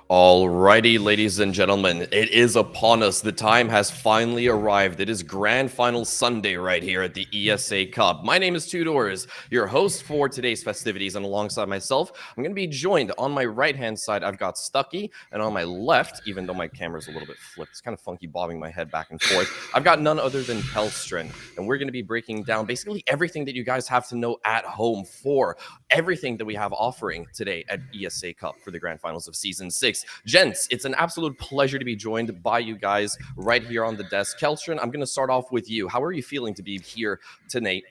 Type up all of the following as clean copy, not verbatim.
Alrighty, ladies and gentlemen, it is upon us. The time has finally arrived. It is Grand Final Sunday right here at the ESA Cup. My name is Tudors, your host for today's festivities, and alongside myself, I'm going to be joined on my right-hand side. I've got Stucky, and on my left, even though my camera's a little bit flipped, it's kind of funky bobbing my head back and forth, I've got none other than Pelstrin, and we're going to be breaking down basically everything that you guys have to know at home for everything that we have offering today at ESA Cup for the Grand Finals of Season 6. Gents, it's an absolute pleasure to be joined by you guys right here on the desk. Kelstrin, I'm going to start off with you. How are you feeling to be here tonight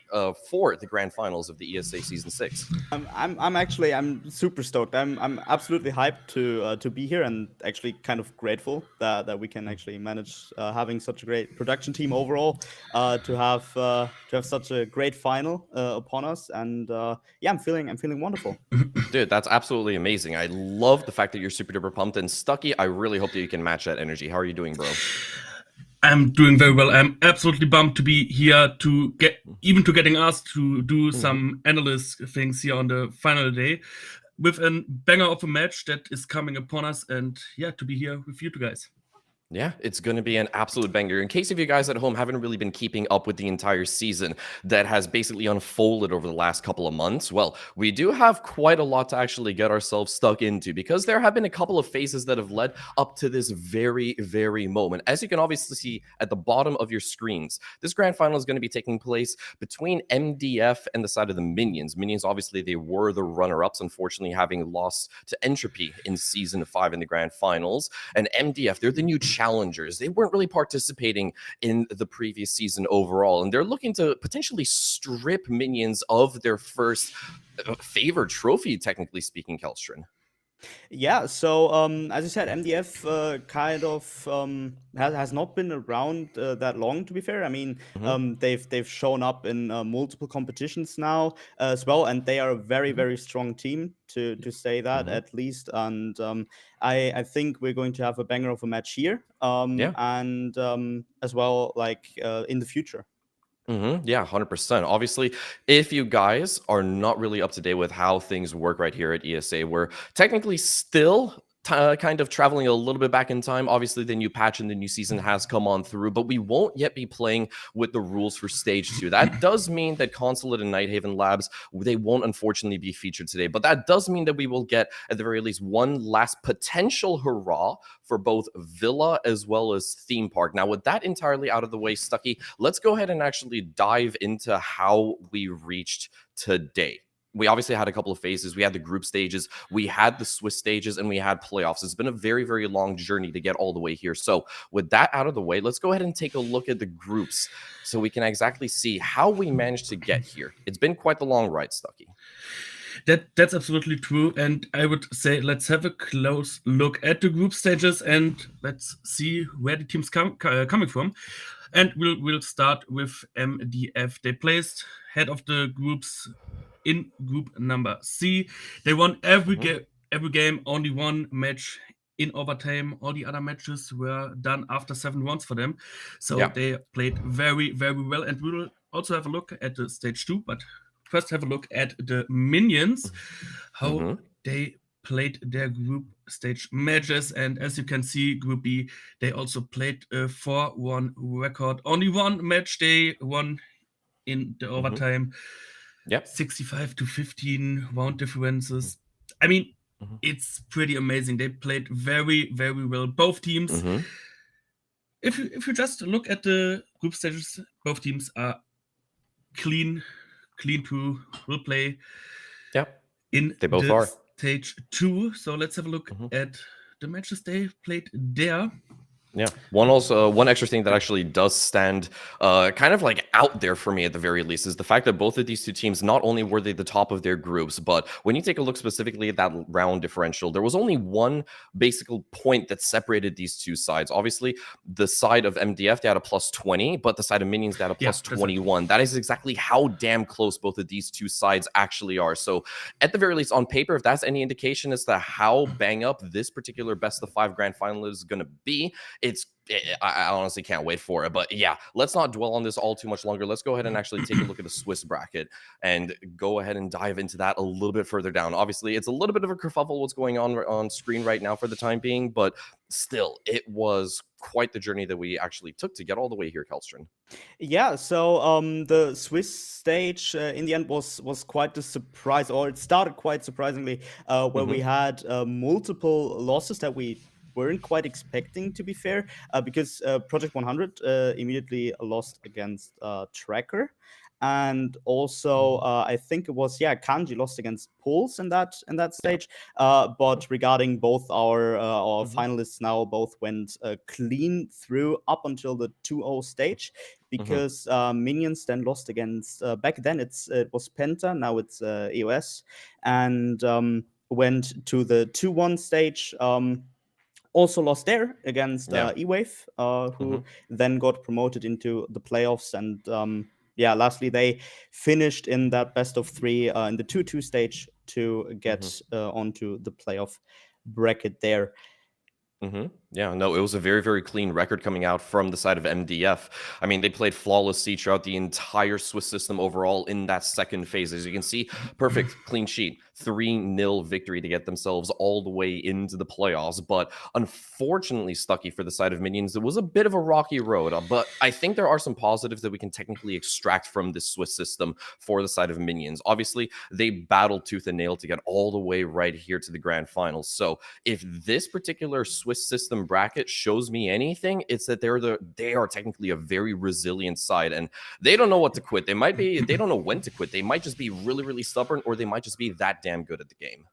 for the Grand Finals of the ESA Season 6? I'm super stoked. I'm absolutely hyped to be here, and actually kind of grateful that we can actually manage having such a great production team overall, to have such a great final upon us, and yeah, I'm feeling wonderful. Dude, that's absolutely amazing. I love the fact that you're super duper pumped. And Stucky, I really hope that you can match that energy. How are you doing, bro? I'm doing very well. I'm absolutely bummed to be here getting asked to do some analyst things here on the final day with a banger of a match that is coming upon us, and yeah, to be here with you two guys. Yeah, it's going to be an absolute banger. In case of you guys at home haven't really been keeping up with the entire season that has basically unfolded over the last couple of months, well, we do have quite a lot to actually get ourselves stuck into because there have been a couple of phases that have led up to this very, very moment. As you can obviously see at the bottom of your screens, this grand final is going to be taking place between MDF and the side of the Minions. Minions, obviously, they were the runner-ups, unfortunately having lost to Entropy in Season 5 in the grand finals. And MDF, they're the new challengers. They weren't really participating in the previous season overall, and they're looking to potentially strip Minions of their first favored trophy, technically speaking, Kelstrin. Yeah, so as you said, MDF kind of has not been around that long. To be fair, I mean, they've shown up in multiple competitions now as well, and they are a very strong team to say that at least. And I think we're going to have a banger of a match here, and as well, like in the future. Yeah, 100%. Obviously, if you guys are not really up to date with how things work right here at ESA, we're technically still kind of traveling a little bit back in time. Obviously, the new patch and the new season has come on through, but we won't yet be playing with the rules for Stage 2. That does mean that Consulate and Nighthaven Labs, they won't unfortunately be featured today, but that does mean that we will get, at the very least, one last potential hurrah for both Villa as well as Theme Park. Now, with that entirely out of the way, Stucky, let's go ahead and actually dive into how we reached today. We obviously had a couple of phases. We had the group stages, we had the Swiss stages, and we had playoffs. It's been a very long journey to get all the way here. So with that out of the way, let's go ahead and take a look at the groups so we can exactly see how we managed to get here. It's been quite the long ride, Stucky. That's absolutely true, and I would say let's have a close look at the group stages and let's see where the teams coming from. And we'll start with MDF. They placed head of the groups in group number C. They won every game, only one match in overtime. All the other matches were done after 7 rounds for them. So they played very well. And we'll also have a look at the stage 2, but first have a look at the Minions, how they played their group stage matches. And as you can see, Group B, they also played a 4-1 record. Only one match they won in the overtime. 65-15 round differences. I mean, it's pretty amazing. They played very well, both teams. If you just look at the group stages, both teams are clean to will play. In they both are. Stage 2. So let's have a look at the matches they played there. Yeah. One extra thing that actually does stand kind of like out there for me at the very least is the fact that both of these two teams, not only were they the top of their groups, but when you take a look specifically at that round differential, there was only one basic point that separated these two sides. Obviously, the side of MDF, they had a plus 20, but the side of Minions, they had a plus 21. That is exactly how damn close both of these two sides actually are. So at the very least, on paper, if that's any indication as to how bang up this particular best of 5 grand final is going to be, I honestly can't wait for it. But yeah, let's not dwell on this all too much longer. Let's go ahead and actually take a look at the Swiss bracket and go ahead and dive into that a little bit further down. Obviously, it's a little bit of a kerfuffle what's going on screen right now for the time being, but still, it was quite the journey that we actually took to get all the way here, Kelstrin. Yeah, so the Swiss stage in the end was quite a surprise, or it started quite surprisingly, where we had multiple losses that we weren't quite expecting, to be fair, because Project 100 immediately lost against Tracker. And also, I think it was Kanji lost against Pulse in that stage. But regarding both our finalists, now both went clean through up until the 2-0 stage, because Minions then lost against back then it was Penta, now it's EOS, and went to the 2-1 stage. Also lost there against E-Wave, who then got promoted into the playoffs. And lastly, they finished in that best of 3 in the 2-2 stage to get onto the playoff bracket there. Yeah, no, it was a very, very clean record coming out from the side of MDF. I mean, they played flawlessly throughout the entire Swiss system overall in that second phase. As you can see, perfect clean sheet, 3-0 victory to get themselves all the way into the playoffs. But unfortunately, Stucky, for the side of Minions, it was a bit of a rocky road. But I think there are some positives that we can technically extract from this Swiss system for the side of Minions. Obviously, they battled tooth and nail to get all the way right here to the grand finals. So if this particular Swiss system bracket shows me anything, it's that they are technically a very resilient side, and they don't know what to quit. They don't know when to quit. They might just be really, really stubborn, or they might just be that damn good at the game.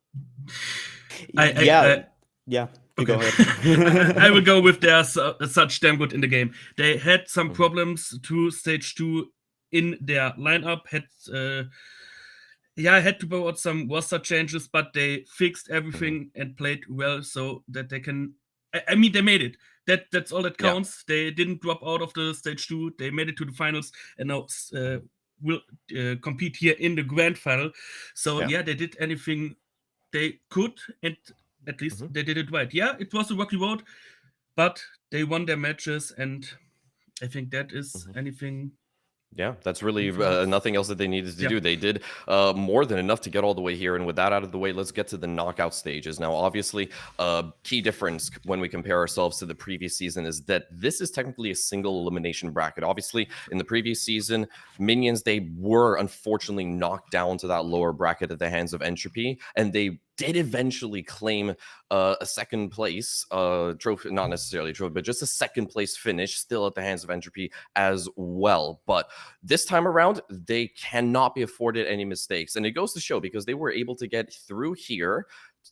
You go ahead. I will go with they're such damn good in the game. They had some problems to stage 2 in their lineup. Had to go out some roster changes, but they fixed everything and played well so that they can. I mean, they made it. That's all that counts. They didn't drop out of the stage 2. They made it to the finals, and now will compete here in the grand final. So they did anything they could, and at least they did it right. Yeah, it was a rocky road, but they won their matches, and I think that is anything. Yeah, that's really nothing else that they needed to do. They did more than enough to get all the way here. And with that out of the way, let's get to the knockout stages. Now, obviously, key difference when we compare ourselves to the previous season is that this is technically a single elimination bracket. Obviously, in the previous season, Minions, they were unfortunately knocked down to that lower bracket at the hands of Entropy, and they did eventually claim a second place trophy, not necessarily a trophy, but just a second place finish still at the hands of Entropy as well. But this time around, they cannot be afforded any mistakes. And it goes to show, because they were able to get through here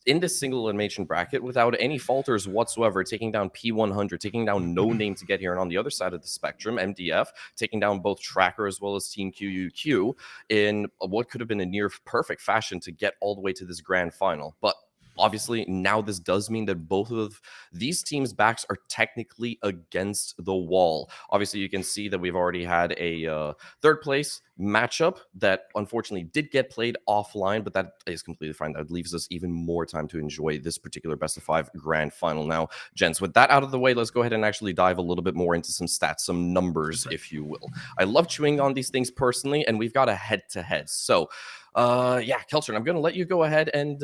in this single elimination bracket without any falters whatsoever, taking down P100, taking down No Name to get here. And on the other side of the spectrum, MDF taking down both Tracker as well as Team QUQ in what could have been a near perfect fashion to get all the way to this grand final. But obviously, now this does mean that both of these teams' backs are technically against the wall. Obviously, you can see that we've already had a third place matchup that unfortunately did get played offline, but that is completely fine. That leaves us even more time to enjoy this particular best of 5 grand final. Now, gents, with that out of the way, let's go ahead and actually dive a little bit more into some stats, some numbers, if you will. I love chewing on these things personally, and we've got a head-to-head. So, Kelstrin, I'm going to let you go ahead and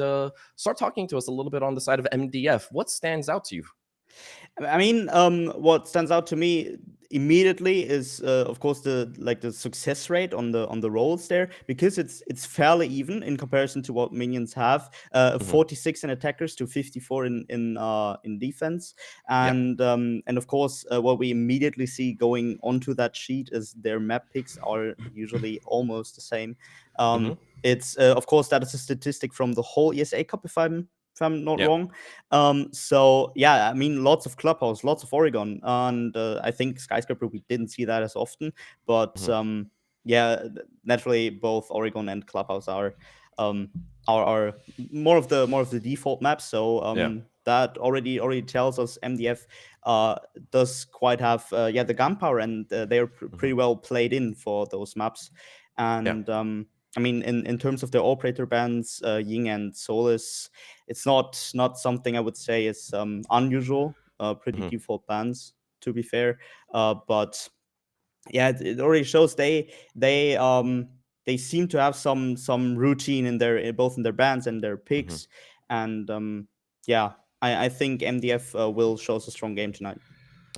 start talking to us a little bit on the side of MDF. What stands out to you? I mean, what stands out to me immediately is, of course, the success rate on the rolls there, because it's fairly even in comparison to what Minions have. 46 in attackers to 54 in defense, and of course, what we immediately see going onto that sheet is their map picks are usually almost the same. It's of course, that is a statistic from the whole ESA Cup, if I'm not wrong. So I mean, lots of Clubhouse, lots of Oregon, and I think Skyscraper we didn't see that as often, but naturally both Oregon and Clubhouse are more of the default maps. So that already tells us MDF does quite have the gunpowder, and they're pretty well played in for those maps. And I mean, in terms of the operator bans, Ying and Solus, it's not something I would say is unusual. Pretty default bans. to be fair. But yeah, it already shows they seem to have some routine in their both in their bans and their picks, and yeah, I think MDF will show us a strong game tonight.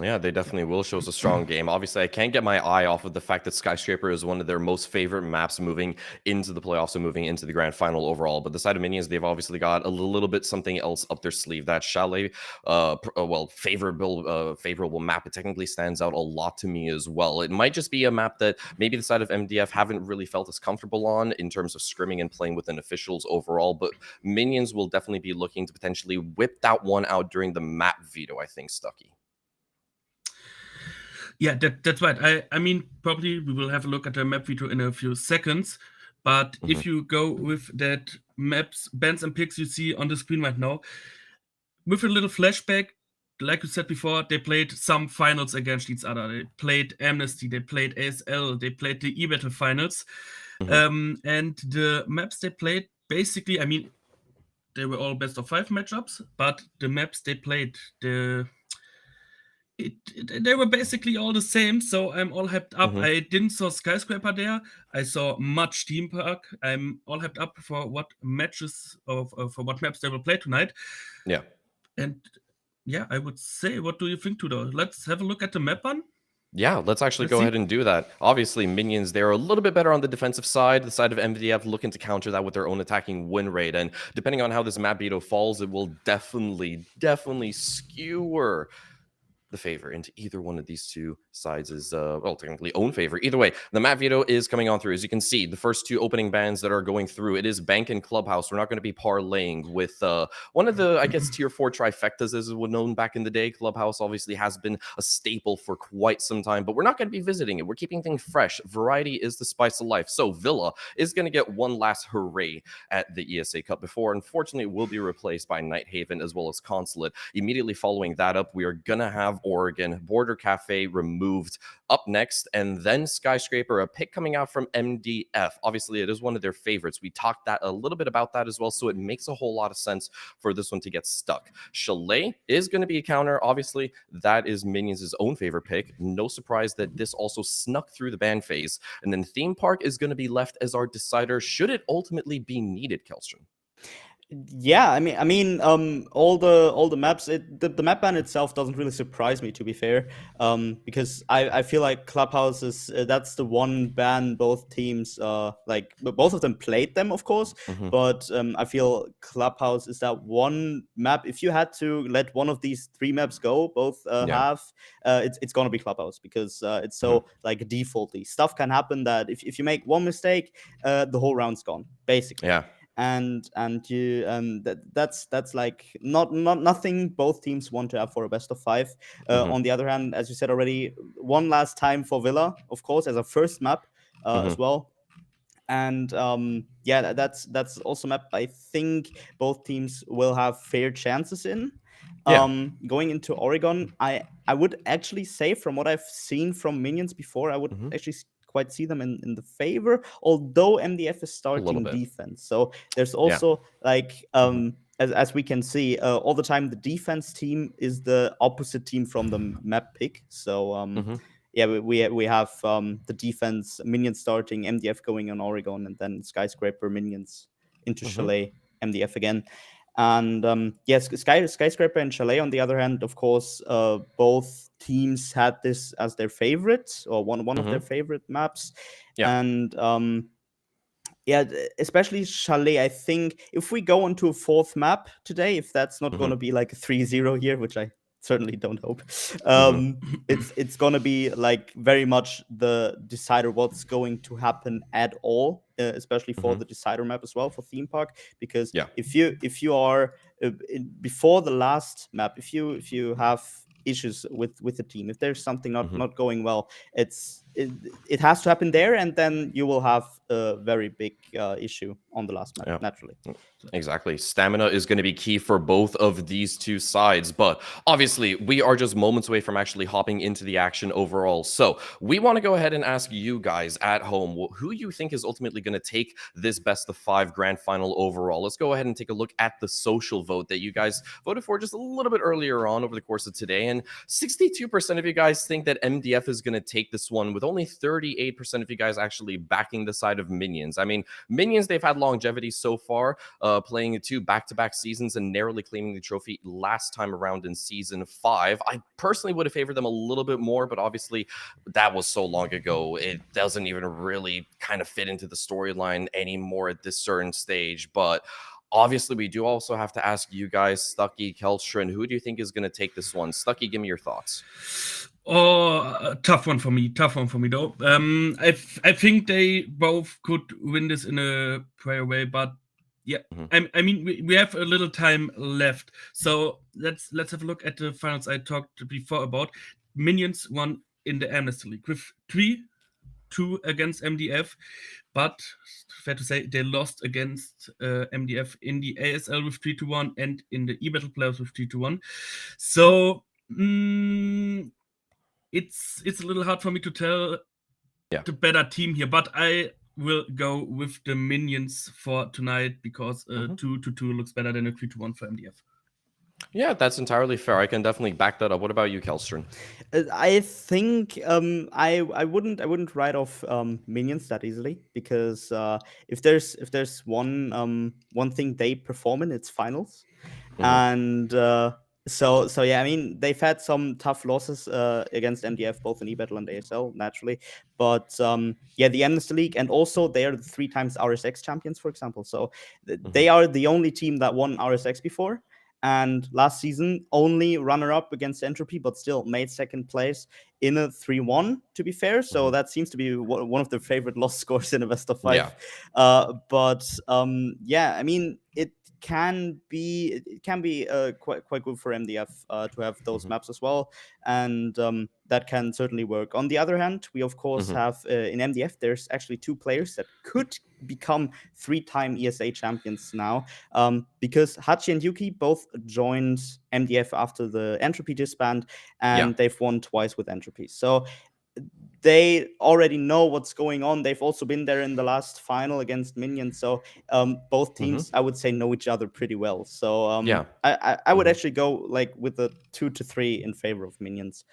Yeah, they definitely will show us a strong game. Obviously, I can't get my eye off of the fact that Skyscraper is one of their most favorite maps moving into the playoffs and moving into the grand final overall. But the side of Minions, they've obviously got a little bit something else up their sleeve. That Chalet, favorable map. It technically stands out a lot to me as well. It might just be a map that maybe the side of MDF haven't really felt as comfortable on in terms of scrimming and playing within officials overall. But Minions will definitely be looking to potentially whip that one out during the map veto, I think, Stucky. Yeah, that's right. I mean, probably we will have a look at the map veto in a few seconds. But if you go with that maps, bans, and picks you see on the screen right now, with a little flashback, like you said before, they played some finals against each other. They played Amnesty, they played ASL, they played the E-Battle finals. And the maps they played, basically, I mean, they were all best of 5 matchups, but the maps they played, they were basically all the same, so I'm all hyped up. I didn't saw Skyscraper there. I saw much Theme Park. I'm all hyped up for what matches for what maps they will play tonight. Yeah. And yeah, I would say, what do you think, Tudor? Let's have a look at the map one. Yeah, let's actually go ahead and do that. Obviously, Minions, they're a little bit better on the defensive side. The side of MDF looking to counter that with their own attacking win rate. And depending on how this map veto falls, it will definitely skewer the favor into either one of these two sides is technically own favor. Either way, the map veto is coming on through. As you can see, the first two opening bans that are going through, it is Bank and Clubhouse. We're not going to be parlaying with one of the, I guess, tier 4 trifectas, as it was known back in the day. Clubhouse obviously has been a staple for quite some time, but we're not going to be visiting it. We're keeping things fresh. Variety is the spice of life. So Villa is going to get one last hooray at the ESA Cup before, unfortunately, will be replaced by Nighthaven as well as Consulate. Immediately following that up, we are going to have Oregon, Border Cafe removed up next, and then Skyscraper, a pick coming out from MDF. Obviously, it is one of their favorites. We talked a little bit about that as well, so it makes a whole lot of sense for this one to get stuck. Chalet is going to be a counter. Obviously, that is Minions' own favorite pick. No surprise that this also snuck through the ban phase. And then Theme Park is going to be left as our decider should it ultimately be needed, Kelstrom. Yeah, I mean, all the maps. The map ban itself doesn't really surprise me, to be fair, because I feel like Clubhouse is that's the one ban both teams like both of them played them, of course, but I feel Clubhouse is that one map. If you had to let one of these 3 maps go, both have, it's gonna be Clubhouse because it's so like defaultly. Stuff can happen that if you make one mistake, the whole round's gone, basically. Yeah. And you that's like nothing both teams want to have for a best of 5. On the other hand, as you said already, one last time for Villa, of course, as a first map as well. And yeah, that's also a map I think both teams will have fair chances in. Going into Oregon, I would actually say, from what I've seen from Minions before, I would actually quite see them in the favor, although MDF is starting defense. So there's also like as we can see all the time, the defense team is the opposite team from the map pick. So yeah, we have the defense Minions starting, MDF going on Oregon, and then Skyscraper Minions into Chalet, MDF again. And yes, Skyscraper and Chalet, on the other hand, of course, both teams had this as their favorite, or one of their favorite maps. And yeah, especially Chalet, I think if we go onto a 4th map today, if that's not going to be like a 3-0 here, which I certainly don't hope, it's going to be like very much the decider what's going to happen at all, especially for the decider map as well for Theme Park, because if you are before the last map, if you have issues with the team, if there's something not going well, it's it has to happen there, and then you will have a very big issue on the last map, Yeah. naturally. Exactly. Stamina is going to be key for both of these two sides, but obviously we are just moments away from actually hopping into the action overall. So we want to go ahead and ask you guys at home who you think is ultimately going to take this best of 5 grand final overall. Let's go ahead and take a look at the social vote that you guys voted for just a little bit earlier on over the course of today. And 62% of you guys think that MDF is going to take this one, with only 38% of you guys actually backing the side of Minions. I mean, Minions, they've had longevity so far, playing 2 back-to-back seasons and narrowly claiming the trophy last time around in season 5. I personally would have favored them a little bit more, but obviously that was so long ago. It doesn't even really kind of fit into the storyline anymore at this certain stage. But obviously, we do also have to ask you guys, Stucky, Kelstrin, who do you think is going to take this one? Stucky, give me your thoughts. Oh, tough one for me. Tough one for me, though. I think they both could win this in a prayer way, but yeah, I mean, we have a little time left, so let's have a look at the finals I talked before about. Minions won in the Amnesty League with 3-2 against MDF, but fair to say they lost against MDF in the ASL with 3-1 and in the e-battle playoffs with 3-1. So it's a little hard for me to tell the better team here, but I will go with the Minions for tonight because 2-2 looks better than a 3-1 for MDF. Yeah, that's entirely fair. I can definitely back that up. What about you, Kelstrin? I think I wouldn't write off Minions that easily, because if there's one thing they perform in, it's finals. And so yeah, I mean, they've had some tough losses against MDF, both in e-battle and ASL, naturally. But yeah, the Amnesty League, and also they are the 3 times RSX champions, for example. So they are the only team that won RSX before. And last season, only runner-up against Entropy, but still made second place in a 3-1, to be fair. So that seems to be one of their favorite loss scores in a best of 5. Yeah. But yeah, I mean, it can be quite good for MDF to have those maps as well, and that can certainly work. On the other hand, we of course have in MDF, there's actually 2 players that could become 3-time ESA champions now, because Hachi and Yuki both joined MDF after the Entropy disband, and they've won twice with Entropy. So they already know what's going on. They've also been there in the last final against Minions. So both teams, I would say, know each other pretty well. So I would actually go like with the 2-3 in favor of Minions.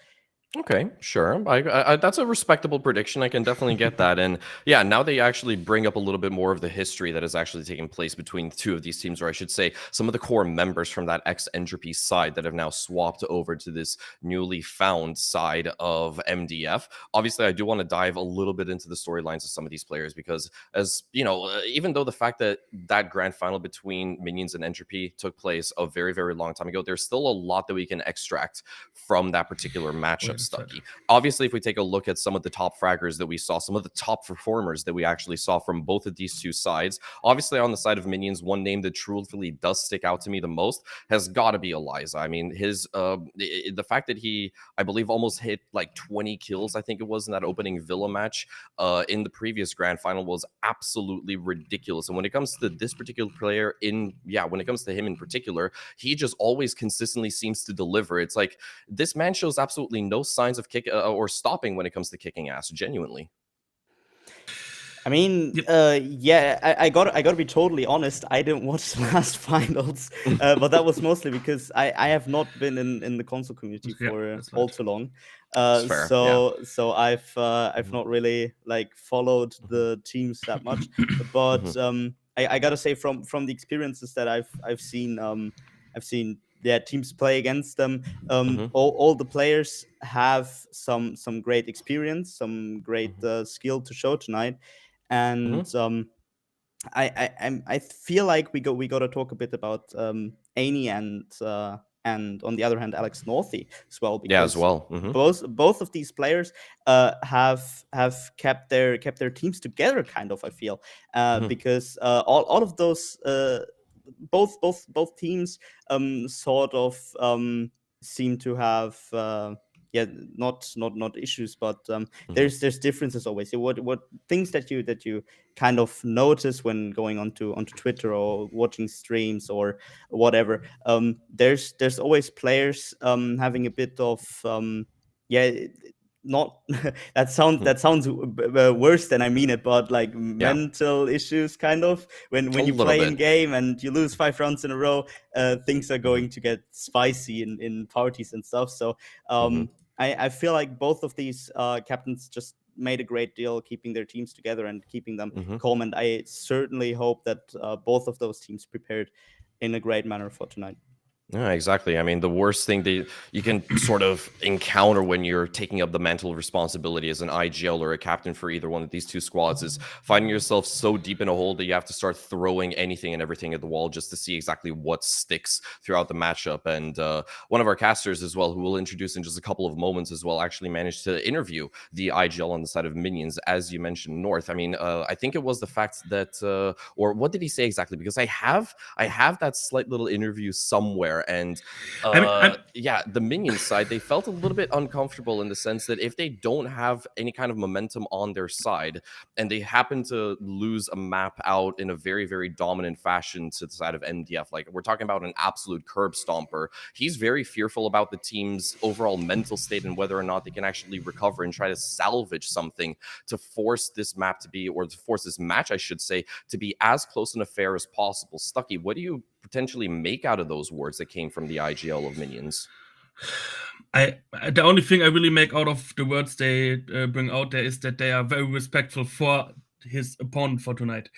Okay, sure. That's a respectable prediction. I can definitely get that. And yeah, now they actually bring up a little bit more of the history that is actually taking place between the 2 of these teams, or I should say some of the core members from that ex-Entropy side that have now swapped over to this newly found side of MDF. Obviously, I do want to dive a little bit into the storylines of some of these players, because, as you know, even though the fact that that grand final between Minions and Entropy took place a very, very long time ago, there's still a lot that we can extract from that particular matchup. Stucky. Obviously, if we take a look at some of the top fraggers that we saw, some of the top performers that we actually saw from both of these 2 sides, obviously on the side of Minions, one name that truthfully does stick out to me the most has got to be Eliza. I mean, his the fact that he, I believe, almost hit like 20 kills, I think it was, in that opening Villa match in the previous grand final was absolutely ridiculous. And when it comes to this particular player when it comes to him in particular, he just always consistently seems to deliver. It's like this man shows absolutely no signs of kick or stopping when it comes to kicking ass, genuinely. I mean, yeah, I gotta be totally honest. I didn't watch the last finals, but that was mostly because I have not been in the console community for all too long. So I've not really like followed the teams that much. But I gotta say, from the experiences that I've seen teams play against them. All the players have some great experience, some great skill to show tonight. And I feel like we got to talk a bit about Amy and on the other hand Alex Northy as well, because both of these players have kept their teams together, kind of, I feel, because all of those both teams sort of seem to have yeah, not issues, but there's differences always. What things that you kind of notice when going onto Twitter or watching streams or whatever. There's always players having a bit of yeah. Not that sounds worse than I mean it, but like mental issues, kind of. When A you little play in bit. game and you lose 5 rounds in a row, things are going to get spicy in parties and stuff. So I feel like both of these captains just made a great deal keeping their teams together and keeping them calm. And I certainly hope that both of those teams prepared in a great manner for tonight. Yeah, exactly. I mean, the worst thing that you can sort of encounter when you're taking up the mental responsibility as an IGL or a captain for either one of these two squads is finding yourself so deep in a hole that you have to start throwing anything and everything at the wall just to see exactly what sticks throughout the matchup. And one of our casters as well, who we'll introduce in just a couple of moments as well, actually managed to interview the IGL on the side of Minions, as you mentioned, North. I mean, I think it was the fact that, or what did he say exactly? Because I have that slight little interview somewhere. And yeah, the Minions side, they felt a little bit uncomfortable in the sense that if they don't have any kind of momentum on their side and they happen to lose a map out in a very, very dominant fashion to the side of MDF, like we're talking about an absolute curb stomper, he's very fearful about the team's overall mental state and whether or not they can actually recover and try to salvage something to force this map to be, or to force this match, I should say, to be as close and fair as possible. Stucky, what do you potentially make out of those words that came from the IGL of Minions? The only thing I really make out of the words they bring out there is that they are very respectful for his opponent for tonight.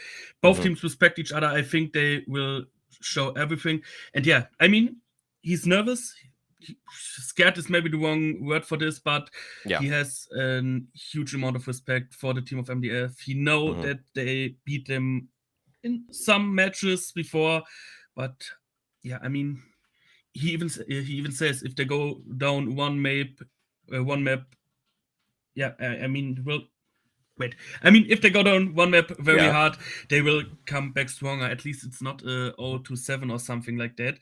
Both teams respect each other. I think they will show everything. And yeah, I mean, he's nervous. Scared is maybe the wrong word for this, but he has a huge amount of respect for the team of MDF. He know that they beat them in some matches before, but yeah, I mean, he even says if they go down one map, yeah, I mean, well, wait. I mean, if they go down one map very hard, they will come back stronger. At least it's not 0-7 or something like that.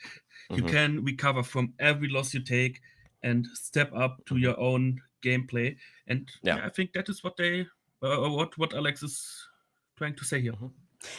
You can recover from every loss you take and step up to your own gameplay. And yeah, I think that is what they, what Alex is trying to say here.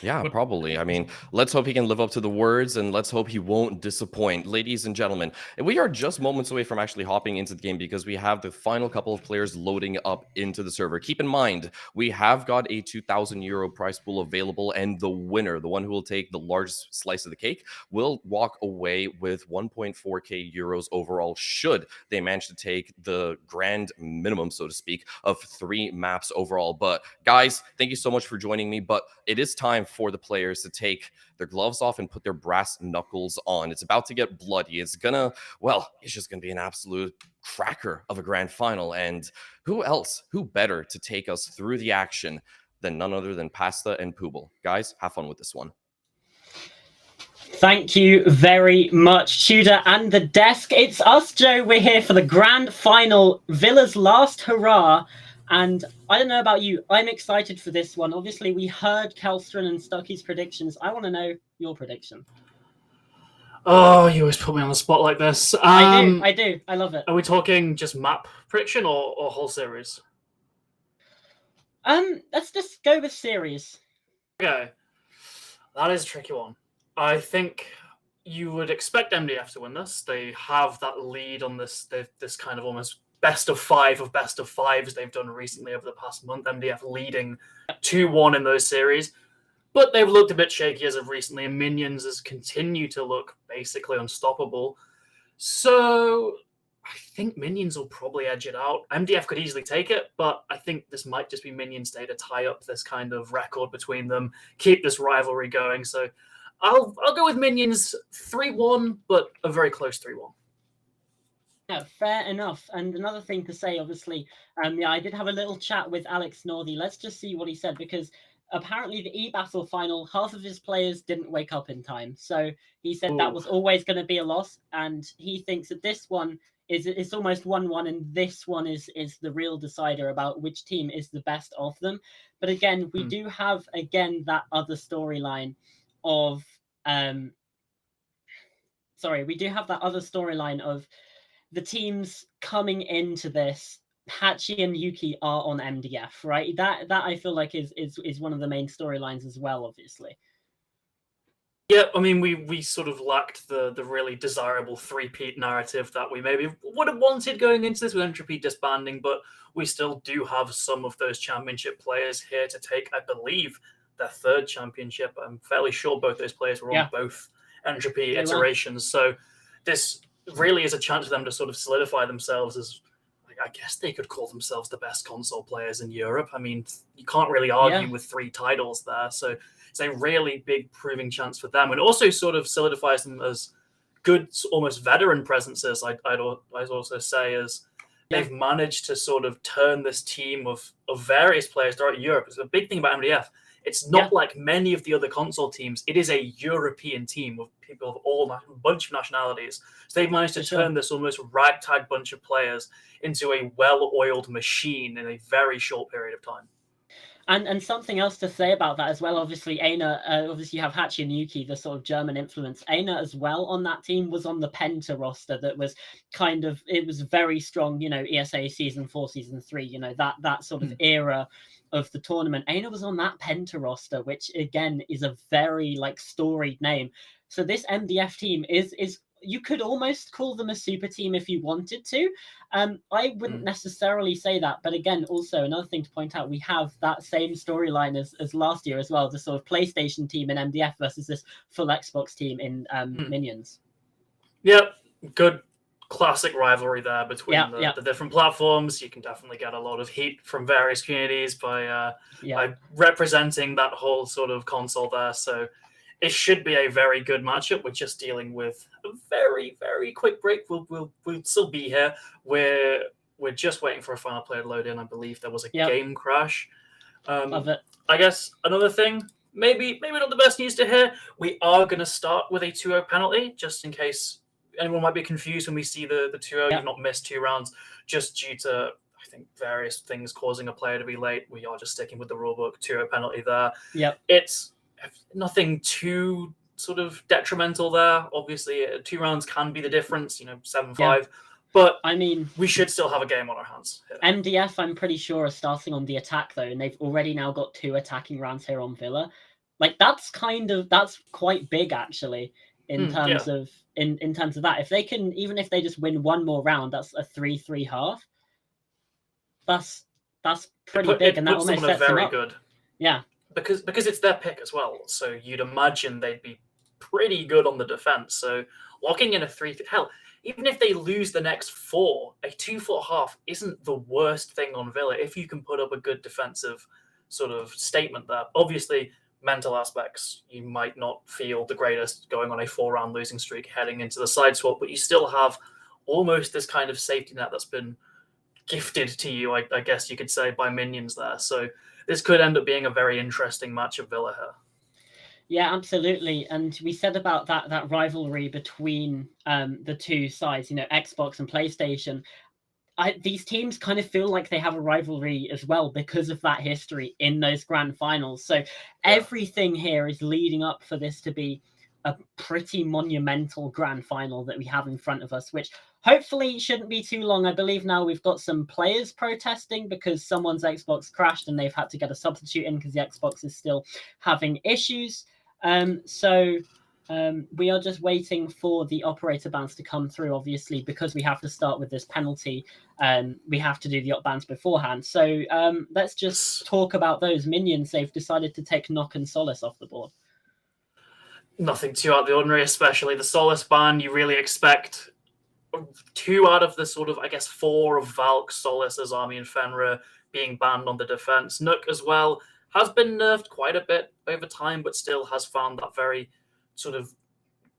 Yeah, probably. I mean, let's hope he can live up to the words, and let's hope he won't disappoint. Ladies and gentlemen, we are just moments away from actually hopping into the game because we have the final couple of players loading up into the server. Keep in mind, we have got a €2,000 prize pool available, and the winner, the one who will take the largest slice of the cake, will walk away with 1.4k euros overall should they manage to take the grand minimum, so to speak, of 3 maps overall. But guys, thank you so much for joining me, but it is time for the players to take their gloves off and put their brass knuckles on. It's about to get bloody. It's just gonna be an absolute cracker of a grand final. And who better to take us through the action than none other than Pasta and Pooble? Guys, have fun with this one. Thank you very much, Tudor and the desk. It's us, Joe. We're here for the grand final, Villa's last hurrah. And I don't know about you, I'm excited for this one. Obviously, we heard Kelstron and Stucky's predictions. I want to know your prediction. Oh, you always put me on the spot like this. I do. I love it. Are we talking just map prediction or whole series? Let's just go with series. Okay. That is a tricky one. I think you would expect MDF to win this. They have that lead on this kind of almost best of 5 of best of 5s they've done recently over the past month. MDF leading 2-1 in those series. But they've looked a bit shaky as of recently, and Minions has continued to look basically unstoppable. So I think Minions will probably edge it out. MDF could easily take it, but I think this might just be Minions' day to tie up this kind of record between them, keep this rivalry going. So I'll go with Minions 3-1, but a very close 3-1. Yeah, fair enough. And another thing to say, obviously, I did have a little chat with Alex Northey. Let's just see what he said, because apparently the E-Battle final, half of his players didn't wake up in time. So he said that was always going to be a loss. And he thinks that this one it's almost 1-1, and this one is the real decider about which team is the best of them. But again, we do have, that other storyline of... we do have that other storyline of the teams coming into this, Hachi and Yuki are on MDF, right? That I feel like is one of the main storylines as well, obviously. Yeah, I mean, we sort of lacked the really desirable three-peat narrative that we maybe would have wanted going into this with Entropy disbanding, but we still do have some of those championship players here to take, I believe, their third championship. I'm fairly sure both those players were on both Entropy iterations. So this really is a chance for them to sort of solidify themselves as, I guess they could call themselves the best console players in Europe. I mean, you can't really argue with 3 titles there. So it's a really big proving chance for them. And it also sort of solidifies them as good, almost veteran presences, I'd also say, as they've managed to sort of turn this team of various players throughout Europe. It's a big thing about MDF. It's not like many of the other console teams. It is a European team of people of a bunch of nationalities. So they've managed to turn this almost ragtag bunch of players into a well-oiled machine in a very short period of time. And something else to say about that as well, obviously, Aina, obviously you have Hachi and Yuki, the sort of German influence. Aina as well on that team was on the Penta roster that was kind of, it was very strong, you know, ESA Season 4, Season 3, you know, that sort of era of the tournament. Aina was on that Penta roster, which again is a very like storied name. So this MDF team is you could almost call them a super team if you wanted to. I wouldn't necessarily say that, but again, also another thing to point out, we have that same storyline as last year as well, the sort of PlayStation team in MDF versus this full Xbox team in Minions. Yep, good classic rivalry there between the different platforms. You can definitely get a lot of heat from various communities by representing that whole sort of console there. So it should be a very good matchup. We're just dealing with a very, very quick break. We'll still be here. We're just waiting for a final player to load in. I believe there was a game crash. Love it. I guess another thing, maybe not the best news to hear. We are going to start with a 2-0 penalty, just in case anyone might be confused when we see the 2-0. You've not missed 2 rounds, just due to, I think, various things causing a player to be late. We are just sticking with the rulebook. 2-0 penalty there. Yep. It's nothing too sort of detrimental there. Obviously, 2 rounds can be the difference, 7-5. But I mean, we should still have a game on our hands here. MDF, I'm pretty sure, are starting on the attack though, and they've already now got 2 attacking rounds here on Villa. Like that's quite big actually in terms of in terms of that. If they can, even if they just win 1 more round, that's a 3-3 half. That's pretty big, and that almost sets them up. Good. Yeah. Because it's their pick as well, so you'd imagine they'd be pretty good on the defense. So locking in a 3-3, hell, even if they lose the next 4, a 2-4 half isn't the worst thing on Villa if you can put up a good defensive sort of statement there. Obviously, mental aspects, you might not feel the greatest going on a 4-round losing streak heading into the side swap, but you still have almost this kind of safety net that's been gifted to you, I guess you could say, by Minions there. So this could end up being a very interesting match of Villa here. Yeah, absolutely. And we said about that rivalry between the 2 sides, Xbox and PlayStation. These teams kind of feel like they have a rivalry as well because of that history in those grand finals. So everything here is leading up for this to be a pretty monumental grand final that we have in front of us, which hopefully shouldn't be too long. I believe now we've got some players protesting because someone's Xbox crashed and they've had to get a substitute in because the Xbox is still having issues. So we are just waiting for the operator bans to come through, obviously, because we have to start with this penalty. We have to do the op bans beforehand. So let's just talk about those Minions. They've decided to take Knock and Solace off the board. Nothing too out of the ordinary, especially the Solace ban. You really expect 2 out of the sort of, I guess, 4 of Valk, Solace, Azami, and Fenrir being banned on the defense. Nook as well has been nerfed quite a bit over time, but still has found that very sort of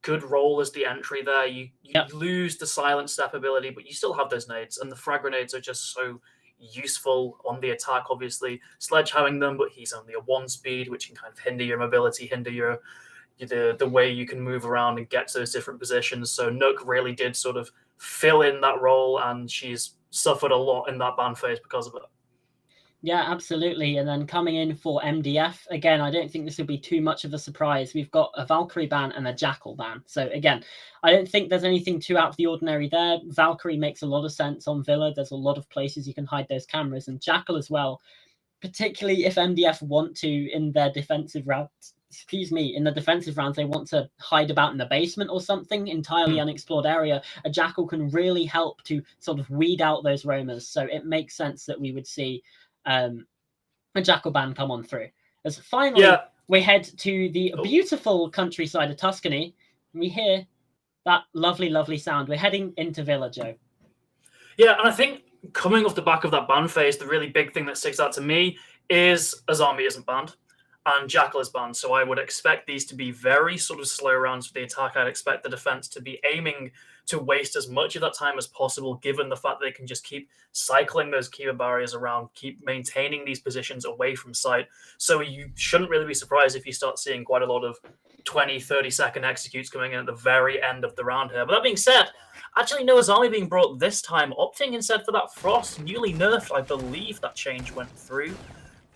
good role as the entry there. You lose the silent step ability, but you still have those nades, and the frag grenades are just so useful on the attack. Obviously, sledgehammering them, but he's only a 1 speed, which can kind of hinder your mobility, hinder the way you can move around and get to those different positions. So Nook really did sort of fill in that role, and she's suffered a lot in that ban phase because of it. Yeah, absolutely. And then coming in for MDF, again, I don't think this will be too much of a surprise. We've got a Valkyrie ban and a Jackal ban. So again, I don't think there's anything too out of the ordinary there. Valkyrie makes a lot of sense on Villa. There's a lot of places you can hide those cameras, and Jackal as well, particularly if MDF want to in their defensive routes. In the defensive rounds, they want to hide about in the basement or something, entirely unexplored area. A Jackal can really help to sort of weed out those roamers. So it makes sense that we would see a Jackal ban come on through. As finally, we head to the beautiful countryside of Tuscany, and we hear that lovely, lovely sound. We're heading into Villa, Joe. Yeah, and I think coming off the back of that ban phase, the really big thing that sticks out to me is Azami isn't banned and Jackal is banned. So I would expect these to be very sort of slow rounds for the attack. I'd expect the defense to be aiming to waste as much of that time as possible, given the fact that they can just keep cycling those keeper barriers around, keep maintaining these positions away from sight. So you shouldn't really be surprised if you start seeing quite a lot of 20, 30-second executes coming in at the very end of the round here. But that being said, actually no Azami being brought this time, opting instead for that Frost, newly nerfed. I believe that change went through,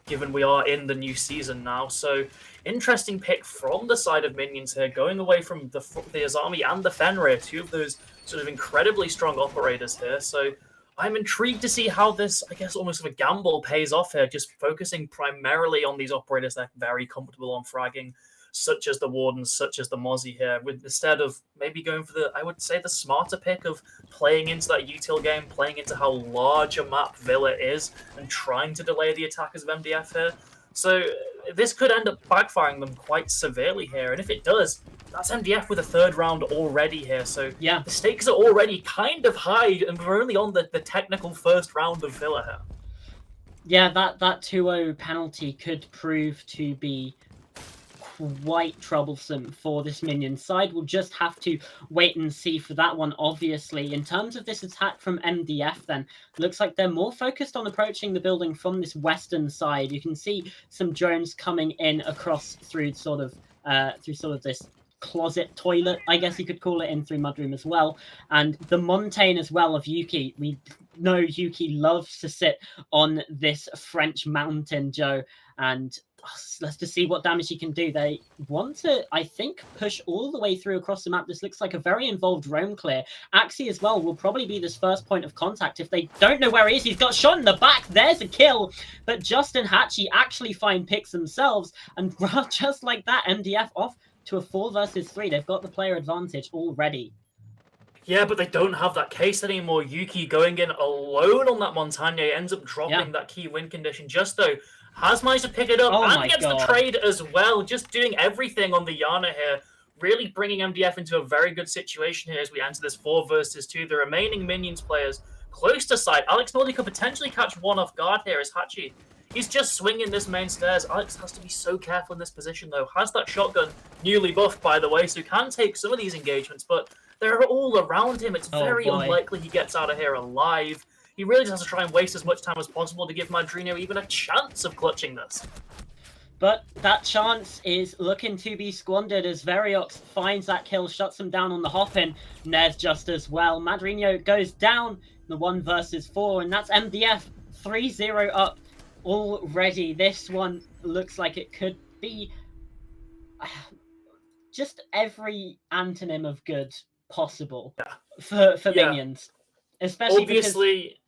given we are in the new season now. So interesting pick from the side of minions here, going away from the Azami and the Fenrir, two of those sort of incredibly strong operators here. So I'm intrigued to see how this, I guess, almost of a gamble pays off here, just focusing primarily on these operators that are very comfortable on fragging, such as the Wardens, such as the Mozzie here, with instead of maybe going for the, I would say, the smarter pick of playing into that util game, playing into how large a map Villa is, and trying to delay the attackers of MDF here. So this could end up backfiring them quite severely here, and if it does, that's MDF with a third round already here. So yeah, the stakes are already kind of high, and we're only on the technical first round of Villa here. Yeah, that 2-0 penalty could prove to be quite troublesome for this minion side. We'll just have to wait and see for that one, obviously. In terms of this attack from MDF, then, looks like they're more focused on approaching the building from this western side. You can see some drones coming in across through sort of this closet toilet, I guess you could call it, in through Mudroom as well. And the mountain as well of Yuki. We know Yuki loves to sit on this French mountain, Joe, and let's just see what damage he can do. They want to, I think, push all the way through across the map. This looks like a very involved roam clear. Axie as well will probably be this first point of contact. If they don't know where he is, he's got shot in the back. There's a kill. But Justin Hatchie actually find picks themselves. And just like that, MDF off to a 4 versus 3. They've got the player advantage already. Yeah, but they don't have that case anymore. Yuki going in alone on that Montagne ends up dropping that key win condition. Justo has managed to pick it up and gets the trade as well. Just doing everything on the Yana here. Really bringing MDF into a very good situation here as we enter this 4 versus 2. The remaining minions players close to side. Alex Nordy could potentially catch one off guard here as Hachi. He's just swinging this main stairs. Alex has to be so careful in this position, though. Has that shotgun, newly buffed, by the way, so can take some of these engagements, but they're all around him. It's very unlikely he gets out of here alive. He really just has to try and waste as much time as possible to give Madrino even a chance of clutching this. But that chance is looking to be squandered as Veriox finds that kill, shuts him down on the hop-in. Nez just as well. Madrino goes down in the 1 versus 4, and that's MDF 3-0 up already. This one looks like it could be just every antonym of good possible for minions. Especially obviously,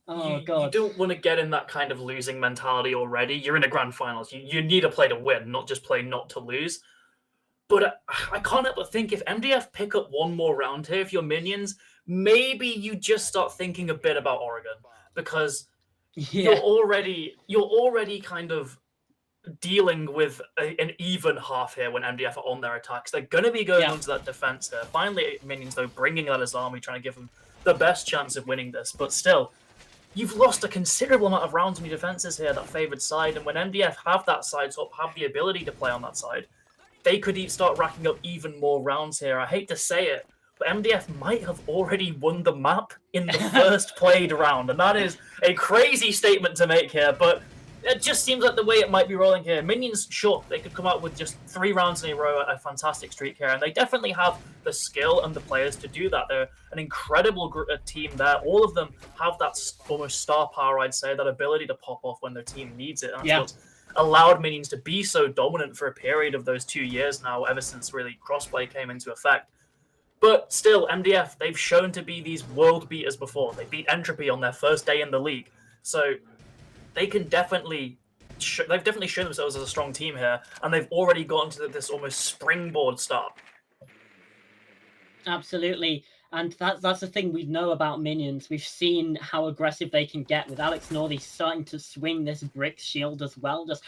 because you don't want to get in that kind of losing mentality already. You're in a grand finals. You need to play to win, not just play not to lose. But I can't help but think if MDF pick up one more round here, if you're minions, maybe you just start thinking a bit about Oregon, because you're already kind of dealing with an even half here when MDF are on their attacks. They're going to be going onto that defense here. Finally, minions, though, bringing that as army, trying to give them the best chance of winning this. But still, you've lost a considerable amount of rounds on your defenses here, that favored side. And when MDF have that side top, have the ability to play on that side, they could start racking up even more rounds here. I hate to say it, but MDF might have already won the map in the first played round. And that is a crazy statement to make here, but it just seems like the way it might be rolling here. Minions, sure, they could come out with just 3 rounds in a row at a fantastic streak here, and they definitely have the skill and the players to do that. They're an incredible team there. All of them have that almost star power, I'd say, that ability to pop off when their team needs it. And that's what's allowed Minions to be so dominant for a period of those 2 years now, ever since really crossplay came into effect. But still, MDF, they've shown to be these world beaters before. They beat Entropy on their first day in the league. So they can definitely, they've definitely shown themselves as a strong team here, and they've already gotten to this almost springboard start. Absolutely. And that's the thing we know about Minions. We've seen how aggressive they can get, with Alex Northey starting to swing this brick shield as well, just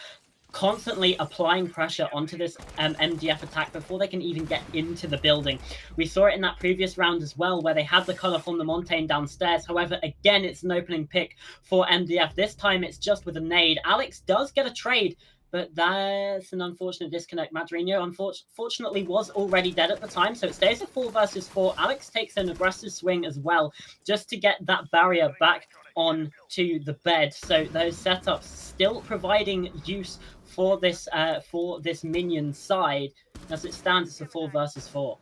constantly applying pressure onto this MDF attack before they can even get into the building. We saw it in that previous round as well, where they had the color from the Montaigne downstairs. However, again, it's an opening pick for MDF. This time it's just with a nade. Alex does get a trade, but that's an unfortunate disconnect. Madrino, unfortunately, was already dead at the time, so it stays a 4 versus 4. Alex takes an aggressive swing as well, just to get that barrier back onto the bed. So those setups still providing use for this minion side. As it stands, it's a 4 versus 4.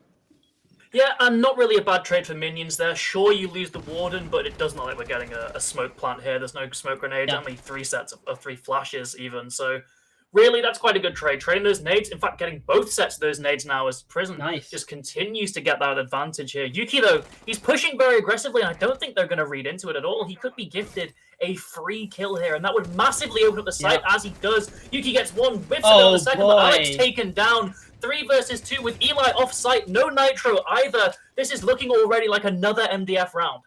Yeah, and not really a bad trade for Minions there. Sure, you lose the Warden, but it does not like we're getting a smoke plant here. There's no smoke grenades, only 3 sets of 3 flashes even. So really, that's quite a good trade. Trading those nades, in fact, getting both sets of those nades now as Prison just continues to get that advantage here. Yuki, though, he's pushing very aggressively, and I don't think they're going to read into it at all. He could be gifted a free kill here, and that would massively open up the site as he does. Yuki gets one, whips it on the second, but Alex taken down. 3 versus 2 with Eli off-site, no Nitro either. This is looking already like another MDF round.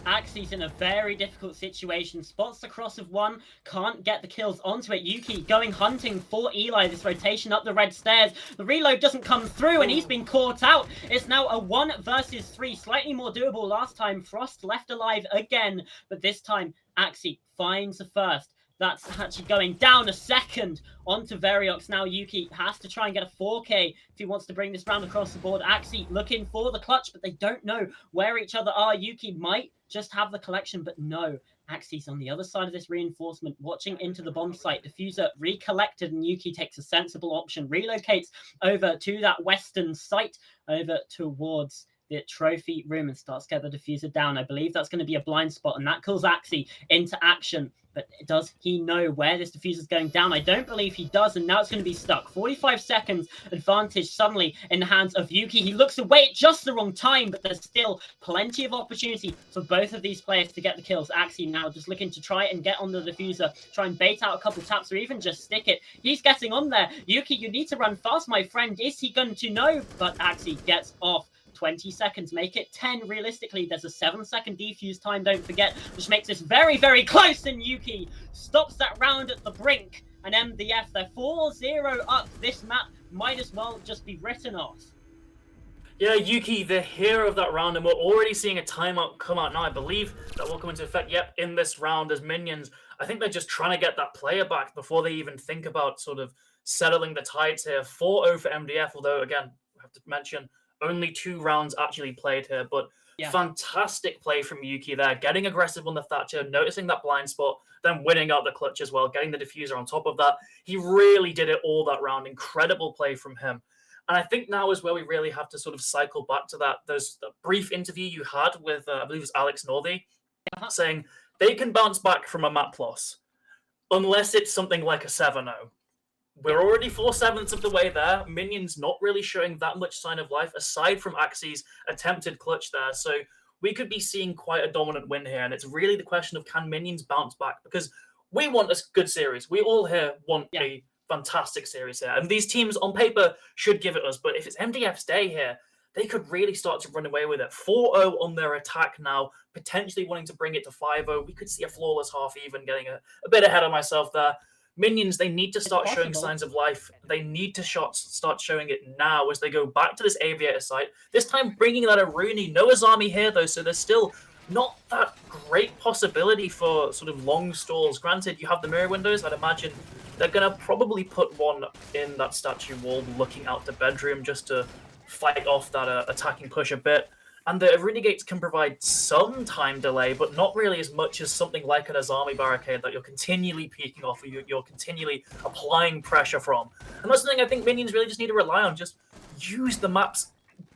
Axie's in a very difficult situation. Spots the cross of 1, can't get the kills onto it. Yuki going hunting for Eli, this rotation up the red stairs. The reload doesn't come through, and he's been caught out. It's now a 1 versus 3, slightly more doable last time. Frost left alive again, but this time Axie finds the first. That's actually going down a second onto Variox. Now Yuki has to try and get a 4K if he wants to bring this round across the board. Axie looking for the clutch, but they don't know where each other are. Yuki might just have the collection, but no. Axie's on the other side of this reinforcement, watching into the bomb site. Diffuser recollected, and Yuki takes a sensible option. Relocates over to that western site, over towards the trophy room, and starts to get the diffuser down. I believe that's going to be a blind spot, and that calls Axie into action. But does he know where this diffuser is going down? I don't believe he does, and now it's going to be stuck. 45 seconds advantage suddenly in the hands of Yuki. He looks away at just the wrong time, but there's still plenty of opportunity for both of these players to get the kills. Axie now just looking to try and get on the diffuser, try and bait out a couple taps, or even just stick it. He's getting on there. Yuki, you need to run fast, my friend. Is he going to know? But Axie gets off. 20 seconds, make it 10 realistically. There's a 7-second defuse time, don't forget, which makes this very, very close, and Yuki stops that round at the brink, and MDF, they're 4-0 up. This map might as well just be written off. Yeah, Yuki, the hero of that round, and we're already seeing a timeout come out now. I believe that will come into effect, in this round as Minions. I think they're just trying to get that player back before they even think about sort of settling the tides here. 4-0 for MDF, although, again, I have to mention, only 2 rounds actually played here, but fantastic play from Yuki there, getting aggressive on the Thatcher, noticing that blind spot, then winning out the clutch as well, getting the diffuser on top of that. He really did it all that round. Incredible play from him. And I think now is where we really have to sort of cycle back to that brief interview you had with, I believe it was Alex Northey, saying they can bounce back from a map loss, unless it's something like a 7-0. We're already 4/7 of the way there. Minions not really showing that much sign of life, aside from Axie's attempted clutch there. So we could be seeing quite a dominant win here. And it's really the question of, can Minions bounce back? Because we want a good series. We all here want a fantastic series here. And these teams on paper should give it us. But if it's MDF's day here, they could really start to run away with it. 4-0 on their attack now, potentially wanting to bring it to 5-0. We could see a flawless half even, getting a bit ahead of myself there. Minions, they need to start showing signs of life. They need to start showing it now as they go back to this aviator site. This time bringing that Aruni. No Azami here, though, so there's still not that great possibility for sort of long stalls. Granted, you have the mirror windows. I'd imagine they're going to probably put one in that statue wall looking out the bedroom just to fight off that attacking push a bit. And the Renegades can provide some time delay, but not really as much as something like an Azami barricade that you're continually peeking off, or you're continually applying pressure from. And that's something I think Minions really just need to rely on. Just use the map's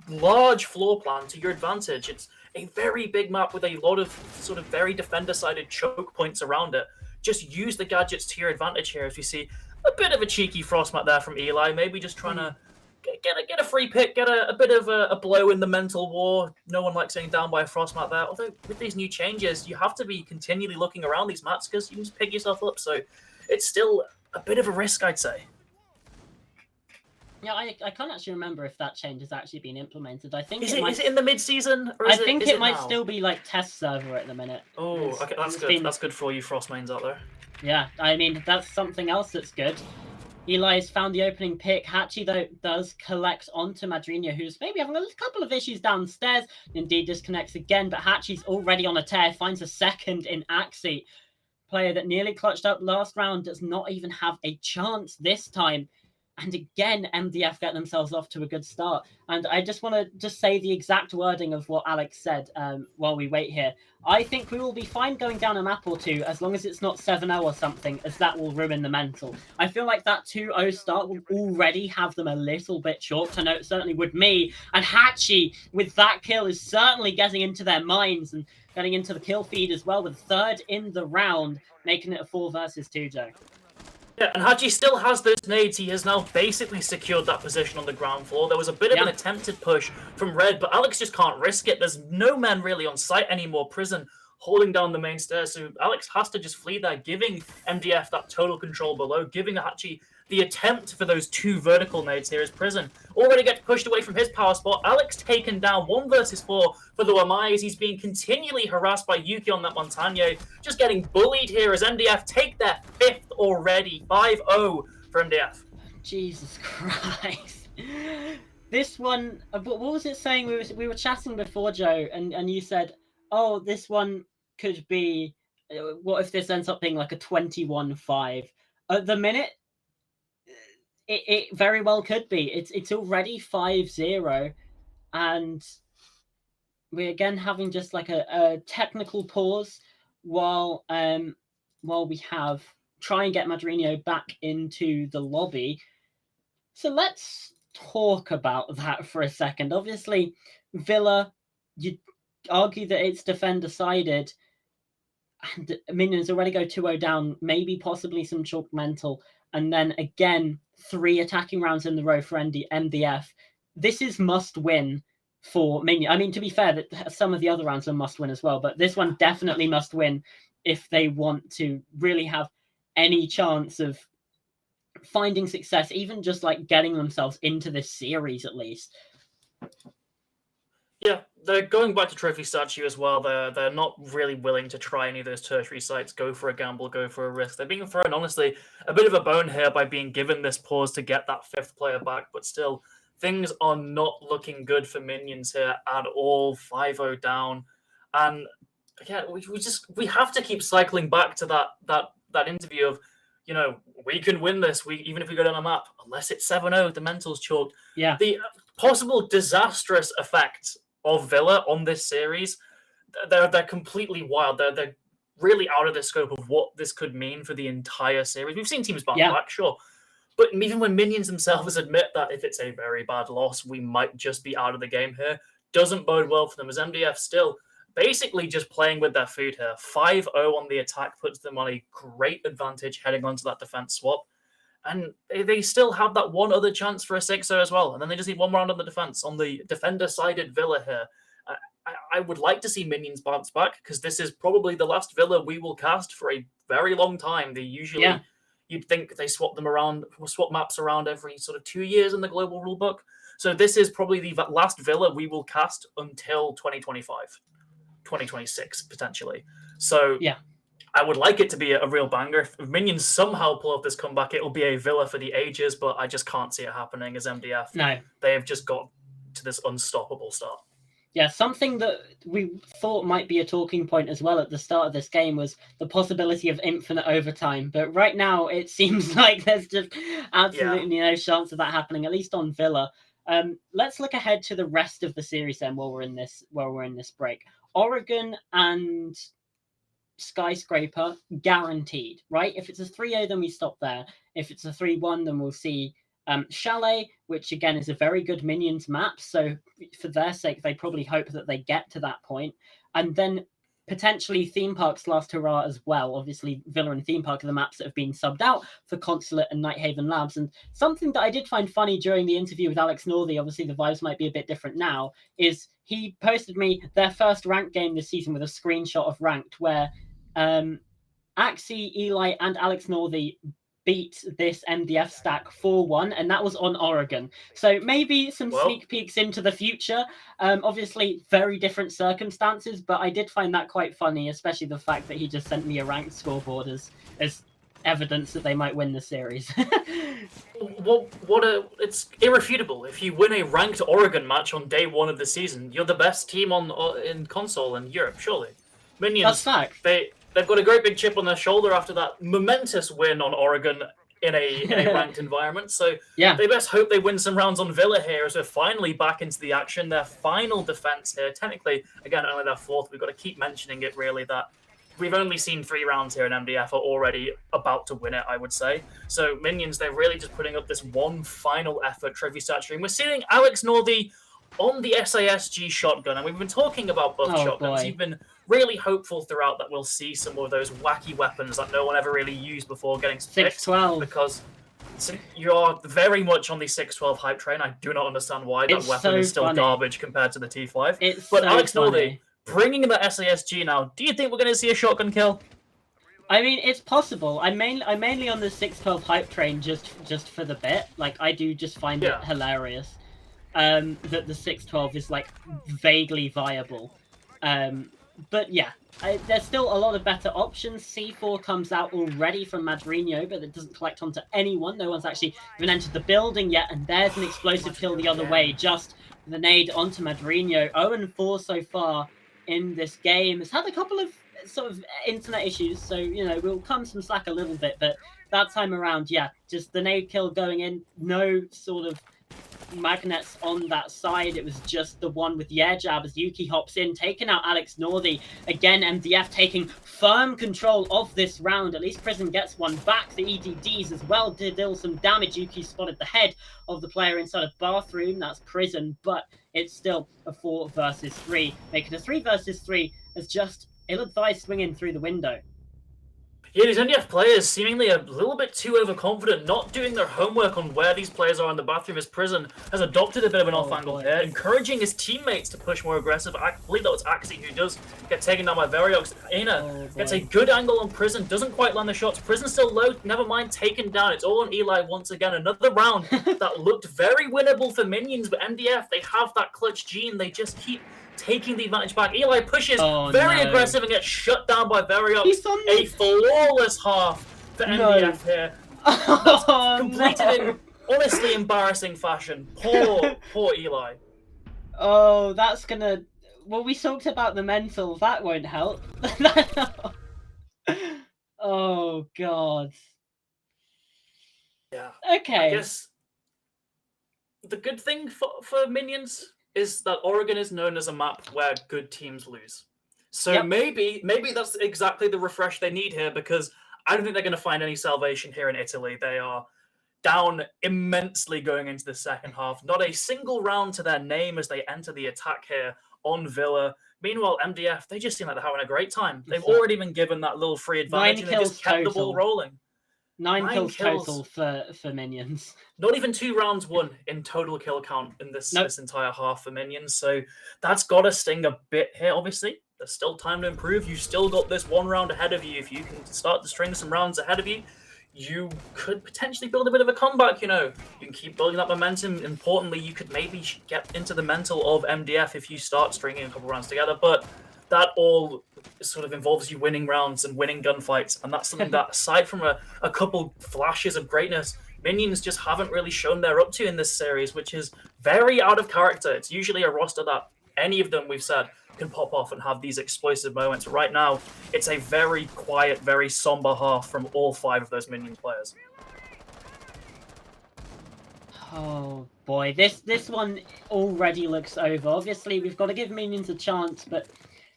large floor plan to your advantage. It's a very big map with a lot of sort of very defender-sided choke points around it. Just use the gadgets to your advantage here. As we see a bit of a cheeky Frostmat there from Eli, maybe just trying to get a free pick, get a bit of a blow in the mental war. No one likes getting down by a Frostmat there. Although with these new changes, you have to be continually looking around these mats because you can just pick yourself up. So it's still a bit of a risk, I'd say. Yeah, I can't actually remember if that change has actually been implemented. I think Is it it in the mid-season? I think it might now? still be like test server at the minute. Oh, okay, that's good. That's good for all you Frostmains out there. Yeah, I mean, that's something else that's good. Eli's found the opening pick. Hachi, though, does collect onto Madrina, who's maybe having a couple of issues downstairs. Indeed, disconnects again, but Hachi's already on a tear, finds a second in Axie. Player that nearly clutched up last round does not even have a chance this time. And again, MDF get themselves off to a good start. And I just want to say the exact wording of what Alex said while we wait here. I think we will be fine going down a map or two as long as it's not 7-0 or something, as that will ruin the mental. I feel like that 2-0 start will already have them a little bit short. I know it certainly would me. And Hachi, with that kill, is certainly getting into their minds and getting into the kill feed as well, with third in the round, making it a 4 versus 2, Joe. Yeah, and Hachi still has those nades. He has now basically secured that position on the ground floor. There was a bit of an attempted push from Red, but Alex just can't risk it. There's no men really on site anymore. Prison holding down the main stairs, so Alex has to just flee there, giving MDF that total control below, giving Hachi the attempt for those 2 vertical nades here as Prison already gets pushed away from his power spot. Alex taken down 1 versus 4 for the Wamai as he's being continually harassed by Yuki on that Montagne. Just getting bullied here as MDF take their 5th already. 5-0 for MDF. Jesus Christ. This one, what was it saying? We were chatting before, Joe, and you said, oh, this one could be, what if this ends up being like a 21-5? At the minute, it very well could be. It's already 5-0, and we're again having just like a technical pause while we try and get Madrino back into the lobby. So let's talk about that for a second. Obviously, Villa, you'd argue that it's defender-sided, and Minions already go 2-0 down, maybe possibly some chalk mental, and then again, 3 attacking rounds in the row for MDF. This is must-win for Minions. I mean, to be fair, that some of the other rounds are must-win as well, but this one definitely must win if they want to really have any chance of finding success, even just like getting themselves into this series at least. Yeah, they're going back to Trophy Statue as well. They're not really willing to try any of those tertiary sites, go for a gamble, go for a risk. They're being thrown, honestly, a bit of a bone here by being given this pause to get that 5th player back, but still, things are not looking good for Minions here at all. 5-0 down. And yeah, we have to keep cycling back to that interview of, you know, we can win this. Even if we go down a map, unless it's 7-0, the mental's chalked. Yeah. The possible disastrous effects of Villa on this series, they're completely wild. They're really out of the scope of what this could mean for the entire series. We've seen teams bounce back, sure. But even when Minions themselves admit that if it's a very bad loss, we might just be out of the game here, doesn't bode well for them, as MDF still basically just playing with their food here. 5-0 on the attack puts them on a great advantage heading onto that defense swap. And they still have that one other chance for a 6-0 as well. And then they just need one round on the defense, on the defender-sided Villa here. I would like to see Minions bounce back, because this is probably the last Villa we will cast for a very long time. They usually, you'd think they swap maps around every sort of 2 years in the global rulebook. So this is probably the last Villa we will cast until 2025, 2026, potentially. So yeah, I would like it to be a real banger. If Minions somehow pull off this comeback, it'll be a Villa for the ages, but I just can't see it happening as MDF. No. They have just got to this unstoppable start. Yeah, something that we thought might be a talking point as well at the start of this game was the possibility of infinite overtime. But right now, it seems like there's just absolutely no chance of that happening, at least on Villa. Let's look ahead to the rest of the series then while we're in this break. Oregon and Skyscraper guaranteed, right? If it's a 3-0, then we stop there. If it's a 3-1, then we'll see Chalet, which again is a very good Minions map. So for their sake, they probably hope that they get to that point. And then potentially Theme Park's last hurrah as well. Obviously, Villa and Theme Park are the maps that have been subbed out for Consulate and Nighthaven Labs. And something that I did find funny during the interview with Alex Northey, obviously the vibes might be a bit different now, is he posted me their first ranked game this season with a screenshot of ranked where Axie, Eli, and Alex Northey beat this MDF stack 4-1, and that was on Oregon. So maybe some sneak peeks into the future. Obviously, very different circumstances, but I did find that quite funny, especially the fact that he just sent me a ranked scoreboard as evidence that they might win the series. It's irrefutable. If you win a ranked Oregon match on day 1 of the season, you're the best team in console in Europe, surely. Minions, that's fact. They've got a great big chip on their shoulder after that momentous win on Oregon in a ranked environment. So yeah, they best hope they win some rounds on Villa here as we're finally back into the action. Their final defense here, technically, again, only their 4th. We've got to keep mentioning it, really, that we've only seen 3 rounds here, and MDF are already about to win it, I would say. So Minions, they're really just putting up this one final effort trivia stat stream. We're seeing Alex Northey on the SASG shotgun, and we've been talking about both shotguns. You've been really hopeful throughout that we'll see some of those wacky weapons that no one ever really used before getting fixed. 612. Because you're very much on the 612 hype train. I do not understand why that weapon is still garbage compared to the T5. But Alex Northey, bringing in the SASG now, do you think we're going to see a shotgun kill? I mean, it's possible. I'm mainly on the 612 hype train just for the bit. Like, I do just find it hilarious that the 612 is like vaguely viable. But yeah, there's still a lot of better options. C4 comes out already from Madrino, but it doesn't collect onto anyone. No one's actually even entered the building yet, and there's an explosive kill the other way, just the nade onto Madrino. 0-4 so far in this game. It's had a couple of sort of internet issues, so, you know, we'll come some slack a little bit, but that time around, yeah, just the nade kill going in, no sort of magnets on that side. It was just the one with the air jab as Yuki hops in, taking out Alex Northey. Again, MDF taking firm control of this round. At least Prison gets one back. The EDDs as well did deal some damage. Yuki spotted the head of the player inside a bathroom. That's Prison, but it's still a 4 versus 3. Making a 3 versus 3 as just ill-advised swinging through the window. Yeah, these NDF players seemingly a little bit too overconfident, not doing their homework on where these players are in the bathroom, as Prison has adopted a bit of an off-angle here, encouraging his teammates to push more aggressive. I believe that was Axie who does get taken down by Variox. Aina gets a good angle on Prison, doesn't quite land the shots. Prison still low, never mind, taken down. It's all on Eli once again. Another round that looked very winnable for Minions, but MDF, they have that clutch gene. They just keep taking the advantage back. Eli pushes very aggressive and gets shut down by Variox. A flawless half for MDF here. That's completed in honestly embarrassing fashion. Poor Eli. Oh, that's gonna... Well, we talked about the mental. That won't help. Oh, God. Yeah. Okay. I guess the good thing for Minions is that Oregon is known as a map where good teams lose. So maybe that's exactly the refresh they need here, because I don't think they're going to find any salvation here in Italy. They are down immensely going into the second half. Not a single round to their name as they enter the attack here on Villa. Meanwhile, MDF, they just seem like they're having a great time. They've already been given that little free advantage, and they just kept the ball rolling. 9 kills total for Minions. Not even 2 rounds won in total kill count in this entire half for Minions. So that's got to sting a bit here, obviously. There's still time to improve. You've still got this 1 round ahead of you. If you can start to string some rounds ahead of you, you could potentially build a bit of a comeback, you know. You can keep building that momentum. Importantly, you could maybe get into the mental of MDF if you start stringing a couple rounds together. But that all sort of involves you winning rounds and winning gunfights. And that's something that, aside from a couple flashes of greatness, Minions just haven't really shown they're up to in this series, which is very out of character. It's usually a roster that any of them, we've said, can pop off and have these explosive moments. Right now, it's a very quiet, very somber half from all 5 of those Minion players. Oh boy, this one already looks over. Obviously, we've got to give Minions a chance, but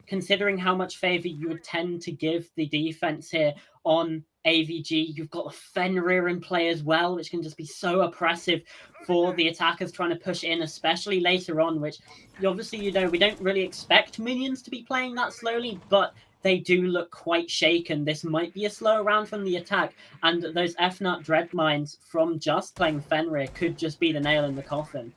considering how much favor you would tend to give the defense here on AVG, you've got the Fenrir in play as well, which can just be so oppressive for the attackers trying to push in, especially later on, which obviously, we don't really expect Minions to be playing that slowly, but they do look quite shaken. This might be a slow round from the attack, and those FNUT Dread Mines from just playing Fenrir could just be the nail in the coffin.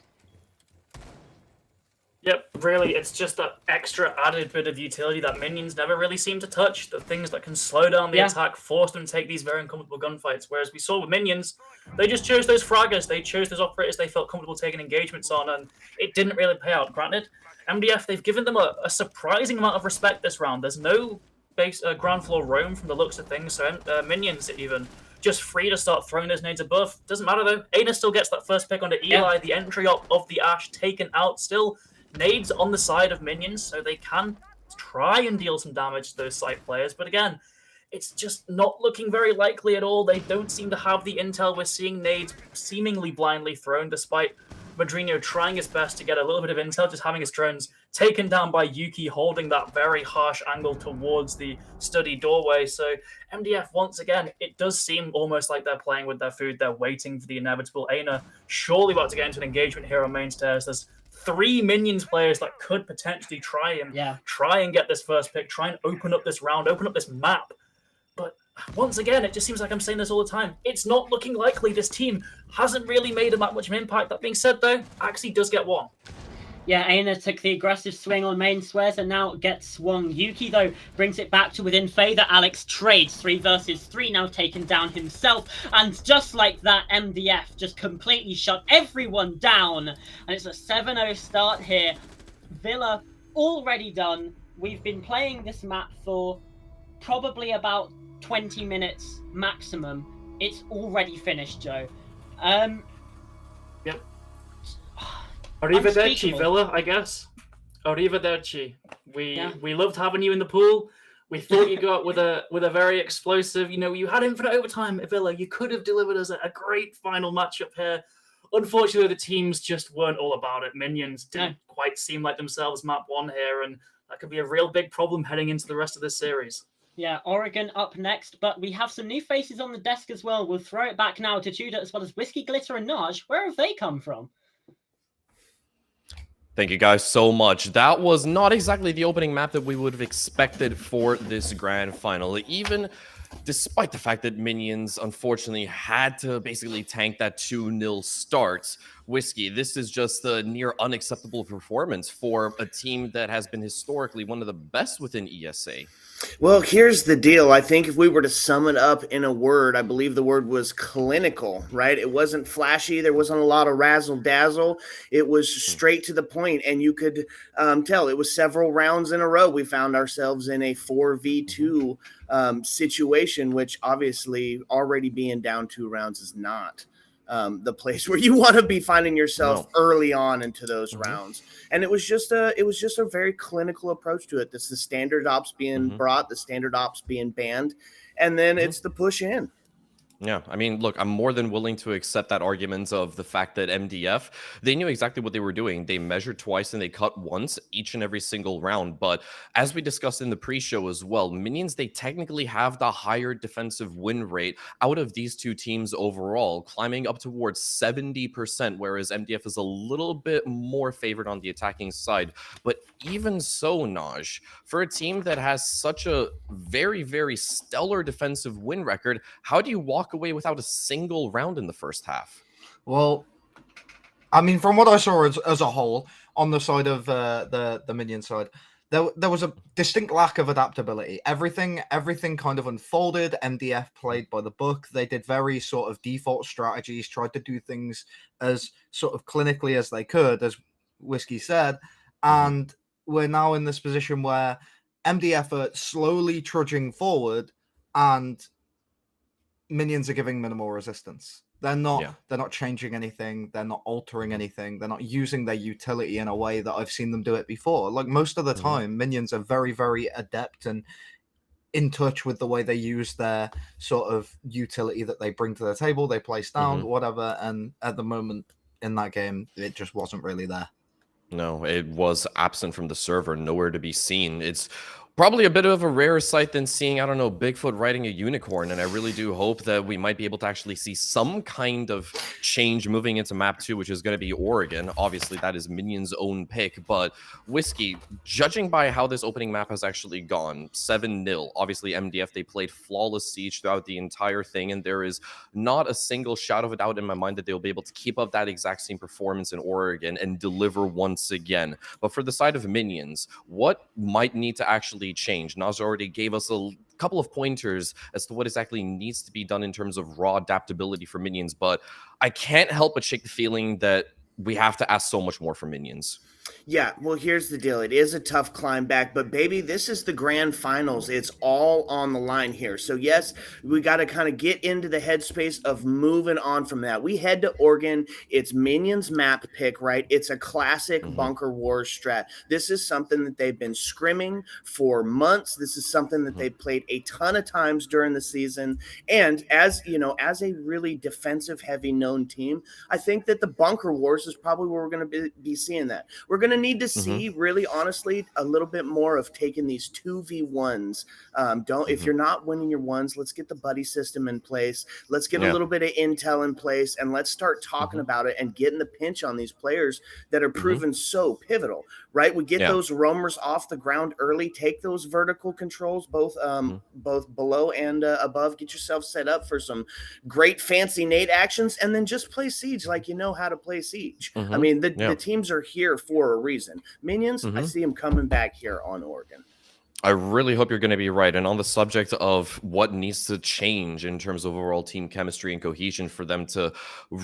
Yep, really, it's just that extra added bit of utility that Minions never really seem to touch. The things that can slow down the attack, force them to take these very uncomfortable gunfights. Whereas we saw with Minions, they just chose those fraggers, they chose those operators they felt comfortable taking engagements on, and it didn't really pay out. Granted, MDF, they've given them a surprising amount of respect this round. There's no base ground floor roam from the looks of things, so Minions even just free to start throwing those nades above. Doesn't matter though. Aina still gets that first pick onto Eli, the entry of the Ash taken out still. Nades on the side of Minions, so they can try and deal some damage to those site players. But again, it's just not looking very likely at all. They don't seem to have the intel. We're seeing nades seemingly blindly thrown, despite Madrino trying his best to get a little bit of intel, just having his drones taken down by Yuki, holding that very harsh angle towards the study doorway. So MDF, once again, it does seem almost like they're playing with their food. They're waiting for the inevitable. Aina surely about to get into an engagement here on main stairs. There's 3 Minions players that could potentially try and get this first pick, try and open up this round, open up this map. But once again, it just seems like I'm saying this all the time. It's not looking likely. This team hasn't really made that much of an impact. That being said, though, Axie does get one. Yeah, Aina took the aggressive swing on main squares and now gets swung. Yuki, though, brings it back to within favor. Alex trades 3 versus 3, now taken down himself. And just like that, MDF just completely shut everyone down. And it's a 7-0 start here. Villa already done. We've been playing this map for probably about 20 minutes maximum. It's already finished, Joe. Yep. Arrivederci, Villa, I guess. Arrivederci. We loved having you in the pool. We thought you'd go out with a very explosive, you had infinite overtime at Villa. You could have delivered us a great final matchup here. Unfortunately, the teams just weren't all about it. Minions didn't quite seem like themselves map 1 here, and that could be a real big problem heading into the rest of this series. Yeah, Oregon up next, but we have some new faces on the desk as well. We'll throw it back now to Tudor as well as Whiskey, Glitter, and Naj. Where have they come from? Thank you guys so much. That was not exactly the opening map that we would have expected for this grand final. Even despite the fact that Minions unfortunately had to basically tank that 2-0 start. Whiskey, this is just a near unacceptable performance for a team that has been historically one of the best within ESA. Well, here's the deal. I think if we were to sum it up in a word, I believe the word was clinical, right? It wasn't flashy. There wasn't a lot of razzle-dazzle. It was straight to the point, and you could tell it was several rounds in a row. We found ourselves in a 4v2 situation, which obviously already being down 2 rounds is not the place where you want to be finding yourself early on into those rounds. And it was just a very clinical approach to it. This the standard ops being brought, the standard ops being banned, and then it's the push in. Yeah, I mean, look, I'm more than willing to accept that argument of the fact that MDF, they knew exactly what they were doing. They measured twice and they cut once each and every single round. But as we discussed in the pre-show as well, Minions, they technically have the higher defensive win rate out of these 2 teams overall, climbing up towards 70%, whereas MDF is a little bit more favored on the attacking side. But even so, Naj, for a team that has such a very, very stellar defensive win record, how do you walk away without a single round in the first half? Well, I mean, from what I saw as a whole on the side of the Minion side, there was a distinct lack of adaptability. Everything kind of unfolded. MDF played by the book. They did very sort of default strategies, tried to do things as sort of clinically as they could, as Whiskey said. And we're now in this position where MDF are slowly trudging forward and Minions are giving minimal resistance. They're not changing anything. They're not altering anything. They're not using their utility in a way that I've seen them do it before. Like most of the time, Minions are very, very adept and in touch with the way they use their sort of utility that they bring to the table. They place down, whatever. And at the moment, in that game, it just wasn't really there. No, it was absent from the server, nowhere to be seen. It's probably a bit of a rarer sight than seeing, I don't know, Bigfoot riding a unicorn. And I really do hope that we might be able to actually see some kind of change moving into map 2, which is going to be Oregon. Obviously, that is Minion's own pick. But Whiskey, judging by how this opening map has actually gone, 7-0. Obviously, MDF, they played flawless siege throughout the entire thing. And there is not a single shadow of a doubt in my mind that they'll be able to keep up that exact same performance in Oregon and deliver once again. But for the side of Minions, what might need to actually change? Naj already gave us a couple of pointers as to what exactly needs to be done in terms of raw adaptability for Minions, but I can't help but shake the feeling that we have to ask so much more for Minions. Yeah, well, here's the deal. It is a tough climb back, but baby, this is the grand finals. It's all on the line here. So yes, we got to kind of get into the headspace of moving on from that. We head to Oregon. It's Minions map pick, right? It's a classic bunker wars strat. This is something that they've been scrimming for months. This is something that they played a ton of times during the season. And as you know, as a really defensive heavy known team, I think that the bunker wars is probably where we're going to be seeing that. We're going to need to see, really honestly, a little bit more of taking these 2v1s. If you're not winning your ones, let's get the buddy system in place. Let's get a little bit of intel in place, and let's start talking about it and getting the pinch on these players that are proven so pivotal, right? We get those roamers off the ground early, take those vertical controls, both below and above. Get yourself set up for some great fancy nade actions, and then just play siege like you know how to play siege. I mean, the teams are here for a reason. Minions, I see them coming back here on Oregon. I really hope you're going to be right. And on the subject of what needs to change in terms of overall team chemistry and cohesion for them to,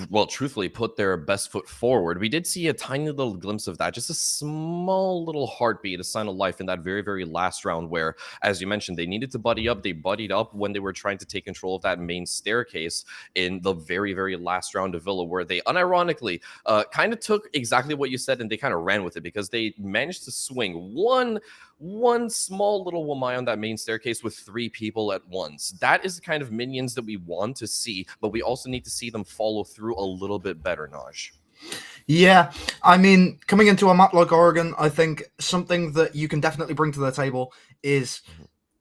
well, truthfully put their best foot forward, we did see a tiny little glimpse of that, just a small little heartbeat, a sign of life in that very, very last round where, as you mentioned, they needed to buddy up. They buddied up when they were trying to take control of that main staircase in the very, very last round of Villa, where they unironically kind of took exactly what you said and they kind of ran with it because they managed to swing one small little Wamai on that main staircase with 3 people at once. That is the kind of Minions that we want to see, but we also need to see them follow through a little bit better, Naj. Yeah, I mean, coming into a map like Oregon, I think something that you can definitely bring to the table is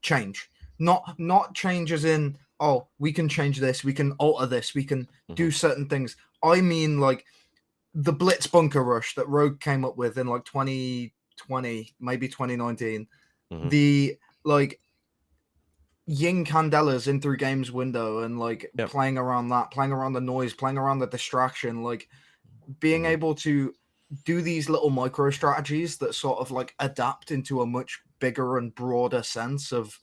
change. Not change as in, oh, we can change this, we can alter this, we can do certain things. I mean, like, the Blitz bunker rush that Rogue came up with in, like, 2020, maybe 2019. The, like, Ying Candelas in through games window and, like, playing around that, playing around the noise, playing around the distraction, like, being able to do these little micro strategies that sort of, like, adapt into a much bigger and broader sense of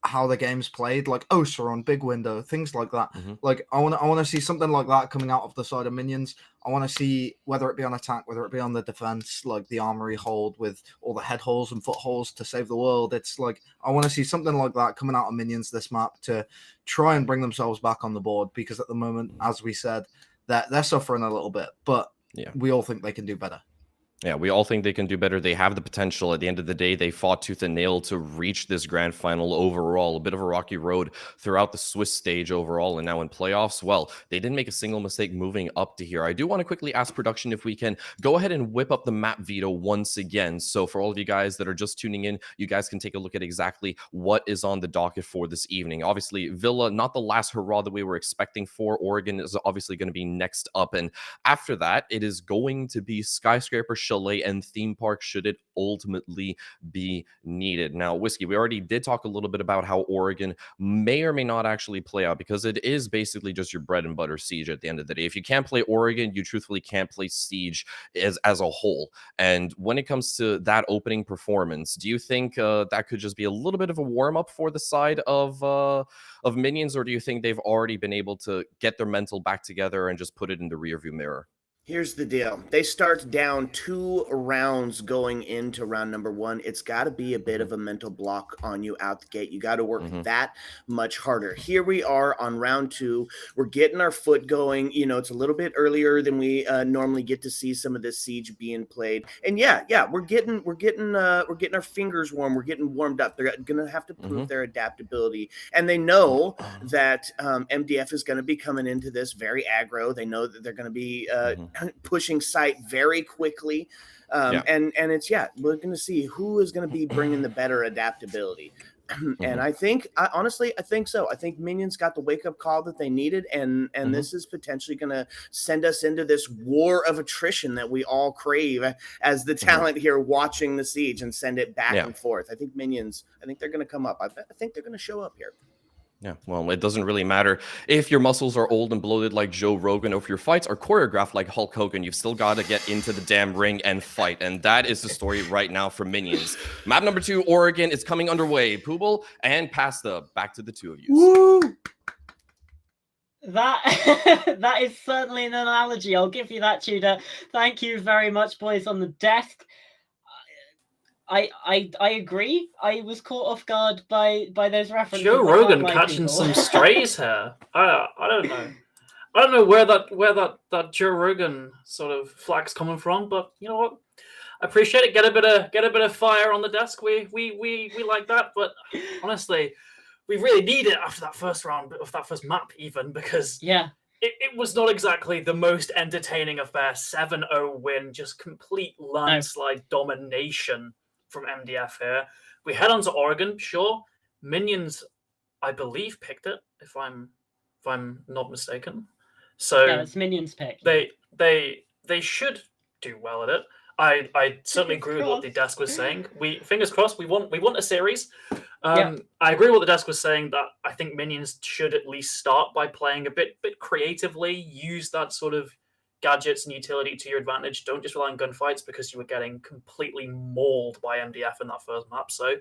how the game's played, like OSA on big window, things like that. Like, I want to see something like that coming out of the side of Minions. I want to see, whether it be on attack, whether it be on the defense, like the armory hold with all the head holes and foot holes to save the world. It's like, I want to see something like that coming out of Minions this map to try and bring themselves back on the board, because at the moment, as we said, that they're suffering a little bit, but we all think they can do better. Yeah, we all think they can do better. They have the potential. At the end of the day, they fought tooth and nail to reach this grand final overall. A bit of a rocky road throughout the Swiss stage overall. And now in playoffs, well, they didn't make a single mistake moving up to here. I do want to quickly ask production if we can go ahead and whip up the map veto once again. So for all of you guys that are just tuning in, you guys can take a look at exactly what is on the docket for this evening. Obviously, Villa, not the last hurrah that we were expecting for. Oregon is obviously going to be next up. And after that, it is going to be Skyscraper, Chalet, and Theme Park, should it ultimately be needed. Now, Whiskey, we already did talk a little bit about how Oregon may or may not actually play out, because it is basically just your bread and butter siege at the end of the day. If you can't play Oregon, you truthfully can't play siege as a whole. And when it comes to that opening performance, do you think that could just be a little bit of a warm-up for the side of Minions, or do you think they've already been able to get their mental back together and just put it in the rearview mirror? Here's the deal. They start down 2 rounds going into round number 1. It's got to be a bit of a mental block on you out the gate. You got to work that much harder. Here we are on round 2. We're getting our foot going. You know, it's a little bit earlier than we normally get to see some of this siege being played. And we're getting our fingers warm. We're getting warmed up. They're going to have to prove their adaptability. And they know that MDF is going to be coming into this very aggro. They know that they're going to be pushing site very quickly. And it's, we're going to see who is going to be bringing the better adaptability. And I think, honestly, I think so. I think Minions got the wake-up call that they needed, and this is potentially going to send us into this war of attrition that we all crave as the talent here watching the Siege, and send it back and forth. I think Minions, I think they're going to come up. I think they're going to show up here. Yeah, well, it doesn't really matter if your muscles are old and bloated like Joe Rogan, or if your fights are choreographed like Hulk Hogan. You've still got to get into the damn ring and fight, and that is the story right now for Minions. Map number 2, Oregon, is coming underway. Poobal and Pasta, back to the two of you. Woo! That is certainly an analogy. I'll give you that, Tudor. Thank you very much, boys on the desk. I agree. I was caught off guard by those references. Joe Rogan catching some strays here. I don't know. I don't know where that Joe Rogan sort of flag's coming from, but you know what? I appreciate it. Get a bit of fire on the desk. We like that, but honestly, we really need it after that first round of that first map, even because it was not exactly the most entertaining affair. 7-0 win, just complete landslide domination from MDF here. We head on to Oregon, sure. Minions, I believe, picked it, if I'm not mistaken. So yeah, it's Minions pick. They should do well at it. I certainly agree with what the desk was saying. Fingers crossed, we want a series. I agree with what the desk was saying, that I think Minions should at least start by playing a bit creatively, use that sort of gadgets and utility to your advantage. Don't just rely on gunfights, because you were getting completely mauled by MDF in that first map. So,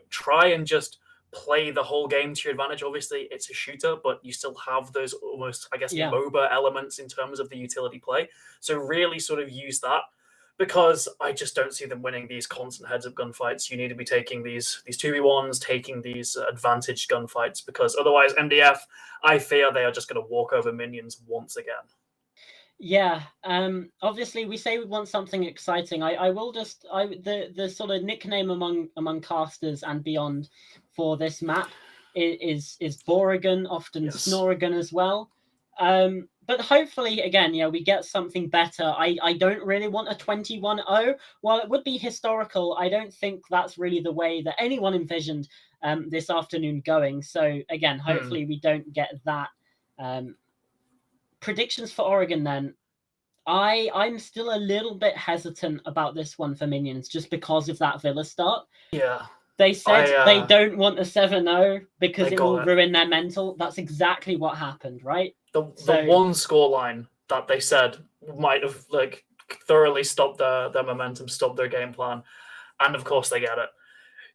try and just play the whole game to your advantage. Obviously, it's a shooter, but you still have those almost, I guess, MOBA elements in terms of the utility play. So really sort of use that, because I just don't see them winning these constant heads-up gunfights. You need to be taking these 2v1s, taking these advantaged gunfights, because otherwise MDF, I fear they are just going to walk over Minions once again. Yeah, obviously we say we want something exciting. I will just the sort of nickname among casters and beyond for this map is Boregan, often Snorrigan as well. But hopefully, again, we get something better. I don't really want a 21-0. While it would be historical, I don't think that's really the way that anyone envisioned this afternoon going. So again, hopefully we don't get that. Predictions for Oregon then. I'm still a little bit hesitant about this one for Minions, just because of that Villa start. Yeah. They said they don't want a 7-0 because it will ruin their mental. That's exactly what happened, right? The one scoreline that they said might have thoroughly stopped their momentum, stopped their game plan. And of course they get it.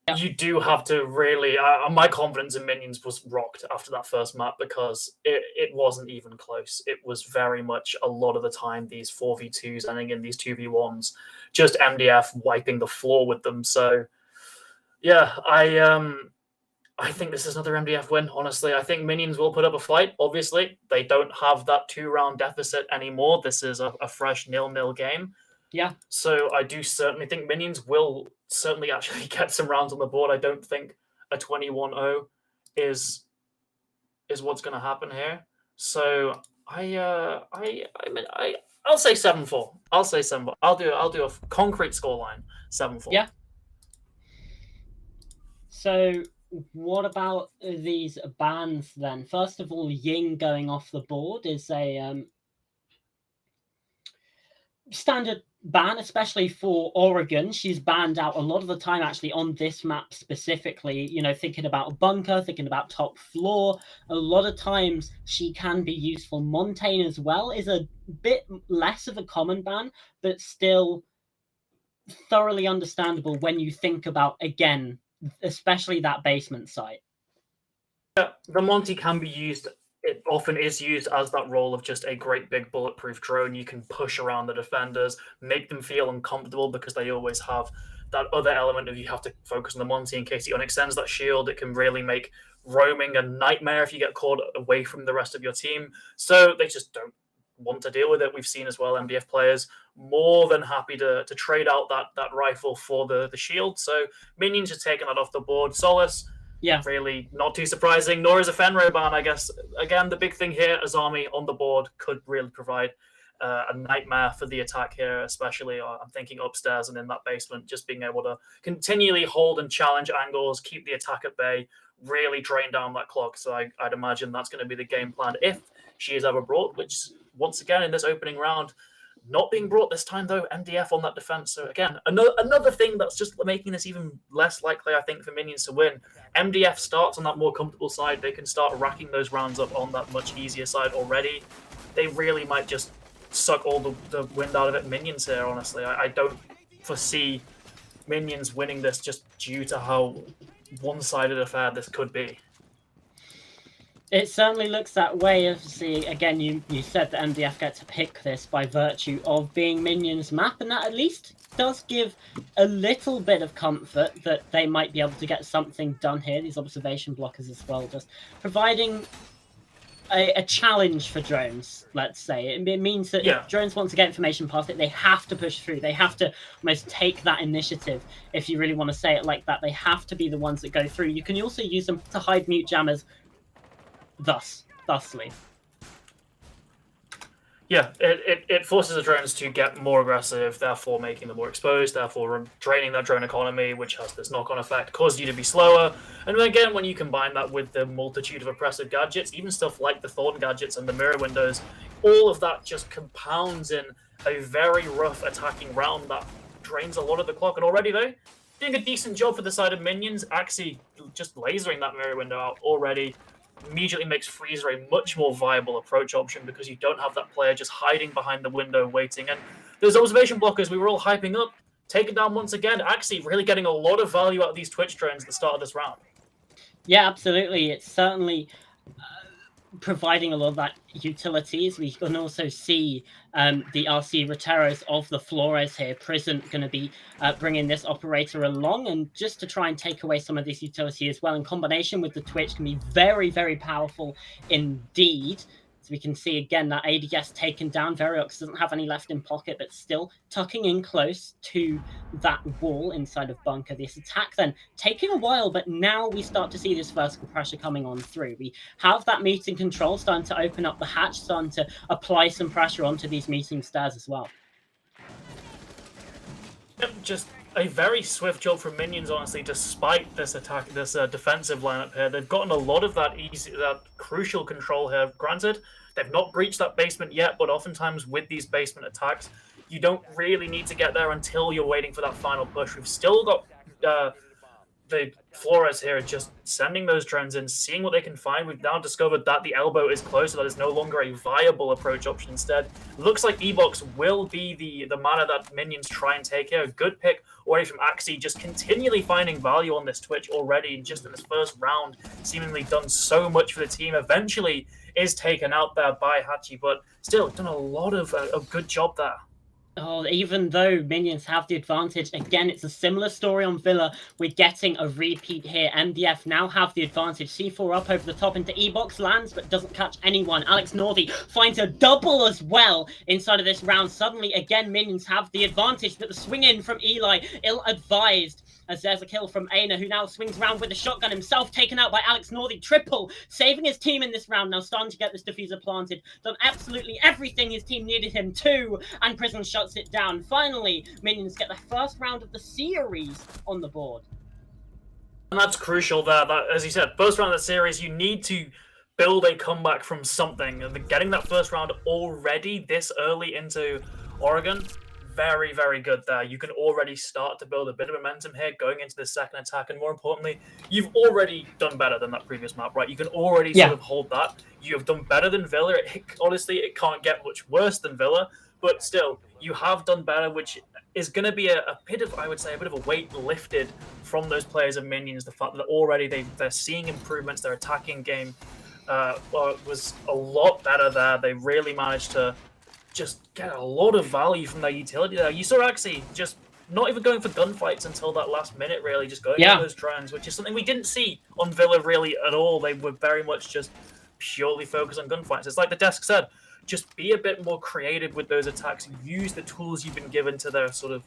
Yeah. You do have to really... my confidence in Minions was rocked after that first map, because it wasn't even close. It was very much, a lot of the time, these 4v2s ending in these 2v1s, just MDF wiping the floor with them. So, yeah, I think this is another MDF win, honestly. I think Minions will put up a fight, obviously. They don't have that 2-round deficit anymore. This is a fresh 0-0 game. Yeah. So I do certainly think Minions will certainly actually get some rounds on the board. I don't think a 21-0 is what's going to happen here. So I'll say 7-4. I'll say 7-4. I'll do a concrete scoreline, 7-4. Yeah. So what about these bans then? First of all, Ying going off the board is a standard ban, especially for Oregon. She's banned out a lot of the time, actually, on this map specifically. Thinking about bunker, thinking about top floor. A lot of times she can be useful. Montaigne as well is a bit less of a common ban, but still thoroughly understandable when you think about, again, especially that basement site. Yeah, the Monty can be used. It often is used as that role of just a great big bulletproof drone. You can push around the defenders, make them feel uncomfortable, because they always have that other element of you have to focus on the Monty in case he unextends that shield. It can really make roaming a nightmare if you get caught away from the rest of your team. So they just don't want to deal with it. We've seen as well MDF players more than happy to trade out that rifle for the shield. So Minions are taking that off the board. Solace, really not too surprising, nor is a Fenrir ban, I guess. Again, the big thing here, Azami on the board could really provide a nightmare for the attack here, especially I'm thinking upstairs and in that basement, just being able to continually hold and challenge angles, keep the attack at bay, really drain down that clock. So I'd imagine that's going to be the game plan if she is ever brought, which once again in this opening round, not being brought this time though. MDF on that defense. So again, another thing that's just making this even less likely, I think, for Minions to win. MDF starts on that more comfortable side. They can start racking those rounds up on that much easier side already. They really might just suck all the wind out of it. Minions here, honestly. I don't foresee Minions winning this just due to how one-sided affair this could be. It certainly looks that way. Obviously, again, you said that MDF get to pick this by virtue of being Minions map, and that at least does give a little bit of comfort that they might be able to get something done here. These observation blockers as well, just providing a challenge for drones, let's say. It means that if drones want to get information past it, they have to push through. They have to almost take that initiative, if you really want to say it like that. They have to be the ones that go through. You can also use them to hide mute jammers thusly. Yeah, it forces the drones to get more aggressive, therefore making them more exposed, therefore draining that drone economy, which has this knock-on effect, causes you to be slower. And again, when you combine that with the multitude of oppressive gadgets, even stuff like the Thorn gadgets and the mirror windows, all of that just compounds in a very rough attacking round that drains a lot of the clock. And already though, doing a decent job for the side of Minions, Axie just lasering that mirror window out already. Immediately makes Freezer a much more viable approach option because you don't have that player just hiding behind the window waiting. And those observation blockers we were all hyping up, taken down once again. Actually really getting a lot of value out of these Twitch drones at the start of this round. Yeah, absolutely. It's certainly providing a lot of that utilities. We can also see the RC Roteros of the Flores here. Prison going to be bringing this operator along, and just to try and take away some of this utility as well, in combination with the Twitch, can be very, very powerful indeed. So we can see again that ADS taken down. Variox doesn't have any left in pocket, but still tucking in close to that wall inside of bunker. This attack then taking a while, but now we start to see this vertical pressure coming on through. We have that meeting control starting to open up the hatch, starting to apply some pressure onto these meeting stairs as well. Just a very swift job from Minions, honestly, despite this attack, this defensive lineup here. They've gotten a lot of that crucial control here. Granted, they've not breached that basement yet, but oftentimes with these basement attacks, you don't really need to get there until you're waiting for that final push. We've still got the Flores here just sending those drones in, seeing what they can find. We've now discovered that the elbow is close, so that is no longer a viable approach option. Instead, looks like E-Box will be the mana that Minions try and take here. A good pick away from Axie, just continually finding value on this Twitch already, just in this first round, seemingly done so much for the team. Eventually is taken out there by Hachi, but still done a lot of a good job there. Oh, even though Minions have the advantage, again, it's a similar story on Villa. We're getting a repeat here. MDF now have the advantage. C4 up over the top into E-Box, lands, but doesn't catch anyone. Alex Northy finds a double as well inside of this round. Suddenly, again, Minions have the advantage, but the swing in from Eli, ill-advised. As there's a kill from Aina, who now swings around with a shotgun himself, taken out by Alex Northy. Triple, saving his team in this round. Now starting to get this diffuser planted. Done absolutely everything his team needed him to, and Prison shuts it down. Finally, Minions get the first round of the series on the board. And that's crucial there. That, as you said, first round of the series, you need to build a comeback from something. And getting that first round already this early into Oregon, very, very good there. You can already start to build a bit of momentum here going into the second attack. And more importantly, you've already done better than that previous map, right? You can already sort of hold that. You have done better than Villa. Honestly, it can't get much worse than Villa. But still, you have done better, which is going to be a bit of, I would say, a bit of a weight lifted from those players and Minions. The fact that already they're seeing improvements. Their attacking game was a lot better there. They really managed to just get a lot of value from their utility there. You saw Axie just not even going for gunfights until that last minute, really, just going for those drones, which is something we didn't see on Villa really at all. They were very much just purely focused on gunfights. It's like the desk said, just be a bit more creative with those attacks. Use the tools you've been given to their sort of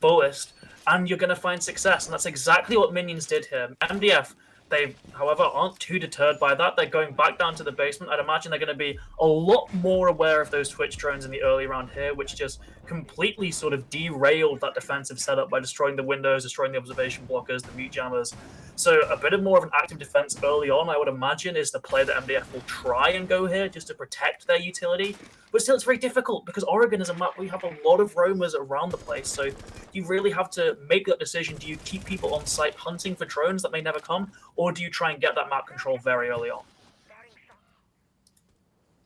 fullest, and you're going to find success. And that's exactly what Minions did here. MDF They, however, aren't too deterred by that. They're going back down to the basement. I'd imagine they're going to be a lot more aware of those Twitch drones in the early round here, which just completely sort of derailed that defensive setup by destroying the windows, destroying the observation blockers, the mute jammers. So a bit of more of an active defense early on, I would imagine, is the play that MDF will try and go here just to protect their utility. But still, it's very difficult because Oregon is a map where you have a lot of roamers around the place. So you really have to make that decision. Do you keep people on site hunting for drones that may never come, or do you try and get that map control very early on?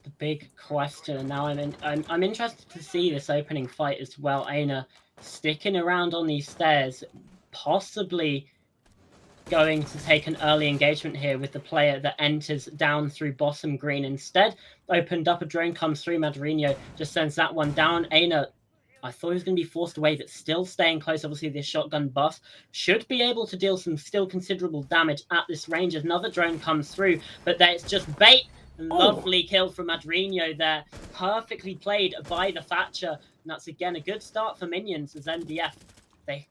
The big question. Now I'm interested to see this opening fight as well. Aina sticking around on these stairs, possibly going to take an early engagement here with the player that enters down through bottom green instead. Opened up, a drone comes through, Madrino just sends that one down. Aina, I thought he was going to be forced away, but still staying close. Obviously, this shotgun buff should be able to deal some still considerable damage at this range. Another drone comes through, but it's just bait. Lovely kill from Madrino there. Perfectly played by the Thatcher. And that's, again, a good start for Minions as MDF. They,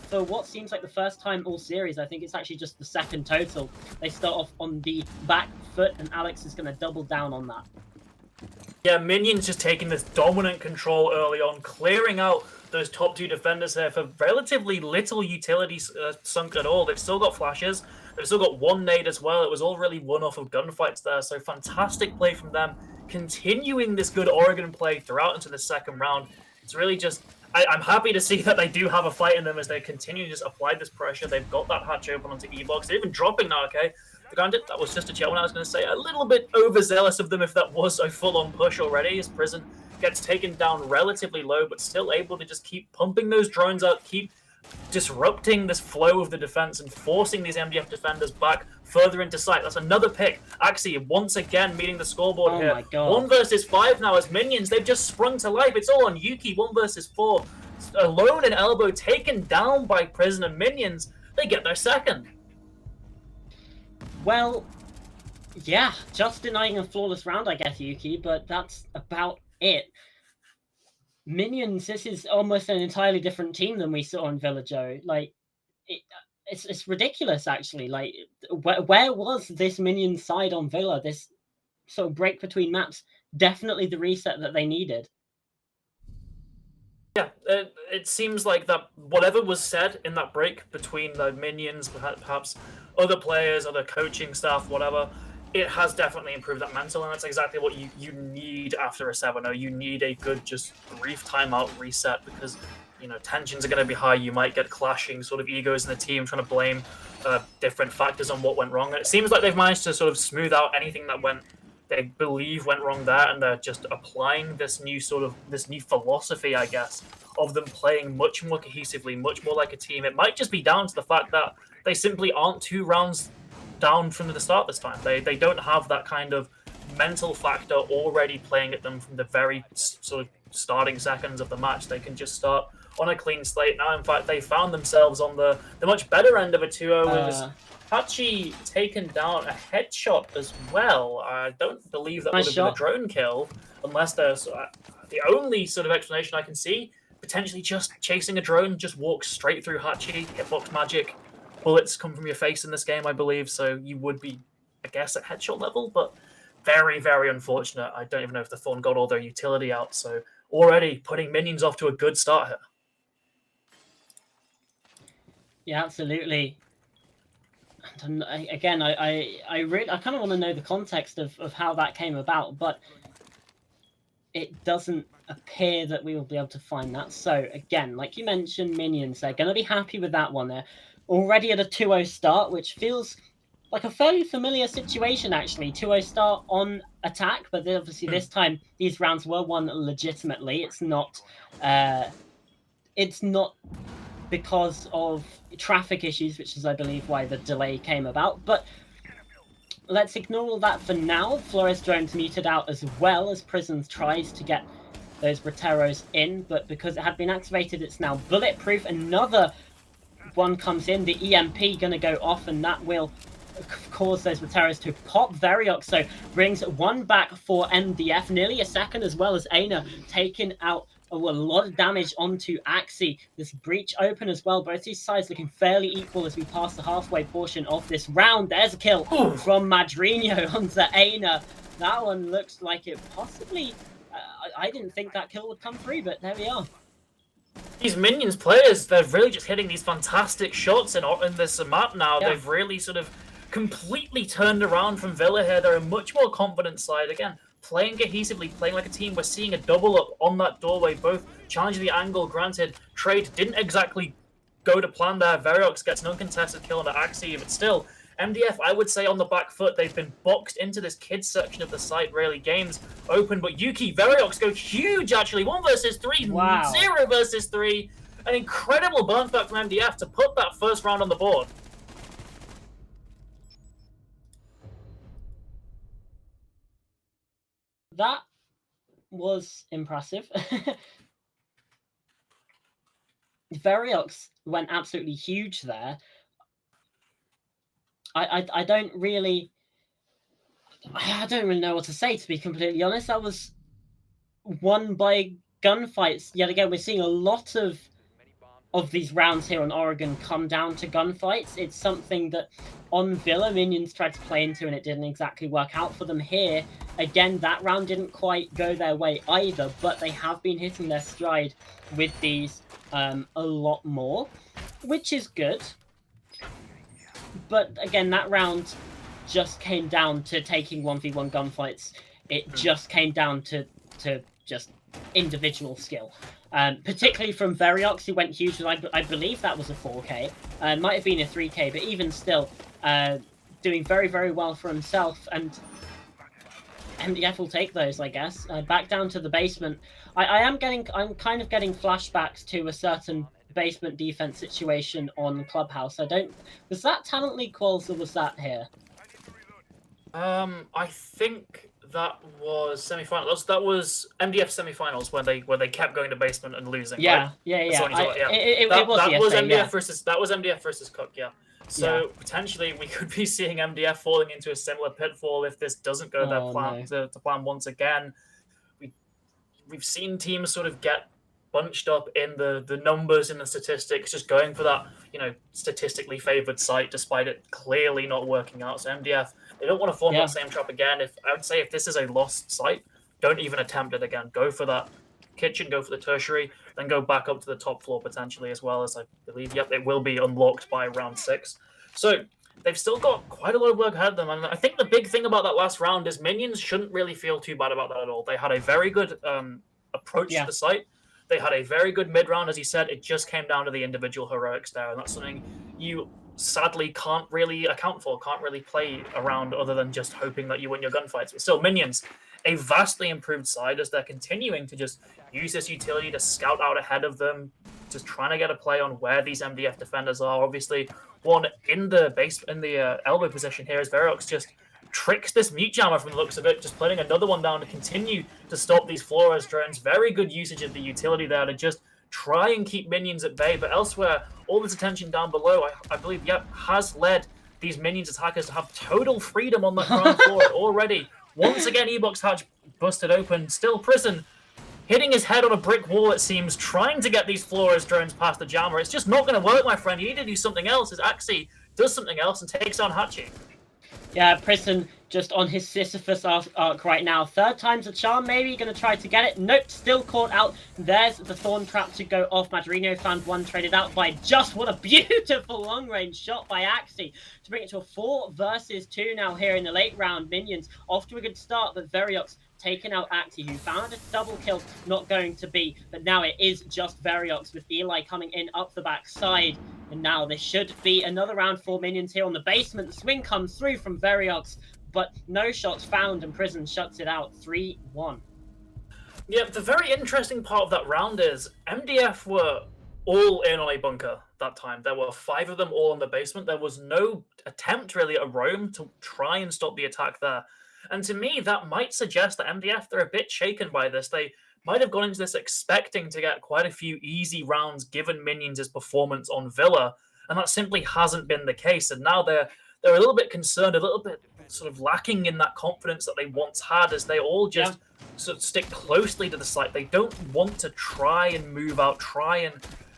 for what seems like the first time all series, I think it's actually just the second total. They start off on the back foot, and Alex is going to double down on that. Yeah, Minions just taking this dominant control early on, clearing out those top two defenders there for relatively little utility sunk at all. They've still got flashes. They've still got one nade as well. It was all really one off of gunfights there. So fantastic play from them, continuing this good Oregon play throughout into the second round. It's really just... I'm happy to see that they do have a fight in them as they continue to just apply this pressure. They've got that hatch open onto E-Box. They're even dropping now, okay? Granted, that was just a chat when I was going to say a little bit overzealous of them if that was a full-on push already, as Prison gets taken down relatively low, but still able to just keep pumping those drones out, keep disrupting this flow of the defense and forcing these MDF defenders back further into sight. That's another pick. Axie once again meeting the scoreboard here. My God. 1 versus 5 now as Minions. They've just sprung to life. It's all on Yuki. 1 versus 4. Alone in elbow, taken down by Prison and Minions. They get their second. Well, yeah, just denying a flawless round, I guess, Yuki, but that's about it. Minions, this is almost an entirely different team than we saw in Villaggio. Like, it's ridiculous, actually. Like, where was this Minions side on Villa? This sort of break between maps, definitely the reset that they needed. Yeah, it seems like that whatever was said in that break between the Minions, perhaps other players, other coaching staff, whatever, it has definitely improved that mental, and that's exactly what you need after a 7-0. You need a good, just brief timeout reset because, you know, tensions are going to be high. You might get clashing sort of egos in the team trying to blame different factors on what went wrong. And it seems like they've managed to sort of smooth out anything that they believe went wrong there, and they're just applying this new philosophy, I guess, of them playing much more cohesively, much more like a team. It might just be down to the fact that they simply aren't 2 rounds down from the start this time. They don't have that kind of mental factor already playing at them from the very sort of starting seconds of the match. They can just start on a clean slate now. In fact, they found themselves on the much better end of a 2-0 with Hachi taken down a headshot as well. I don't believe that would have been a drone kill, unless there's the only sort of explanation I can see, potentially just chasing a drone, just walks straight through Hachi, hitbox magic. Bullets come from your face in this game, I believe, so you would be, I guess, at headshot level, but very, very unfortunate. I don't even know if the Thorn got all their utility out, so already putting Minions off to a good start here. Yeah, absolutely. And again, I kind of want to know the context of how that came about, but it doesn't appear that we will be able to find that. So again, like you mentioned, Minions, they're going to be happy with that one. They're already at a 2-0 start, which feels like a fairly familiar situation, actually. 2-0 start on attack, but then obviously this time these rounds were won legitimately. It's not because of traffic issues, which is, I believe, why the delay came about. But let's ignore all that for now. Flores drone's muted out as well as Prisons tries to get those Roteros in, but because it had been activated, it's now bulletproof. Another one comes in, the EMP gonna go off, and that will cause those Roteros to pop. Varioxo brings one back for MDF, nearly a second, as well as Aina taking out a lot of damage onto Axie. This breach open as well. Both these sides looking fairly equal as we pass the halfway portion of this round. There's a kill from Madrino onto Aina. That one looks like it possibly... I didn't think that kill would come through, but there we are. These Minions players, they're really just hitting these fantastic shots in this map now. Yeah. They've really sort of completely turned around from Villa here. They're a much more confident side. Again, playing cohesively, playing like a team. We're seeing a double up on that doorway, both challenging the angle. Granted, trade didn't exactly go to plan there. Veriox gets an uncontested kill on the Axie, but still, MDF, I would say, on the back foot. They've been boxed into this kids section of the site, really. Games open, but Yuki, Veriox go huge, actually. 1 versus 3, Wow. 0 versus 3. An incredible bounce back from MDF to put that first round on the board. That was impressive. Veriox went absolutely huge there. I don't really know what to say, to be completely honest. That was won by gunfights. Yet again, we're seeing a lot of these rounds here on Oregon come down to gunfights. It's something that on Villa, Minions tried to play into, and it didn't exactly work out for them here. Again, that round didn't quite go their way either, but they have been hitting their stride with these a lot more, which is good. But again, that round just came down to taking 1v1 gunfights. It just came down to just individual skill. Particularly from Veriox, who went huge. I believe that was a 4K. Might have been a 3K, but even still, doing very, very well for himself. And MDF will take those, I guess. Back down to the basement. I'm kind of getting flashbacks to a certain basement defense situation on Clubhouse. Was that Talent League quals or was that here? I think that was semi-finals. That was MDF semi-finals when they kept going to basement and losing. Yeah, right? yeah. It was MDF versus Cook. Yeah. So potentially we could be seeing MDF falling into a similar pitfall if this doesn't go their plan to plan once again. We've seen teams sort of get bunched up in the numbers and the statistics, just going for that, statistically favored site, despite it clearly not working out. So MDF, they don't want to fall in that same trap again. I would say if this is a lost site, don't even attempt it again. Go for that kitchen, go for the tertiary, then go back up to the top floor potentially as well, as I believe, it will be unlocked by round 6. So they've still got quite a lot of work ahead of them. And I think the big thing about that last round is Minions shouldn't really feel too bad about that at all. They had a very good approach to the site. They had a very good mid-round, as you said. It just came down to the individual heroics there, and that's something you sadly can't really account for, can't really play around other than just hoping that you win your gunfights. But still, Minions, a vastly improved side as they're continuing to just use this utility to scout out ahead of them, just trying to get a play on where these MDF defenders are. Obviously, one in the elbow position here is Veriox just tricks this mute jammer from the looks of it, just putting another one down to continue to stop these Flores drones. Very good usage of the utility there to just try and keep Minions at bay. But elsewhere, all this attention down below, I believe, has led these Minions attackers to have total freedom on that ground floor already. Once again, E-Box hatch busted open. Still Prison hitting his head on a brick wall, it seems, trying to get these Flores drones past the jammer. It's just not going to work, my friend. You need to do something else. As Axie does something else and takes on Hachi. Yeah, Prison just on his Sisyphus arc right now. 3rd time's a charm, maybe going to try to get it. Nope, still caught out. There's the Thorn Trap to go off. Madrino found one, traded out by Just. What a beautiful long-range shot by Axie to bring it to a 4 versus 2 now here in the late round. Minions off to a good start, but Veriox taking out Axie, who found a double kill, not going to be, but now it is just Veriox with Eli coming in up the back side. And now there should be another round for Minions here on the basement. The swing comes through from Veriox, but no shots found, and Prison shuts it out 3-1. Yeah, the very interesting part of that round is MDF were all in on a bunker that time. There were 5 of them all in the basement. There was no attempt really at roam to try and stop the attack there. And to me, that might suggest that MDF, they're a bit shaken by this. They might have gone into this expecting to get quite a few easy rounds given Minions' performance on Villa, and that simply hasn't been the case. And now they're they're a little bit concerned, a little bit sort of lacking in that confidence that they once had, as they all just sort of stick closely to the site. They don't want to try and move out, try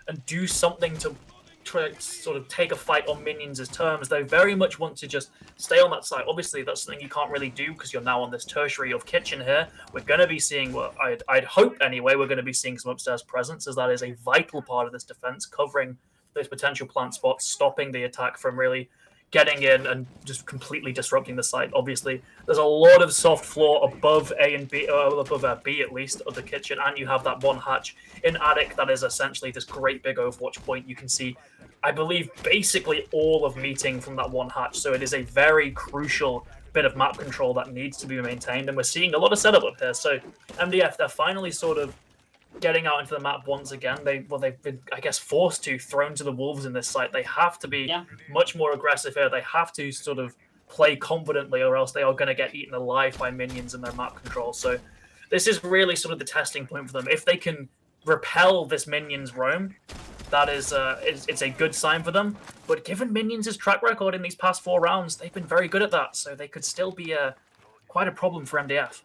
and do something to try to sort of take a fight on minions' terms. They very much want to just stay on that site. Obviously, that's something you can't really do because you're now on this tertiary of kitchen here. We're going to be seeing, well, I'd hope anyway, we're going to be seeing some upstairs presence, as that is a vital part of this defense, covering those potential plant spots, stopping the attack from really getting in and just completely disrupting the site. Obviously, there's a lot of soft floor above A and B, above B at least, of the kitchen, and you have that one hatch in attic that is essentially this great big Overwatch point. You can see, I believe, basically all of meeting from that one hatch, so it is a very crucial bit of map control that needs to be maintained, and we're seeing a lot of setup up here. So MDF, they're finally sort of getting out into the map once again. They've been, I guess, forced to, thrown to the wolves in this site. They have to be much more aggressive here. They have to sort of play confidently, or else they are going to get eaten alive by minions in their map control. So this is really sort of the testing point for them. If they can repel this minions roam, that is it's a good sign for them. But given minions' track record in these past 4 rounds, they've been very good at that. So they could still be quite a problem for MDF.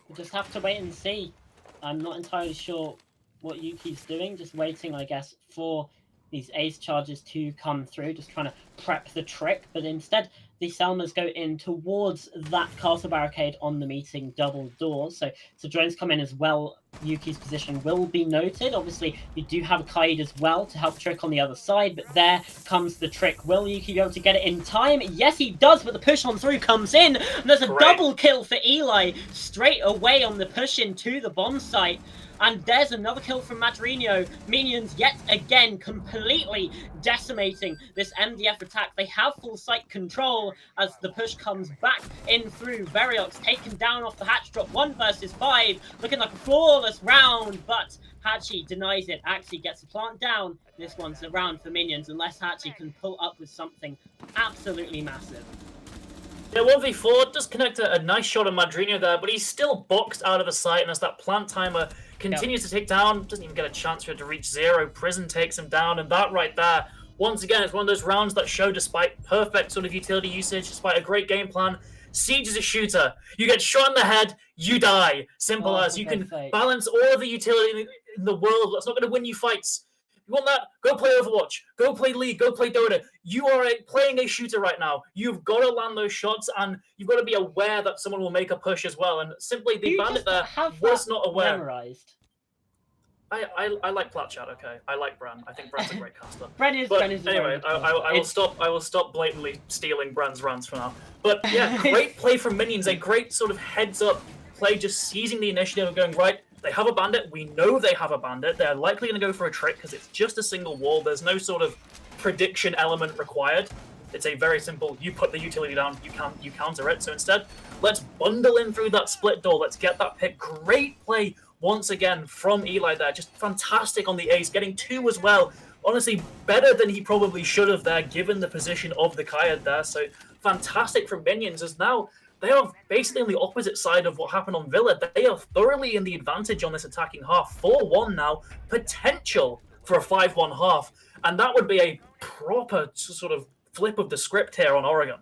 We just have to wait and see. I'm not entirely sure what Yuki's doing. Just waiting, I guess, for these ace charges to come through. Just trying to prep the trick. But instead, the Selmas go in towards that castle barricade on the meeting double doors. So drones come in as well. Yuki's position will be noted. Obviously, you do have Kaid as well to help Trick on the other side, but there comes the Trick. Will Yuki be able to get it in time? Yes, he does, but the push on through comes in, and there's a double kill for Eli straight away on the push into the bomb site. And there's another kill from Madrino. Minions yet again completely decimating this MDF attack. They have full site control as the push comes back in through. Variox taken down off the hatch drop, 1 versus 5. Looking like a flawless round, but Hachi denies it. Actually gets the plant down. This one's a round for Minions, unless Hachi can pull up with something absolutely massive. Yeah, 1v4 does connect a nice shot on Madrino there, but he's still boxed out of the site, and as that plant timer continues to tick down, doesn't even get a chance for it to reach 0. Prison takes him down, and that right there, once again, it's one of those rounds that show, despite perfect sort of utility usage, despite a great game plan, Siege is a shooter. You get shot in the head, you die. Simple as. You can balance all of the utility in the world. That's not going to win you fights. You want that? Go play Overwatch. Go play League. Go play Dota. You are playing a shooter right now. You've got to land those shots, and you've got to be aware that someone will make a push as well. And simply, the bandit there was not aware. Memorized. I like Platchat, okay. I like Bran. I think Bran's a great caster. Bran is anyway, I will stop blatantly stealing Bran's runs for now. But yeah, great play from Minions. A great sort of heads up play, just seizing the initiative and going, right, they have a bandit. We know they have a bandit. They're likely going to go for a trick because it's just a single wall. There's no sort of prediction element required. It's a very simple, you put the utility down, you counter it. So instead, let's bundle in through that split door. Let's get that pick. Great play once again from Eli there. Just fantastic on the ace, getting 2 as well. Honestly, better than he probably should have there, given the position of the Kaid there. So fantastic from Minions, as now they are basically on the opposite side of what happened on Villa. They are thoroughly in the advantage on this attacking half. 4-1 now, potential for a 5-1 half. And that would be a proper sort of flip of the script here on Oregon.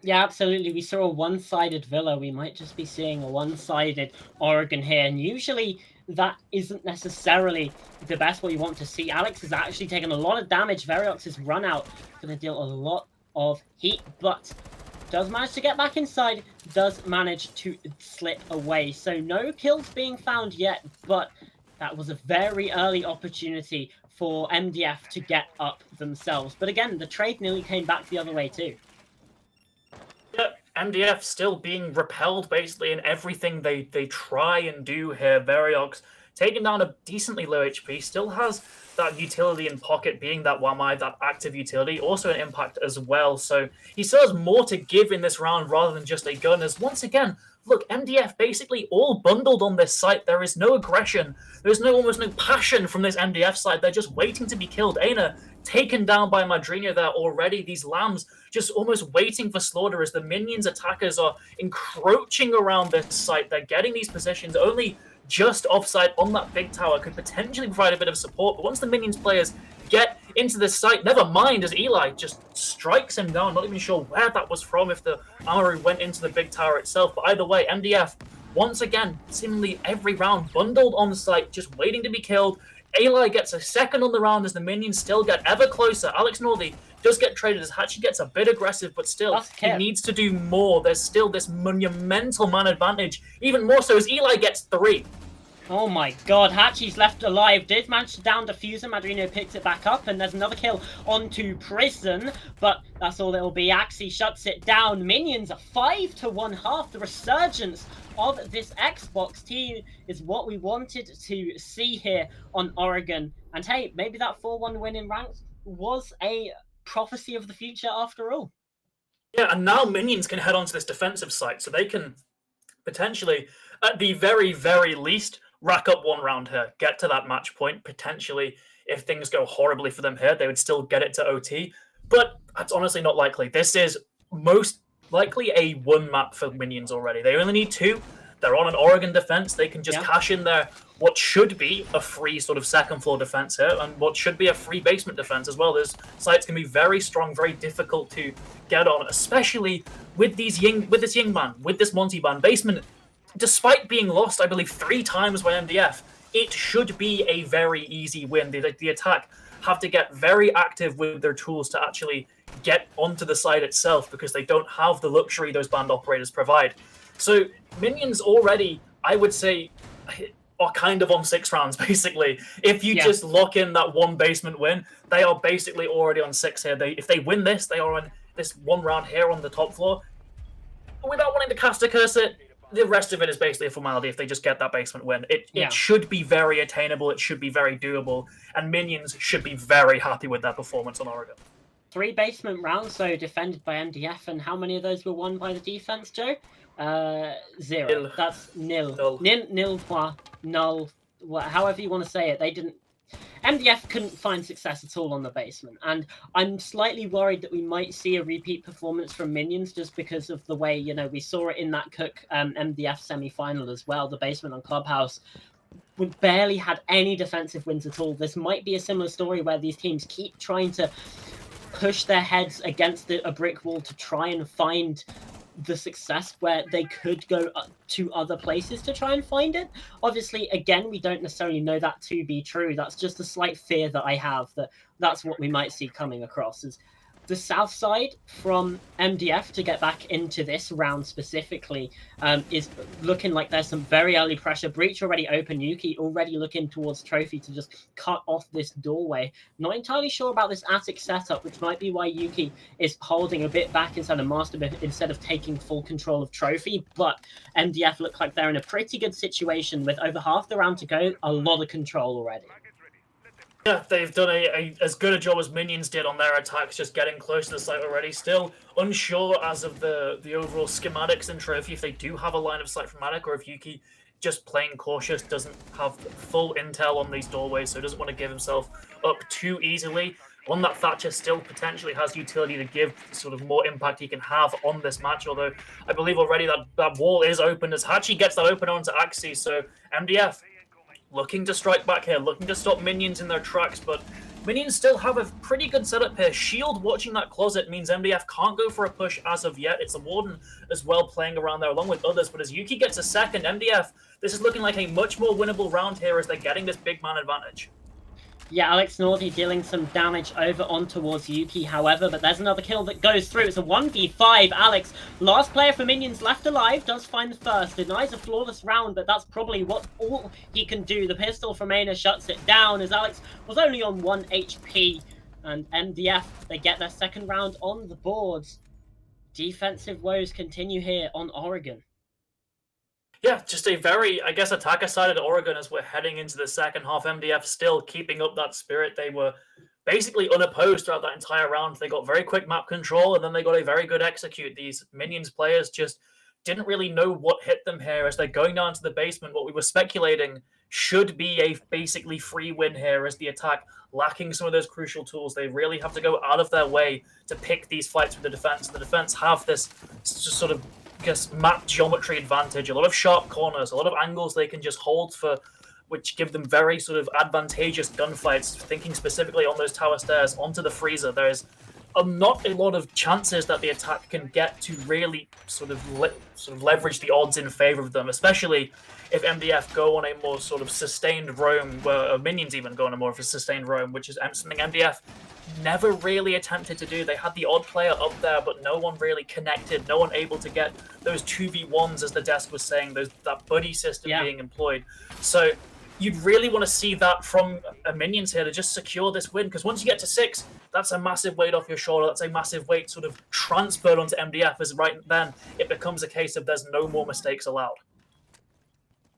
Yeah, absolutely. We saw a one-sided Villa. We might just be seeing a one-sided Oregon here. And usually that isn't necessarily the best what you want to see. Alex has actually taken a lot of damage. Variox's run out going to deal a lot of heat, but does manage to get back inside, does manage to slip away. So no kills being found yet, but that was a very early opportunity for MDF to get up themselves. But again, the trade nearly came back the other way too. Yeah, MDF still being repelled basically in everything they try and do here. Variox taking down a decently low HP, still has that utility in pocket, being that Wamai, that active utility, also an impact as well. So he still has more to give in this round rather than just a gun, as once again, look, MDF basically all bundled on this site. There is no aggression. There's almost no passion from this MDF side. They're just waiting to be killed. Aina taken down by Madrina there already. These lambs just almost waiting for slaughter as the Minions attackers are encroaching around this site. They're getting these positions only just offside on that big tower, could potentially provide a bit of support. But once the Minions players get into this site. Never mind as Eli just strikes him down. Not even sure where that was from, if the armory went into the big tower itself. But either way, MDF, once again, seemingly every round bundled on the site, just waiting to be killed. Eli gets a second on the round as the minions still get ever closer. Alex Northey does get traded as Hachi gets a bit aggressive, but still, he needs to do more. There's still this monumental man advantage, even more so as Eli gets 3. Oh my god, Hachi's left alive. Did manage to down Diffuser. Madrino picks it back up, and there's another kill onto Prison, but that's all it'll be. Axie shuts it down. Minions are 5-1/2. The resurgence of this Xbox team is what we wanted to see here on Oregon. And hey, maybe that 4-1 win in ranks was a prophecy of the future after all. Yeah, and now Minions can head onto this defensive site, so they can potentially, at the very, very least, rack up 1 round here, get to that match point. Potentially, if things go horribly for them here, they would still get it to OT. But that's honestly not likely. This is most likely a 1 map for Minions already. They only need 2. They're on an Oregon defense. They can just cash in there what should be a free sort of second floor defense here, and what should be a free basement defense as well. Those sites can be very strong, very difficult to get on, especially with this Yingban, with this Monty Ban. Basement, despite being lost, I believe, 3 times by MDF, it should be a very easy win. The attack have to get very active with their tools to actually get onto the side itself, because they don't have the luxury those band operators provide. So Minions already, I would say, are kind of on 6 rounds, basically. If you just lock in that 1 basement win, they are basically already on 6 here. If they win this, they are on this 1 round here on the top floor. Without wanting to cast a curse it, the rest of it is basically a formality if they just get that basement win. It should be very attainable, it should be very doable, and Minions should be very happy with their performance on Oregon. 3 basement rounds, so defended by MDF, and how many of those were won by the defense, Joe? 0. Nil. That's nil. Null. Nil, null, however you want to say it. They didn't. MDF couldn't find success at all on the basement, and I'm slightly worried that we might see a repeat performance from Minions just because of the way, we saw it in that Cook MDF semi-final as well. The basement on Clubhouse, we barely had any defensive wins at all. This might be a similar story where these teams keep trying to push their heads against a brick wall to try and find the success where they could go to other places to try and find it. Obviously, again, we don't necessarily know that to be true. That's just a slight fear that I have, that's what we might see coming across. Is the south side from MDF to get back into this round specifically is looking like there's some very early pressure. Breach already open. Yuki already looking towards Trophy to just cut off this doorway. Not entirely sure about this attic setup, which might be why Yuki is holding a bit back inside of Master instead of taking full control of Trophy. But MDF look like they're in a pretty good situation with over half the round to go. A lot of control already. Yeah, they've done as good a job as Minions did on their attacks, just getting close to the site already. Still unsure as of the overall schematics and Trophy, if they do have a line of sight from Attic, or if Yuki, just playing cautious, doesn't have full intel on these doorways, so doesn't want to give himself up too easily. One that Thatcher still potentially has utility to give sort of more impact he can have on this match, although I believe already that wall is open as Hachi gets that open onto Axie, so MDF looking to strike back here, looking to stop Minions in their tracks, but Minions still have a pretty good setup here. Shield watching that closet means MDF can't go for a push as of yet. It's the Warden as well playing around there along with others, but as Yuki gets a second, MDF, this is looking like a much more winnable round here as they're getting this big man advantage. Yeah, Alex Northey dealing some damage over on towards Yuki, however, but there's another kill that goes through. It's a 1v5. Alex, last player for Minions left alive, does find the first. Denies a flawless round, but that's probably all he can do. The pistol from Aina shuts it down as Alex was only on 1 HP. And MDF, they get their second round on the boards. Defensive woes continue here on Oregon. Yeah, just a very, I guess, attacker-sided Oregon as we're heading into the second half. MDF still keeping up that spirit. They were basically unopposed throughout that entire round. They got very quick map control, and then they got a very good execute. These Minions players just didn't really know what hit them here as they're going down to the basement. What we were speculating should be a basically free win here as the attack lacking some of those crucial tools. They really have to go out of their way to pick these fights with the defense. The defense have this just sort of, I guess, map geometry advantage, a lot of sharp corners, a lot of angles they can just hold for which give them very sort of advantageous gunfights, thinking specifically on those tower stairs onto the freezer. There's not a lot of chances that the attack can get to really sort of leverage the odds in favor of them, especially if MDF go on a more sort of sustained roam, where minions even go on a more of a sustained roam, which is something MDF never really attempted to do. They had the odd player up there, but no one really connected, no one able to get those 2v1s, as the desk was saying, that buddy system being employed. So you'd really want to see that from minions here to just secure this win, because once you get to 6, that's a massive weight off your shoulder. That's a massive weight sort of transferred onto MDF, as right then it becomes a case of there's no more mistakes allowed.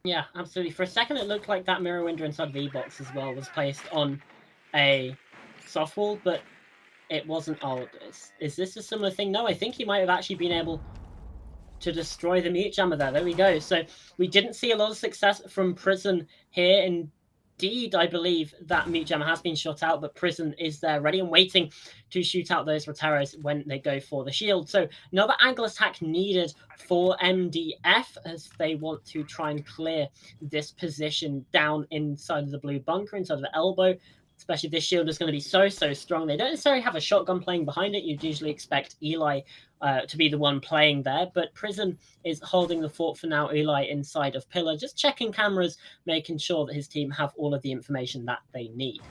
Yeah, absolutely. For a second, it looked like that mirror window inside the E-box as well was placed on a soft wall, but it wasn't. Oh, is this a similar thing? No, I think he might have actually been able to destroy the mute jammer there. There we go. So we didn't see a lot of success from Prison here. Indeed, I believe that mute jammer has been shot out, but Prison is there ready and waiting to shoot out those Roteros when they go for the shield. So another angle attack needed for MDF as they want to try and clear this position down inside of the blue bunker, inside of the elbow. Especially if this shield is going to be so strong. They don't necessarily have a shotgun playing behind it. You'd usually expect Eli to be the one playing there, but Prison is holding the fort for now. Eli inside of Pillar, just checking cameras, making sure that his team have all of the information that they need.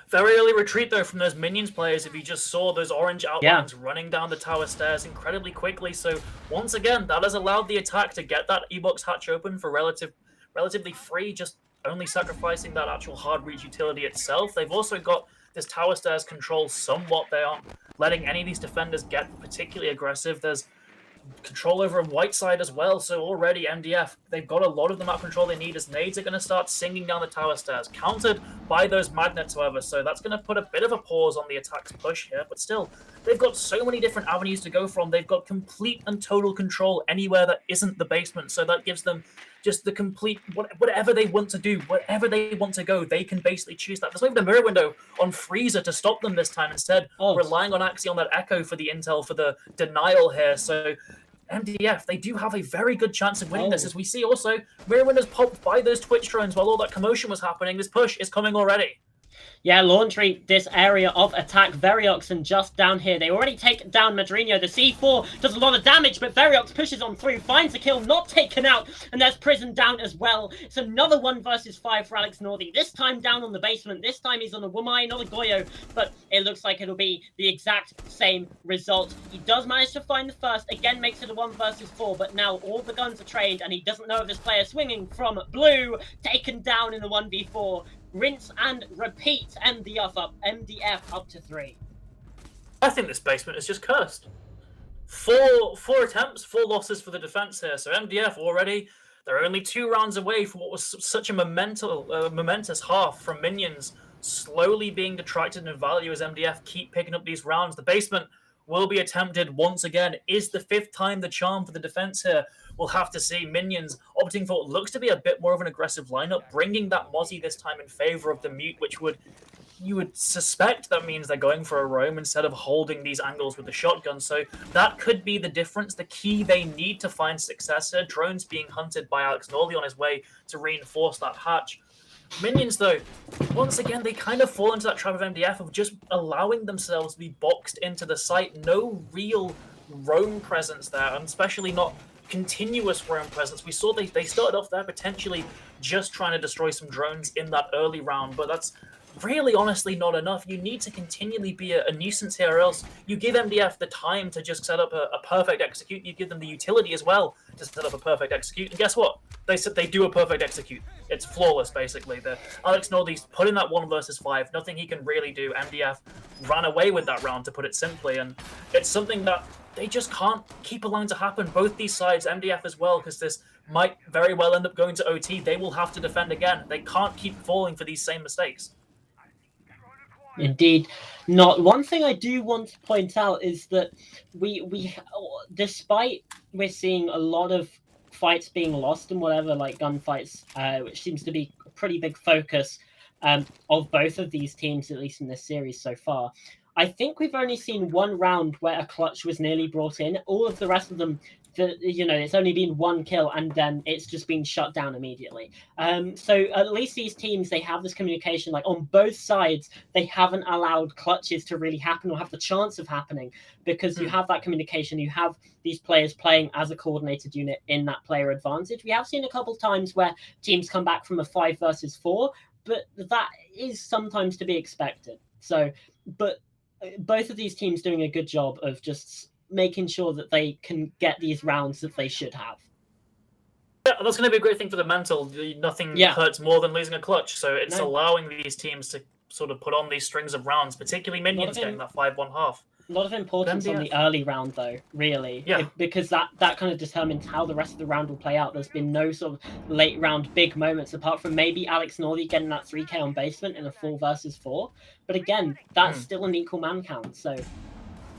Very early retreat, though, from those minions players. If you just saw those orange outlines running down the tower stairs incredibly quickly. So once again, that has allowed the attack to get that E-box hatch open for relatively free, just only sacrificing that actual hard reach utility itself. They've also got this tower stairs control somewhat. They aren't letting any of these defenders get particularly aggressive. There's control over a white side as well, so already MDF, they've got a lot of the map control they need, as nades are going to start singing down the tower stairs, countered by those magnets, however, so that's going to put a bit of a pause on the attack's push here, but still, they've got so many different avenues to go from. They've got complete and total control anywhere that isn't the basement, so that gives them just the complete, whatever they want to do, wherever they want to go, they can basically choose that. There's not even a mirror window on Freezer to stop them this time. Instead, relying on Axion, that Echo for the intel, for the denial here. So MDF, they do have a very good chance of winning this, as we see also mirror windows popped by those Twitch drones while all that commotion was happening. This push is coming already. Yeah, laundry this area of attack. Veriox and just down here. They already take down Madrino. The C4 does a lot of damage, but Veriox pushes on through, finds a kill, not taken out, and there's Prison down as well. It's another 1 versus 5 for Alex Northey. This time down on the basement. This time he's on a Wumai, not a Goyo, but it looks like it'll be the exact same result. He does manage to find the first, again makes it a 1 versus 4, but now all the guns are trained, and he doesn't know of this player swinging from blue, taken down in the 1v4. Rinse and repeat. MDF up to 3. I think this basement is just cursed. Four attempts, 4 losses for the defense here. So MDF already, they're only 2 rounds away from what was such a momentous half from minions, slowly being detracted in value as MDF keep picking up these rounds. The basement will be attempted once again. Is the 5th time the charm for the defense here? We'll have to see. Minions opting for what looks to be a bit more of an aggressive lineup, bringing that Mozzie this time in favor of the mute, which you would suspect that means they're going for a roam instead of holding these angles with the shotgun. So that could be the difference. The key they need to find success here. Drones being hunted by Alex Norley on his way to reinforce that hatch. Minions, though, once again, they kind of fall into that trap of MDF of just allowing themselves to be boxed into the site. No real roam presence there, and especially not continuous roam presence. We saw they started off there potentially just trying to destroy some drones in that early round, but that's really honestly not enough. You need to continually be a nuisance here, or else you give MDF the time to just set up a perfect execute. You give them the utility as well to set up a perfect execute, and guess what? They said they do a perfect execute. It's flawless, basically. The Alex Norley's put in that 1 versus 5. Nothing he can really do. MDF ran away with that round, to put it simply, and it's something that they just can't keep allowing to happen. Both these sides, MDF as well, because this might very well end up going to OT. They will have to defend again. They can't keep falling for these same mistakes. Indeed not. One thing I do want to point out is that we despite we're seeing a lot of fights being lost and whatever, like gunfights, which seems to be a pretty big focus of both of these teams, at least in this series so far. I think we've only seen 1 round where a clutch was nearly brought in. All of the rest of them it's only been one kill and then it's just been shut down immediately. So at least these teams, they have this communication, like on both sides, they haven't allowed clutches to really happen or have the chance of happening, because you have that communication, you have these players playing as a coordinated unit in that player advantage. We have seen a couple times where teams come back from a 5 versus 4, but that is sometimes to be expected. So, but both of these teams doing a good job of just making sure that they can get these rounds that they should have. Yeah, that's going to be a great thing for the mental. Nothing hurts more than losing a clutch. So it's allowing these teams to sort of put on these strings of rounds, particularly Minions getting that 5-1 half. A lot of importance on the early round, though, really. Yeah. Because that kind of determines how the rest of the round will play out. There's been no sort of late round big moments, apart from maybe Alex Northey getting that 3k on basement in a 4 versus 4. But again, that's still an equal man count, so...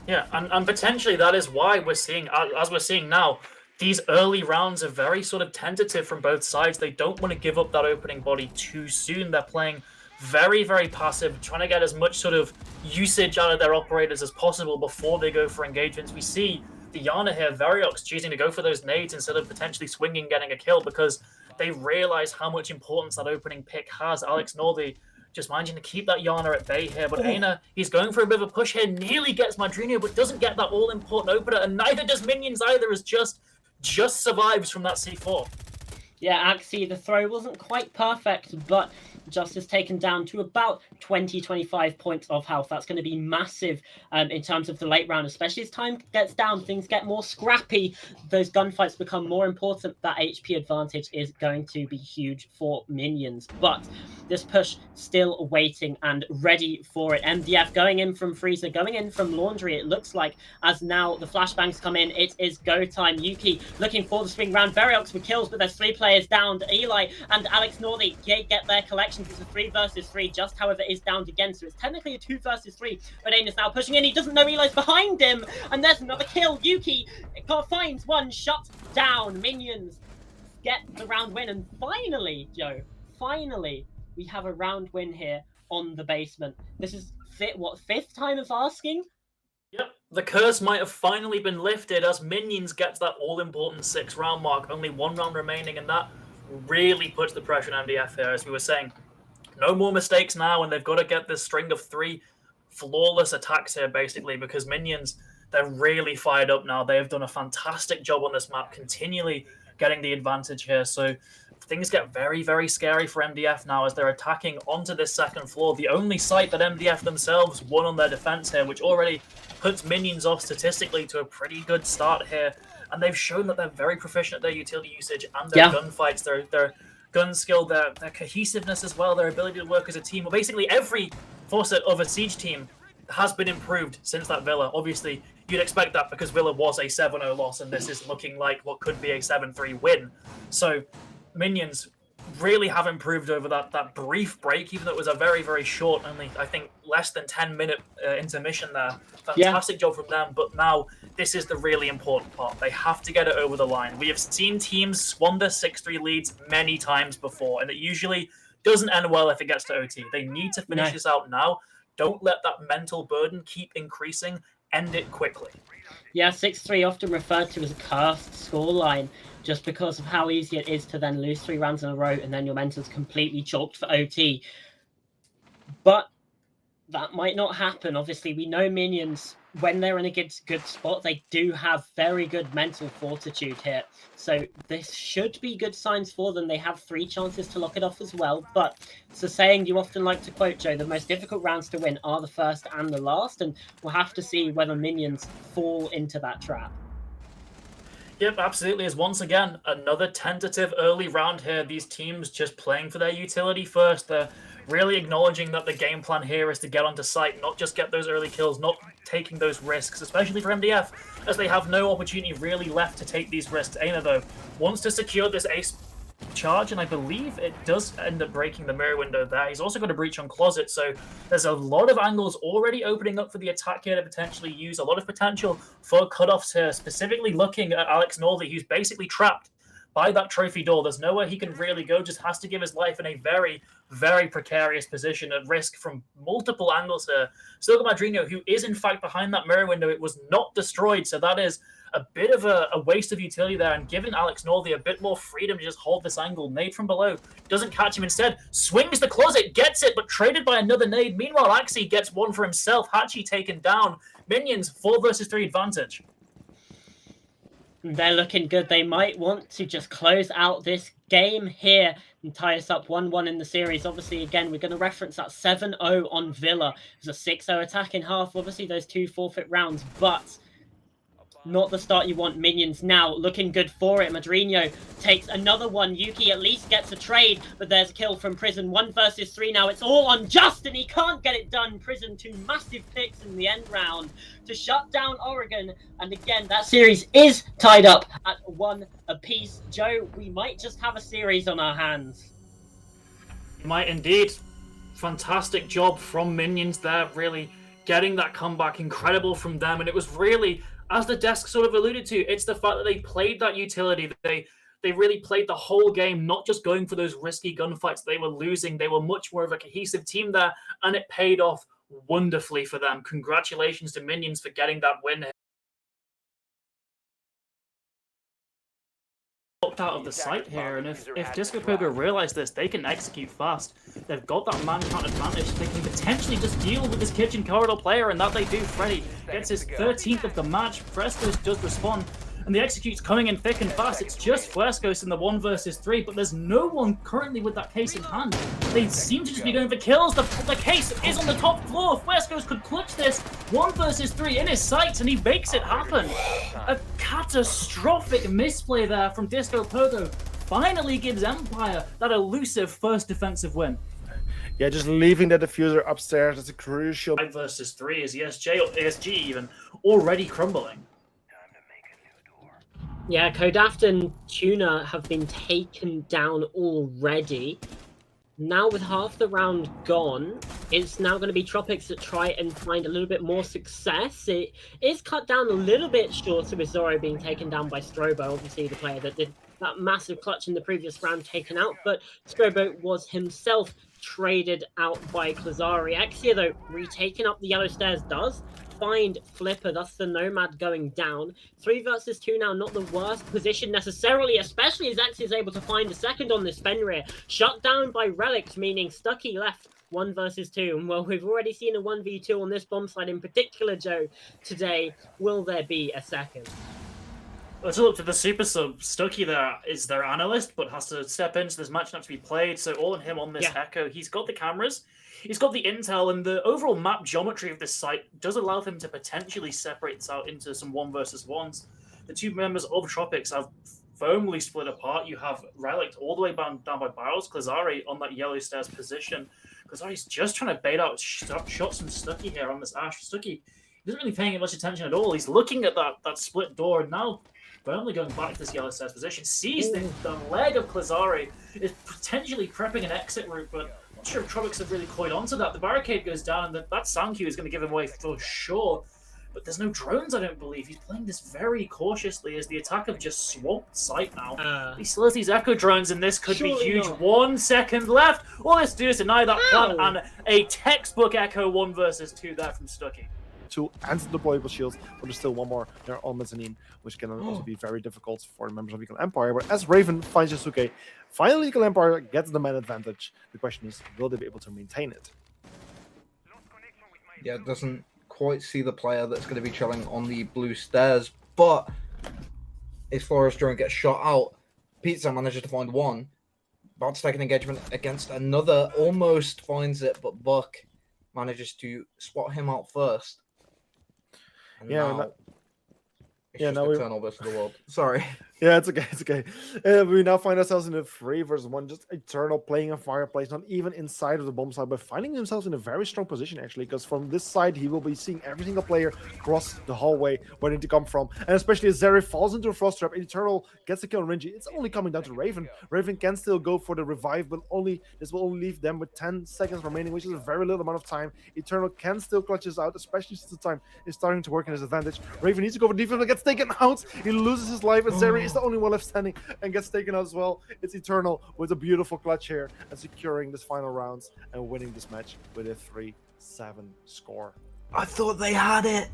Yeah, and potentially that is why we're seeing, as we're seeing now, these early rounds are very sort of tentative from both sides. They don't want to give up that opening body too soon. They're playing very, very passive, trying to get as much sort of usage out of their operators as possible before they go for engagements. We see the Yana here, Variox, choosing to go for those nades instead of potentially swinging, getting a kill, because they realize how much importance that opening pick has. Alex Northey just managing to keep that Yana at bay here, but Aina, he's going for a bit of a push here, nearly gets Madrino, but doesn't get that all-important opener, and neither does Minions either, as just survives from that C4. Yeah, Axie, the throw wasn't quite perfect, but Just is taken down to about 20-25 points of health. That's going to be massive in terms of the late round, especially as time gets down, things get more scrappy, those gunfights become more important. That HP advantage is going to be huge for Minions, but this push still waiting and ready for it. MDF going in from Freezer, going in from Laundry, it looks like, as now the flashbangs come in. It is go time. Yuki looking for the swing round. Variox with kills, but there's 3 players down. Eli and Alex Northey get their collections. It's a 3 versus 3. Just, however, is downed again, so it's technically a 2 versus 3. But Ain is now pushing in. He doesn't know Eli's behind him, and there's another kill. Yuki finds one, shut down. Minions get the round win, and finally, Joe, finally, we have a round win here on the basement. This is fifth time of asking? Yep, the curse might have finally been lifted as Minions get to that all-important 6-round mark. Only 1 round remaining, and that really puts the pressure on MDF here, as we were saying. No more mistakes now, and they've got to get this string of 3 flawless attacks here, basically, because Minions, they're really fired up now. They have done a fantastic job on this map, continually getting the advantage here. So things get very, very scary for MDF now as they're attacking onto this second floor. The only site that MDF themselves won on their defense here, which already puts Minions off statistically to a pretty good start here. And they've shown that they're very proficient at their utility usage and their gunfights, their gun skill, their cohesiveness as well, their ability to work as a team. Well, basically every facet of a Siege team has been improved since that Villa. Obviously, you'd expect that because Villa was a 7-0 loss, and this is looking like what could be a 7-3 win. So Minions really have improved over that brief break, even though it was a very, very short, only, I think, less than 10-minute intermission there. Fantastic job from them, but now this is the really important part. They have to get it over the line. We have seen teams squander 6-3 leads many times before, and it usually doesn't end well if it gets to OT. They need to finish this out now. Don't let that mental burden keep increasing. End it quickly. Yeah, 6-3 often referred to as a cursed scoreline, just because of how easy it is to then lose 3 rounds in a row and then your mental's completely chalked for OT. But that might not happen. Obviously, we know Minions, when they're in a good spot, they do have very good mental fortitude here. So this should be good signs for them. They have 3 chances to lock it off as well. But it's a saying you often like to quote, Joe, the most difficult rounds to win are the first and the last. And we'll have to see whether Minions fall into that trap. Yep, absolutely. As once again, another tentative early round here. These teams just playing for their utility first. They're really acknowledging that the game plan here is to get onto site, not just get those early kills, not taking those risks, especially for MDF, as they have no opportunity really left to take these risks. Aina, though, wants to secure this ace charge, and I believe it does end up breaking the mirror window there. He's also got a breach on closet, so there's a lot of angles already opening up for the attack here to potentially use. A lot of potential for cutoffs here, specifically looking at Alex Northey, who's basically trapped by that trophy door. There's nowhere he can really go, just has to give his life in a very, very precarious position at risk from multiple angles here. Still got Madrino, who is in fact behind that mirror window. It was not destroyed, so that is a bit of a waste of utility there, and giving Alex Northey a bit more freedom to just hold this angle. Nade from below, doesn't catch him, instead swings the closet, gets it, but traded by another nade. Meanwhile, Axie gets one for himself. Hachi taken down. Minions 4 versus 3 advantage. They're looking good. They might want to just close out this game here and tie us up 1-1 in the series. Obviously, again, we're going to reference that 7-0 on Villa. It was a 6-0 attack in half. Obviously, those 2 forfeit rounds, but not the start you want. Minions now looking good for it. Madrino takes another one. Yuki at least gets a trade, but there's a kill from Prison. 1 versus 3 now. It's all on Justin. He can't get it done. Prison 2 massive picks in the end round to shut down Oregon. And again, that series is tied up at 1 apiece. Joe, we might just have a series on our hands. You might indeed. Fantastic job from Minions there, really getting that comeback. Incredible from them. And it was really, as the desk sort of alluded to, it's the fact that they played that utility. They really played the whole game, not just going for those risky gunfights they were losing. They were much more of a cohesive team there, and it paid off wonderfully for them. Congratulations to Minions for getting that win. Out of the site here, and if Disco Pogo realize this, they can execute fast. They've got that man count advantage. They can potentially just deal with this kitchen corridor player, and that they do. Freddy gets his 13th of the match. Frescos does respond, and the execute's coming in thick and fast. It's just Frescos in the 1 versus 3, but there's no one currently with that case in hand. They seem to just be going for kills. The case is on the top floor. Frescos could clutch this 1 versus 3 in his sights, and he makes it happen. A catastrophic misplay there from Disco Pogo finally gives Empire that elusive first defensive win. Yeah, just leaving the diffuser upstairs, that's a crucial. 5 versus 3 is ESG even already crumbling. Yeah, Kodaft and Tuna have been taken down already. Now with half the round gone, it's now going to be Tropics that try and find a little bit more success. It is cut down a little bit shorter with Zoro being taken down by Strobo, obviously the player that did that massive clutch in the previous round taken out, but Strobo was himself traded out by Klazari. Axia, though, retaking up the yellow stairs does find Flipper, thus the Nomad going down. 3 versus 2 now, not the worst position necessarily, especially as Axia is able to find a second on this Fenrir. Shut down by Relics, meaning Stucky left 1 versus 2. And well, we've already seen a 1v2 on this bomb side in particular, Joe, today. Will there be a second? Let's look to the super sub. Stucky there is their analyst, but has to step into this match not to be played. So all on him on this Echo. He's got the cameras, he's got the intel, and the overall map geometry of this site does allow him to potentially separate this out into some 1 versus 1s. The 2 members of Tropics have firmly split apart. You have Relic all the way down by Barrels, Klazari on that yellow stairs position. Klazari's just trying to bait out shots from Stucky here on this Ash. Stucky isn't really paying much attention at all. He's looking at that split door, and now firmly going back to this yellow stairs position, sees the leg of Klazari is potentially prepping an exit route, but I'm not sure if Tropics have really coiled onto that. The barricade goes down, and that sound cue is going to give him away for sure. But there's no drones, I don't believe. He's playing this very cautiously as the attack have just swamped site now. He still has these echo drones, and this could be huge. Not. 1 second left. All this to do is deny that plan, and a textbook echo 1 versus 2 there from Stucky. 2 anti-deployable shields, but there's still 1 more there on mezzanine, which can also be very difficult for the members of Eagle Empire. But as Raven finds Yasuke, finally Eagle Empire gets the man advantage. The question is, will they be able to maintain it? Yeah, it doesn't quite see the player that's going to be chilling on the blue stairs, but his Flores drone gets shot out. Pizza manages to find 1. About to take an engagement against another, almost finds it, but Buck manages to spot him out first. And now Eternal versus the world. Sorry. Yeah, it's okay. It's okay. We now find ourselves in a 3 versus 1. Just Eternal playing a Fireplace, not even inside of the bomb side, but finding himself in a very strong position, actually, because from this side, he will be seeing every single player cross the hallway where they need to come from. And especially as Zeri falls into a Frost Trap, Eternal gets the kill on Renji. It's only coming down to Raven. Raven can still go for the revive, but this will only leave them with 10 seconds remaining, which is a very little amount of time. Eternal can still clutch this out, especially since the time is starting to work in his advantage. Raven needs to go for defense, but gets taken out. He loses his life, and Zeri is the only one left standing and gets taken out as well. It's Eternal with a beautiful clutch here and securing this final rounds and winning this match with a 3-7 score. I thought they had it.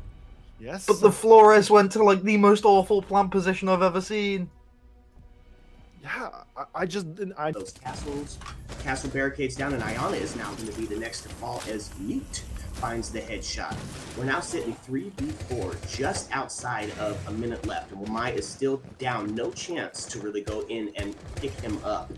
Yes. But the Flores went to like the most awful plant position I've ever seen. Yeah, I just didn't. I Those castle barricades down, and Ayana is now going to be the next to fall as Mute finds the headshot. We're now sitting 3v4 just outside of a minute left, and Wamai is still down. No chance to really go in and pick him up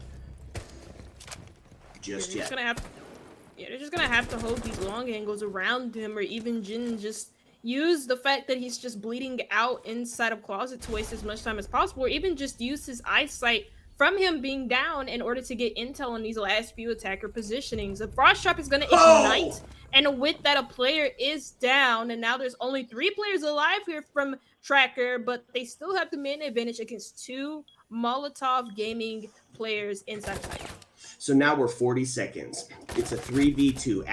just yet. They're just gonna have to hold these long angles around him, or even Jin just use the fact that he's just bleeding out inside of closet to waste as much time as possible, or even just use his eyesight from him being down in order to get intel on these last few attacker positionings. The frost trap is gonna ignite, and with that, a player is down, and now there's only 3 players alive here from Tracker, but they still have the main advantage against 2 Molotov Gaming players inside of site. So now we're 40 seconds. It's a 3v2.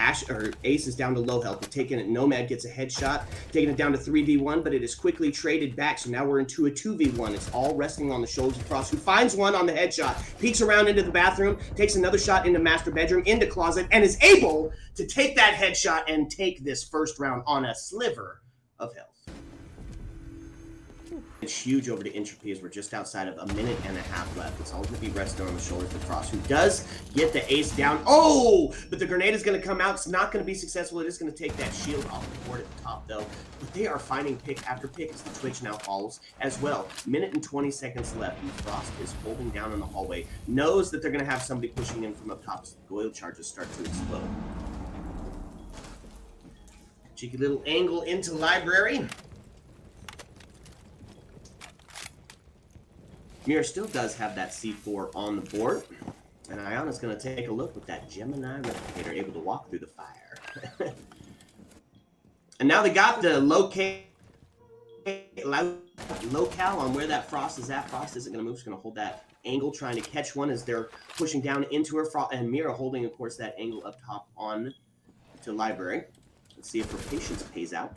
Ace is down to low health. We're taking it. Nomad gets a headshot, taking it down to 3v1, but it is quickly traded back. So now we're into a 2v1. It's all resting on the shoulders of Frost, who finds one on the headshot, peeks around into the bathroom, takes another shot into master bedroom, into closet, and is able to take that headshot and take this first round on a sliver of health. It's huge over to Entropy as we're just outside of a minute and a half left. It's all going to be rested on the shoulders of Frost, who does get the ace down. Oh, but the grenade is going to come out. It's not going to be successful. It is going to take that shield off the board at the top, though. But they are finding pick after pick as the Twitch now falls as well. Minute and 20 seconds left, and Frost is holding down in the hallway. Knows that they're going to have somebody pushing in from up top as the oil charges start to explode. Cheeky little angle into library. Mira still does have that C4 on the board, and Ayana's going to take a look with that Gemini replicator, able to walk through the fire. And now they got the locale on where that Frost is at. Frost isn't going to move, just going to hold that angle, trying to catch one as they're pushing down into her. And Mira holding, of course, that angle up top on to library. Let's see if her patience pays out.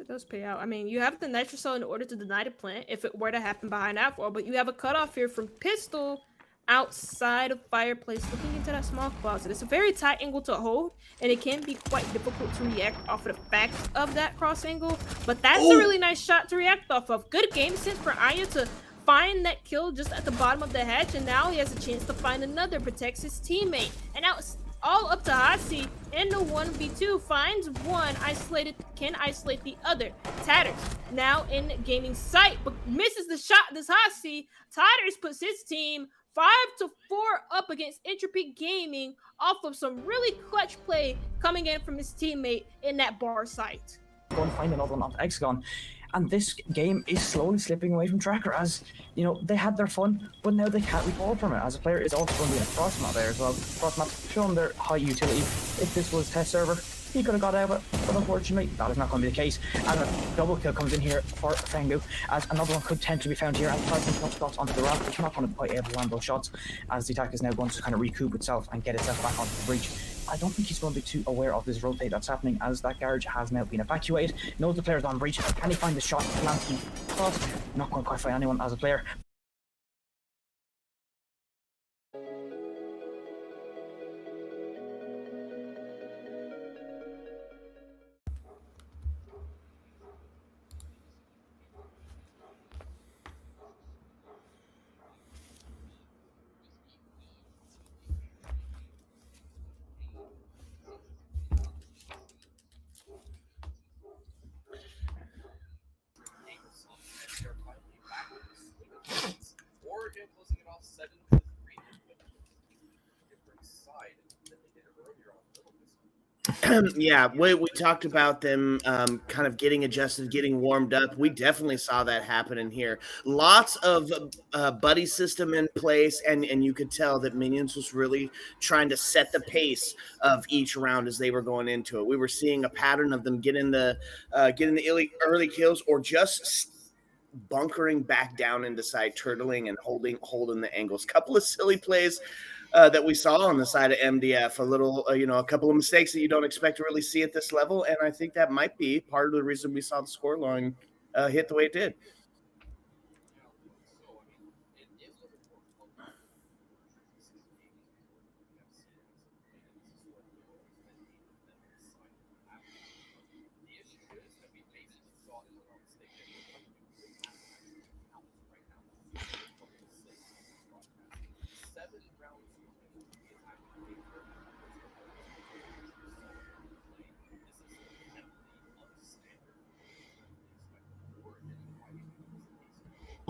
It does pay out. I mean, you have the Nitrocell in order to deny the plant if it were to happen behind Outfall, but you have a cutoff here from Pistol outside of Fireplace looking into that small closet. It's a very tight angle to hold, and it can be quite difficult to react off of the fact of that cross angle, but that's a really nice shot to react off of. Good game sense for Aya to find that kill just at the bottom of the hatch, and now he has a chance to find another, protects his teammate. And now it's all up to Hasi in the 1v2, finds one, can isolate the other. Tatters now in gaming sight, but misses the shot. This Hasi, Tatters puts his team 5-4 up against Entropy Gaming off of some really clutch play coming in from his teammate in that bar site. Go and find another one on Hexagon. And this game is slowly slipping away from Tracker as, you know, they had their fun, but now they can't recover from it. As a player, it's also going to be in a Frost map there as well. Frost map showing their high utility. If this was test server, he could have got out of it, but unfortunately, that is not going to be the case. And a double kill comes in here for Fengu, as another one could tend to be found here, and tries some shots onto the ramp, but you're not going to be quite able to land those shots, as the attack is now going to kind of recoup itself and get itself back onto the breach. I don't think he's going to be too aware of this rotate that's happening, as that garage has now been evacuated. Knows the player's on breach. Can he find the shot? Lands him across. Not going to quite find anyone as a player. Oregon closing it off 7-3, different side than they did earlier on. Yeah, we talked about them kind of getting adjusted, getting warmed up. We definitely saw that happen in here. Lots of buddy system in place, and you could tell that Minions was really trying to set the pace of each round as they were going into it. We were seeing a pattern of them getting the early kills, or just bunkering back down into side, turtling and holding the angles. Couple of silly plays that we saw on the side of MDF, a couple of mistakes that you don't expect to really see at this level, and I think that might be part of the reason we saw the scoreline hit the way it did.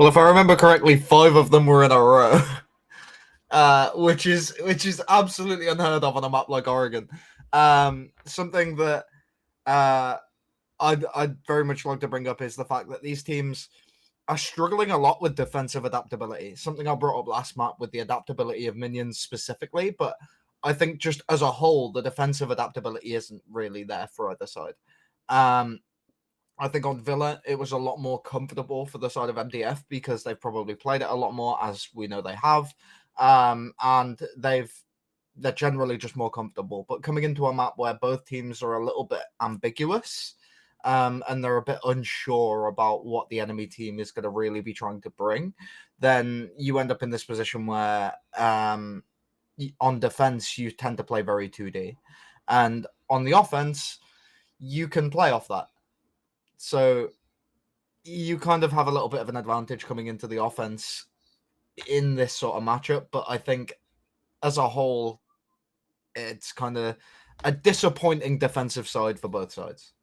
Well, if I remember correctly, 5 of them were in a row, which is absolutely unheard of on a map like Oregon. Something that I'd very much like to bring up is the fact that these teams are struggling a lot with defensive adaptability. Something I brought up last map with the adaptability of minions specifically, but I think just as a whole, the defensive adaptability isn't really there for either side. I think on Villa, it was a lot more comfortable for the side of MDF because they've probably played it a lot more, as we know they have. And they're generally just more comfortable. But coming into a map where both teams are a little bit ambiguous, and they're a bit unsure about what the enemy team is going to really be trying to bring, then you end up in this position where on defense, you tend to play very 2D. And on the offense, you can play off that. So you kind of have a little bit of an advantage coming into the offense in this sort of matchup. But I think as a whole, it's kind of a disappointing defensive side for both sides.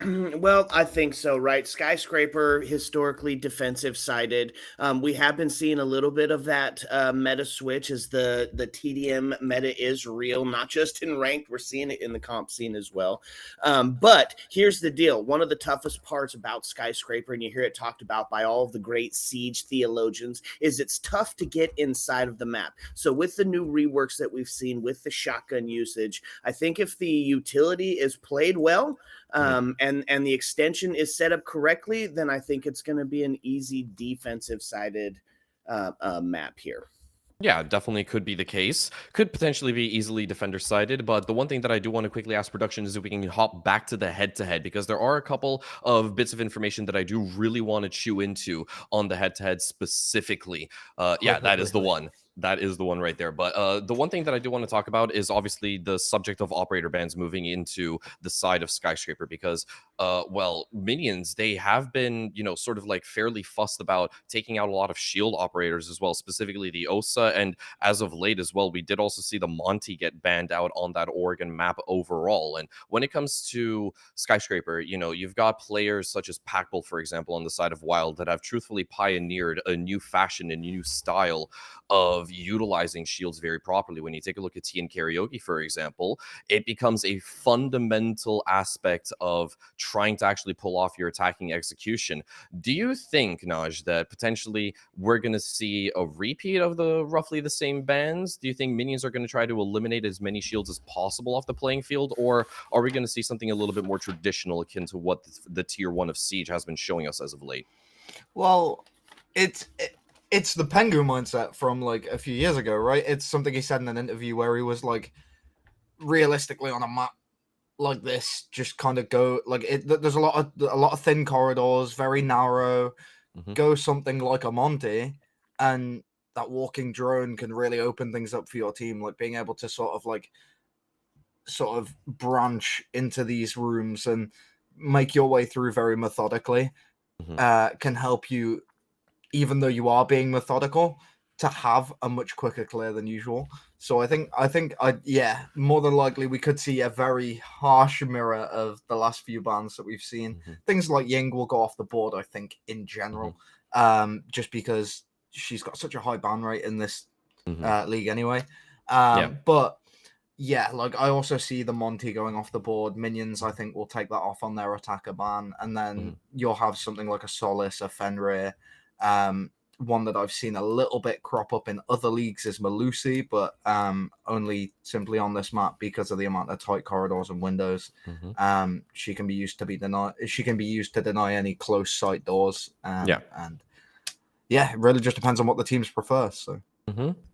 Well, I think so, right? Skyscraper, historically defensive sided. We have been seeing a little bit of that meta switch as the TDM meta is real, not just in ranked. We're seeing it in the comp scene as well. But here's the deal. One of the toughest parts about Skyscraper, and you hear it talked about by all of the great Siege theologians, is it's tough to get inside of the map. So with the new reworks that we've seen with the shotgun usage, I think if the utility is played well, and the extension is set up correctly, then I think it's going to be an easy defensive sided map here. Yeah, definitely could be the case. Could potentially be easily defender sided, but the one thing that I do want to quickly ask production is if we can hop back to the head to head, because there are a couple of bits of information that I do really want to chew into on the head to head specifically. Yeah, that is the one. That is the one right there. But the one thing that I do want to talk about is obviously the subject of operator bans moving into the side of Skyscraper, because well, minions, they have been, you know, sort of like fairly fussed about taking out a lot of shield operators as well, specifically the OSA. And as of late as well, we did also see the Monty get banned out on that Oregon map overall. And when it comes to Skyscraper, you know, you've got players such as Packbull, for example, on the side of Wild that have truthfully pioneered a new fashion, a new style of utilizing shields very properly. When you take a look at T and Karaoke, for example, it becomes a fundamental aspect of trying to actually pull off your attacking execution. Do you think, Naj, that potentially we're going to see a repeat of the roughly the same bans? Do you think minions are going to try to eliminate as many shields as possible off the playing field, or are we going to see something a little bit more traditional akin to what the tier 1 of Siege has been showing us as of late? Well, it's the Pengu mindset from like a few years ago, right? It's something he said in an interview where he was like, realistically on a map like this, just kind of go like it. There's a lot of thin corridors, very narrow. Go something like a Monty, and that walking drone can really open things up for your team. Like being able to sort of branch into these rooms and make your way through very methodically can help you, even though you are being methodical, to have a much quicker clear than usual. So I think yeah, more than likely we could see a very harsh mirror of the last few bans that we've seen. Things like Ying will go off the board, I think, in general, just because she's got such a high ban rate in this league anyway. But yeah, like I also see the Monty going off the board. Minions, I think, will take that off on their attacker ban, and then you'll have something like a Solace, a Fenrir, one that I've seen a little bit crop up in other leagues is Malusi, but only simply on this map because of the amount of tight corridors and windows. She can be used to deny any close sight doors. And yeah, it really just depends on what the teams prefer. So.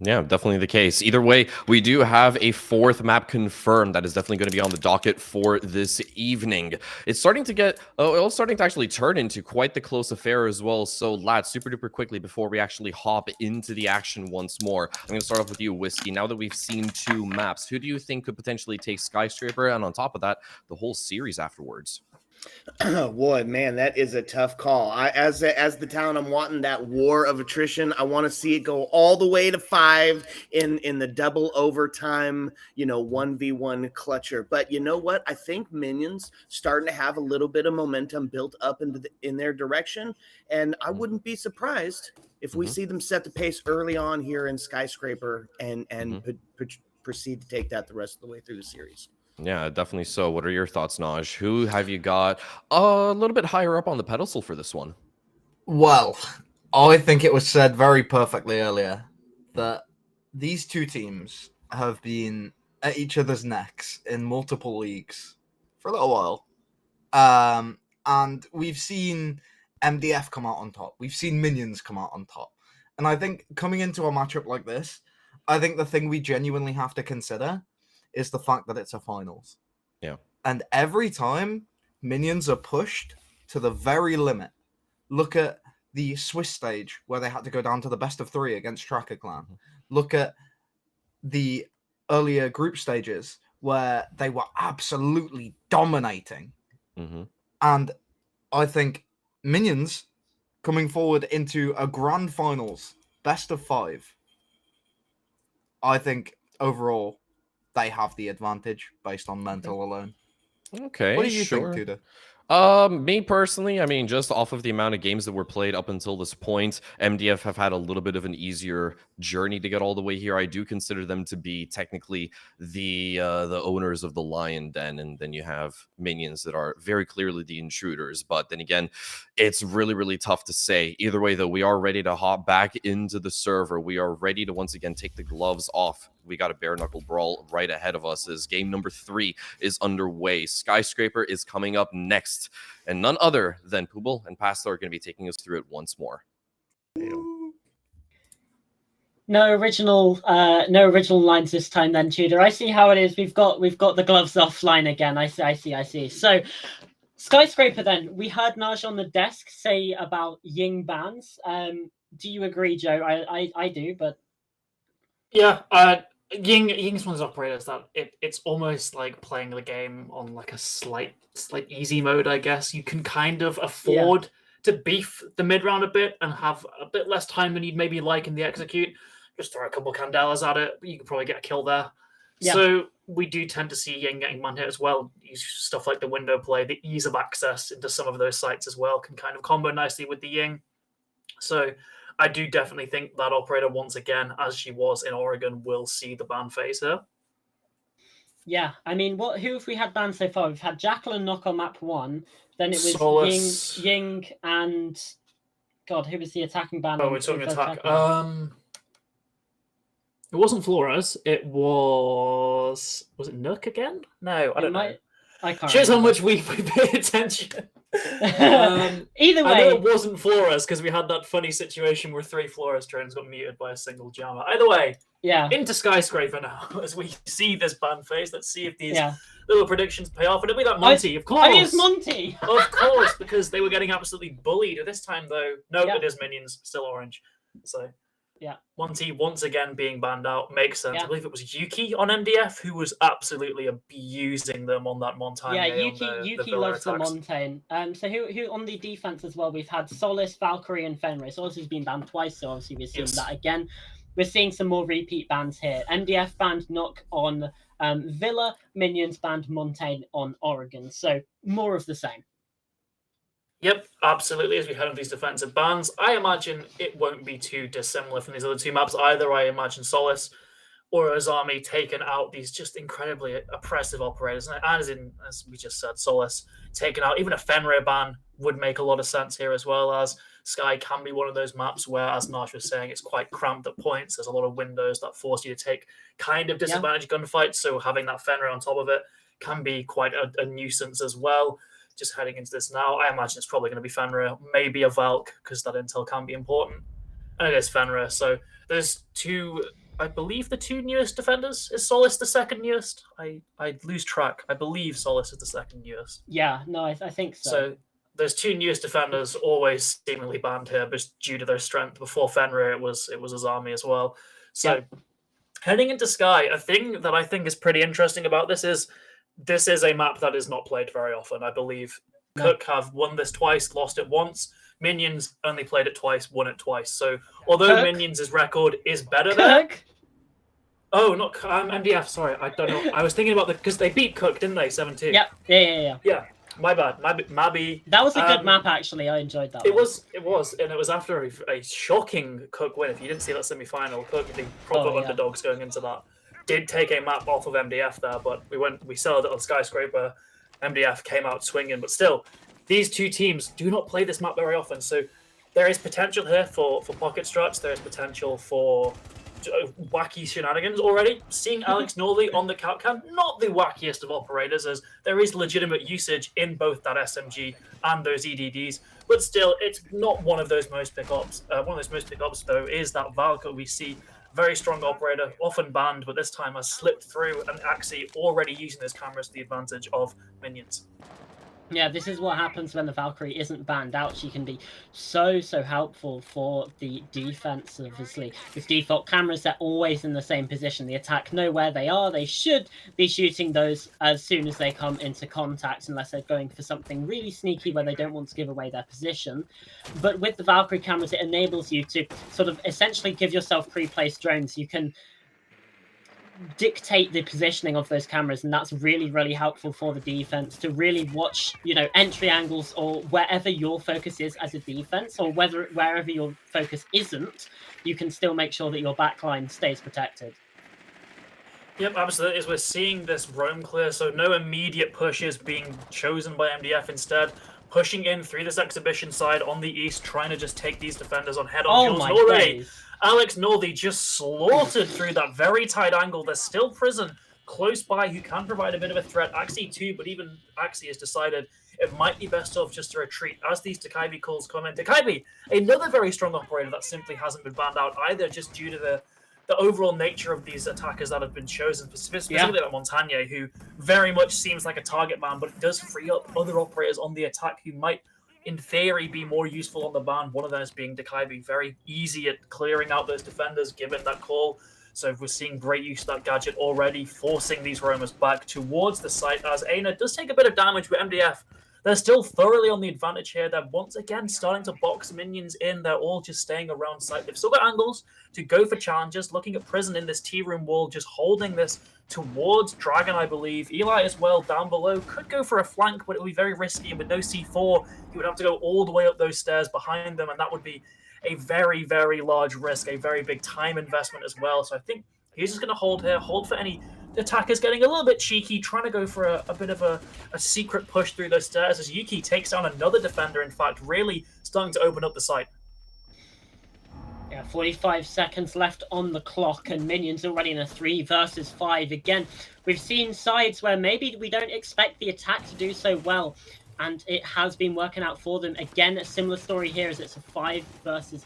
Yeah, definitely the case. Either way, we do have a fourth map confirmed that is definitely going to be on the docket for this evening. It's starting to get, it's starting to actually turn into quite the close affair as well. So, lads, super duper quickly before we actually hop into the action once more, I'm going to start off with you, Whiskey. Now that we've seen 2 maps, who do you think could potentially take Skyscraper, and on top of that, the whole series afterwards? Boy, man, that is a tough call. As the town, I'm wanting that war of attrition. I want to see it go all the way to 5 in the double overtime, 1v1 clutcher. But you know what? I think Minions starting to have a little bit of momentum built up in their direction, and I wouldn't be surprised if we see them set the pace early on here in Skyscraper and proceed to take that the rest of the way through the series. Yeah, definitely so. What are your thoughts, Naj? Who have you got a little bit higher up on the pedestal for this one? Well, I think it was said very perfectly earlier that these 2 teams have been at each other's necks in multiple leagues for a little while. And we've seen MDF come out on top. We've seen Minions come out on top. And I think coming into a matchup like this, I think the thing we genuinely have to consider is the fact that it's a finals. Yeah. And every time Minions are pushed to the very limit, look at the Swiss stage where they had to go down to the best of 3 against Tracker Clan. Look at the earlier group stages where they were absolutely dominating. And I think Minions coming forward into a grand finals, best of 5, I think overall they have the advantage based on mental alone. Okay, what do you think, Tudor? Me personally, I mean, just off of the amount of games that were played up until this point, MDF have had a little bit of an easier journey to get all the way here. I do consider them to be technically the owners of the Lion Den, and then you have Minions that are very clearly the intruders. But then again, it's really, really tough to say. Either way, though, we are ready to hop back into the server. We are ready to once again take the gloves off. We got a bare knuckle brawl right ahead of us as game number 3 is underway. Skyscraper is coming up next, and none other than Pubel and Pastor are going to be taking us through it once more. No original lines this time, then, Tudor. I see how it is. We've got the gloves off line again. I see. So, Skyscraper. Then we heard Naj on the desk say about Ying bans. Do you agree, Joe? I do, but yeah. Ying's one of those operators that it's almost like playing the game on like a slight easy mode, I guess. You can kind of afford to beef the mid round a bit and have a bit less time than you'd maybe like in the execute. Just throw a couple Candelas at it, you could probably get a kill there. Yeah. So we do tend to see Ying getting man hit as well. Use stuff like the window play, the ease of access into some of those sites as well can kind of combo nicely with the Ying. So I do definitely think that operator, once again, as she was in Oregon, will see the ban phase here. Yeah, I mean, who have we had banned so far? We've had Jacqueline knock on map 1, then it was Solace. Ying and God, who was the attacking ban? Oh, we're talking attack. It wasn't Flores. It was it Nook again? No, I don't know. I can't. Shows how much we pay attention. Either way, I know it wasn't Flores because we had that funny situation where 3 Flores drones got muted by a single jammer. Either way, yeah. Into Skyscraper now as we see this ban phase. Let's see if these little predictions pay off. And it'll be that Monty, of course. It's Monty. Of course, because they were getting absolutely bullied. This time, though, no, it is Minions, still orange. So, yeah. Monty once again being banned out makes sense. I believe it was Yuki on MDF who was absolutely abusing them on that Montaigne. Yeah, Yuki loves the Montaigne. So who on the defense as well? We've had Solace, Valkyrie, and Fenris. Solace has been banned twice, so obviously we're seeing that again. We're seeing some more repeat bans here. MDF banned Nook on Villa, Minions banned Montaigne on Oregon. So more of the same. Yep, absolutely. As we head on these defensive bans, I imagine it won't be too dissimilar from these other 2 maps either. I imagine Solace or Azami taking out these just incredibly oppressive operators. And as we just said, Solace taking out even a Fenrir ban would make a lot of sense here, as well as Sky can be one of those maps where, as Nash was saying, it's quite cramped at points. There's a lot of windows that force you to take kind of disadvantaged gunfights, so having that Fenrir on top of it can be quite a nuisance as well. Just heading into this now, I imagine it's probably going to be Fenrir, maybe a Valk, because that intel can be important. And it is Fenrir. So there's two, I believe the two newest defenders. Is Solis the second newest? I lose track. I believe Solis is the second newest. Yeah, no, I think so. So there's two newest defenders always seemingly banned here, but due to their strength. Before Fenrir, it was his army as well. So heading into Sky, a thing that I think is pretty interesting about this is a map that is not played very often. I believe Cook have won this twice, lost it once. Minions only played it twice, won it twice. So although Minions' record is better there. Oh, not MDF. Sorry, I don't know. I was thinking about because they beat Cook, didn't they? 7-2. Yep. Yeah. My bad. Maybe that was a good map actually. I enjoyed that. It was, and it was after a shocking Cook win. If you didn't see that semi-final, Cook, the proper underdogs going into that, did take a map off of MDF there, but we settled it on Skyscraper. MDF came out swinging, but still, these two teams do not play this map very often. So there is potential here for pocket struts. There is potential for wacky shenanigans already. Seeing Alex Norley on the cap cam, not the wackiest of operators, as there is legitimate usage in both that SMG and those EDDs, but still, it's not one of those most pickups. One of those most pickups, though, is that Valka we see. Very strong operator, often banned, but this time has slipped through and actually already using those cameras to the advantage of Minions. Yeah, this is what happens when the Valkyrie isn't banned out. She can be so helpful for the defense, obviously. With default cameras, they're always in the same position. The attack know where they are. They should be shooting those as soon as they come into contact, unless they're going for something really sneaky where they don't want to give away their position. But with the Valkyrie cameras, it enables you to sort of essentially give yourself pre-placed drones. You can dictate the positioning of those cameras, and that's really helpful for the defense to really watch, entry angles or wherever your focus is as a defense, or wherever your focus isn't, you can still make sure that your backline stays protected. Yep, absolutely. As we're seeing this roam clear, so no immediate pushes being chosen by MDF, instead pushing in through this exhibition side on the east, trying to just take these defenders on head-on kills. And already Alex Norley just slaughtered through that very tight angle. There's still Prison close by who can provide a bit of a threat. Axie too, but even Axie has decided it might be best off just to retreat as these Takaibi calls come in. Takaibi, another very strong operator that simply hasn't been banned out either, just due to the overall nature of these attackers that have been chosen, specifically like Montagne, who very much seems like a target man, but it does free up other operators on the attack who might, in theory, be more useful on the ban. One of them is being Takaibi, very easy at clearing out those defenders, given that call. So we're seeing great use of that gadget already, forcing these roamers back towards the site, as Aina does take a bit of damage with MDF. They're still thoroughly on the advantage here. They're once again starting to box Minions in. They're all just staying around site. They've still got angles to go for challenges. Looking at Prison in this T-room wall, just holding this towards Dragon, I believe. Eli as well down below. Could go for a flank, but it would be very risky. And with no C4, he would have to go all the way up those stairs behind them. And that would be a very large risk, a very big time investment as well. So I think he's just going to hold here, hold for any attackers getting a little bit cheeky, trying to go for a bit of a secret push through those stairs as Yuki takes down another defender, in fact, really starting to open up the site. Yeah, 45 seconds left on the clock, and Minions already in a 3 versus 5. Again, we've seen sides where maybe we don't expect the attack to do so well, and it has been working out for them. Again, a similar story here as it's a 5 versus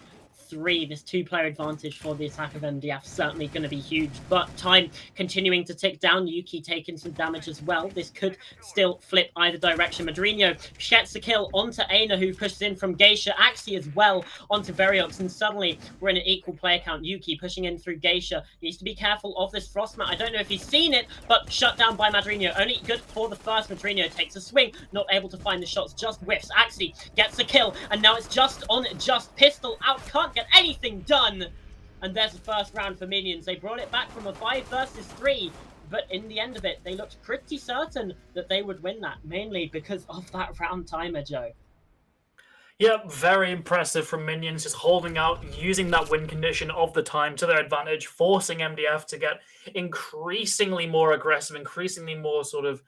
3. This 2-player advantage for the attack of MDF certainly going to be huge, but time continuing to tick down. Yuki taking some damage as well. This could still flip either direction. Madrino gets the kill onto Aina, who pushes in from Geisha. Axie as well onto Veriox, and suddenly we're in an equal player count. Yuki pushing in through Geisha. Needs to be careful of this Frostmat. I don't know if he's seen it, but shut down by Madrino. Only good for the first. Madrino takes a swing, not able to find the shots, just whiffs. Axie gets the kill, and now it's just on just. Pistol out, can't get anything done, and there's the first round for Minions. They brought it back from a 5 versus 3, but in the end of it, they looked pretty certain that they would win that, mainly because of that round timer, Joe. Yep, very impressive from Minions, just holding out, using that win condition of the time to their advantage, forcing MDF to get increasingly more aggressive, increasingly more sort of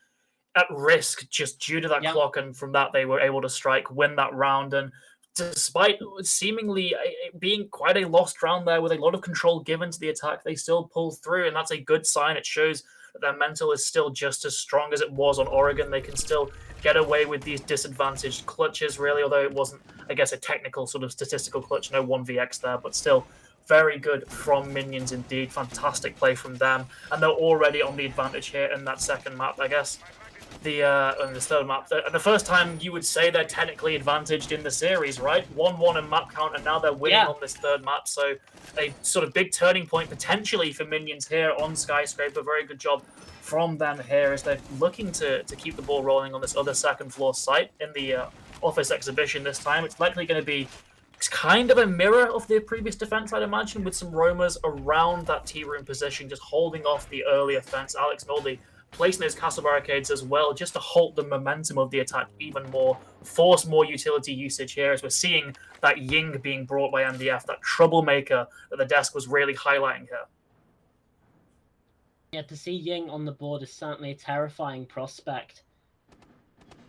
at risk just due to that clock, and from that they were able to strike, win that round, and despite seemingly being quite a lost round there with a lot of control given to the attack, they still pull through, and that's a good sign. It shows that their mental is still just as strong as it was on Oregon. They can still get away with these disadvantaged clutches, really, although it wasn't, I guess, a technical sort of statistical clutch, no 1vx there, but still very good from Minions indeed. Fantastic play from them, and they're already on the advantage here in that second map, I guess. On this third map, the first time you would say they're technically advantaged in the series, right? 1-1 in map count, and now they're winning on this third map. So a sort of big turning point potentially for Minions here on Skyscraper. Very good job from them here as they're looking to keep the ball rolling on this other second floor site in the office exhibition this time. It's likely going to be kind of a mirror of the previous defense, I'd imagine, with some roamers around that T-room position, just holding off the early offense. Alex Noldy placing those castle barricades as well, just to halt the momentum of the attack even more, force more utility usage here, as we're seeing that Ying being brought by MDF, that troublemaker that the desk was really highlighting here. Yeah, to see Ying on the board is certainly a terrifying prospect.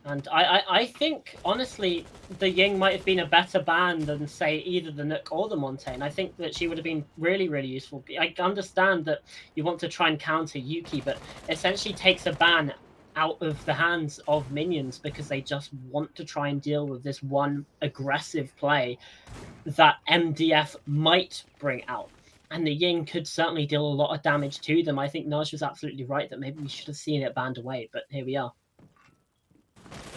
And I think, honestly, the Ying might have been a better ban than, say, either the Nook or the Montaigne. I think that she would have been really, really useful. I understand that you want to try and counter Yuki, but essentially takes a ban out of the hands of Minions because they just want to try and deal with this one aggressive play that MDF might bring out. And the Ying could certainly deal a lot of damage to them. I think Naj was absolutely right that maybe we should have seen it banned away, but here we are.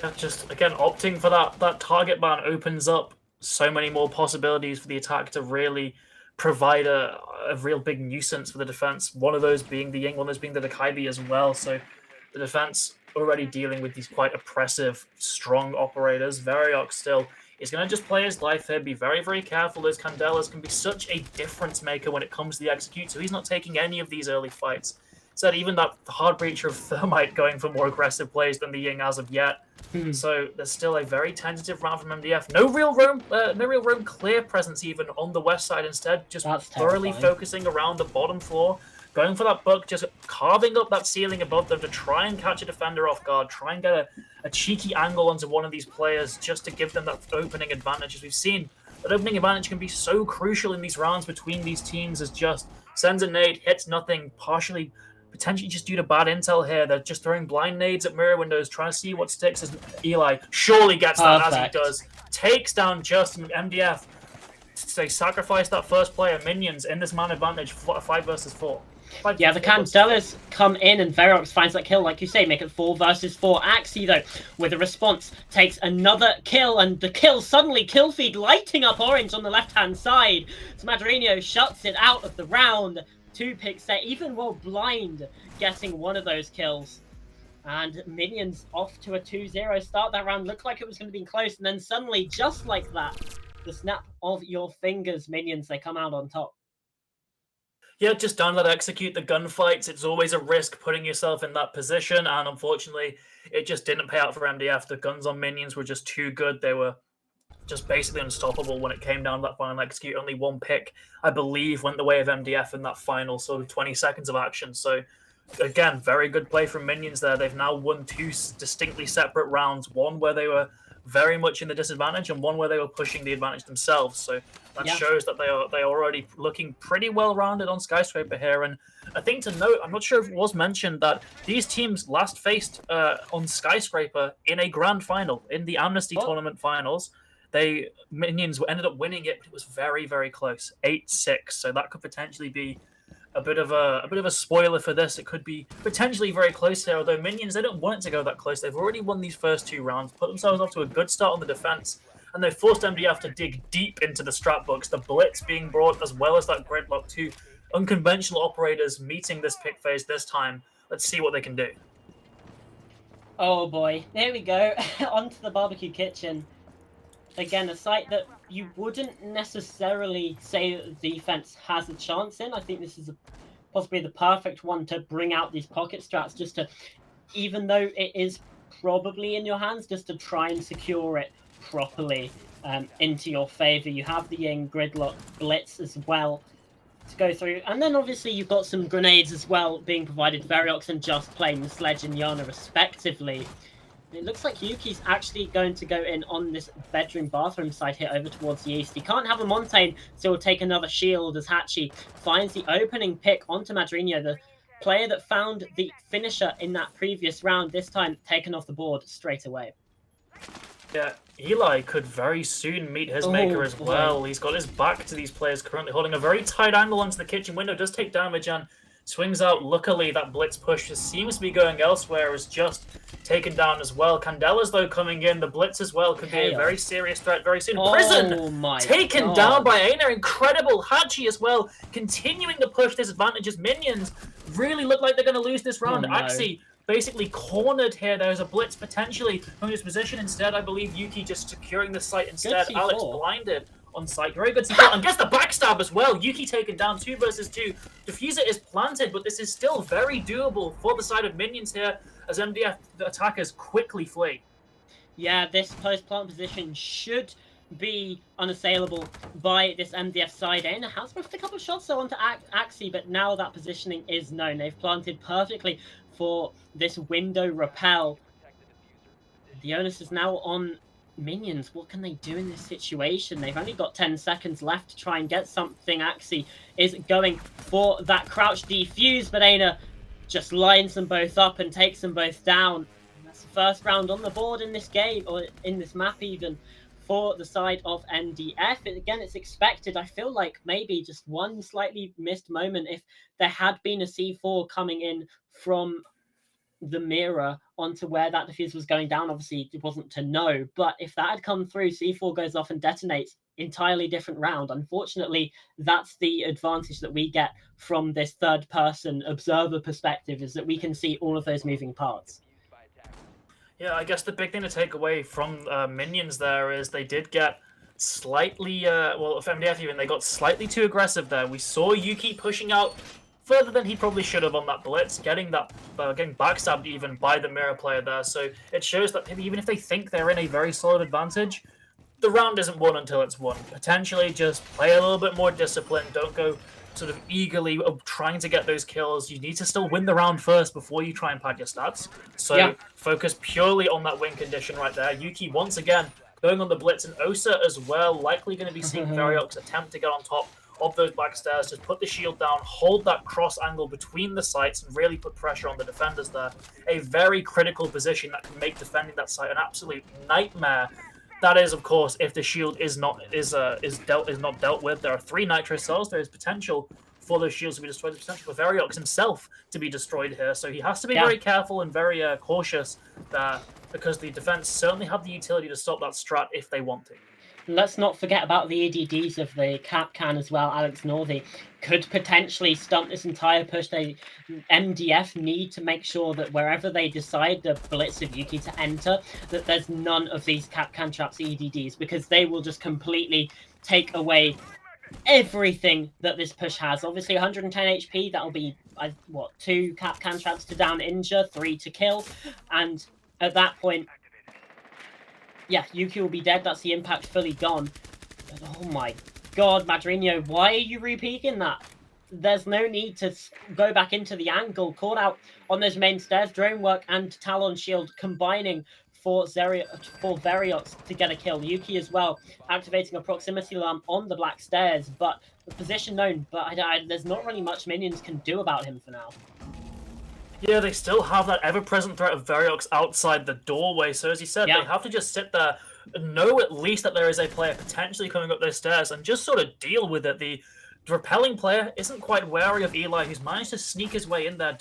Yeah, just, again, opting for that target ban opens up so many more possibilities for the attack to really provide a real big nuisance for the defense. One of those being the Ying, one of those being the Dakaibi as well. So the defense already dealing with these quite oppressive, strong operators. Variox still is going to just play his life here, be very, very careful. Those Candelas can be such a difference maker when it comes to the execute, so he's not taking any of these early fights. So even that hard breacher of Thermite going for more aggressive plays than the Ying as of yet. So there's still a very tentative round from MDF. No real roam clear presence even on the west side. Instead, just thoroughly focusing around the bottom floor, going for that buck, just carving up that ceiling above them to try and catch a defender off guard, try and get a cheeky angle onto one of these players just to give them that opening advantage. As we've seen, that opening advantage can be so crucial in these rounds between these teams, as just sends a nade, hits nothing, partially potentially just due to bad intel here. They're just throwing blind nades at mirror windows, trying to see what sticks, as Eli surely gets that as he does. Takes down Justin. MDF, they sacrifice that first player. Minions in this man advantage, 5 versus 4. Yeah, the Candelas come in and Variox finds that kill, like you say, make it 4 versus 4. Axie, though, with a response, takes another kill, and the kill suddenly, kill feed lighting up orange on the left-hand side. Smadrino shuts it out of the round. 2 picks there, even while blind, getting one of those kills. And Minions off to a 2-0 start. That round looked like it was going to be close, and then suddenly, just like that, the snap of your fingers, Minions, they come out on top. Yeah, just don't let execute the gunfights. It's always a risk putting yourself in that position, and unfortunately, it just didn't pay out for MDF. The guns on Minions were just too good. They were just basically unstoppable when it came down to that final execute. Only 1 pick, I believe, went the way of MDF in that final sort of 20 seconds of action. So, again, very good play from Minions there. They've now won 2 distinctly separate rounds. One where they were very much in the disadvantage, and one where they were pushing the advantage themselves. So that shows that they are already looking pretty well rounded on Skyscraper here. And a thing to note, I'm not sure if it was mentioned, that these teams last faced on Skyscraper in a grand final in the Amnesty tournament finals. Minions ended up winning it, but it was very, very close, 8-6. So that could potentially be a bit of a spoiler for this. It could be potentially very close here. Although Minions, they don't want it to go that close. They've already won these first 2 rounds, put themselves off to a good start on the defense, and they've forced MDF to dig deep into the strat books. The blitz being brought, as well as that gridlock. 2 unconventional operators meeting this pick phase this time. Let's see what they can do. Oh boy, there we go. Onto the barbecue kitchen. Again, a site that you wouldn't necessarily say that the defense has a chance in. I think this is possibly the perfect one to bring out these pocket strats, just to, even though it is probably in your hands, just to try and secure it properly into your favor. You have the Ying gridlock blitz as well to go through. And then obviously you've got some grenades as well being provided. Variox and Just playing the Sledge and Yana respectively. It looks like Yuki's actually going to go in on this bedroom bathroom side here over towards the east. He can't have a Montaigne, so he'll take another shield as Hachi finds the opening pick onto Madrinho, the player that found the finisher in that previous round, this time taken off the board straight away. Yeah, Eli could very soon meet his maker as well. He's got his back to these players currently, holding a very tight angle onto the kitchen window, does take damage and swings out. Luckily, that blitz push seems to be going elsewhere, is just taken down as well. Candela's, though, coming in. The blitz as well could be a very serious threat very soon. Prison taken down by Aina. Incredible. Hachi as well, continuing to push this advantage as minions really look like they're going to lose this round. Axie basically cornered here. There's a blitz potentially from his position. Instead, I believe Yuki just securing the site instead. Alex blinded on site. Very good C4. And gets the backstab as well. Yuki taken down 2 versus 2. Diffuser is planted, but this is still very doable for the side of minions here as MDF attackers quickly flee. Yeah, this post-plant position should be unassailable by this MDF side. Aina has pushed a couple of shots though onto Axie, but now that positioning is known. They've planted perfectly for this window rappel. The onus is now on minions. What can they do in this situation? They've only got 10 seconds left to try and get something. Axie is going for that crouch defuse, but Aina just lines them both up and takes them both down. And that's the first round on the board in this game, or in this map even, for the side of MDF. Again, it's expected. I feel like maybe just one slightly missed moment. If there had been a C4 coming in from the mirror onto where that diffuse was going down, obviously it wasn't to know, but if that had come through, C4 goes off and detonates, entirely different round. Unfortunately, that's the advantage that we get from this third person observer perspective, is that we can see all of those moving parts. Yeah, I guess the big thing to take away from minions there is they did get slightly, well, if MDF even, they got slightly too aggressive there. We saw Yuki pushing out further than he probably should have on that blitz, getting backstabbed even by the mirror player there. So it shows that maybe even if they think they're in a very solid advantage, the round isn't won until it's won. Potentially just play a little bit more disciplined. Don't go sort of eagerly trying to get those kills. You need to still win the round first before you try and pad your stats. So focus purely on that win condition right there. Yuki once again going on the blitz, and Osa as well, likely going to be seeing Variox attempt to get on top of those back stairs, just put the shield down, hold that cross angle between the sites, and really put pressure on the defenders there. A very critical position that can make defending that site an absolute nightmare. That is, of course, if the shield is not dealt with. There are 3 nitro cells. There is potential for those shields to be destroyed. There's potential for Variox himself to be destroyed here. So he has to be very careful and very cautious there, because the defense certainly have the utility to stop that strat if they want to. Let's not forget about the EDDs of the Capcan as well. Alex Northey could potentially stunt this entire push. MDF need to make sure that wherever they decide the blitz of Yuki to enter, that there's none of these Capcan traps EDDs, because they will just completely take away everything that this push has. Obviously 110 HP, that'll be, 2 Capcan traps to down injure, 3 to kill, and at that point, yeah, Yuki will be dead. That's the impact fully gone. But, oh my god, Madrinho, why are you re-peeking that? There's no need to go back into the angle. Caught out on those main stairs. Drone work and Talon shield combining for Variox to get a kill. Yuki as well, activating a proximity alarm on the black stairs. But the position known, but there's not really much minions can do about him for now. Yeah, they still have that ever-present threat of Variox outside the doorway. So as you said, they have to just sit there and know at least that there is a player potentially coming up those stairs and just sort of deal with it. The repelling player isn't quite wary of Eli, who's managed to sneak his way in there.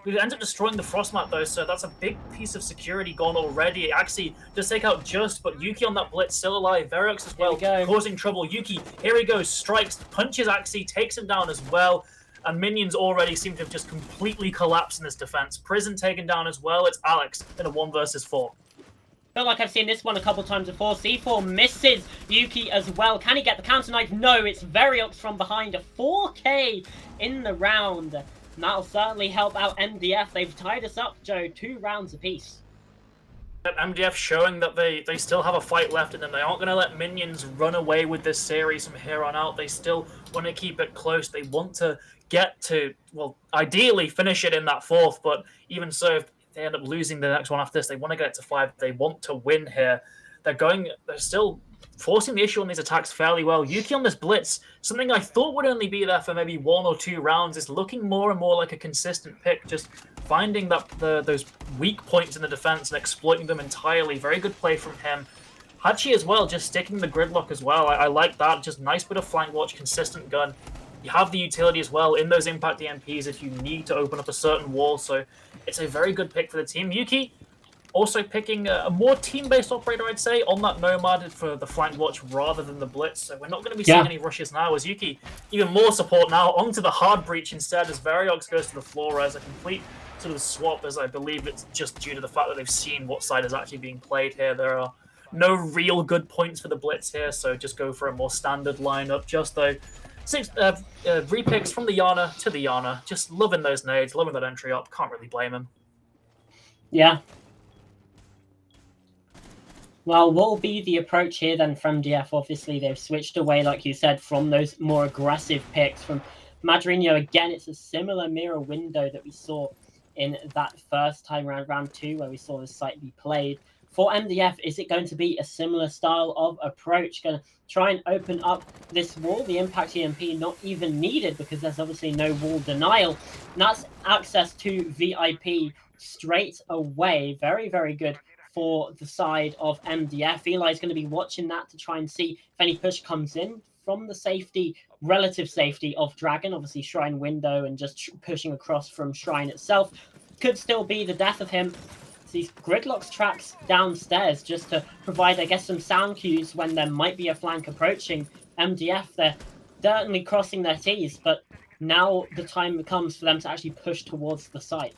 We end up destroying the Frostmat though, so that's a big piece of security gone already. Axie does take out Just, but Yuki on that blitz still alive. Variox as well, causing trouble. Yuki, here he goes, strikes, punches Axie, takes him down as well. And minions already seem to have just completely collapsed in this defense. Prison taken down as well. It's Alex in a 1 versus 4. Feel like I've seen this one a couple times before. C4 misses Yuki as well. Can he get the counter knife? No, it's Variox from behind. A 4K in the round. And that'll certainly help out MDF. They've tied us up, Joe. 2 rounds apiece. MDF showing that they still have a fight left in them. They aren't going to let minions run away with this series from here on out. They still want to keep it close. They want to get to, well, ideally finish it in that 4th, but even so, if they end up losing the next one after this, they want to get it to 5. They want to win here. They're still forcing the issue on these attacks fairly well. Yuki on this blitz, something I thought would only be there for maybe 1 or 2 rounds, is looking more and more like a consistent pick, just finding those weak points in the defense and exploiting them entirely. Very good play from him. Hachi as well, just sticking the gridlock as well. I like that. Just nice bit of flank watch, consistent gun. You have the utility as well in those impact EMPs if you need to open up a certain wall. So it's a very good pick for the team. Yuki also picking a more team-based operator, I'd say, on that Nomad for the flank watch rather than the blitz. So we're not going to be seeing any rushes now as Yuki. Even more support now onto the hard breach instead as Variox goes to the floor as a complete sort of swap, as I believe it's just due to the fact that they've seen what side is actually being played here. There are no real good points for the blitz here, so just go for a more standard lineup. Just though, 6 repicks from the Yana to the Yana. Just loving those nades, loving that entry up. Can't really blame him. Yeah. Well, what will be the approach here then from MDF? Obviously, they've switched away, like you said, from those more aggressive picks. From Madrino, again, it's a similar mirror window that we saw in that first time around, round 2, where we saw the site be played. For MDF, is it going to be a similar style of approach? Going to try and open up this wall? The impact EMP not even needed because there's obviously no wall denial. And that's access to VIP straight away. Very, very good for the side of MDF. Eli is going to be watching that to try and see if any push comes in from the safety, relative safety of Dragon. Obviously, Shrine window and just pushing across from Shrine itself could still be the death of him. These gridlocks tracks downstairs just to provide, I guess, some sound cues when there might be a flank approaching MDF. They're certainly crossing their T's, but now the time comes for them to actually push towards the site.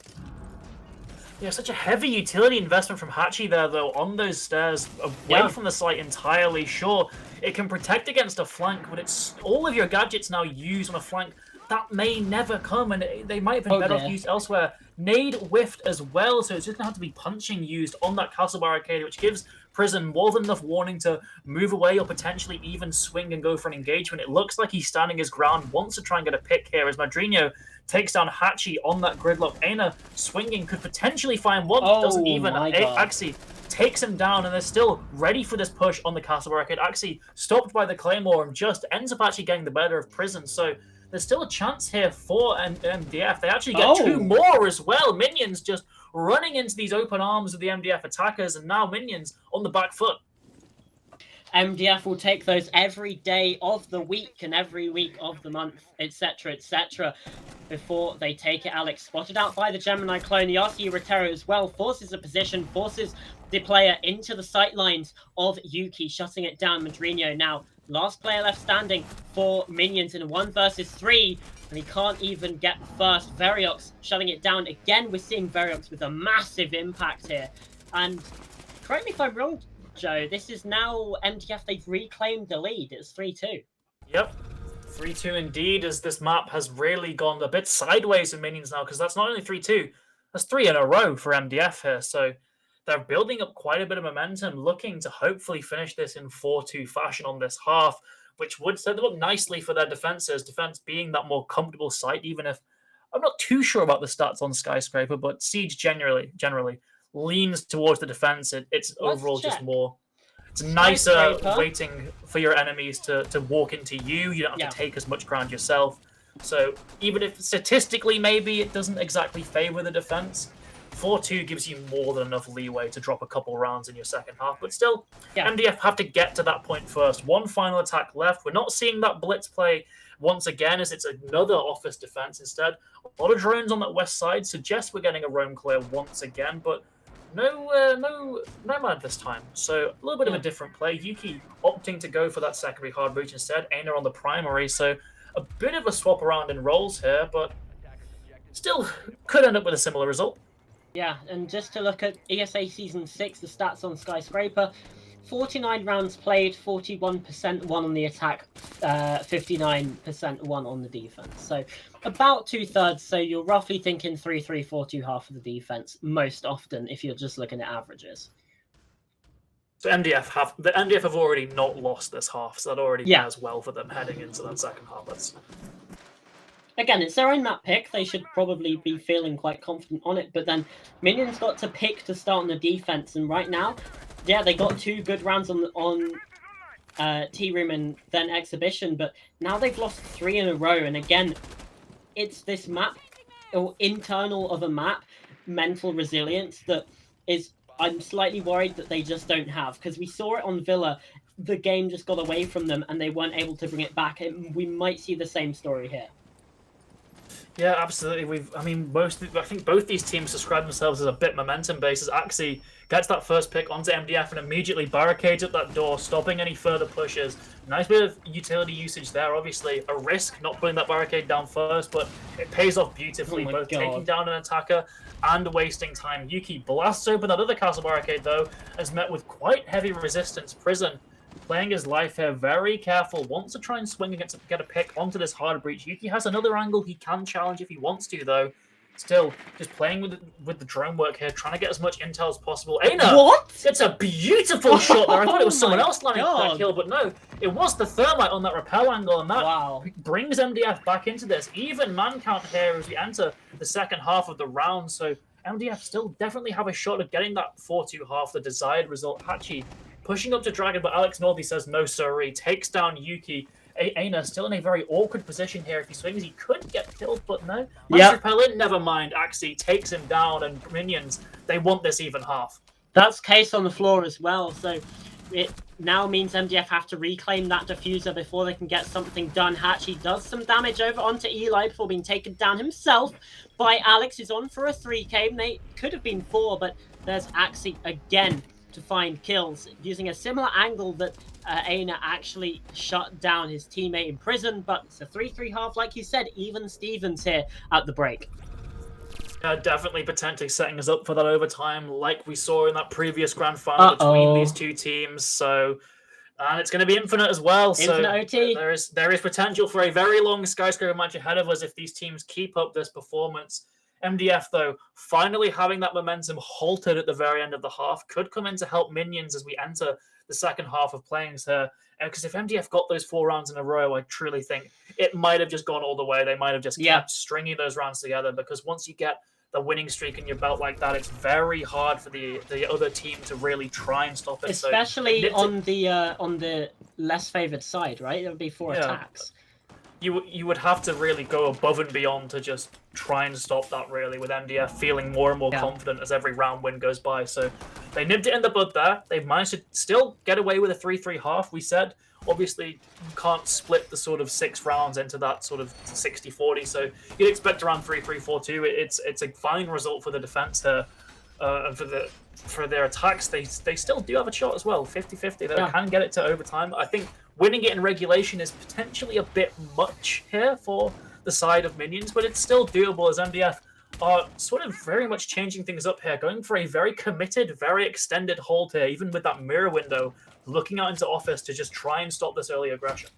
Yeah, such a heavy utility investment from Hachi there, though, on those stairs, away from the site entirely. Sure, it can protect against a flank, but it's all of your gadgets now used on a flank. That may never come, and they might have been better off used elsewhere. Nade whiffed as well, so it's just going to have to be punching used on that castle barricade, which gives Prison more than enough warning to move away or potentially even swing and go for an engagement. It looks like he's standing his ground, wants to try and get a pick here as Madrino takes down Hachi on that gridlock. Aina swinging, could potentially find one, doesn't even. Axie takes him down, and they're still ready for this push on the castle barricade. Axie stopped by the Claymore and just ends up actually getting the better of Prison, so there's still a chance here for MDF. They actually get 2 more as well. Minions just running into these open arms of the MDF attackers, and now Minions on the back foot. MDF will take those every day of the week and every week of the month, etc., before they take it. Alex spotted out by the Gemini clone. The RCU Rotero as well forces a position, forces the player into the sight lines of Yuki, shutting it down. Madrino now last player left standing for Minions in a 1 versus 3, and he can't even get first. Variox shutting it down again. We're seeing Variox with a massive impact here, and correct me if I'm wrong, Joe, this is now MDF. They've reclaimed the lead. It's 3-2. Yep, 3-2 indeed, as this map has really gone a bit sideways in Minions now, because that's not only 3-2, that's 3 in a row for MDF here. So they're building up quite a bit of momentum, looking to hopefully finish this in 4-2 fashion on this half, which would set them up nicely for their defenses. Defense being that more comfortable site, even if I'm not too sure about the stats on Skyscraper, but Siege generally leans towards the defense. It's overall just more. It's nicer waiting for your enemies to walk into you. You don't have to take as much ground yourself. So even if statistically maybe it doesn't exactly favor the defense, 4-2 gives you more than enough leeway to drop a couple rounds in your second half. But still, MDF have to get to that point first. 1 final attack left. We're not seeing that blitz play once again, as it's another office defense instead. A lot of drones on that west side suggests we're getting a roam clear once again, but no Nomad this time. So a little bit of a different play. Yuki opting to go for that secondary hard breach instead. Aina on the primary, so a bit of a swap around in roles here, but still could end up with a similar result. Yeah, and just to look at ESA Season 6, the stats on Skyscraper, 49 rounds played, 41% won on the attack, 59% won on the defense. So about 2/3, so you're roughly thinking 3-3, 4-2 half of the defense most often if you're just looking at averages. So MDF have already not lost this half, so that already does well for them heading into that second half. Again, it's their own map pick. They should probably be feeling quite confident on it. But then Minions got to pick to start on the defense, and right now, yeah, they got 2 good rounds on Tea Room and then Exhibition, but now they've lost 3 in a row. And again, it's this map, or internal of a map, mental resilience that is. I'm slightly worried that they just don't have, because we saw it on Villa. The game just got away from them, and they weren't able to bring it back. And we might see the same story here. Yeah, absolutely. I think both these teams describe themselves as a bit momentum based. As Axie gets that first pick onto MDF and immediately barricades up that door, stopping any further pushes. Nice bit of utility usage there. Obviously, a risk not putting that barricade down first, but it pays off beautifully. Both taking down an attacker and wasting time. Yuki blasts open that other castle barricade though, has met with quite heavy resistance. Prison playing his life here, very careful, wants to try and swing against get a pick onto this hard breach. Yuki has another angle he can challenge if he wants to, though. Still, just playing with the drone work here, trying to get as much intel as possible. Aina! What? It's a beautiful shot there. I thought it was someone else landing God. that kill, but no, it was the thermite on that rappel angle, and that brings MDF back into this. Even man count here as we enter the second half of the round, so MDF still definitely have a shot of getting that 4-2 half, the desired result. Hachi pushing up to Dragon, but Alex Norby says no siree, takes down Yuki. Aina still in a very awkward position here. If he swings, he could get killed, but no. Repel in, never mind. Axie takes him down, and Minions, they want this even half. That's case on the floor as well, so it now means MDF have to reclaim that diffuser before they can get something done. Hachi does some damage over onto Eli before being taken down himself by Alex. Is on for a 3K. They could have been 4, but there's Axie again to find kills, using a similar angle that Aina actually shut down his teammate in Prison, but it's a 3-3 half, like you said. Even Stevens here at the break. Definitely potentially setting us up for that overtime, like we saw in that previous grand final between these two teams. So, and it's going to be infinite as well. Infinite OT. There is potential for a very long skyscraper match ahead of us if these teams keep up this performance. MDF, though, finally having that momentum halted at the very end of the half, could come in to help Minions as we enter the second half of playings here. Because if MDF got those 4 rounds in a row, I truly think it might have just gone all the way. They might have just kept stringing those rounds together, because once you get the winning streak in your belt like that, it's very hard for the other team to really try and stop it. Especially on the less favored side, right? It would be 4 attacks. You would have to really go above and beyond to just try and stop that, really, with MDF feeling more and more confident as every round win goes by. So they nipped it in the bud there. They've managed to still get away with a 3-3 half. We said, obviously, you can't split the sort of 6 rounds into that sort of 60-40. So you'd expect around 3-3, 4-2. It's a fine result for the defense here. And for their attacks, they still do have a shot as well, 50-50. They can get it to overtime. I think winning it in regulation is potentially a bit much here for the side of Minions, but it's still doable as MDF are sort of very much changing things up here, going for a very committed, very extended hold here, even with that mirror window, looking out into office to just try and stop this early aggression.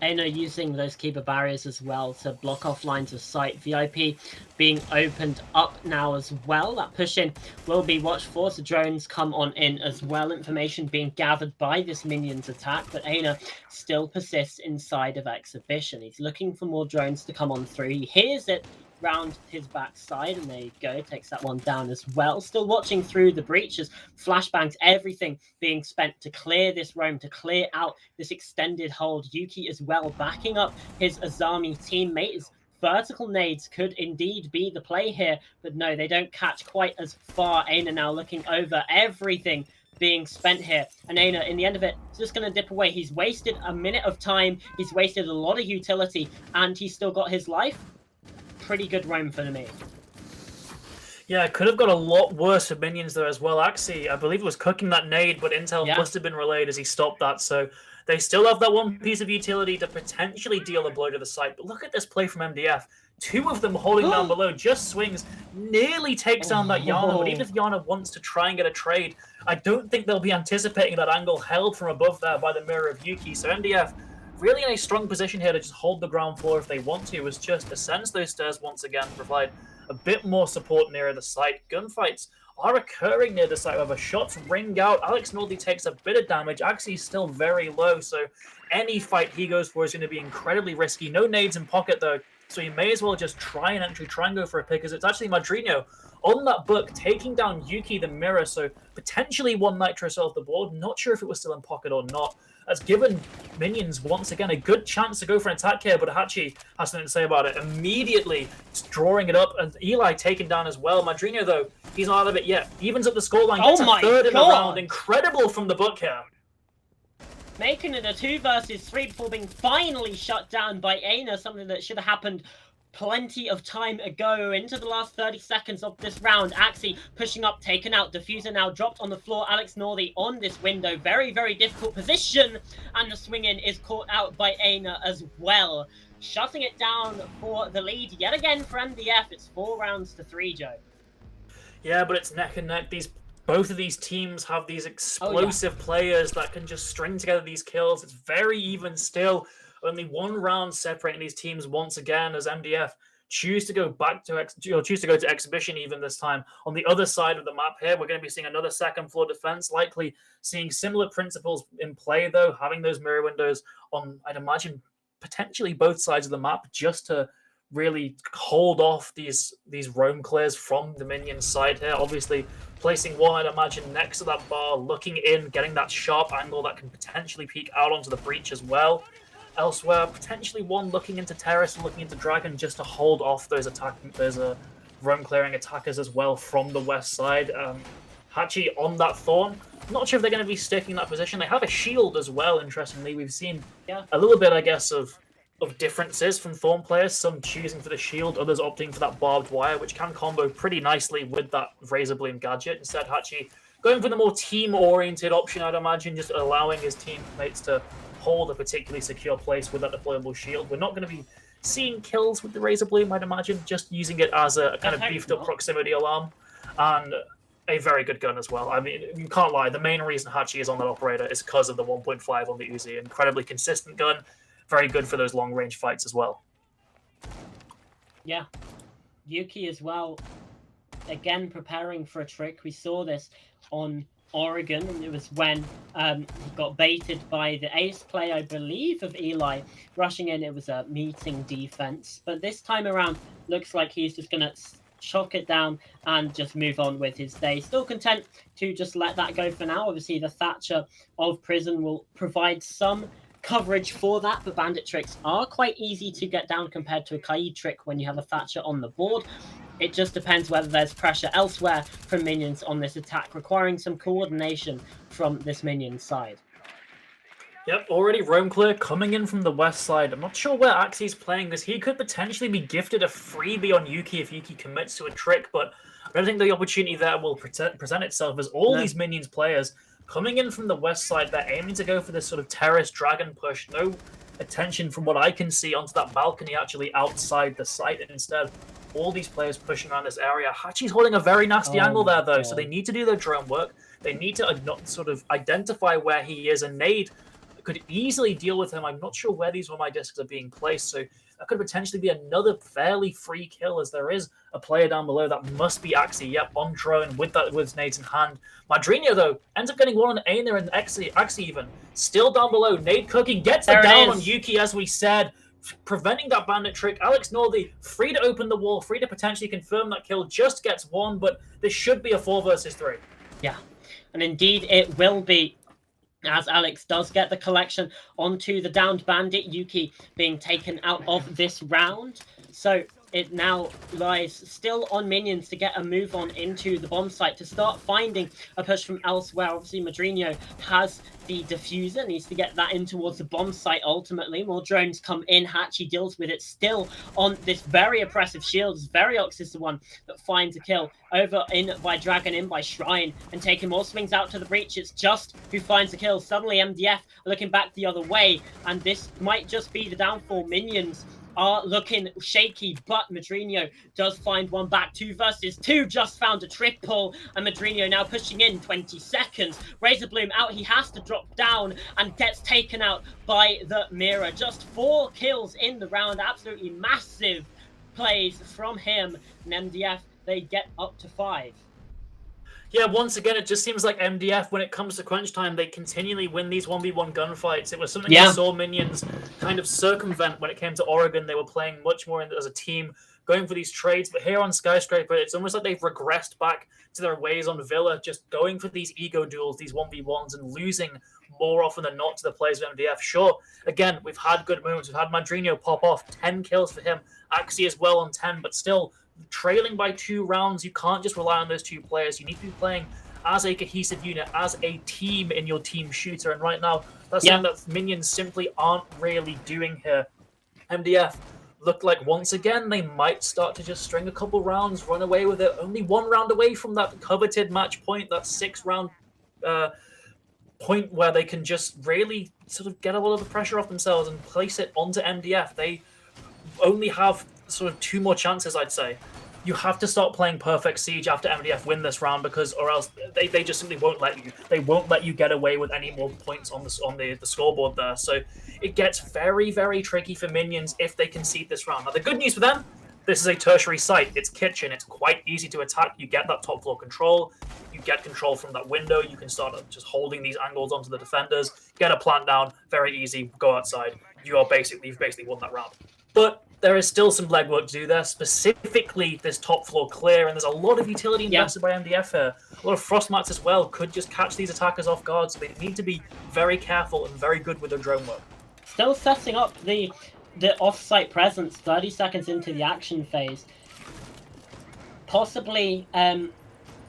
Aina using those keeper barriers as well to block off lines of sight. VIP being opened up now as well. That push-in will be watched for, so drones come on in as well. Information being gathered by this Minions attack, but Aina still persists inside of Exhibition. He's looking for more drones to come on through. He hears it round his backside, and there you go, takes that one down as well. Still watching through the breaches, flashbangs, everything being spent to clear this roam, to clear out this extended hold. Yuki as well backing up his Azami teammate. His vertical nades could indeed be the play here, but no, they don't catch quite as far. Aina now looking over everything being spent here, and Aina, in the end of it, is just going to dip away. He's wasted a minute of time, he's wasted a lot of utility, and he's still got his life. Pretty good roam for me. Yeah, it could have got a lot worse for Minions there as well. Axie, I believe, was cooking that nade, but intel must have been relayed as he stopped that. So they still have that one piece of utility to potentially deal a blow to the site. But look at this play from MDF. 2 of them holding down below, just swings, nearly takes down that Yana. But even if Yana wants to try and get a trade, I don't think they'll be anticipating that angle held from above there by the mirror of Yuki. So MDF really in a strong position here to just hold the ground floor if they want to, is just ascends those stairs once again, provide a bit more support nearer the site. Gunfights are occurring near the site. Whether shots ring out, Alex Nordy takes a bit of damage. Axie's still very low, so any fight he goes for is going to be incredibly risky. No nades in pocket though, so you may as well just try and go for a pick, because it's actually Madrino on that book taking down Yuki the Mirror, so potentially one Nitrous off the board. Not sure if it was still in pocket or not. That's given minions once again a good chance to go for an attack here, but Hachi has something to say about it. Immediately drawing it up, and Eli taken down as well. Madrino though, he's not out of it yet. Evens up the scoreline, gets a third in the round. Incredible from the book here. Making it a 2 versus 3 before being finally shut down by Aina, something that should have happened plenty of time ago. Into the last 30 seconds of this round, Axie pushing up, taken out. Diffuser now dropped on the floor. Alex Nordy on this window. Very, very difficult position. And the swing in is caught out by Aina as well. Shutting it down for the lead yet again for MDF. It's 4 rounds to 3, Joe. Yeah, but it's neck and neck. Both of these teams have these explosive players that can just string together these kills. It's very even still. Only 1 round separating these teams once again, as MDF choose to go to exhibition even this time. On the other side of the map here, we're going to be seeing another second floor defense, likely seeing similar principles in play though, having those mirror windows on, I'd imagine, potentially both sides of the map, just to really hold off these roam clears from the minion side here. Obviously placing one, I'd imagine, next to that bar, looking in, getting that sharp angle that can potentially peek out onto the breach as well. Elsewhere, potentially one looking into Terrace and looking into Dragon, just to hold off those roam clearing attackers as well from the west side. Hachi on that Thorn. Not sure if they're going to be sticking in that position. They have a shield as well, interestingly. We've seen a little bit, I guess, of differences from Thorn players. Some choosing for the shield, others opting for that barbed wire, which can combo pretty nicely with that Razor Bloom gadget. Instead, Hachi going for the more team-oriented option, I'd imagine, just allowing his teammates to hold a particularly secure place with that deployable shield. We're not going to be seeing kills with the Razor Bloom, I'd imagine, just using it as a kind of beefed up proximity alarm, and a very good gun as well. I mean, you can't lie, the main reason Hachi is on that operator is because of the 1.5 on the Uzi. Incredibly consistent gun, very good for those long range fights as well. Yeah, Yuki as well, again preparing for a trick. We saw this on Oregon, and it was when he got baited by the ace play, I believe, of Eli rushing in. It was a meeting defense, but this time around looks like he's just gonna shock it down and just move on with his day. Still content to just let that go for now. Obviously the Thatcher of Prison will provide some coverage for that, but bandit tricks are quite easy to get down compared to a Kaid trick when you have a Thatcher on the board. It just depends whether there's pressure elsewhere from minions on this attack, requiring some coordination from this minion side. Yep, already roam clear coming in from the west side. I'm not sure where Axie's playing this. He could potentially be gifted a freebie on Yuki if Yuki commits to a trick, but I don't think the opportunity there will present itself, as all these minions players coming in from the west side, they're aiming to go for this sort of terrace dragon push. No attention from what I can see onto that balcony actually outside the site. Instead, all these players pushing around this area. Hachi's holding a very nasty angle there, though, so they need to do their drone work. They need to sort of identify where he is, and Nade could easily deal with him. I'm not sure where these my discs are being placed, so that could potentially be another fairly free kill, as there is a player down below that must be Axie. Yep, on drone with nades in hand. Madrino, though, ends up getting one on Aina and Axie even. Still down below, nade cooking, gets the down on Yuki, as we said, preventing that bandit trick. Alex Nordy free to open the wall, free to potentially confirm that kill, just gets one, but this should be a 4 versus 3. Yeah, and indeed it will be, as Alex does get the collection onto the downed bandit, Yuki being taken out of this round. So it now lies still on minions to get a move on into the bomb site, to start finding a push from elsewhere. Obviously, Madrino has the diffuser, needs to get that in towards the bomb site ultimately. More drones come in, Hachi deals with it still on this very oppressive shield. Verox is the one that finds a kill over in by Dragon, in by Shrine, and taking more swings out to the breach. It's Just who finds the kill. Suddenly MDF are looking back the other way, and this might just be the downfall. Minions are looking shaky, but Madrino does find one back. 2 versus 2, just found a triple, and Madrino now pushing in. 20 seconds. Razor Bloom out, he has to drop down and gets taken out by the mirror. Just 4 kills in the round, absolutely massive plays from him, and MDF, they get up to 5. Yeah, once again, it just seems like MDF, when it comes to crunch time, they continually win these 1v1 gunfights. It was something we saw Minions kind of circumvent when it came to Oregon. They were playing much more as a team, going for these trades. But here on Skyscraper, it's almost like they've regressed back to their ways on Villa, just going for these ego duels, these 1v1s, and losing more often than not to the players of MDF. Sure, again, we've had good moments. We've had Madrino pop off, 10 kills for him. Axie as well on 10, but still, trailing by 2 rounds, you can't just rely on those 2 players. You need to be playing as a cohesive unit, as a team in your team shooter. And right now, that's something that Minions simply aren't really doing here. MDF look like once again they might start to just string a couple rounds, run away with it. Only 1 round away from that coveted match point, that 6-round point where they can just really sort of get a lot of the pressure off themselves and place it onto MDF. They only have sort of 2 more chances, I'd say. You have to start playing Perfect Siege after MDF win this round, because or else they just simply won't let you. They won't let you get away with any more points on the scoreboard there. So it gets very, very tricky for Minions if they concede this round. Now, the good news for them, this is a tertiary site. It's kitchen. It's quite easy to attack. You get that top floor control. You get control from that window. You can start just holding these angles onto the defenders. Get a plant down. Very easy. Go outside. You've basically won that round. But there is still some legwork to do there, specifically this top floor clear, and there's a lot of utility invested by MDF here. A lot of frost mats as well could just catch these attackers off guard, so they need to be very careful and very good with their drone work. Still setting up the off-site presence 30 seconds into the action phase. Possibly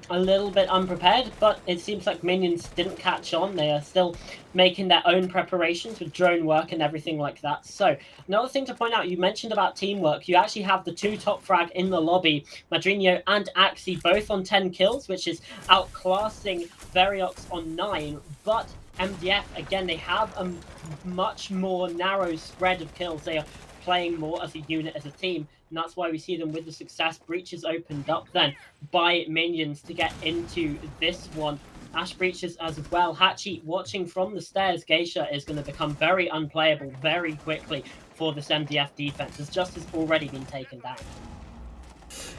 a little bit unprepared, but it seems like Minions didn't catch on. They are still making their own preparations with drone work and everything like that. So another thing to point out, you mentioned about teamwork. You actually have the 2 top frag in the lobby, Madrino and Axie, both on 10 kills, which is outclassing Variox on 9. But MDF, again, they have a much more narrow spread of kills. They are playing more as a unit, as a team, and that's why we see them with the success. Breaches opened up then by Minions to get into this one. Ash breaches as well. Hachi watching from the stairs. Geisha is going to become very unplayable very quickly for this MDF defense, as just has already been taken down.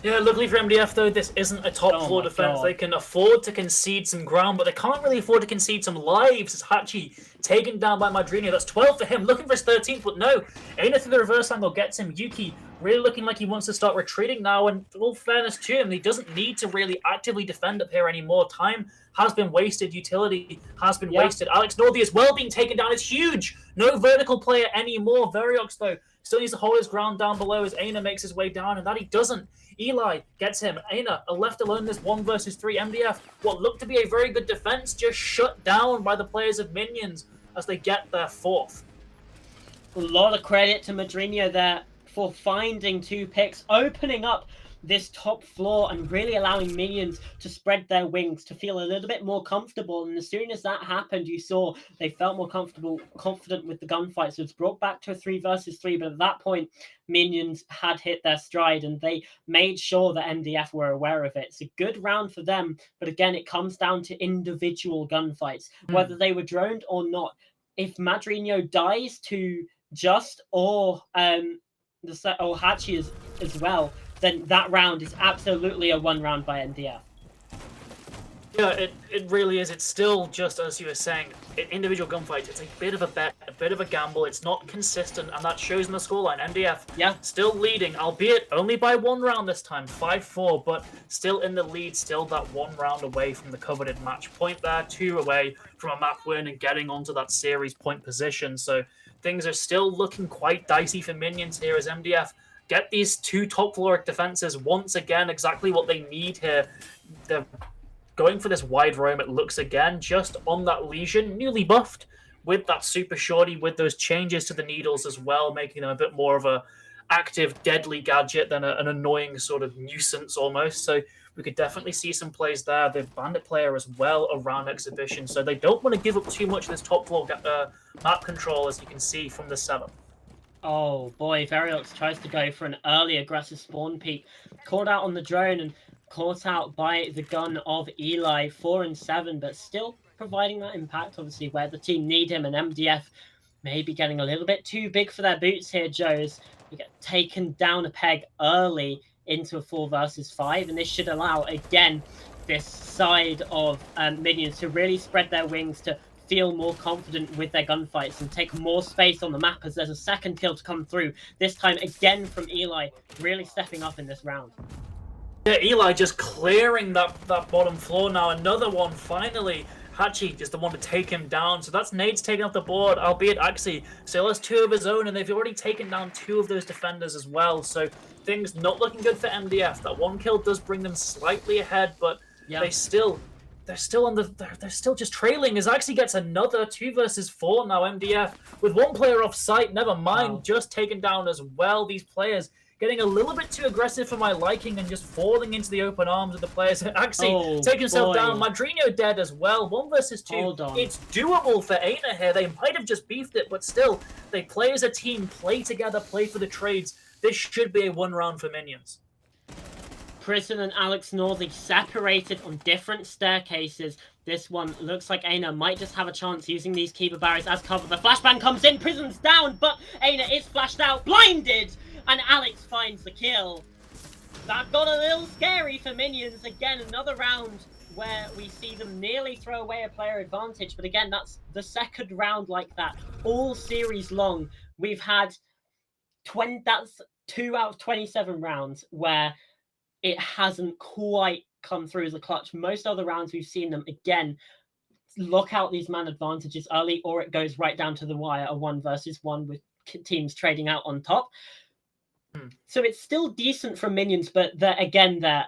Yeah, luckily for MDF, though, this isn't a top floor defense. They can afford to concede some ground, but they can't really afford to concede some lives. As Hachi taken down by Madrino. That's 12 for him, looking for his 13th, but no. Aina through the reverse angle gets him. Yuki really looking like he wants to start retreating now, and all fairness to him, he doesn't need to really actively defend up here anymore. Time has been wasted. Utility has been wasted. Alex Northey as well being taken down. It's huge. No vertical player anymore. Variox, though, still needs to hold his ground down below as Aina makes his way down, and that he doesn't. Eli gets him. Aina are left alone. This 1 versus 3. MDF, what looked to be a very good defense, just shut down by the players of Minions as they get their 4th. A lot of credit to Madrino there for finding 2 picks, opening up this top floor and really allowing Minions to spread their wings, to feel a little bit more comfortable. And as soon as that happened, you saw they felt more confident with the gunfight. So it's brought back to a 3 versus 3. But at that point, Minions had hit their stride and they made sure that MDF were aware of it. It's a good round for them. But again, it comes down to individual gunfights, whether they were droned or not. If Madrino dies to Just or Hachi as well, then that round is absolutely a 1 round by MDF. Yeah, it really is. It's still just, as you were saying, in individual gunfights, it's a bit of a bet, a bit of a gamble. It's not consistent, and that shows in the scoreline. MDF still leading, albeit only by 1 round this time, 5-4, but still in the lead, still that 1 round away from the coveted match point there, 2 away from a map win and getting onto that series point position. So things are still looking quite dicey for Minions here as MDF get these 2 top floor defenses once again, exactly what they need here. They're going for this wide roam, it looks again, just on that Legion, newly buffed with that super shorty, with those changes to the needles as well, making them a bit more of a active, deadly gadget than an annoying sort of nuisance almost. So we could definitely see some plays there. The Bandit player as well around Exhibition, so they don't want to give up too much of this top floor map control, as you can see from the 7. Oh boy, Variox tries to go for an early aggressive spawn peek. Caught out on the drone and caught out by the gun of Eli, 4 and 7, but still providing that impact, obviously, where the team need him. And MDF may be getting a little bit too big for their boots here, Joes. You get taken down a peg early into a 4 versus 5, and this should allow, again, this side of minions to really spread their wings, to feel more confident with their gunfights and take more space on the map as there's a second kill to come through. This time again from Eli, really stepping up in this round. Yeah, Eli just clearing that bottom floor now. Another one finally. Hachi is the one to take him down. So that's Nade's taken off the board, albeit Axie still has 2 of his own, and they've already taken down 2 of those defenders as well. So things not looking good for MDF. That 1 kill does bring them slightly ahead, but they're still just trailing as Axie gets another 2 versus 4 now. MDF with 1 player off site, never mind, just taken down as well. These players getting a little bit too aggressive for my liking and just falling into the open arms of the players. Axie taking himself down. Madrino dead as well. 1 versus 2. It's doable for Aina here. They might have just beefed it, but still, they play as a team, play together, play for the trades. This should be a 1 round for minions. Prison and Alex Northey separated on different staircases. This one looks like Aina might just have a chance using these keeper barriers as cover. The flashbang comes in, Prison's down, but Aina is flashed out, blinded, and Alex finds the kill. That got a little scary for minions. Again, another round where we see them nearly throw away a player advantage, but again, that's the second round like that. All series long, we've had 2 out of 27 rounds where it hasn't quite come through as a clutch. Most other rounds we've seen them, again, lock out these man advantages early, or it goes right down to the wire, a 1 versus 1 with teams trading out on top. So it's still decent from minions, but the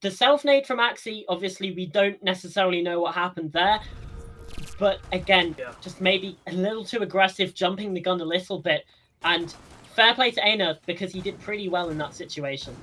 self-nade from Axie, obviously we don't necessarily know what happened there. But again, just maybe a little too aggressive, jumping the gun a little bit. And fair play to Aina, because he did pretty well in that situation.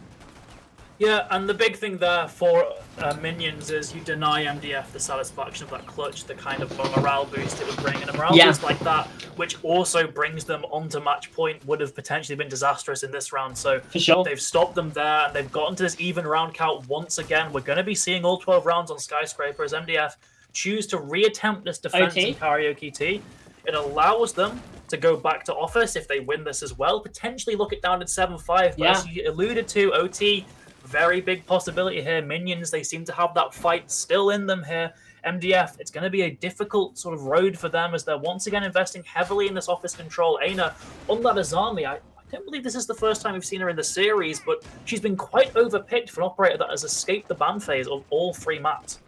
Yeah, and the big thing there for minions is you deny MDF the satisfaction of that clutch, the kind of morale boost it would bring. And a morale boost like that, which also brings them onto match point, would have potentially been disastrous in this round. So for sure, they've stopped them there, and they've gotten to this even round count once again. We're going to be seeing all 12 rounds on Skyscraper as MDF choose to reattempt this defense in Karaoke T. It allows them to go back to office if they win this as well, potentially look it down at 7-5. But as you alluded to, OT, very big possibility here. Minions, they seem to have that fight still in them here. MDF, it's going to be a difficult sort of road for them as they're once again investing heavily in this office control. Aina, on that Azami, I don't believe this is the first time we've seen her in the series, but she's been quite overpicked for an operator that has escaped the ban phase of all 3 maps.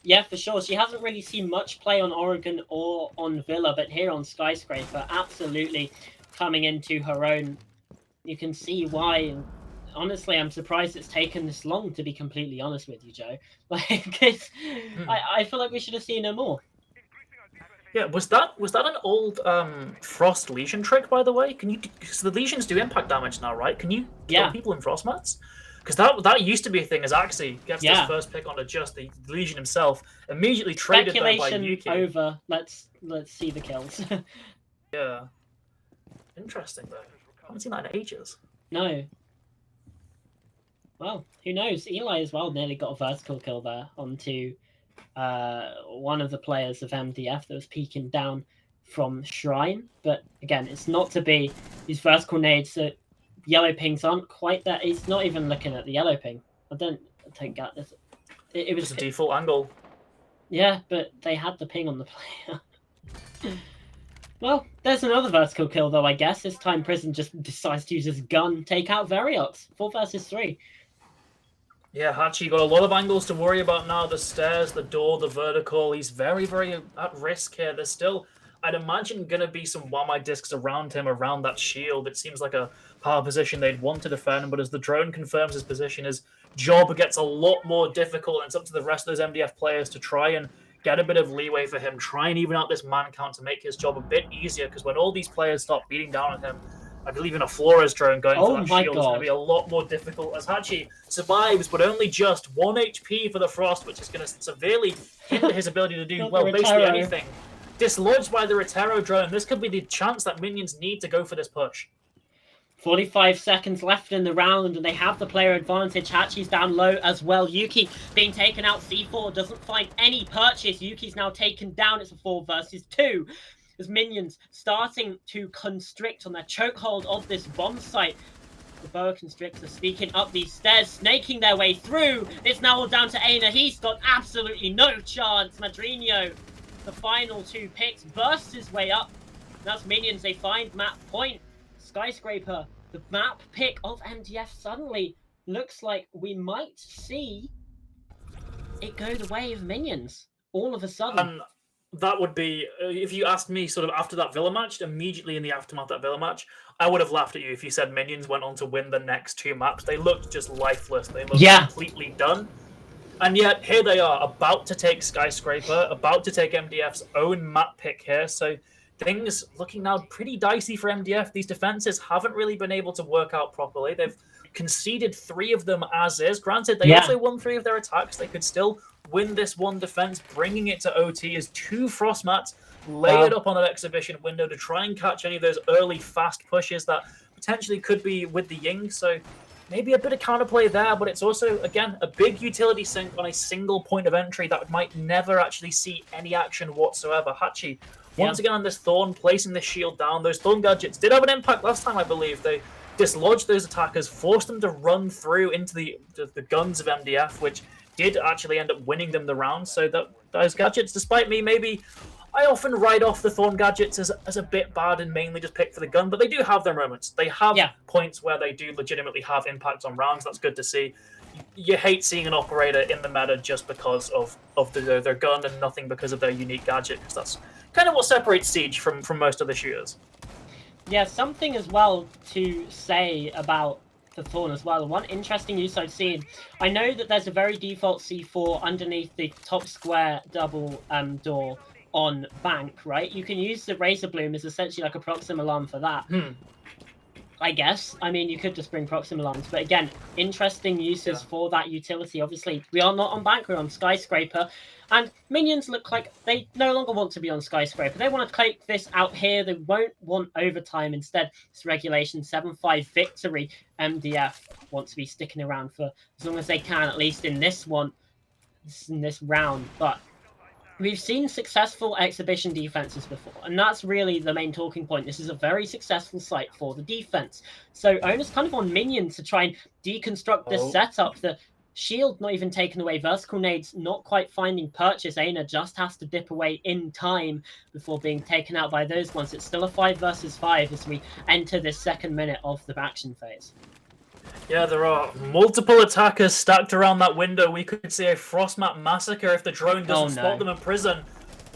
Yeah, for sure. She hasn't really seen much play on Oregon or on Villa, but here on Skyscraper, absolutely coming into her own. You can see why. And honestly, I'm surprised it's taken this long, to be completely honest with you, Joe. Like, I feel like we should have seen her more. Yeah, was that an old Frost Legion trick, by the way? Because the Legions do impact damage now, right? Can you kill people in Frost mats? Because that used to be a thing as Axie gets his first pick on Adjust, the Legion himself, immediately traded there by Yuki. Over. Let's see the kills. Yeah. Interesting, though. I haven't seen that in ages. No. Well, who knows? Eli as well nearly got a vertical kill there onto one of the players of MDF that was peeking down from Shrine. But again, it's not to be. These vertical nades, yellow pings aren't quite that. It's not even looking at the yellow ping. I think that it was a default angle. Yeah, but they had the ping on the player. Well, there's another vertical kill though, I guess. This time Prison just decides to use his gun, take out Variox. 4 versus 3. Yeah, Hachi got a lot of angles to worry about now. The stairs, the door, the vertical. He's very, very at risk here. There's still, I'd imagine, going to be some Wamai discs around him, around that shield. It seems like a power position they'd want to defend, but as the drone confirms his position, his job gets a lot more difficult, and it's up to the rest of those MDF players to try and get a bit of leeway for him, try and even out this man count to make his job a bit easier, because when all these players start beating down on him, I believe in a Flores drone going for that shield is going to be a lot more difficult, as Hachi survives, but only just 1 HP for the Frost, which is going to severely hinder his ability to do, well, basically anything. Dislodged by the Rotero drone. This could be the chance that minions need to go for this push. 45 seconds left in the round, and they have the player advantage. Hachi's down low as well. Yuki being taken out. C4 doesn't find any purchase. Yuki's now taken down. It's a 4 versus 2. As minions starting to constrict on their chokehold of this bomb site. The boa constrictor sneaking up these stairs, snaking their way through. It's now all down to Aina. He's got absolutely no chance. Madrino, the final 2 picks, bursts his way up. That's Minions. They find map point. Skyscraper, the map pick of MDF suddenly looks like we might see it go the way of Minions all of a sudden. That would be, if you asked me sort of after that Villa match, immediately in the aftermath of that Villa match, I would have laughed at you if you said Minions went on to win the next 2 maps. They looked just lifeless. They looked completely done. And yet, here they are, about to take Skyscraper, about to take MDF's own map pick here. So things looking now pretty dicey for MDF. These defenses haven't really been able to work out properly. They've conceded 3 of them as is. Granted, they also won 3 of their attacks. They could still win this one defense, bringing it to OT as 2 frost mats layered up on that exhibition window to try and catch any of those early fast pushes that potentially could be with the Ying. So maybe a bit of counterplay there, but it's also, again, a big utility sink on a single point of entry that might never actually see any action whatsoever. Hachi, once again on this Thorn, placing the shield down. Those Thorn gadgets did have an impact last time, I believe. They dislodged those attackers, forced them to run through into the guns of MDF, which did actually end up winning them the round. So that those gadgets, despite me, maybe I often write off the Thorn gadgets as a bit bad and mainly just pick for the gun, but they do have their moments. They have points where they do legitimately have impacts on rounds. That's good to see. You hate seeing an operator in the meta just because of their gun and nothing because of their unique gadget, because that's kind of what separates Siege from most other shooters. Yeah, something as well to say about the Thorn as well. One interesting use I've seen, I know that there's a very default C4 underneath the top square double door on bank, right? You can use the Razor Bloom as essentially like a Proxim alarm for that. I guess. I mean, you could just bring Proxim alarms, but again, interesting uses for that utility. Obviously, we are not on bank, we're on Skyscraper, and Minions look like they no longer want to be on Skyscraper. They want to take this out here. They won't want overtime. Instead, it's regulation 7-5 victory. MDF want to be sticking around for as long as they can, at least in this one, in this round. But we've seen successful exhibition defenses before, and that's really the main talking point. This is a very successful site for the defense. So onus kind of on Minions to try and deconstruct this setup. The shield not even taken away, vertical nades not quite finding purchase. Aina just has to dip away in time before being taken out by those ones. It's still a 5 versus 5 as we enter this 2nd minute of the action phase. Yeah, there are multiple attackers stacked around that window. We could see a Frostmat massacre if the drone doesn't spot them in prison.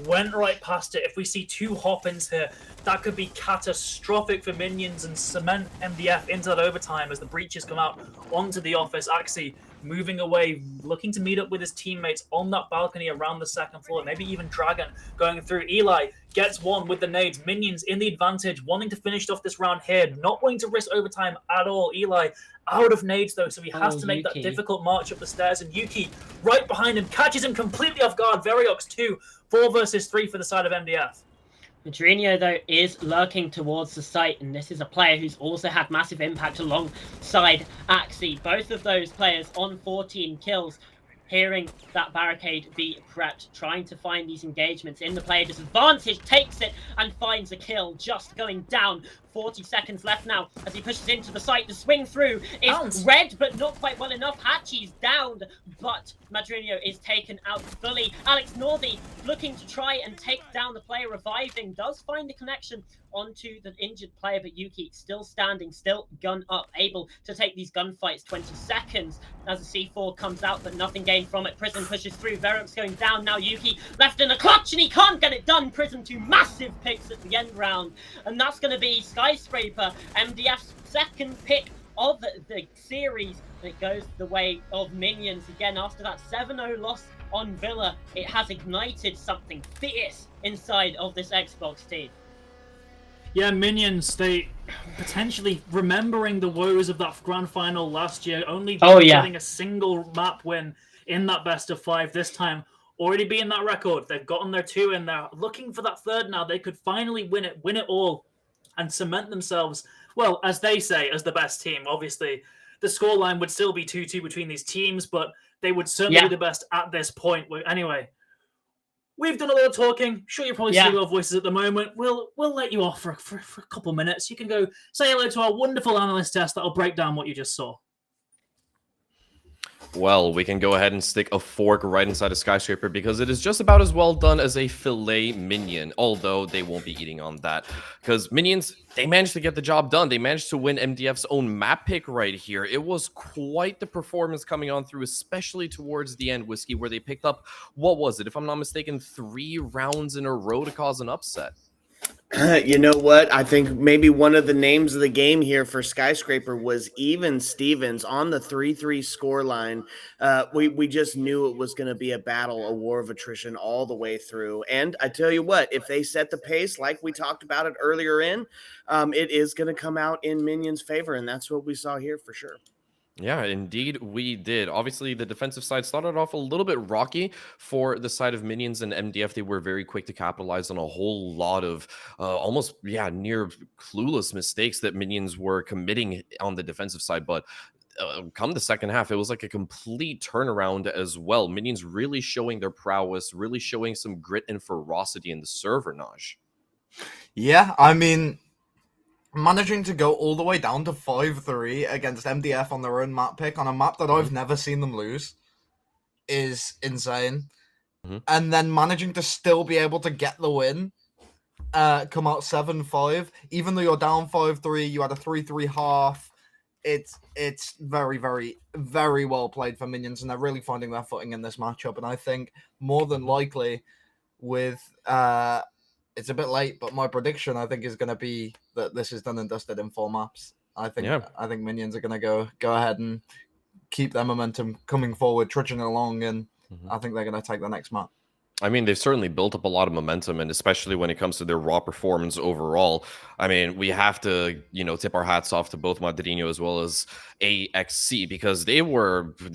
Went right past it. If we see 2 hop-ins here, that could be catastrophic for Minions and cement MDF into that overtime as the breaches come out onto the office. Axie moving away, looking to meet up with his teammates on that balcony around the 2nd floor. Maybe even Dragon going through. Eli gets one with the nades. Minions in the advantage, wanting to finish off this round here, not wanting to risk overtime at all. Eli out of nades though, so he has to make that difficult march up the stairs, and Yuki right behind him catches him completely off guard. Variox 2, 4 versus 3 for the side of MDF. Madrino, though, is lurking towards the site, and this is a player who's also had massive impact alongside Axie. Both of those players on 14 kills, hearing that barricade be prepped, trying to find these engagements in the player disadvantage, takes it and finds a kill, just going down. 40 seconds left now as he pushes into the site. The swing through is red, but not quite well enough. Hachi's downed, but Madrino is taken out fully. Alex Northy looking to try and take down the player, reviving, does find the connection onto the injured player, but Yuki still standing, still gun up, able to take these gunfights. 20 seconds as the C4 comes out, but nothing gained from it. Prison pushes through, Verox going down now. Yuki left in the clutch, and he can't get it done. Prison 2 massive picks at the end round, and that's going to be Skyscraper, MDF's 2nd pick of the series. It goes the way of Minions again after that 7-0 loss on Villa. It has ignited something fierce inside of this Xbox team. Yeah, Minions, they potentially remembering the woes of that grand final last year, only getting a single map win in that best of 5 this time, already being that record. They've gotten their 2 in there, looking for that 3rd now. They could finally win it all and cement themselves, well, as they say, as the best team. Obviously, the scoreline would still be 2-2 between these teams, but they would certainly be the best at this point. Anyway, we've done a lot of talking. Sure, you're probably Yeah. seeing our voices at the moment. We'll let you off for a couple minutes. You can go say hello to our wonderful analyst test that'll break down what you just saw. Well, we can go ahead and stick a fork right inside a skyscraper because it is just about as well done as a filet minion, although they won't be eating on that because minions, they managed to get the job done. They managed to win MDF's own map pick right here. It was quite the performance coming on through, especially towards the end, Whiskey, where they picked up, what was it, if I'm not mistaken, 3 rounds in a row to cause an upset. You know what? I think maybe one of the names of the game here for Skyscraper was Even Stevens on the 3-3 score line. We just knew it was going to be a battle, a war of attrition all the way through. And I tell you what, if they set the pace like we talked about it earlier it is going to come out in Minion's favor, and that's what we saw here for sure. Yeah, indeed we did. Obviously, the defensive side started off a little bit rocky for the side of Minions and MDF. They were very quick to capitalize on a whole lot of almost, near clueless mistakes that Minions were committing on the defensive side. But come the second half, it was like a complete turnaround as well. Minions really showing their prowess, really showing some grit and ferocity in the server, Naj. Yeah, I mean, managing to go all the way down to 5-3 against MDF on their own map pick on a map that I've never seen them lose is insane. And then managing to still be able to get the win, come out 7-5, even though you're down 5-3, you had a 3-3 half. It's very, very, very well played for Minions, and they're really finding their footing in this matchup. And I think more than likely with it's a bit late, but my prediction, I think, is going to be that this is done and dusted in 4 maps. I think Minions are going to go ahead and keep their momentum coming forward, trudging along, and I think they're going to take the next map. I mean, they've certainly built up a lot of momentum, and especially when it comes to their raw performance overall. I mean, we have to, tip our hats off to both Madrino as well as AXC because they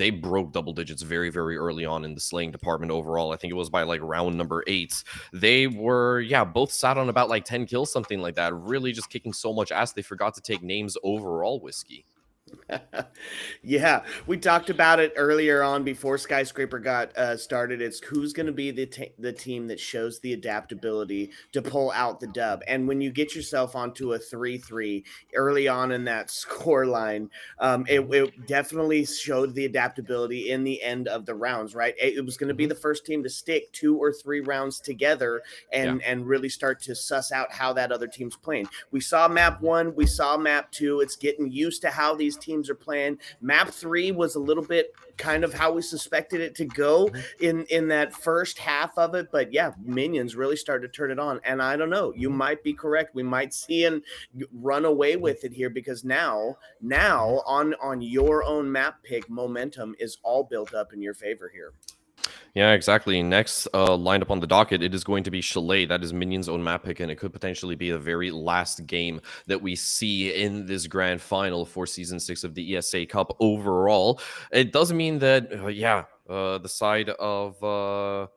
broke double digits very, very early on in the slaying department overall. I think it was by like round number 8. They were, both sat on about like 10 kills, something like that. Really just kicking so much ass they forgot to take names overall, Whiskey. Yeah, we talked about it earlier on before Skyscraper got started. It's who's going to be the team that shows the adaptability to pull out the dub. And when you get yourself onto a 3-3 early on in that score line, it definitely showed the adaptability in the end of the rounds, right? It was going to be the first team to stick 2 or 3 rounds together and really start to suss out how that other team's playing. We saw map 1, we saw map 2. It's getting used to how these teams are playing. Map 3 was a little bit kind of how we suspected it to go in that first half of it, but Minions really started to turn it on, and I don't know, you might be correct. We might see him run away with it here because now on your own map pick, momentum is all built up in your favor here. Yeah, exactly. Next lined up on the docket, it is going to be Chalet. That is Minion's own map pick, and it could potentially be the very last game that we see in this grand final for Season 6 of the ESA Cup overall. It does mean that, the side of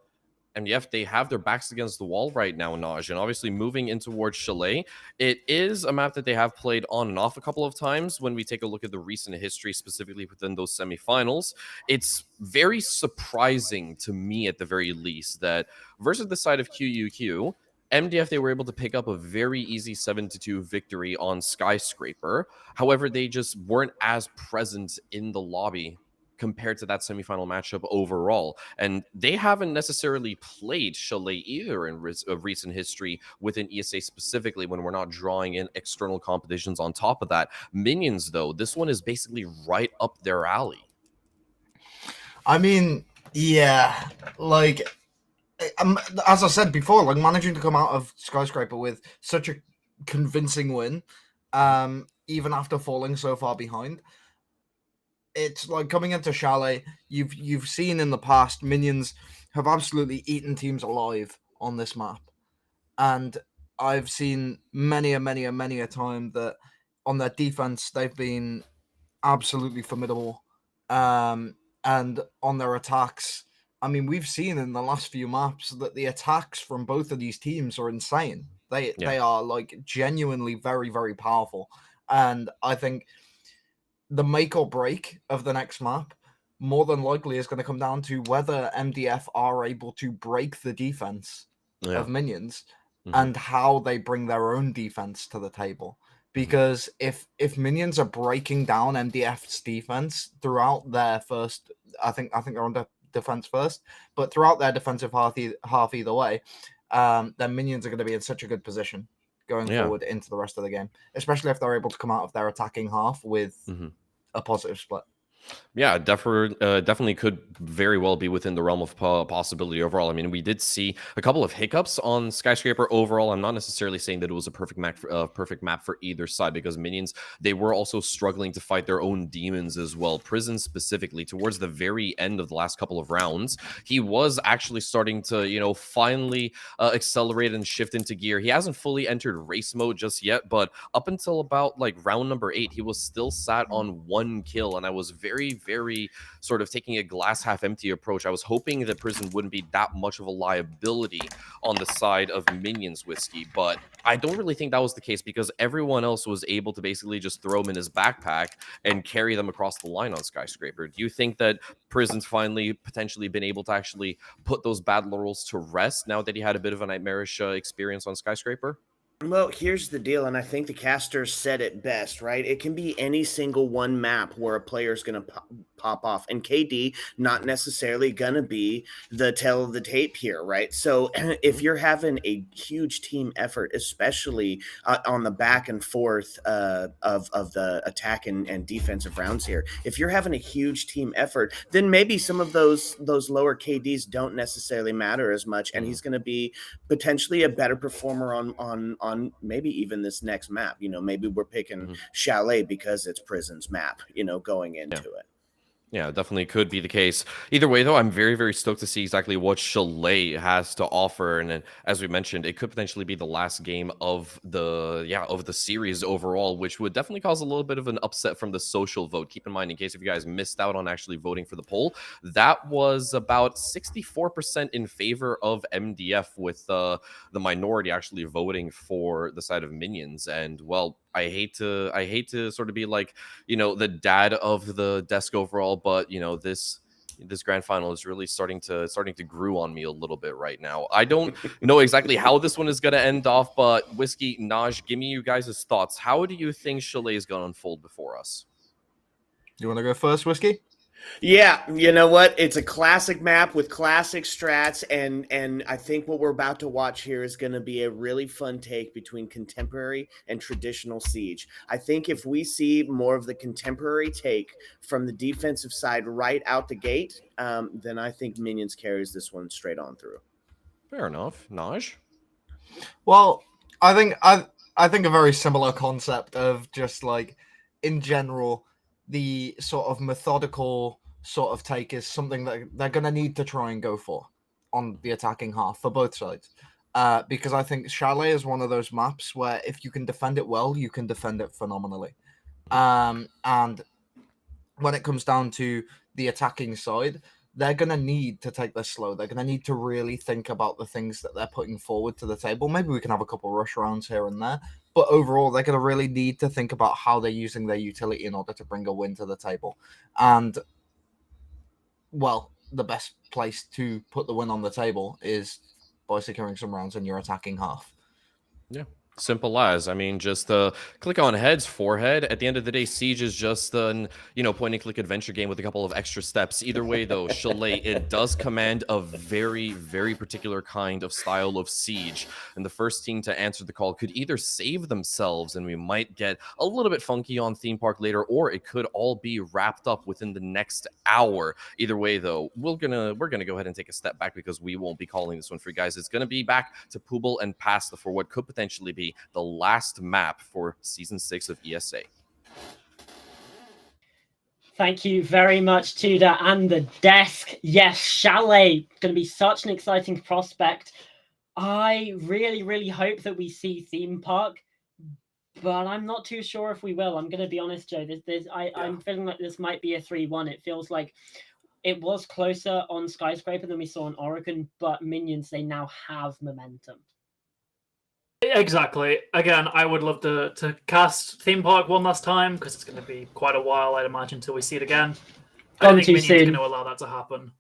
MDF, they have their backs against the wall right now, Naj, and obviously moving in towards Chalet. It is a map that they have played on and off a couple of times. When we take a look at the recent history, specifically within those semifinals, it's very surprising to me, at the very least, that versus the side of QUQ, MDF, they were able to pick up a very easy 7-2 victory on Skyscraper. However, they just weren't as present in the lobby compared to that semifinal matchup overall. And they haven't necessarily played Chalet either in recent history within ESA specifically, when we're not drawing in external competitions on top of that. Minions, though, this one is basically right up their alley. I mean, as I said before, managing to come out of Skyscraper with such a convincing win, even after falling so far behind, it's like coming into Chalet. You've seen in the past, Minions have absolutely eaten teams alive on this map, and I've seen many a time that on their defense they've been absolutely formidable, and on their attacks, I mean, we've seen in the last few maps that the attacks from both of these teams are insane. They are genuinely very, very powerful, and I think the make or break of the next map more than likely is going to come down to whether MDF are able to break the defense of minions and how they bring their own defense to the table. Because if minions are breaking down MDF's defense throughout their first, I think they're on defense first, but throughout their defensive half either way, then minions are going to be in such a good position going forward into the rest of the game, especially if they're able to come out of their attacking half with a positive split. Yeah, definitely could very well be within the realm of possibility overall. I mean, we did see a couple of hiccups on Skyscraper overall. I'm not necessarily saying that it was a perfect map for either side, because minions, they were also struggling to fight their own demons as well. Prison specifically, towards the very end of the last couple of rounds, he was actually starting to, you know, finally accelerate and shift into gear. He hasn't fully entered race mode just yet, but up until about like round number 8, he was still sat on 1 kill, and I was very sort of taking a glass half empty approach. I was hoping that Prison wouldn't be that much of a liability on the side of minions Whiskey, but I don't really think that was the case, because everyone else was able to basically just throw him in his backpack and carry them across the line on Skyscraper. Do you think that Prison's finally potentially been able to actually put those bad laurels to rest now that he had a bit of a nightmarish experience on Skyscraper? Well, here's the deal, and I think the casters said it best, right? It can be any single one map where a player's going to pop off, and KD not necessarily going to be the tail of the tape here, right? So if you're having a huge team effort, especially on the back and forth of the attack and defensive rounds here, if you're having a huge team effort, then maybe some of those lower KDs don't necessarily matter as much, and he's going to be potentially a better performer on maybe even this next map. You know, maybe we're picking Chalet because it's Prison's map, you know, going into it. Yeah, definitely could be the case. Either way, though, I'm very stoked to see exactly what Chalet has to offer. And then, as we mentioned, it could potentially be the last game of the series overall, which would definitely cause a little bit of an upset from the social vote. Keep in mind, in case if you guys missed out on actually voting for the poll, that was about 64% in favor of MDF, with the minority actually voting for the side of minions. And well, I hate to sort of be like, you know, the dad of the desk overall, but you know, this grand final is really starting to grew on me a little bit right now. I don't know exactly how this one is going to end off, but Whiskey, Naj, give me you guys' thoughts. How do you think Chalet is going to unfold before us? You want to go first, Whiskey? Yeah, you know what? It's a classic map with classic strats, and I think what we're about to watch here is going to be a really fun take between contemporary and traditional Siege. I think if we see more of the contemporary take from the defensive side right out the gate, then I think Minions carries this one straight on through. Fair enough. Naj? Well, I think a very similar concept of just like, in general, the sort of methodical sort of take is something that they're going to need to try and go for on the attacking half for both sides. Because I think Chalet is one of those maps where if you can defend it well, you can defend it phenomenally. And when it comes down to the attacking side, they're going to need to take this slow. They're going to need to really think about the things that they're putting forward to the table. Maybe we can have a couple rush rounds here and there. But overall, they're going to really need to think about how they're using their utility in order to bring a win to the table. And, well, the best place to put the win on the table is by securing some rounds in your attacking half. Yeah. Simple as, I mean, just click on heads, forehead. At the end of the day, Siege is just an, you know, point and click adventure game with a couple of extra steps. Either way, though, Chalet, it does command a very particular kind of style of Siege. And the first team to answer the call could either save themselves, and we might get a little bit funky on Theme Park later, or it could all be wrapped up within the next hour. Either way, though, we're gonna go ahead and take a step back, because we won't be calling this one for you guys. It's gonna be back to Pubal and Pasta for what could potentially be the last map for Season 6 of ESA. Thank you very much, Tudor and the desk. Yes, Chalet, going to be such an exciting prospect. I really hope that we see Theme Park, but I'm not too sure if we will. I'm going to be honest, Joe. I'm feeling like this might be a 3-1. It feels like it was closer on Skyscraper than we saw on Oregon, but Minions, they now have momentum. Exactly. Again, I would love to cast Theme Park one last time, because it's going to be quite a while, I'd imagine, until we see it again. Gone think too Minions are soon. going to allow that to happen.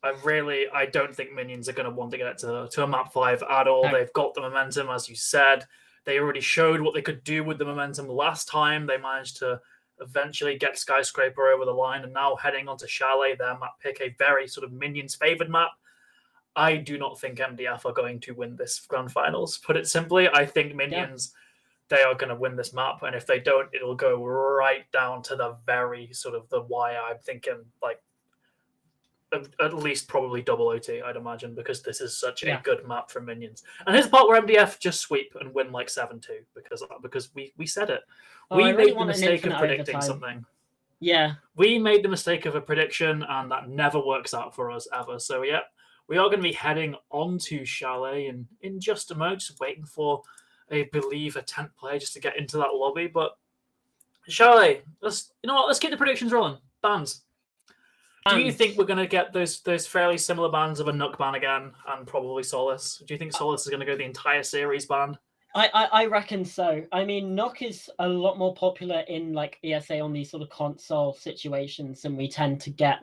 I don't think Minions are going to want to get to a map 5 at all. No. They've got the momentum, as you said. They already showed what they could do with the momentum last time. They managed to eventually get Skyscraper over the line, and now heading onto Chalet, their map pick, a very sort of Minions favored map. I do not think MDF are going to win this grand finals. Put it simply, I think Minions, they are going to win this map, and if they don't, it'll go right down to the very sort of the why. I'm thinking like at least probably double OT, I'd imagine, because this is such a good map for Minions. And here's the part where MDF just sweep and win like 7-2 because we said it. We made the mistake of predicting something. Yeah. We made the mistake of a prediction, and that never works out for us ever. So yeah, we are going to be heading on to Chalet in just a moment, just waiting for I believe a 10th player just to get into that lobby. But Chalet, let's keep the predictions rolling. Bans. Do you think we're going to get those fairly similar bans of a Nook ban again and probably Solace? Do you think Solace is going to go the entire series ban? I reckon so. I mean, Nook is a lot more popular in like ESA on these sort of console situations than we tend to get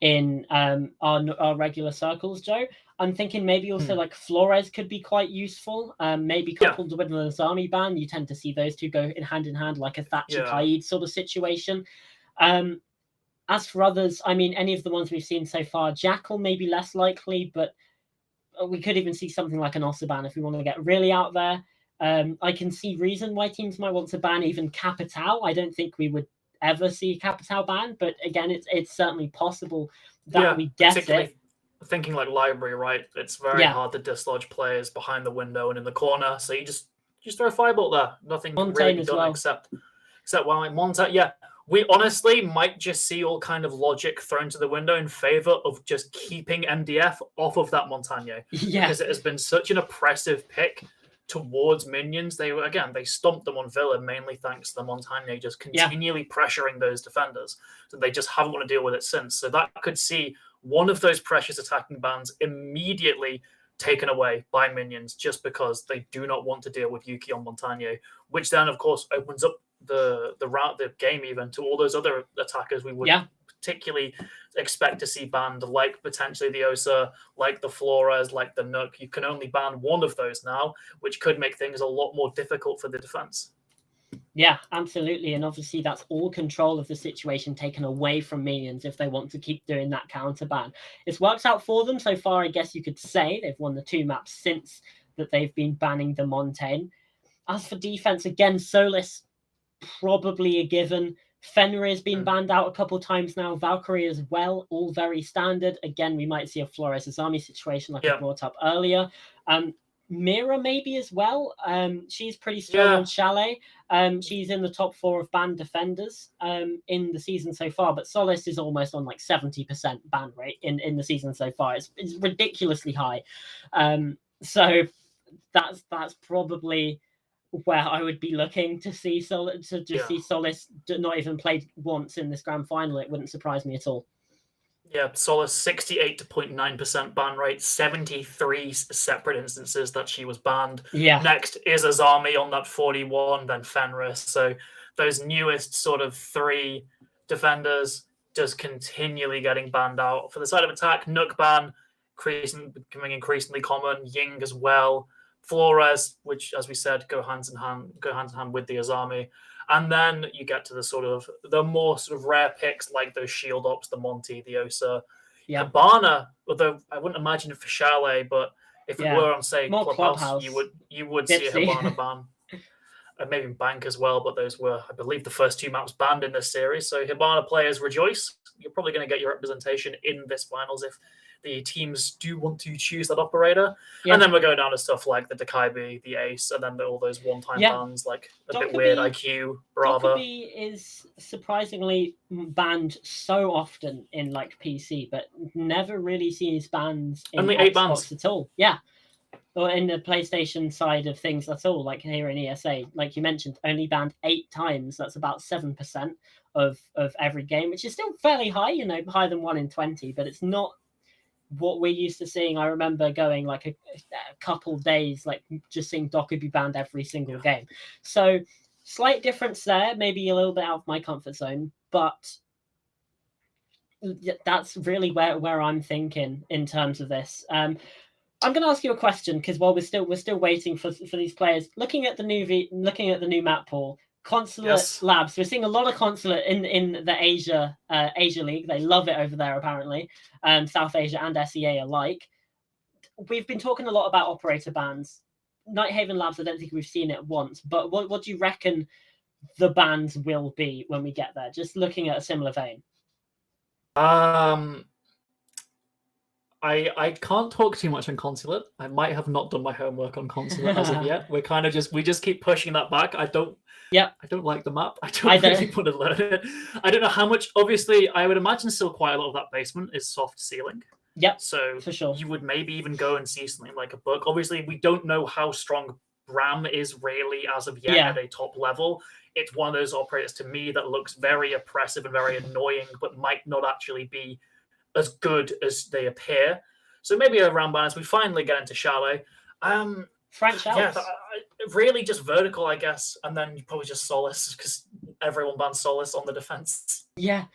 in our regular circles, Joe. I'm thinking maybe also like Flores could be quite useful. Maybe coupled with an Azami ban, you tend to see those two go in hand, like a Thatcher Kaid sort of situation. As for others, I mean, any of the ones we've seen so far, Jackal may be less likely, but we could even see something like an Ossa ban if we want to get really out there. I can see reason why teams might want to ban even Capital. I don't think we would ever see Capital ban, but again, it's certainly possible that we get it. Thinking like library, right? It's very hard to dislodge players behind the window and in the corner, so you just throw a firebolt there. Nothing can really be done except while like Montaigne. Yeah, we honestly might just see all kind of logic thrown to the window in favor of just keeping MDF off of that Montaigne. Because it has been such an oppressive pick towards Minions. They stomped them on Villa mainly thanks to the Montaigne just continually pressuring those defenders. So they just haven't want to deal with it since. So that could see one of those precious attacking bans immediately taken away by Minions just because they do not want to deal with Yuki on Montaigne, which then of course opens up the game even to all those other attackers we would particularly expect to see banned, like potentially the Osa, like the Flores, like the Nook. You can only ban one of those now, which could make things a lot more difficult for the defense. Yeah, absolutely. And obviously that's all control of the situation taken away from Minions if they want to keep doing that counter ban. It's worked out for them so far, I guess you could say. They've won the 2 maps since that they've been banning the Montaigne. As for defense, again, Solis, probably a given. Fenrir has been banned out a couple times now. Valkyrie as well, all very standard. Again, we might see a Flores Azami situation like I brought up earlier. Mira maybe as well. She's pretty strong on Chalet. She's in the top 4 of banned defenders in the season so far, but Solace is almost on like 70% ban rate in the season so far. It's ridiculously high. So that's probably where I would be looking to see see Solace not even played once in this grand final. It wouldn't surprise me at all. Yeah, Solace 68.9% ban rate, 73 separate instances that she was banned. Yeah. Next is Azami on that 41, then Fenris. So those newest sort of 3 defenders just continually getting banned out. For the side of attack, Nook ban becoming increasingly common, Ying as well. Flores, which, as we said, go hand in hand with the Azami. And then you get to the more sort of rare picks like those Shield Ops, the Monty, the Osa. Hibana, although I wouldn't imagine it for Chalet, but if it were on, say, Clubhouse, you would see a Hibana ban. And maybe Bank as well, but those were, I believe, the first 2 maps banned in this series. So Hibana players rejoice. You're probably going to get your representation in this finals if the teams do want to choose that operator. And then we're going down to stuff like the Dakaibi, the Ace, and then all those one-time bans like a bit weird IQ, Brava. Dokkaebi is surprisingly banned so often in like PC, but never really sees bans in only 8 Xbox bans at all. Yeah. Or in the PlayStation side of things, that's all. Like here in ESA, like you mentioned, only banned 8 times. That's about 7% of every game, which is still fairly high, higher than 1 in 20, but it's not what we're used to seeing. I remember going like a couple days, like just seeing Dokkaebi banned every single game. So slight difference there, maybe a little bit out of my comfort zone, but that's really where I'm thinking in terms of this. I'm going to ask you a question because while we're still waiting for these players, looking at the new map pool, Consulate Labs. We're seeing a lot of Consulate in the Asia League. They love it over there apparently. South Asia and SEA alike. We've been talking a lot about operator bans. Nighthaven Labs, I don't think we've seen it once, but what do you reckon the bans will be when we get there? Just looking at a similar vein. I can't talk too much on Consulate. I might have not done my homework on Consulate as of yet. We just keep pushing that back. I don't like the map. I don't really want to learn it. I don't know how much. Obviously, I would imagine still quite a lot of that basement is soft ceiling. Yep. So for sure, you would maybe even go and see something like a book. Obviously, we don't know how strong Bram is really as of yet at a top level. It's one of those operators to me that looks very oppressive and very annoying, but might not actually be as good as they appear. So maybe around balance, we finally get into Chalet. French Alps. Really just vertical, I guess, and then you probably just Solace because everyone bans Solace on the defense. Yeah.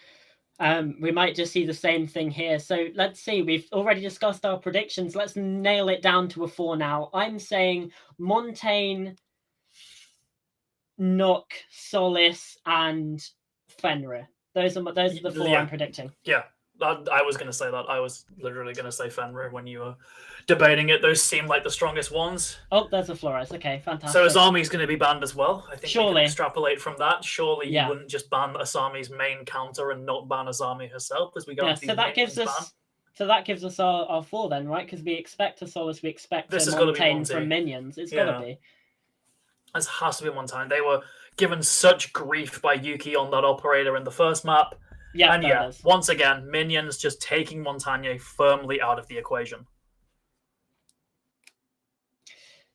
We might just see the same thing here. So let's see. We've already discussed our predictions. Let's nail it down to a 4 now. I'm saying Montaigne, Nook, Solace, and Fenrir. Those are the 4 I'm predicting. Yeah, I was going to say that. I was literally going to say Fenrir when you were debating it. Those seem like the strongest ones. Oh, there's a Flores. Okay, fantastic. So Asami's going to be banned as well. I think surely. We can extrapolate from that. Surely you wouldn't just ban Asami's main counter and not ban Asami herself as we go into so that gives us. So that gives us our 4 then, right? Because we expect a Solace, we expect a Montaigne from minions. It's got to be. This has to be Montaigne. They were given such grief by Yuki on that operator in the first map. Yeah, and once again, minions just taking Montaigne firmly out of the equation.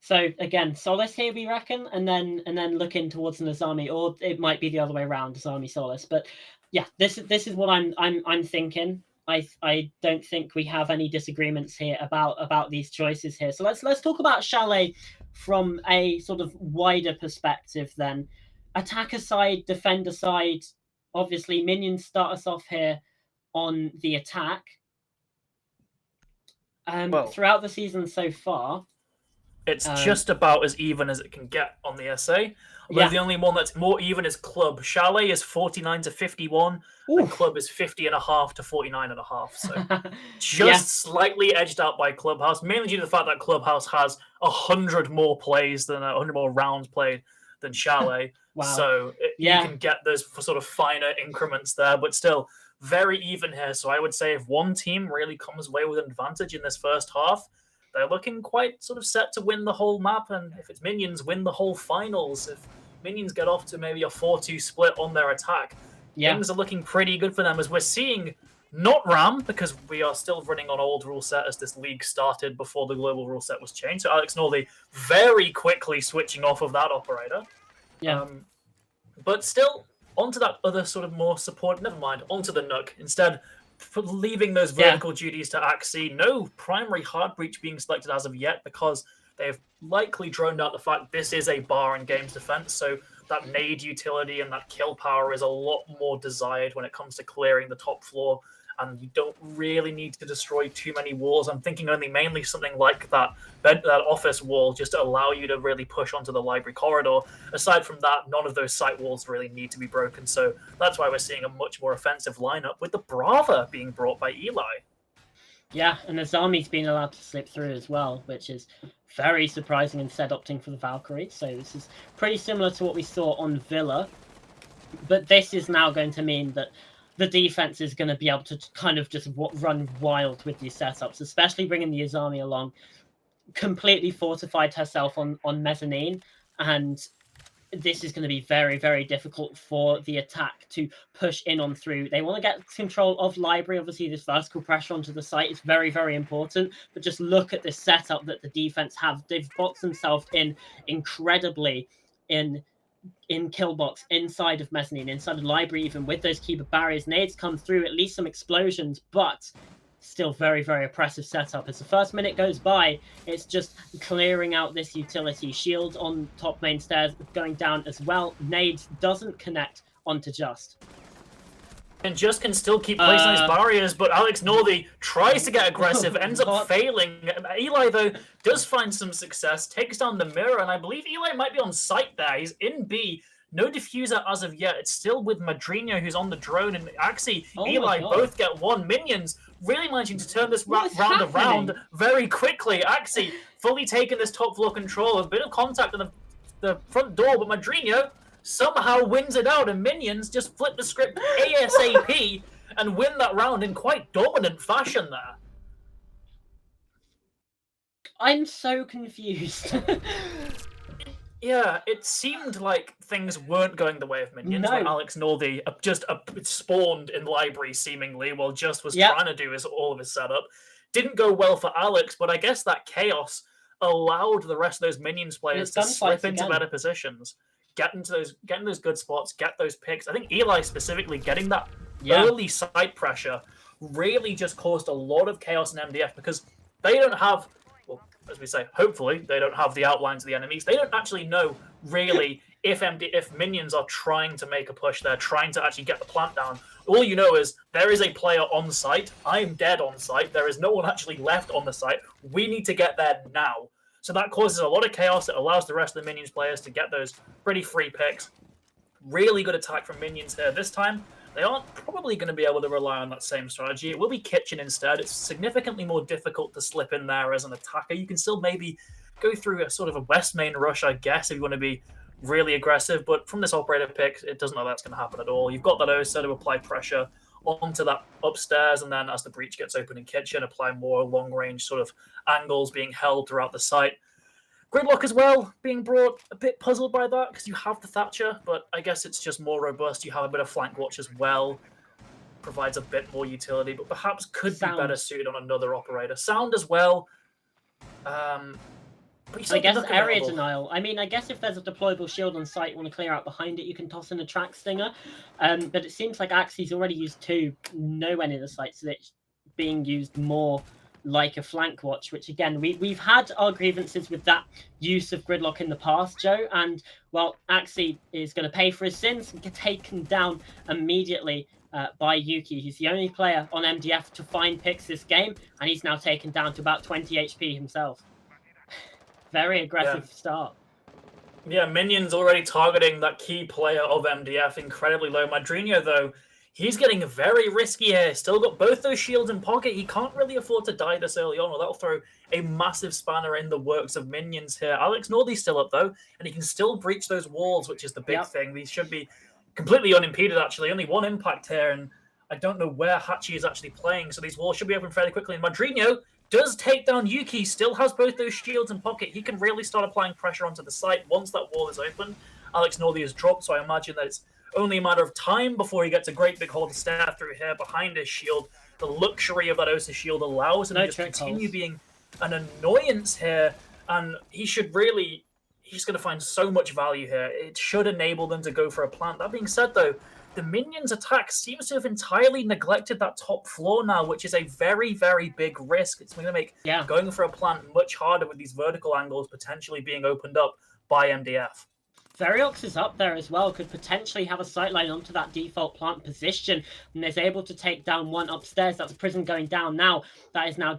So again, Solace here, we reckon, and then looking towards an Asami, or it might be the other way around, Asami Solace. But yeah, this is what I'm thinking. I don't think we have any disagreements here about these choices here. So let's talk about Chalet from a sort of wider perspective then. Attacker side, defender side. Obviously, minions start us off here on the attack. Throughout the season so far, it's just about as even as it can get on the SA. Although the only one that's more even is Club. Chalet is 49 to 51, and Club is 50.5 to 49.5. So just slightly edged out by Clubhouse, mainly due to the fact that Clubhouse has 100 more plays than 100 more rounds played than Chalet. Wow. So you can get those sort of finer increments there, but still very even here. So I would say if one team really comes away with an advantage in this first half, they're looking quite sort of set to win the whole map. And if it's minions, win the whole finals. If minions get off to maybe a 4-2 split on their attack, things are looking pretty good for them, as we're seeing not Ram, because we are still running on old rule set as this league started before the global rule set was changed. So Alex Norley very quickly switching off of that operator. But still, onto that other sort of more support. Never mind, onto the Nook. Instead, for leaving those vertical duties to Axie, no primary hard breach being selected as of yet, because they've likely droned out the fact this is a bar in games defense. So that nade utility and that kill power is a lot more desired when it comes to clearing the top floor. And you don't really need to destroy too many walls. I'm thinking only mainly something like that office wall, just to allow you to really push onto the library corridor. Aside from that, none of those site walls really need to be broken. So that's why we're seeing a much more offensive lineup, with the Brava being brought by Eli. Yeah, and Azami's been allowed to slip through as well, which is very surprising, instead opting for the Valkyrie. So this is pretty similar to what we saw on Villa. But this is now going to mean that the defense is going to be able to kind of just run wild with these setups, especially bringing the Azami along. Completely fortified herself on mezzanine, and this is going to be very, very difficult for the attack to push in on through. They want to get control of library. Obviously, this vertical pressure onto the site is very, very important, but just look at this setup that the defense have. They've boxed themselves in incredibly in kill box, inside of mezzanine, inside of library, even with those keeper barriers. Nades come through, at least some explosions, but still very, very oppressive setup. As the first minute goes by, it's just clearing out this utility. Shield on top main stairs going down as well. Nades doesn't connect onto Just. and just can still keep placing those barriers, but Alex Northey tries to get aggressive, ends up What? failing. Eli, though, does find some success, takes down the mirror, and I believe Eli might be on site there. He's in B. No diffuser as of yet. It's still with Madrino, who's on the drone, and Axie, Oh my Eli God. both get one. Minions really managing to turn this What is round happening? around very quickly. Axie fully taking this top floor control. A bit of contact on the front door, but Madrino somehow wins it out, and Minions just flip the script ASAP and win that round in quite dominant fashion there. I'm so confused. Yeah, it seemed like things weren't going the way of Minions when No. Alex Northey just spawned in library seemingly while Just was Yep. trying to do all of his setup. Didn't go well for Alex, but I guess that chaos allowed the rest of those Minions players to it's slip gunfights into again. better positions, getting those good spots, get those picks. I think Eli specifically getting that Yeah. early side pressure really just caused a lot of chaos in MDF because they don't have, well, as we say, hopefully they don't have the outlines of the enemies. They don't actually know really if Minions are trying to make a push, they're trying to actually get the plant down. All you know is there is a player on site. I'm dead on site. There is no one actually left on the site. We need to get there now. So that causes a lot of chaos. It allows the rest of the Minions players to get those pretty free picks. Really good attack from Minions here. This time, they aren't probably going to be able to rely on that same strategy. It will be Kitchen instead. It's significantly more difficult to slip in there as an attacker. You can still maybe go through a sort of a West main rush, I guess, if you want to be really aggressive. But from this operator pick, it doesn't know that's going to happen at all. You've got that OSA to apply pressure onto that upstairs, and then as the breach gets open in Kitchen, apply more long-range sort of angles being held throughout the site. Gridlock as well, being brought, a bit puzzled by that because you have the Thatcher, but I guess it's just more robust. You have a bit of flank watch as well, provides a bit more utility, but perhaps could be better suited on another operator. Sound as well. But I guess area denial. I mean, I guess if there's a deployable shield on site, you want to clear out behind it, you can toss in a track stinger. But it seems like Axie's already used two, no any of the sites, so it's being used more like a flank watch, which again, we've had our grievances with that use of Gridlock in the past, Joe, and well, Axie is going to pay for his sins and get taken down immediately by Yuki. He's the only player on MDF to find picks this game, and he's now taken down to about 20 HP himself. Very aggressive start. Yeah, Minions already targeting that key player of MDF incredibly low. Madrino, though, he's getting very risky here. Still got both those shields in pocket. He can't really afford to die this early on, or that'll throw a massive spanner in the works of Minions here. Alex Northey's still up, though, and he can still breach those walls, which is the big thing. These should be completely unimpeded, actually. Only one impact here, and I don't know where Hachi is actually playing, so these walls should be open fairly quickly. And Madrino does take down Yuki, still has both those shields in pocket. He can really start applying pressure onto the site once that wall is open. Alex Northey has dropped, so I imagine that it's only a matter of time before he gets a great big hole to stare through here behind his shield. The luxury of that OSA shield allows him to just continue being an annoyance here, and he should really... He's going to find so much value here. It should enable them to go for a plant. That being said, though, the Minions' attack seems to have entirely neglected that top floor now, which is a very, very big risk. It's going to make going for a plant much harder with these vertical angles potentially being opened up by MDF. Variox is up there as well, could potentially have a sightline onto that default plant position, and is able to take down one upstairs. That's Prison going down now. That is now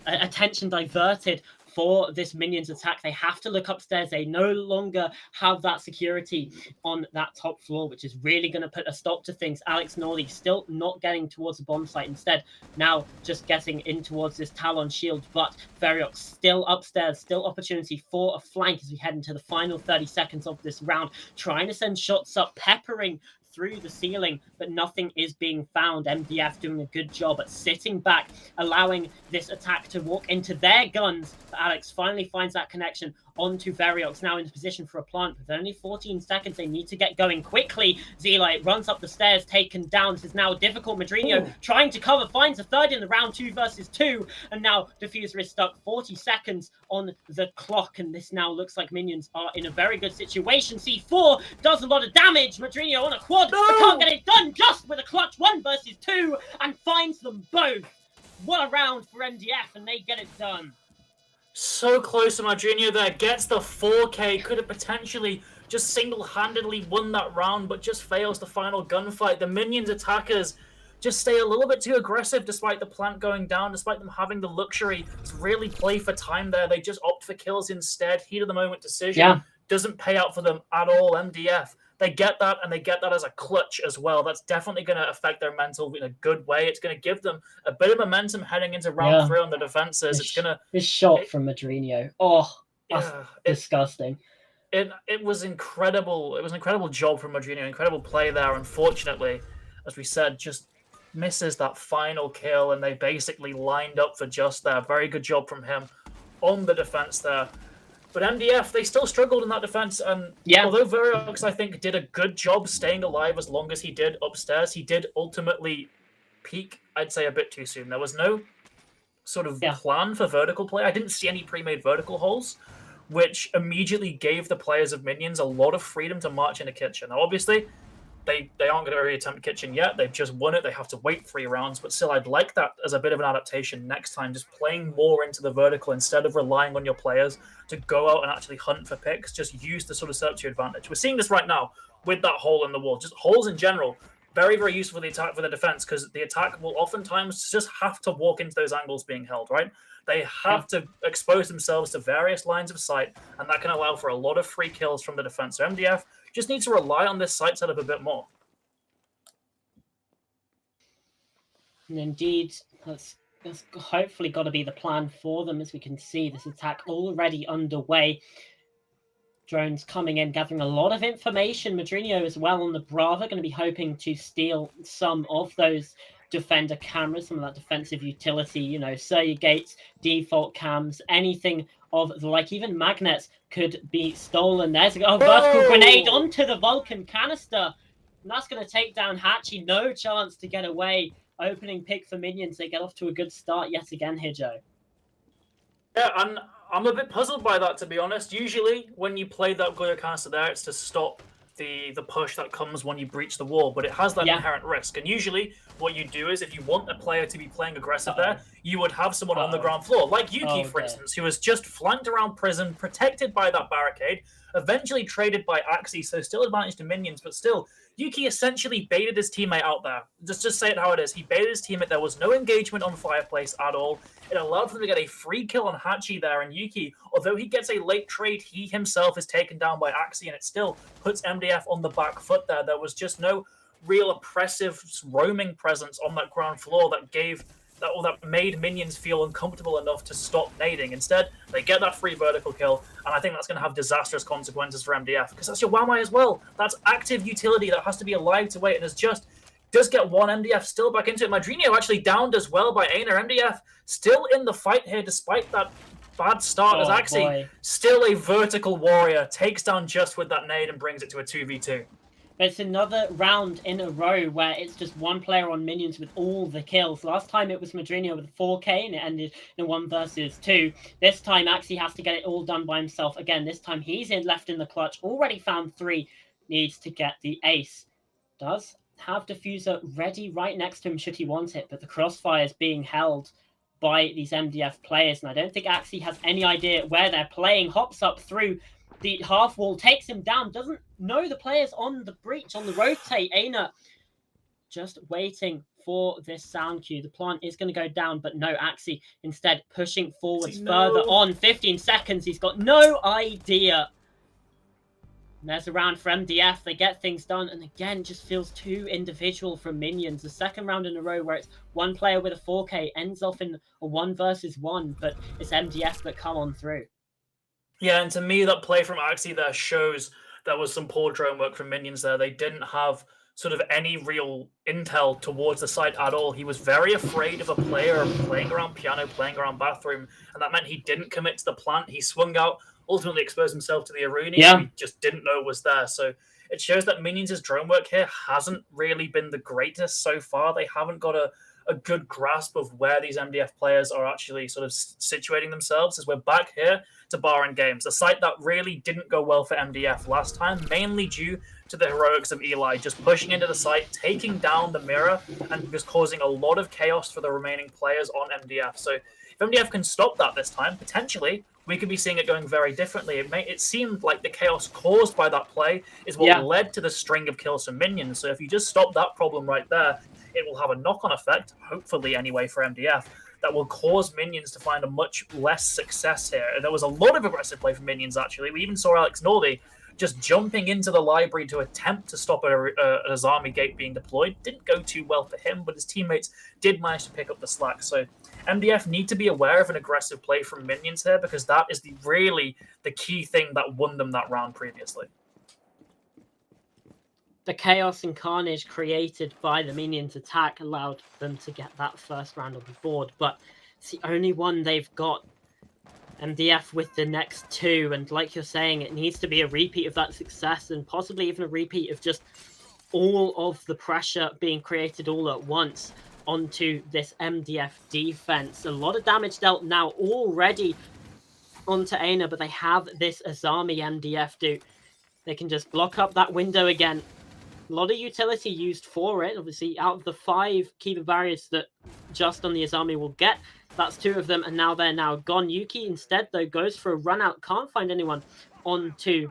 attention diverted for this Minions attack. They have to look upstairs. They no longer have that security on that top floor, which is really going to put a stop to things. Alex Northey still not getting towards the bomb site. Instead, now just getting in towards this Talon shield, but Variox still upstairs, still opportunity for a flank as we head into the final 30 seconds of this round, trying to send shots up, peppering through the ceiling, but nothing is being found. MDF doing a good job at sitting back, allowing this attack to walk into their guns. But Alex finally finds that connection onto Variox, now in position for a plant. With only 14 seconds, they need to get going quickly. Zelite runs up the stairs, taken down. This is now difficult. Madrino trying to cover, finds a third in the round, 2 versus 2, and now Diffuser is stuck. 40 seconds on the clock, and this now looks like Minions are in a very good situation. C4 does a lot of damage. Madrino on a quad, but can't get it done, just with a clutch 1 versus 2, and finds them both. What a round for MDF, and they get it done. So close to Madrino there, gets the 4K, could have potentially just single-handedly won that round, but just fails the final gunfight. The Minions attackers just stay a little bit too aggressive despite the plant going down, despite them having the luxury to really play for time there. They just opt for kills instead. Heat of the moment decision doesn't pay out for them at all. MDF, they get that, and they get that as a clutch as well. That's definitely going to affect their mental in a good way. It's going to give them a bit of momentum heading into round 3 on the defenses. It's going to... This shot from Madrino. Oh, that's disgusting. It was incredible. It was an incredible job from Madrino. Incredible play there. Unfortunately, as we said, just misses that final kill, and they basically lined up for just there. Very good job from him on the defense there. But MDF, they still struggled in that defense. And although Veriox, I think, did a good job staying alive as long as he did upstairs, he did ultimately peak, I'd say, a bit too soon. There was no sort of plan for vertical play. I didn't see any pre-made vertical holes, which immediately gave the players of Minions a lot of freedom to march into Kitchen. Now, obviously, they aren't going to really attempt Kitchen yet. They've just won it. They have to wait 3 rounds. But still, I'd like that as a bit of an adaptation next time, just playing more into the vertical instead of relying on your players to go out and actually hunt for picks. Just use the sort of search to your advantage. We're seeing this right now with that hole in the wall. Just holes in general, very, very useful for the attack, for the defense, because the attack will oftentimes just have to walk into those angles being held, right? They have to expose themselves to various lines of sight, and that can allow for a lot of free kills from the defense. So MDF just needs to rely on this site setup a bit more. And indeed, that's hopefully got to be the plan for them, as we can see this attack already underway. Drones coming in, gathering a lot of information. Madrino as well on the Brava, going to be hoping to steal some of those defender cameras, some of that defensive utility, you know, Surya gates, default cams, anything of the like. Even magnets could be stolen. There's a vertical grenade onto the Vulcan canister, and that's going to take down Hachi. No chance to get away. Opening pick for Minions. They get off to a good start yet again here, Joe. Yeah, and I'm a bit puzzled by that, to be honest. Usually, when you play that Goyo canister there, it's to stop the push that comes when you breach the wall, but it has that inherent risk. And usually, what you do is, if you want a player to be playing aggressive there, you would have someone on the ground floor, like Yuki, for instance, who was just flanked around prison, protected by that barricade, eventually traded by Axie, so still advantage to Minions, but still, Yuki essentially baited his teammate out there. Just say it how it is. He baited his teammate. There was no engagement on Fireplace at all. It allowed for them to get a free kill on Hachi there, and Yuki, although he gets a late trade, he himself is taken down by Axie, and it still puts MDF on the back foot there. There was just no real oppressive roaming presence on that ground floor that made Minions feel uncomfortable enough to stop nading. Instead, they get that free vertical kill, and I think that's going to have disastrous consequences for MDF, because that's your Wamai as well. That's active utility that has to be alive to wait, and does get one. MDF still back into it. Madrino actually downed as well by Aina. MDF still in the fight here, despite that bad start as Axie. Still a vertical warrior, takes down Just with that nade and brings it to a 2v2. It's another round in a row where it's just one player on Minions with all the kills. Last time it was Madrino with 4k and it ended in 1 versus 2. This time Axie has to get it all done by himself. Again, this time he's left in the clutch. Already found 3. Needs to get the ace. Does have Diffuser ready right next to him should he want it. But the crossfire is being held by these MDF players. And I don't think Axie has any idea where they're playing. Hops up through the half wall, takes him down, doesn't know the players on the breach, on the rotate. Aina just waiting for this sound cue. The plant is going to go down, but no, Axie instead pushing forwards further on. 15 seconds, he's got no idea. And there's a round for MDF. They get things done, and again, just feels too individual from Minions. The second round in a row where it's one player with a 4k ends off in a 1 versus 1, but it's MDF that come on through. Yeah, and to me, that play from Axie there shows there was some poor drone work from Minions there. They didn't have sort of any real intel towards the site at all. He was very afraid of a player playing around piano, playing around bathroom, and that meant he didn't commit to the plant. He swung out, ultimately exposed himself to the Aruni. He just didn't know it was there. So it shows that Minions' drone work here hasn't really been the greatest so far. They haven't got a good grasp of where these MDF players are actually sort of situating themselves, as we're back here to Baron Games, a site that really didn't go well for MDF last time, mainly due to the heroics of Eli just pushing into the site, taking down the mirror, and just causing a lot of chaos for the remaining players on MDF. So if MDF can stop that this time, potentially, we could be seeing it going very differently. It seemed like the chaos caused by that play is what led to the string of kills from minions. So if you just stop that problem right there, it will have a knock-on effect, hopefully anyway, for MDF, that will cause minions to find a much less success here. There was a lot of aggressive play from minions, actually. We even saw Alex Nordy just jumping into the library to attempt to stop an Azami gate being deployed. Didn't go too well for him, but his teammates did manage to pick up the slack. So MDF need to be aware of an aggressive play from minions here, because that is really the key thing that won them that round previously. The chaos and carnage created by the minions' attack allowed them to get that first round on the board, but it's the only one they've got. MDF with the next two, and like you're saying, it needs to be a repeat of that success, and possibly even a repeat of just all of the pressure being created all at once onto this MDF defense. A lot of damage dealt now already onto Aina, but they have this Azami MDF do. They can just block up that window again. A lot of utility used for it. Obviously, out of the 5 keeper barriers that just on the Azami will get, that's 2 of them, and now they're now gone. Yuki instead, though, goes for a run out, can't find anyone onto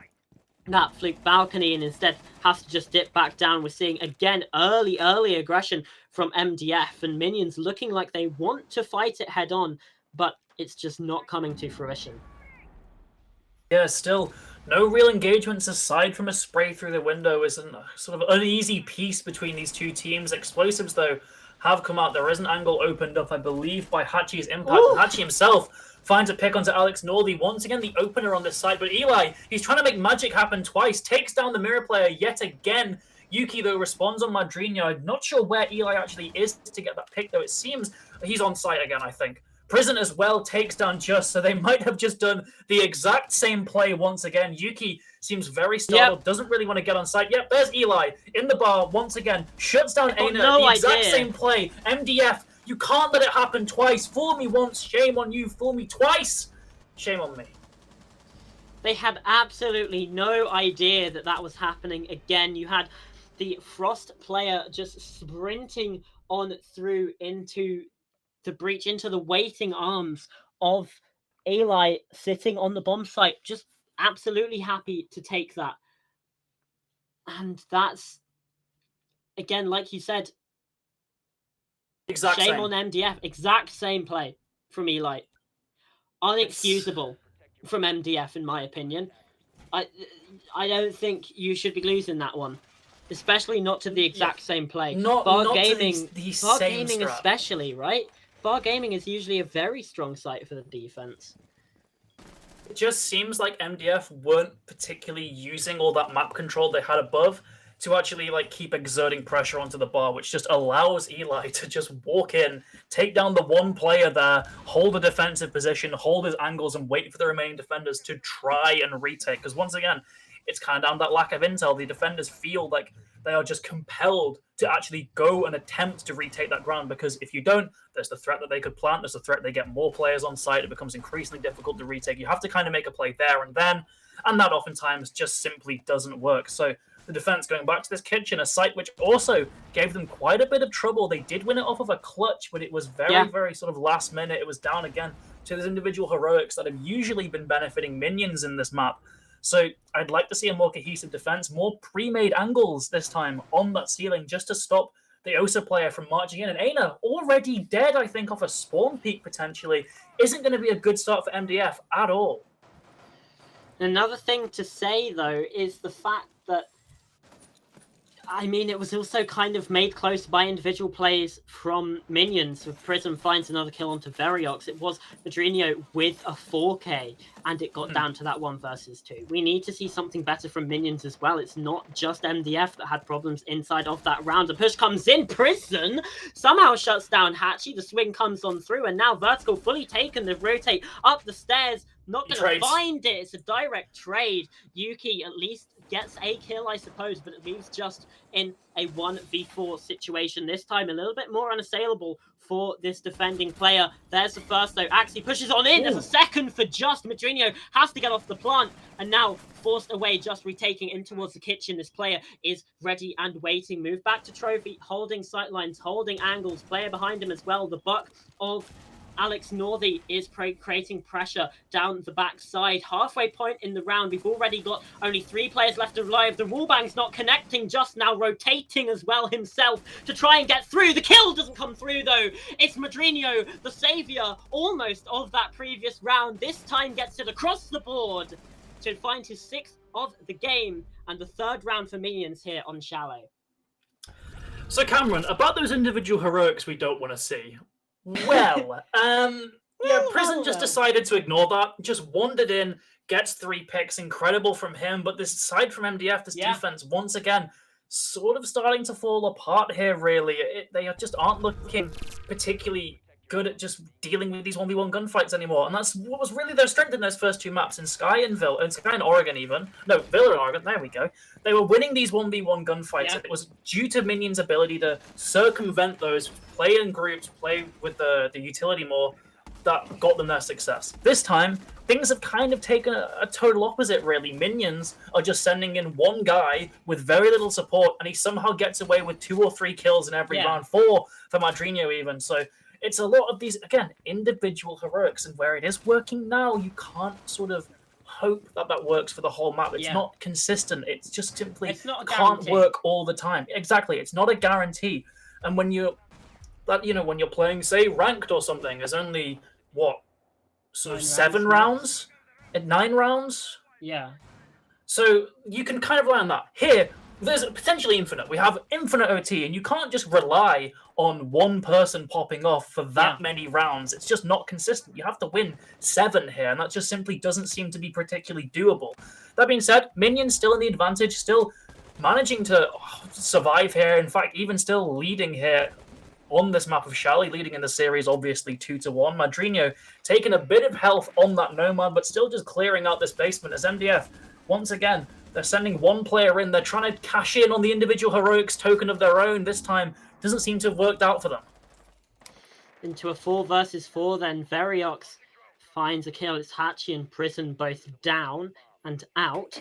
that fluke balcony, and instead has to just dip back down. We're seeing, again, early aggression from MDF, and minions looking like they want to fight it head on, but it's just not coming to fruition. Yeah, still no real engagements aside from a spray through the window. Is a sort of uneasy piece between these two teams. Explosives, though, have come out. There is an angle opened up, I believe, by Hachi's impact. And Hachi himself finds a pick onto Alex Nordy. Once again, the opener on this side. But Eli, he's trying to make magic happen twice. Takes down the mirror player yet again. Yuki, though, responds on Madrina. I'm not sure where Eli actually is to get that pick, though. It seems he's on site again, I think. Prison as well takes down Just, so they might have just done the exact same play once again. Yuki seems very startled, doesn't really want to get on site. Yep, there's Eli in the bar once again, shuts down Aina, the exact same play. MDF, you can't let it happen twice. Fool me once, shame on you. Fool me twice, shame on me. They had absolutely no idea that that was happening again. You had the Frost player just sprinting on through into the breach, into the waiting arms of Eli sitting on the bomb site, just absolutely happy to take that. And that's, again, like you said, shame on MDF. Exact same play from Eli. Unexcusable from MDF, in my opinion. I don't think you should be losing that one. Especially not to the exact same play. Bar Gaming especially, right? Bar Gaming is usually a very strong site for the defense. It just seems like MDF weren't particularly using all that map control they had above to actually keep exerting pressure onto the bar, which just allows Eli to just walk in, take down the one player there, hold a defensive position, hold his angles, and wait for the remaining defenders to try and retake. Because once again, it's kind of down that lack of intel. The defenders feel like they are just compelled to actually go and attempt to retake that ground, because if you don't, there's the threat that they could plant, there's the threat they get more players on site, it becomes increasingly difficult to retake. You have to kind of make a play there and then, and that oftentimes just simply doesn't work. So the defense going back to this kitchen, a site which also gave them quite a bit of trouble. They did win it off of a clutch, but it was very sort of last minute. It was down again to those individual heroics that have usually been benefiting minions in this map. So I'd like to see a more cohesive defense, more pre-made angles this time on that ceiling, just to stop the ESA player from marching in. And Aina, already dead, I think, off a spawn peak potentially, isn't going to be a good start for MDF at all. Another thing to say, though, is the fact that, I mean, it was also kind of made close by individual plays from minions. With Prism finds another kill onto Veriox. It was Madrino with a 4K, and it got down to that 1 versus 2. We need to see something better from minions as well. It's not just MDF that had problems inside of that round. A push comes in. Prison somehow shuts down Hachi. The swing comes on through, and now Vertical fully taken. They rotate up the stairs. Not going to find it. It's a direct trade. Yuki at least gets a kill, I suppose, but it leaves Just in a 1v4 situation. This time a little bit more unassailable for this defending player. There's the first, though. Axie pushes on in. There's a second for Just. Madrino has to get off the plant, and now forced away, Just retaking in towards the kitchen. This player is ready and waiting. Move back to Trophy, holding sightlines, holding angles. Player behind him as well. The buck of Alex Northey is creating pressure down the backside. Halfway point in the round, we've already got only 3 players left alive. The wallbang's not connecting, just now rotating as well himself to try and get through. The kill doesn't come through though. It's Madrinho, the savior almost of that previous round. This time gets it across the board to find his 6th of the game and the 3rd round for Minions here on Chalet. So Cameron, about those individual heroics we don't want to see. Well, yeah, Prison just decided to ignore that. Just wandered in, gets 3 picks, incredible from him. But this side from MDF, this defense, once again, sort of starting to fall apart here. Really, they just aren't looking particularly good at just dealing with these 1v1 gunfights anymore, and that's what was really their strength in those first 2 maps in Sky and Oregon even. No, Villa and Oregon, there we go. They were winning these 1v1 gunfights, and it was due to Minions' ability to circumvent those, play in groups, play with the utility more, that got them their success. This time, things have kind of taken a total opposite, really. Minions are just sending in 1 guy with very little support, and he somehow gets away with 2 or 3 kills in every round, 4 for Madrinho even, so it's a lot of these, again, individual heroics, and where it is working now, you can't sort of hope that that works for the whole map. It's not consistent. It's just simply can't work all the time. Exactly. It's not a guarantee. And when you're playing, say, ranked or something, there's only, what, sort of 7 rounds? 9 rounds? Yeah. So you can kind of rely on that. Here, there's potentially infinite. We have infinite OT, and you can't just rely on 1 person popping off for that many rounds. It's just not consistent. You have to win 7 here, and that just simply doesn't seem to be particularly doable. That being said, Minions still in the advantage, still managing to survive here. In fact, even still leading here on this map of Chalet, leading in the series, obviously 2-1. Madrinho taking a bit of health on that Nomad, but still just clearing out this basement as MDF, once again, they're sending 1 player in. They're trying to cash in on the individual heroics token of their own. This time, doesn't seem to have worked out for them. Into a 4 versus 4 then. Veriox finds a kill. It's Hachi and Prison both down and out.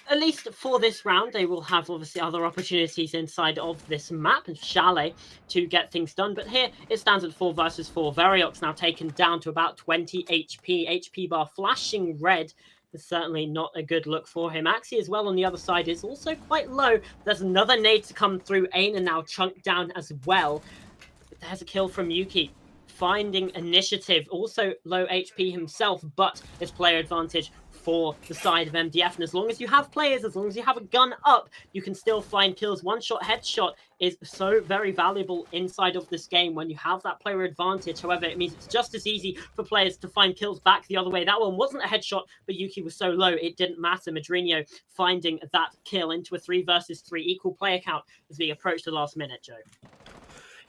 At least for this round, they will have obviously other opportunities inside of this map and Chalet to get things done. But here it stands at 4 versus 4. Veriox now taken down to about 20 HP. HP bar flashing red. Is certainly not a good look for him. Axie as well on the other side is also quite low. There's another nade to come through. Aina now chunked down as well. There's a kill from Yuki. Finding initiative. Also low HP himself, but it's player advantage for the side of MDF. And as long as you have players, as long as you have a gun up, you can still find kills. 1-shot headshot is so very valuable inside of this game when you have that player advantage. However, it means it's just as easy for players to find kills back the other way. That one wasn't a headshot, but Yuki was so low, it didn't matter. Madrinho finding that kill into a 3 versus 3 equal player count as we approach the last minute, Joe.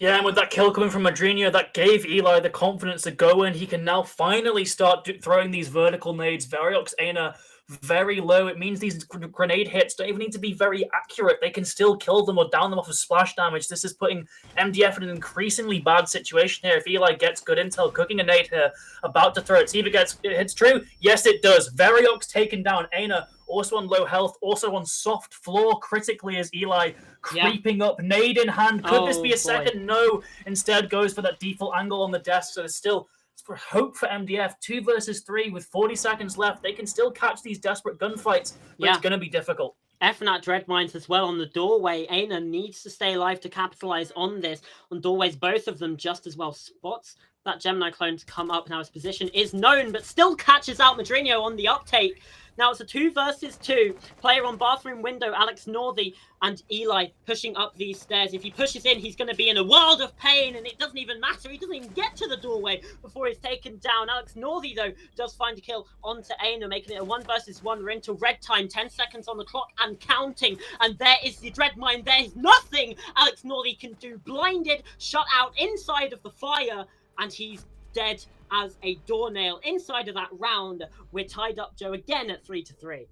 Yeah, and with that kill coming from Madrinho, that gave Eli the confidence to go in. He can now finally start throwing these vertical nades. Veriox, Aina, very low. It means these grenade hits don't even need to be very accurate. They can still kill them or down them off of splash damage. This is putting MDF in an increasingly bad situation here. If Eli gets good intel, cooking a nade here, about to throw it. See if it hits true. Yes, it does. Veriox taken down. Aina also on low health, also on soft floor critically as Eli creeping up, nade in hand. Could this be a second? No. Instead goes for that default angle on the desk. So there's still hope for MDF. 2 versus 3 with 40 seconds left. They can still catch these desperate gunfights, but it's going to be difficult. FNAT Dreadmines as well on the doorway. Aina needs to stay alive to capitalize on this. On doorways, both of them just as well spots that Gemini clone to come up. Now his position is known, but still catches out Madrinho on the uptake. Now it's a 2 versus 2. Player on bathroom window, Alex Northey, and Eli pushing up these stairs. If he pushes in, he's going to be in a world of pain, and it doesn't even matter. He doesn't even get to the doorway before he's taken down. Alex Northey, though, does find a kill onto Aina, making it a 1 versus 1. We're into red time, 10 seconds on the clock and counting. And there is the dread mine. There is nothing Alex Northey can do. Blinded, shut out inside of the fire, and he's dead as a doornail inside of that round. We're tied up, Joe, again at 3-3.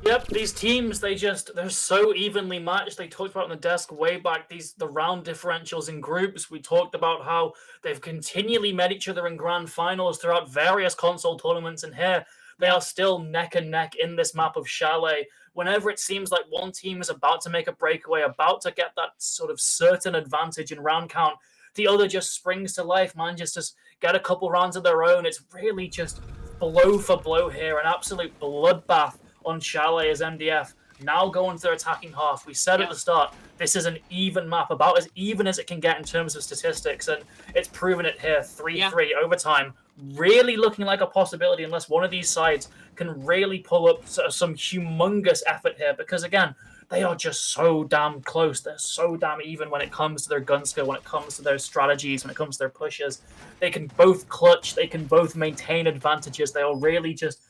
Yep, these teams, they're so evenly matched. They talked about on the desk way back, the round differentials in groups. We talked about how they've continually met each other in grand finals throughout various console tournaments, and here they are still neck and neck in this map of Chalet. Whenever it seems like one team is about to make a breakaway, about to get that sort of certain advantage in round count, the other just springs to life, manages to get a couple rounds of their own. It's really just blow for blow here, an absolute bloodbath on Chalet as MDF now go into their attacking half. We said at the start, this is an even map, about as even as it can get in terms of statistics, and it's proven it here. 3-3 overtime, really looking like a possibility unless one of these sides can really pull up some humongous effort here, because again, they are just so damn close. They're so damn even when it comes to their gun skill, when it comes to their strategies, when it comes to their pushes. They can both clutch, they can both maintain advantages. They are really just...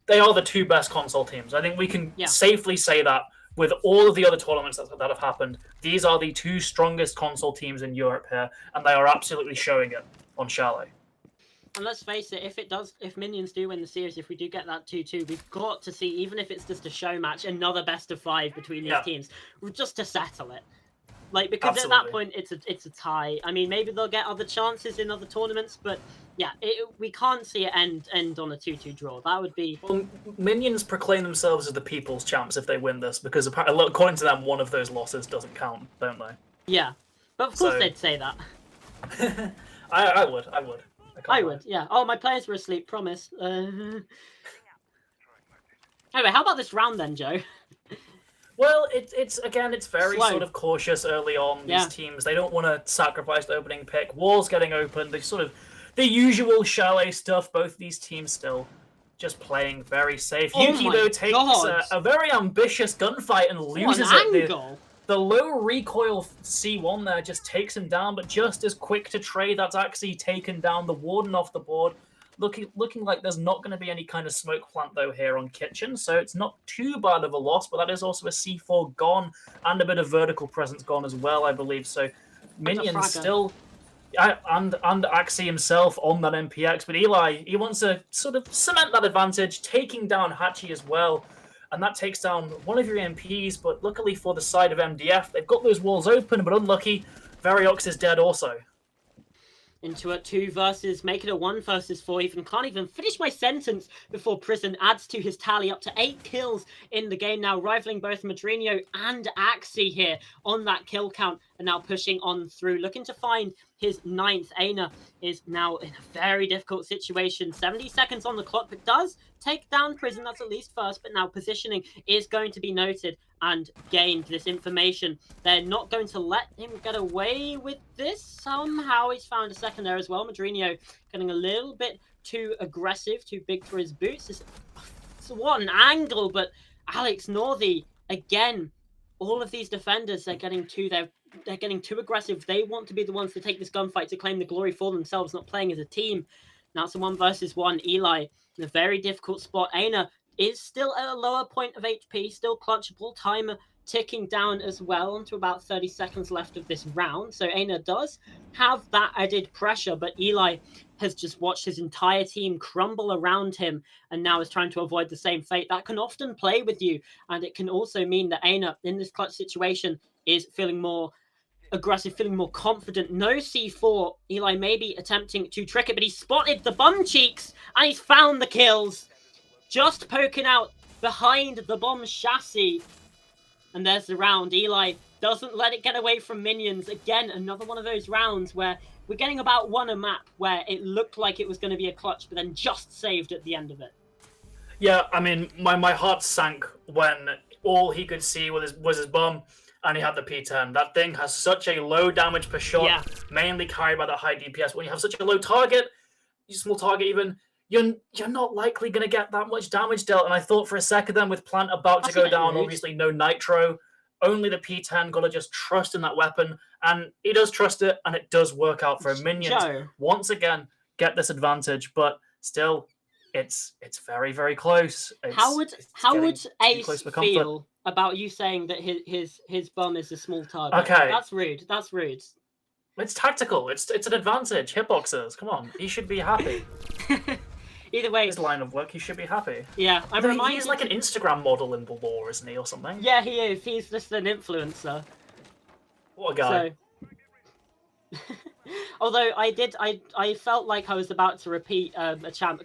They are the two best console teams. I think we can safely say that with all of the other tournaments that have happened. These are the two strongest console teams in Europe here, and they are absolutely showing it on Chalet. And let's face it, if Minions do win the series, if we do get that 2-2, we've got to see, even if it's just a show match, another best of 5 between these teams, just to settle it. Like, because at that point, it's a tie. I mean, maybe they'll get other chances in other tournaments, but yeah, we can't see it end on a 2-2 draw. That would be... Well, Minions proclaim themselves as the people's champs if they win this, because according to them, one of those losses doesn't count, don't they? Yeah, but of course they'd say that. I would. I would, yeah. Oh, my players were asleep, promise. Anyway, how about this round then, Joe? Well, it's very slow. sort of cautious early on. These teams, they don't want to sacrifice the opening pick. Walls getting open. They sort of the usual Chalet stuff. Both these teams still just playing very safe. Yuki though takes a very ambitious gunfight and loses it. The low recoil C1 there just takes him down, but just as quick to trade. That's actually taken down the Warden off the board. Looking like there's not going to be any kind of smoke plant, though, here on Kitchen, so it's not too bad of a loss, but that is also a C4 gone and a bit of vertical presence gone as well, I believe. So Minions still... and Axie himself on that MPX, but Eli, he wants to sort of cement that advantage, taking down Hachi as well, and that takes down one of your MPs, but luckily for the side of MDF, they've got those walls open, but unlucky, Variox is dead also. Into a 2 versus, make it a 1 versus 4 even. Can't even finish my sentence before Prison adds to his tally up to 8 kills in the game now, rivaling both Madrinho and Axie here on that kill count, and now pushing on through, looking to find his 9th. Aina is now in a very difficult situation. 70 seconds on the clock, but does take down Prison, that's at least first, but now positioning is going to be noted and gained this information. They're not going to let him get away with this. Somehow he's found a second there as well. Madrinho getting a little bit too aggressive, too big for his boots. It's what an angle, but Alex Northy, again, all of these defenders, they're getting too aggressive. They want to be the ones to take this gunfight, to claim the glory for themselves, not playing as a team. Now it's a 1 versus 1. Eli in a very difficult spot. Aina is still at a lower point of HP, still clutchable. Timer ticking down as well onto about 30 seconds left of this round. So Aina does have that added pressure, but Eli has just watched his entire team crumble around him and now is trying to avoid the same fate. That can often play with you, and it can also mean that Aina in this clutch situation is feeling more aggressive, feeling more confident. No C4. Eli may be attempting to trick it, but he's spotted the bum cheeks and he's found the kills. Just poking out behind the bomb chassis. And there's the round. Eli doesn't let it get away from Minions. Again, another one of those rounds where we're getting about one a map where it looked like it was going to be a clutch, but then just saved at the end of it. Yeah, I mean, my heart sank when all he could see was his bum, and he had the P10. That thing has such a low damage per shot, mainly carried by the high DPS. When you have such a low target, small target even, you're not likely going to get that much damage dealt. And I thought for a second then, with Plant about to go down, obviously no Nitro, only the P10, got to just trust in that weapon. And he does trust it, and it does work out for Minions. Once again, get this advantage, but still, it's very, very close. How would Ace feel about you saying that his bum is a small target? Okay. That's rude. That's rude. It's tactical. It's an advantage. Hitboxers, come on. He should be happy. Either way, his line of work, he should be happy. Yeah, I'm reminded. He's like an Instagram model in the lore, isn't he, or something? Yeah, he is. He's just an influencer. What a guy. So... Although I felt like I was about to repeat a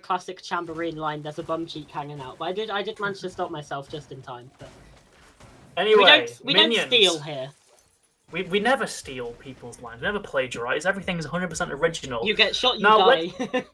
classic Chamberlain line. There's a bum cheek hanging out, but I did manage to stop myself just in time. But anyway, we don't steal here. We never steal people's lines. We never plagiarize. Everything's 100% original. You get shot, you Now, die.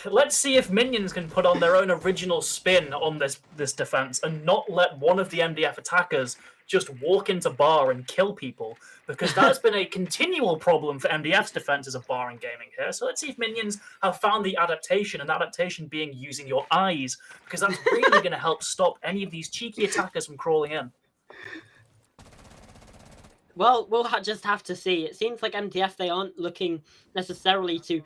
Let's see if Minions can put on their own original spin on this defense and not let one of the MDF attackers just walk into bar and kill people, because that has been a continual problem for MDF's defense as a bar in gaming here. So let's see if Minions have found the adaptation, and adaptation being using your eyes, because that's really going to help stop any of these cheeky attackers from crawling in. Well, we'll just have to see. It seems like MDF, they aren't looking necessarily to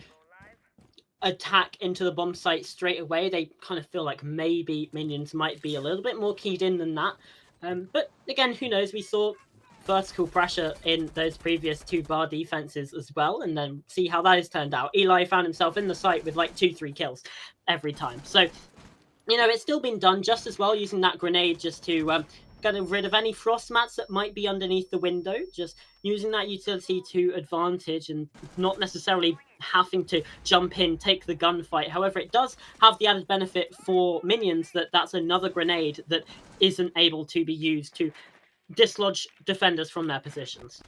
attack into the bomb site straight away. They kind of feel like maybe Minions might be a little bit more keyed in than that. But again, who knows? We saw vertical pressure in those previous 2 bar defenses as well, and then see how that has turned out. Eli found himself in the site with like 2-3 kills every time. So, you know, it's still been done just as well, using that grenade just to get rid of any frost mats that might be underneath the window, just using that utility to advantage and not necessarily having to jump in, take the gunfight. However, it does have the added benefit for Minions that that's another grenade that isn't able to be used to dislodge defenders from their positions.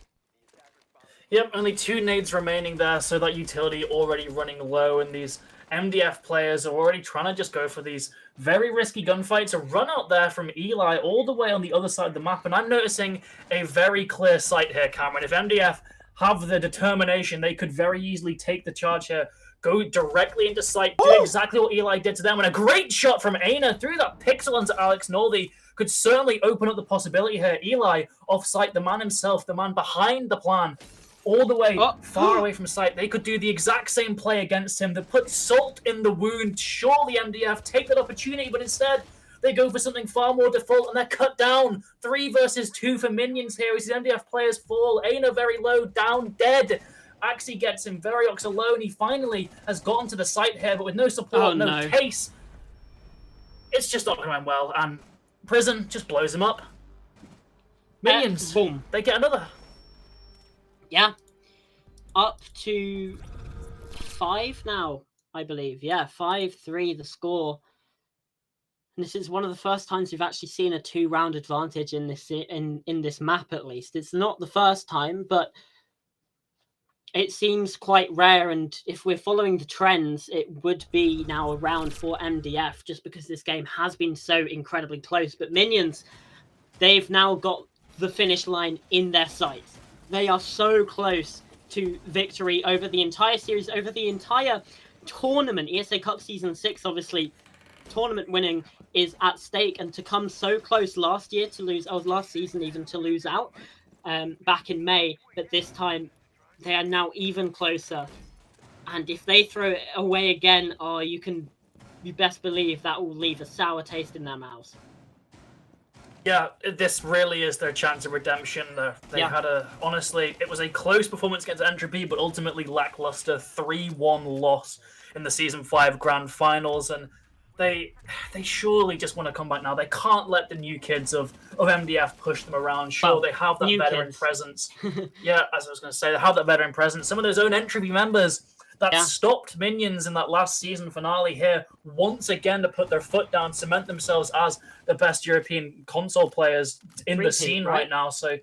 Yep, only 2 nades remaining there, so that utility already running low, and these MDF players are already trying to just go for these very risky gunfights. A run out there from Eli all the way on the other side of the map, and I'm noticing a very clear sight here, Cameron. If MDF have the determination, they could very easily take the charge here, go directly into sight, do exactly what Eli did to them, and a great shot from Aina through that pixel onto Alex Northey could certainly open up the possibility here. Eli off-site, the man himself, the man behind the plan, all the way far away from sight. They could do the exact same play against him that put salt in the wound. Surely MDF take that opportunity, but instead they go for something far more default, and they're cut down. 3 versus 2 for Minions here. We see MDF players fall. Aina very low, down, dead. Axie gets him. Variox alone. He finally has gotten to the site here, but with no support, no case. It's just not going to end well, and Prison just blows him up. Minions, boom. They get another. Yeah. Up to 5 now, I believe. Yeah, 5-3 the score. And this is one of the first times we've actually seen a 2-round advantage in this map, at least. It's not the first time, but it seems quite rare, and if we're following the trends, it would be now a round for MDF, just because this game has been so incredibly close. But Minions, they've now got the finish line in their sights. They are so close to victory over the entire series, over the entire tournament. ESA Cup Season 6, obviously, tournament winning is at stake, and to come so close last year to lose, last season even, to lose out back in May, but this time they are now even closer. And if they throw it away again, you best believe that will leave a sour taste in their mouths. Yeah, this really is their chance of redemption. They had honestly, it was a close performance against Entropy, but ultimately lackluster 3-1 loss in the Season 5 Grand Finals, and they surely just want to come back now. They can't let the new kids of MDF push them around. Sure, they have that veteran presence. Yeah, as I was going to say, they have that veteran presence. Some of those own Entropy members that stopped Minions in that last season finale here once again to put their foot down, cement themselves as the best European console players in the scene right now. So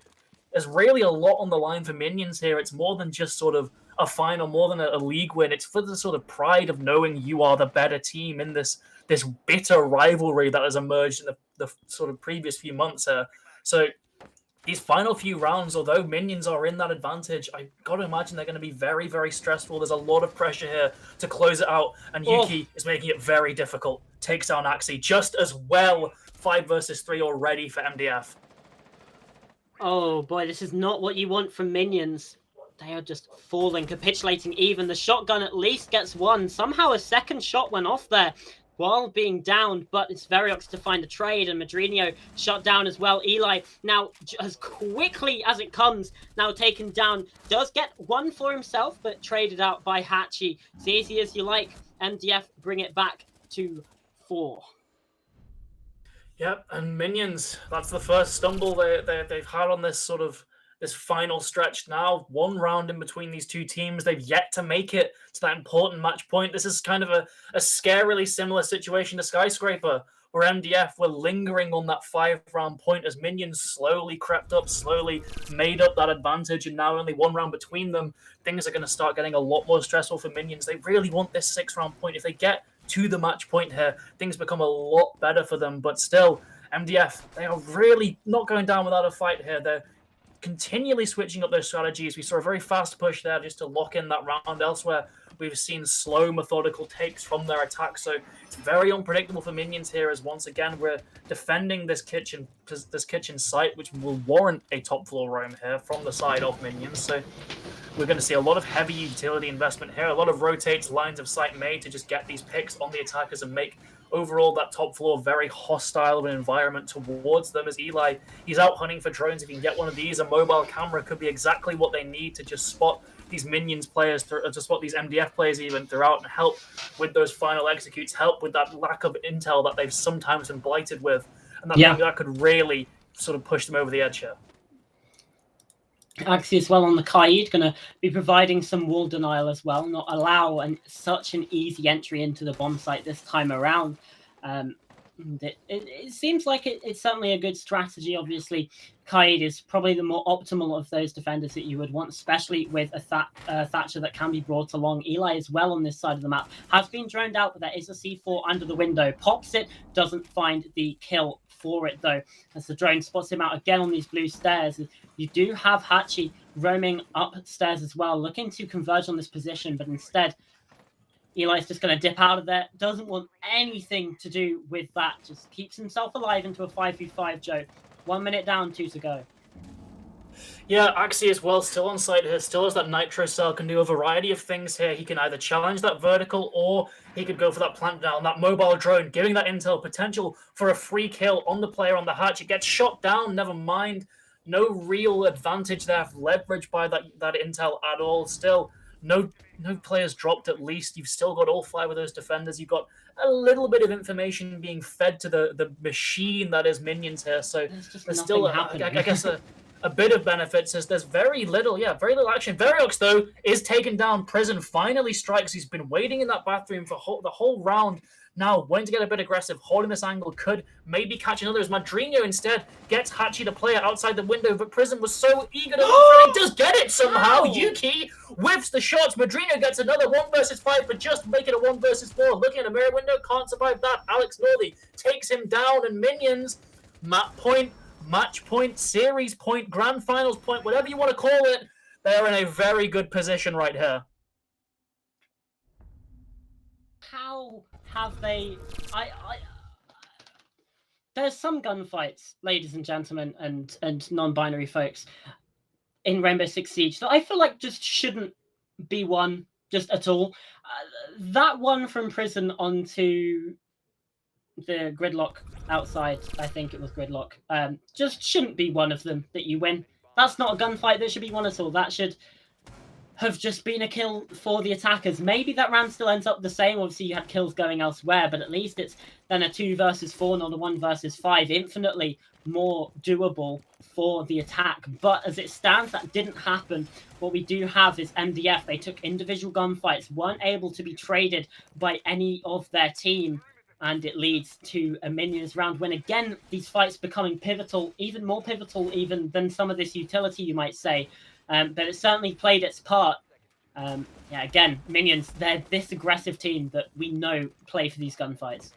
there's really a lot on the line for Minions here. It's more than just sort of a final, more than a league win. It's for the sort of pride of knowing you are the better team in this bitter rivalry that has emerged in the sort of previous few months here. So these final few rounds, although Minions are in that advantage, I got to imagine they're going to be very, very stressful. There's a lot of pressure here to close it out, and Yuki is making it very difficult. Takes down Axie just as well. 5 versus 3 already for MDF. Oh boy, this is not what you want from Minions. They are just falling, capitulating even. The shotgun at least gets one. Somehow a second shot went off there while being downed, but it's Variox to find a trade, and Madrinho shot down as well. Eli, now as quickly as it comes, now taken down, does get one for himself, but traded out by Hatchie. It's easy as you like. MDF bring it back to 4. Yep, and Minions, that's the first stumble they've had on this sort of this final stretch now. 1 round in between these two teams. They've yet to make it to that important match point. This is kind of a scarily similar situation to Skyscraper, where MDF were lingering on that 5-round point as Minions slowly crept up, slowly made up that advantage, and now only 1 round between them, things are going to start getting a lot more stressful for Minions. They really want this 6-round point. If they get to the match point here, things become a lot better for them, but still, MDF, they are really not going down without a fight here. They're continually switching up their strategies. We saw a very fast push there just to lock in that round. Elsewhere, we've seen slow, methodical takes from their attack. So it's very unpredictable for Minions here, as once again we're defending this kitchen site, which will warrant a top floor roam here from the side of Minions. So we're going to see a lot of heavy utility investment here, a lot of rotates, lines of sight made to just get these picks on the attackers and make overall that top floor very hostile of an environment towards them. As Eli, he's out hunting for drones. If you can get one of these, a mobile camera could be exactly what they need to just spot these Minions players, to spot these MDF players even throughout, and help with those final executes, help with that lack of intel that they've sometimes been blighted with, and that could really sort of push them over the edge here. Axie as well on the Kaid, going to be providing some wall denial as well, not allow such an easy entry into the bomb site this time around. It seems like it's certainly a good strategy. Obviously, Kaid is probably the more optimal of those defenders that you would want, especially with a Thatcher that can be brought along. Eli as well on this side of the map has been droned out, but there is a C4 under the window. Pops it, doesn't find the kill for it though, as the drone spots him out again on these blue stairs. You do have Hachi roaming upstairs as well, looking to converge on this position, but instead Eli's just going to dip out of there. Doesn't want anything to do with that. Just keeps himself alive into a 5v5, Joe. 1 minute down, 2 to go. Yeah, Axie as well, still on site here, still has that Nitro Cell, can do a variety of things here. He can either challenge that vertical, or he could go for that plant down, that mobile drone, giving that intel potential for a free kill on the player on the hatch. It gets shot down, never mind. No real advantage there, leveraged by that intel at all. Still, no players dropped at least. You've still got all 5 of those defenders. You've got a little bit of information being fed to the machine that is Minions here. So there's still, I guess, a bit of benefits. There's very little action. Variox, though, is taken down. Prison finally strikes. He's been waiting in that bathroom for the whole round. Now, when to get a bit aggressive, holding this angle could maybe catch another, as Madrino instead gets Hachi to play it outside the window, but Prison was so eager to look for it. He does get it somehow. Yuki whiffs the shots. Madrino gets another 1 versus 5, but just make it a 1 versus 4. Looking at a mirror window, can't survive that. Alex Norley takes him down, and Minions, map point, match point, series point, grand finals point, whatever you want to call it, they're in a very good position right here. How have they... There's some gunfights, ladies and gentlemen, and non-binary folks, in Rainbow Six Siege that I feel like just shouldn't be won just at all. That one from Prison onto the Gridlock outside, I think it was Gridlock, just shouldn't be one of them that you win. That's not a gunfight that should be won at all. That should have just been a kill for the attackers. Maybe that round still ends up the same. Obviously, you had kills going elsewhere, but at least it's then a 2 versus 4, not a 1 versus 5. Infinitely more doable for the attack. But as it stands, that didn't happen. What we do have is MDF. They took individual gunfights, weren't able to be traded by any of their team, and it leads to a Minions round win. Again, these fights becoming pivotal, even more pivotal even than some of this utility, you might say. But it certainly played its part. Again, Minions, they're this aggressive team that we know play for these gunfights.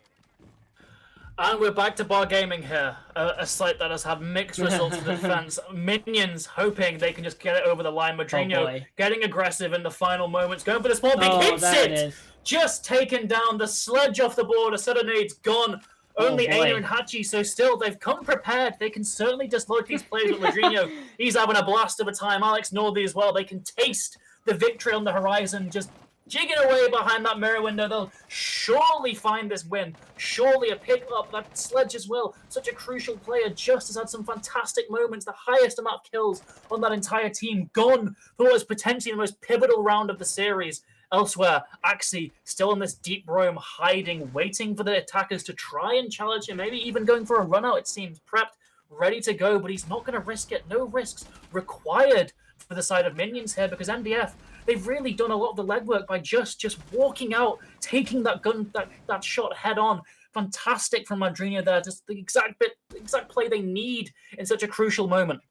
And we're back to bar gaming here, a site that has had mixed results for the defense. Minions hoping they can just get it over the line. Madrino getting aggressive in the final moments, going for the small big hits it! Just taken down, the sledge off the board, a set of nades gone. Only Aina and Hachi, so still, they've come prepared. They can certainly dislodge these players with Madrino. He's having a blast of a time. Alex Northey as well. They can taste the victory on the horizon, just jigging away behind that mirror window. They'll surely find this win. Surely a pick up. That sledge as well. Such a crucial player. Just has had some fantastic moments. The highest amount of kills on that entire team. Gone for what was potentially the most pivotal round of the series. Elsewhere, Axie still in this deep roam, hiding, waiting for the attackers to try and challenge him, maybe even going for a run out, it seems. Prepped, ready to go, but he's not going to risk it. No risks required for the side of Minions here, because MDF, they've really done a lot of the legwork by just walking out, taking that shot head on, fantastic from Madrina there. Just the exact play they need in such a crucial moment.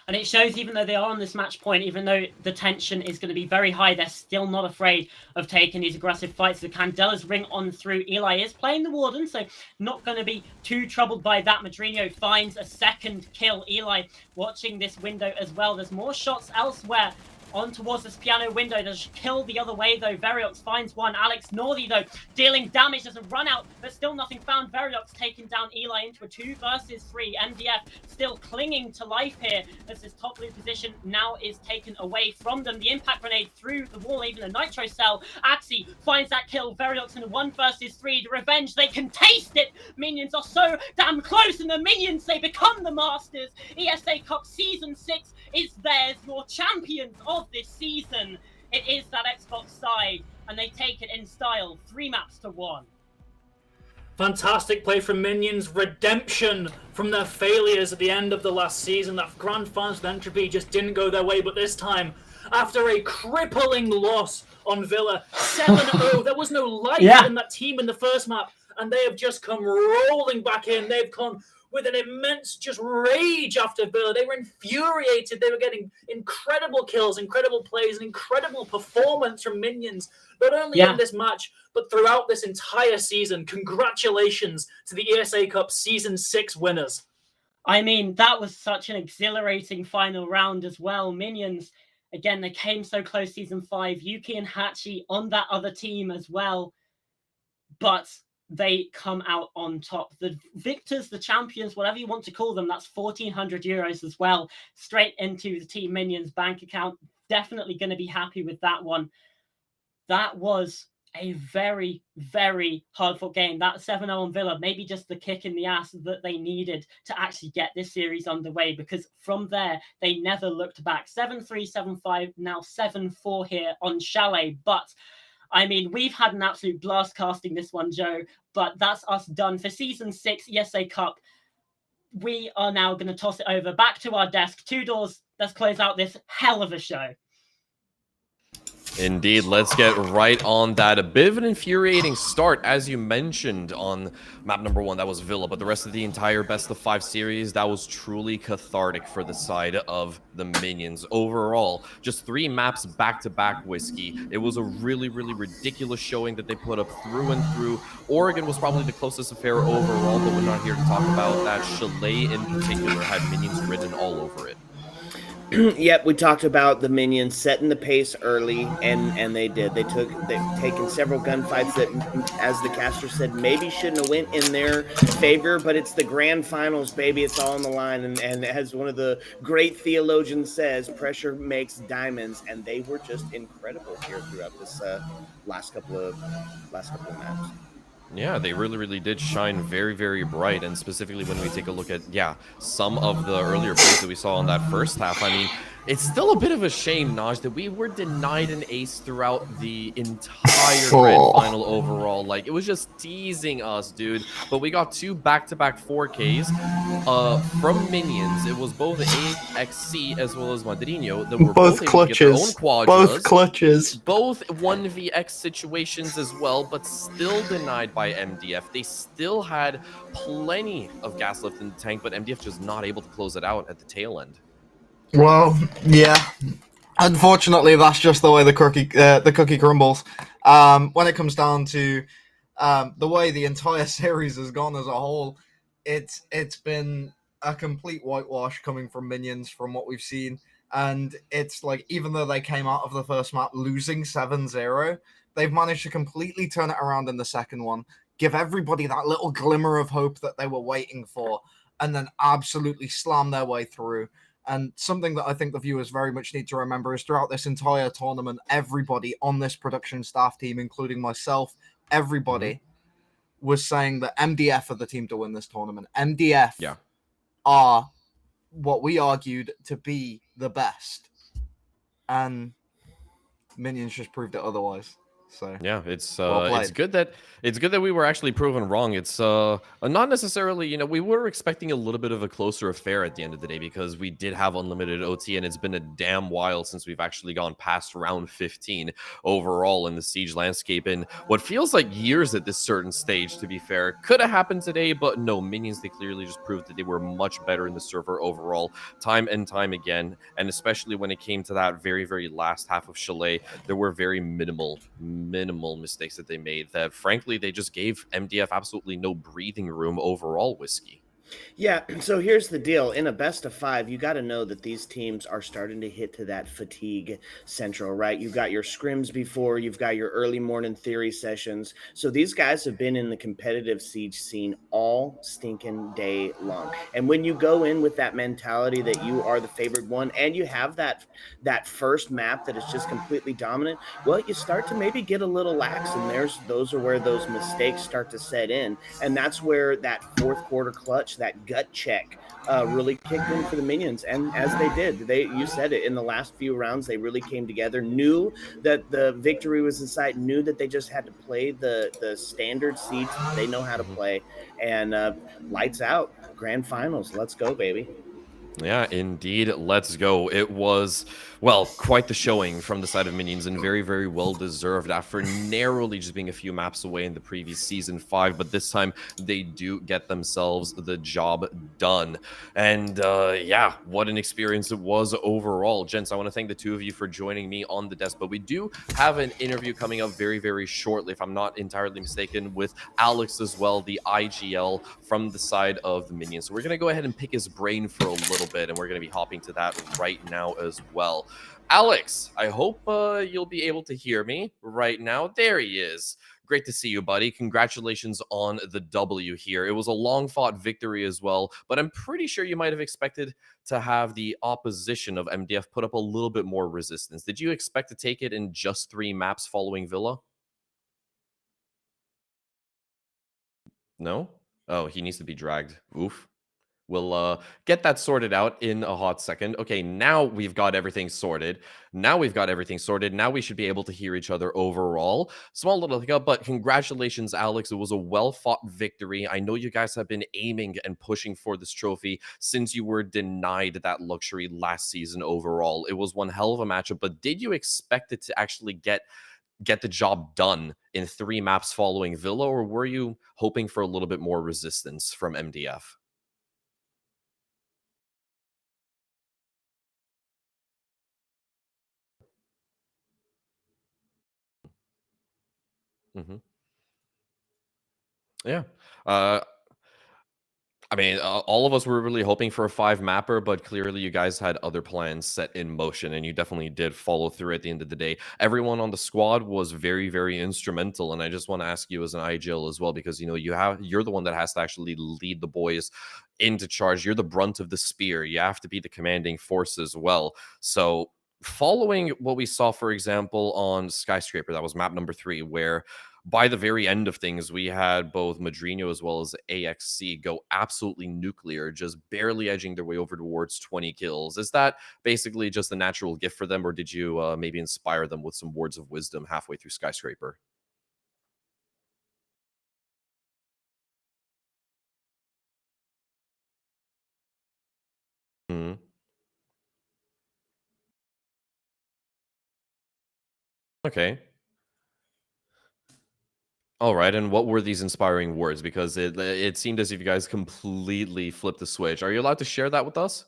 And it shows, even though they are on this match point, even though the tension is going to be very high, they're still not afraid of taking these aggressive fights. The Candela's ring on through. Eli is playing the Warden, so not going to be too troubled by that. Madrino finds a second kill. Eli watching this window as well. There's more shots elsewhere. On towards this piano window. There's a kill the other way, though. Veriox finds one. Alex Northy, though, dealing damage. There's a run out, but still nothing found. Veriox taking down Eli into a 2 versus 3. MDF still clinging to life here as this top blue position now is taken away from them. The impact grenade through the wall, even a nitro cell. Axie finds that kill. Veriox in a 1 versus 3. The revenge, they can taste it. Minions are so damn close, and the Minions, they become the masters. ESA Cup Season 6 is theirs. Your champions of this season. It is that Xbox side, and they take it in style. 3 maps to 1. Fantastic play from Minions. Redemption from their failures at the end of the last season. That grand final with Entropy just didn't go their way, but this time, after a crippling loss on Villa, 7-0, there was no life in that team in the first map, and they have just come rolling back in. They've come with an immense just rage after Villa. They were infuriated. They were getting incredible kills, incredible plays, and incredible performance from Minions, not only in this match, but throughout this entire season. Congratulations to the ESA Cup Season 6 winners. I mean, that was such an exhilarating final round as well. Minions, again, they came so close Season 5. Yuki and Hachi on that other team as well. But they come out on top. The victors, the champions, whatever you want to call them, that's 1,400 euros as well, straight into the Team Minions bank account. Definitely going to be happy with that one. That was a very, very hard-fought game. That 7-0 on Villa, maybe just the kick in the ass that they needed to actually get this series underway, because from there, they never looked back. 7-3, 7-5, now 7-4 here on Chalet. But I mean, we've had an absolute blast casting this one, Joe, but that's us done for Season 6 ESA Cup. We are now going to toss it over back to our desk. 2 doors. Let's close out this hell of a show. Indeed, let's get right on that. A bit of an infuriating start, as you mentioned, on map number 1. That was Villa, but the rest of the entire best of 5 series, that was truly cathartic for the side of the Minions. Overall, just 3 maps back-to-back, Whiskey. It was a really, really ridiculous showing that they put up through and through. Oregon was probably the closest affair overall, but we're not here to talk about that. Chalet in particular had Minions written all over it. Yep, we talked about the Minions setting the pace early, and they did. They've taken several gunfights that, as the caster said, maybe shouldn't have went in their favor, but it's the grand finals, baby. It's all on the line, and as one of the great theologians says, pressure makes diamonds, and they were just incredible here throughout this last couple of maps. Yeah, they really, really did shine very, very bright, and specifically when we take a look at, some of the earlier plays that we saw in that first half. I mean, it's still a bit of a shame, Naj, that we were denied an ace throughout the entire grand final overall. Like, it was just teasing us, dude. But we got 2 back-to-back 4Ks from Minions. It was both AXC as well as Madrino that were both able to get their own quadras. Both clutches. Both 1vx situations as well, but still denied by MDF. They still had plenty of gas left in the tank, but MDF just not able to close it out at the tail end. Well, yeah. Unfortunately, that's just the way the cookie crumbles. When it comes down to the way the entire series has gone as a whole, it's been a complete whitewash coming from Minions from what we've seen. And it's like, even though they came out of the first map losing 7-0, they've managed to completely turn it around in the second one, give everybody that little glimmer of hope that they were waiting for, and then absolutely slam their way through. And something that I think the viewers very much need to remember is throughout this entire tournament, everybody on this production staff team, including myself, everybody was saying that MDF are the team to win this tournament. MDF are what we argued to be the best. And Minions just proved it otherwise. So yeah, it's played. good that we were actually proven wrong. It's not necessarily, you know, we were expecting a little bit of a closer affair at the end of the day because we did have unlimited OT, and it's been a damn while since we've actually gone past round 15 overall in the Siege landscape. And what feels like years at this certain stage, to be fair, could have happened today, but no, Minions, they clearly just proved that they were much better in the server overall, time and time again. And especially when it came to that very, very last half of Chalet, there were very minimal mistakes that they made that frankly they just gave MDF absolutely no breathing room overall. Whiskey. Yeah, so here's the deal. In a best of 5, you got to know that these teams are starting to hit to that fatigue central, right? You've got your scrims before, you've got your early morning theory sessions. So these guys have been in the competitive Siege scene all stinking day long. And when you go in with that mentality that you are the favored one and you have that first map that is just completely dominant, well, you start to maybe get a little lax, and those are where those mistakes start to set in. And that's where that fourth quarter clutch, that gut check, really kicked in for the Minions. And as they did, you said it, in the last few rounds, they really came together, knew that the victory was in sight, knew that they just had to play the standard Siege that they know how to play, and lights out. Grand finals. Let's go, baby. Yeah, indeed. Let's go. It was, well, quite the showing from the side of Minions, and very, very well deserved after narrowly just being a few maps away in the previous Season 5. But this time, they do get themselves the job done. And yeah, what an experience it was overall. Gents, I want to thank the two of you for joining me on the desk. But we do have an interview coming up very, very shortly, if I'm not entirely mistaken, with Alex as well, the IGL from the side of the Minions. So we're going to go ahead and pick his brain for a little bit, and we're going to be hopping to that right now as well. Alex, I hope you'll be able to hear me right now. There he is. Great to see you, buddy. Congratulations on the W here. It was a long-fought victory as well, but I'm pretty sure you might have expected to have the opposition of MDF put up a little bit more resistance. Did you expect to take it in just 3 maps following Villa? No? Oh, he needs to be dragged. Oof. We'll get that sorted out in a hot second. Okay, now we've got everything sorted. Now we should be able to hear each other overall. Small little hiccup, but congratulations, Alex. It was a well-fought victory. I know you guys have been aiming and pushing for this trophy since you were denied that luxury last season overall. It was one hell of a matchup, but did you expect it to actually get the job done in 3 maps following Villa, or were you hoping for a little bit more resistance from MDF? Mm-hmm. Yeah. I mean, all of us were really hoping for a 5 mapper, but clearly you guys had other plans set in motion, and you definitely did follow through at the end of the day. Everyone on the squad was very, very instrumental, and I just want to ask you as an IGL as well, because you know you're the one that has to actually lead the boys into charge. You're the brunt of the spear. You have to be the commanding force as well. So following what we saw, for example, on Skyscraper, that was map number 3, where by the very end of things, we had both Madrino as well as AXC go absolutely nuclear, just barely edging their way over towards 20 kills. Is that basically just a natural gift for them, or did you maybe inspire them with some words of wisdom halfway through Skyscraper? Hmm. Okay. All right, and what were these inspiring words? Because it seemed as if you guys completely flipped the switch. Are you allowed to share that with us?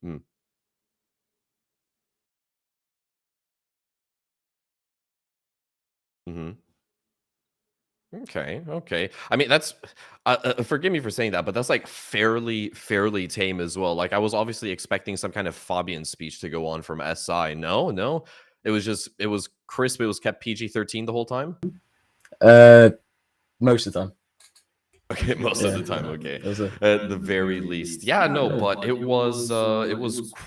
Hmm. Mm-hmm. Okay, okay. I mean, that's forgive me for saying that, but that's like fairly tame as well. Like I was obviously expecting some kind of Fabian speech to go on from SI. No, no. It was crisp. It was kept PG-13 the whole time. Most of the time. Okay, most of the time, okay. At the very least. Yeah, no, but it was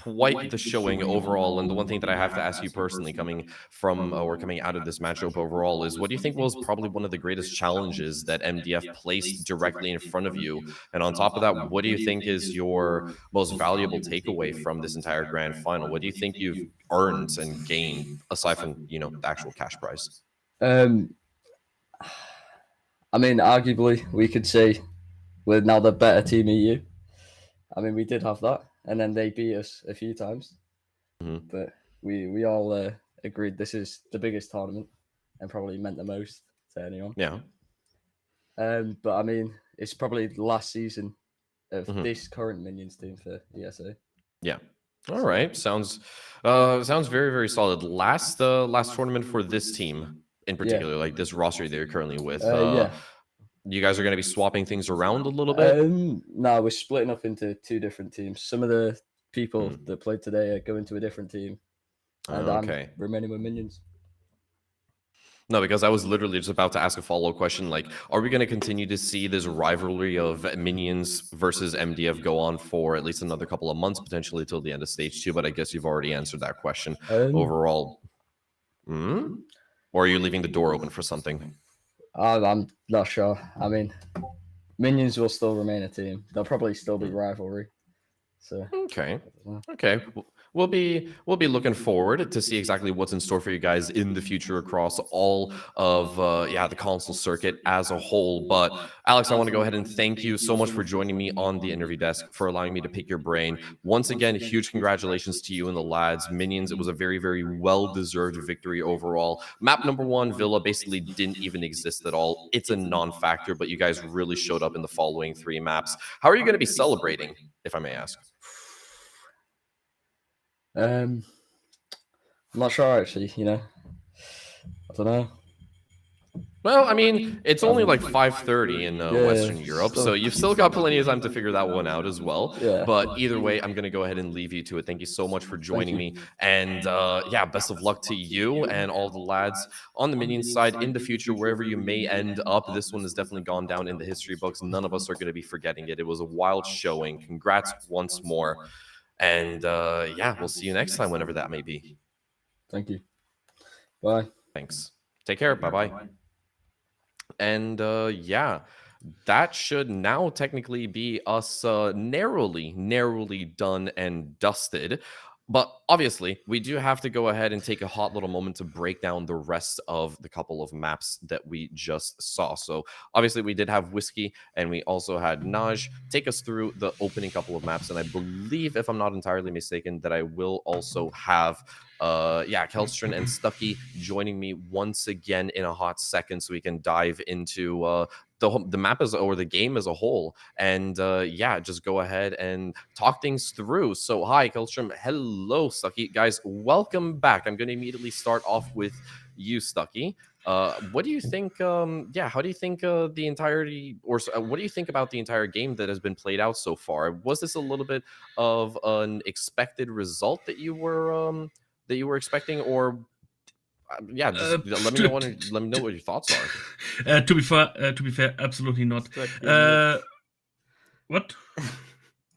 quite the showing overall. And the one thing that I have to ask you personally, coming from or coming out of this matchup overall, is what do you think was probably one of the greatest challenges that MDF placed directly in front of you? And on top of that, what do you think is your most valuable takeaway from this entire grand final? What do you think you've earned and gained aside from, the actual cash prize? I mean, arguably, we could say we're now the better team EU. I mean, we did have that, and then they beat us a few times. But we all agreed this is the biggest tournament and probably meant the most to anyone. Yeah. But I mean, it's probably the last season of this current Minions team for ESA. Yeah. All right. Sounds very, very solid. Last tournament for this team in particular, like this roster that you're currently with. Yeah. You guys are going to be swapping things around a little bit? No, we're splitting up into 2 different teams. Some of the people that played today are going to a different team. And I'm remaining with Minions. No, because I was literally just about to ask a follow-up question. Like, are we going to continue to see this rivalry of Minions versus MDF go on for at least another couple of months, potentially till the end of Stage 2? But I guess you've already answered that question. Overall, or are you leaving the door open for something? I'm not sure. I mean, Minions will still remain a team. There'll probably still be rivalry. So okay. We'll be looking forward to see exactly what's in store for you guys in the future across all of the console circuit as a whole. But Alex, I want to go ahead and thank you so much for joining me on the interview desk, for allowing me to pick your brain. Once again, huge congratulations to you and the lads. Minions, it was a very, very well-deserved victory overall. Map number 1, Villa, basically didn't even exist at all. It's a non-factor, but you guys really showed up in the following 3 maps. How are you going to be celebrating, if I may ask? I'm not sure actually, I don't know. Well, I mean, it's only like 5:30 in Western Europe, so you've still got plenty of time to figure that one out as well. Yeah. But either way, I'm going to go ahead and leave you to it. Thank you so much for joining me. And best of luck to you and all the lads on the Minions side in the future, wherever you may end up. This one has definitely gone down in the history books. None of us are going to be forgetting it. It was a wild showing. Congrats once more. And we'll see you next time, whenever that may be. Thank you. Bye. Thanks. Take care. Bye-bye. And that should now technically be us narrowly done and dusted. But obviously, we do have to go ahead and take a hot little moment to break down the rest of the couple of maps that we just saw. So obviously, we did have Whiskey, and we also had Naj take us through the opening couple of maps. And I believe, if I'm not entirely mistaken, that I will also have Kelstrin and Stucky joining me once again in a hot second, so we can dive into the map or the game as a whole, and just go ahead and talk things through. So hi Kelstrom, hello Stucky, guys, welcome back. I'm going to immediately start off with you, Stucky. What do you think? How do you think the entirety, or what do you think about the entire game that has been played out so far? Was this a little bit of an expected result that you were expecting, or let me know what your thoughts are. To be fair, absolutely not. What?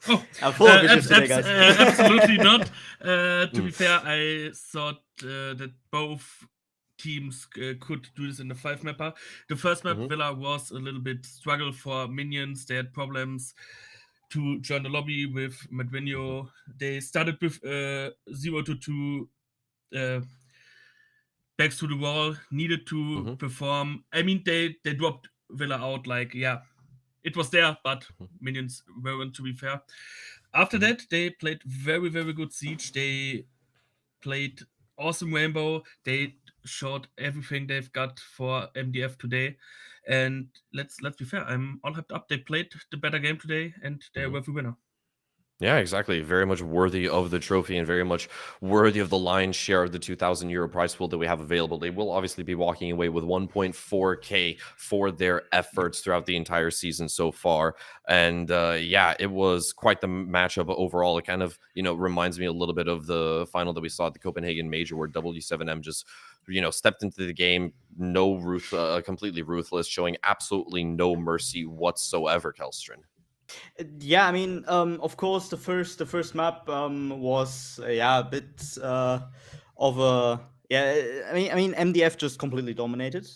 Oh, I'm full of visions today, guys. Absolutely not. To be fair, I thought that both teams could do this in the 5-mapper. The first map, Villa, was a little bit struggle for Minions. They had problems to join the lobby with Medvenio. They started with 0-2 backs to the wall, needed to perform. I mean, they dropped Villa out, it was there, but Minions weren't, to be fair. After that, they played very, very good Siege. They played awesome Rainbow. They showed everything they've got for MDF today. And let's be fair, I'm all hyped up. They played the better game today, and they were the winner. Yeah, exactly. Very much worthy of the trophy and very much worthy of the lion's share of the €2,000 prize pool that we have available. They will obviously be walking away with 1.4K for their efforts throughout the entire season so far. And it was quite the matchup overall. It kind of, reminds me a little bit of the final that we saw at the Copenhagen Major, where W7M just stepped into the game completely ruthless, showing absolutely no mercy whatsoever, Kelstrin. Yeah, I mean, of course, the first map was a bit of a I mean, MDF just completely dominated.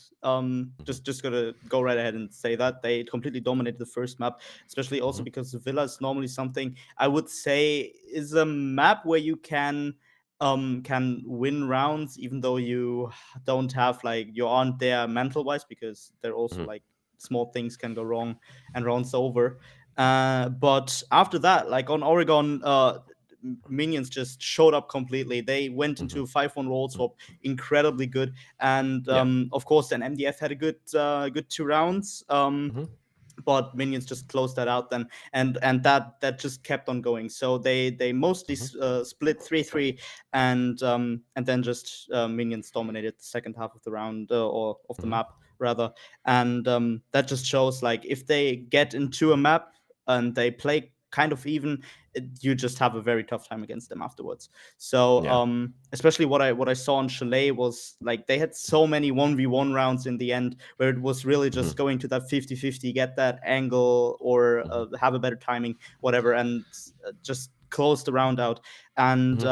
Just gotta go right ahead and say that they completely dominated the first map, especially also because the Villa is normally something I would say is a map where you can win rounds even though you don't have like you aren't there mental wise, because there also like small things can go wrong and rounds over. But after that, like on Oregon, minions just showed up completely. They went into 5-1 roll swap, incredibly good, and of course, then MDF had a good 2 rounds. But minions just closed that out then, and that just kept on going. So they mostly split 3-3, and then just minions dominated the second half of the round or of the map rather, and that just shows like if they get into a map and they play kind of even, you just have a very tough time against them afterwards. So especially what I saw on Chalet was like they had so many 1v1 rounds in the end where it was really just going to that 50-50, get that angle or have a better timing, whatever, and just close the round out. And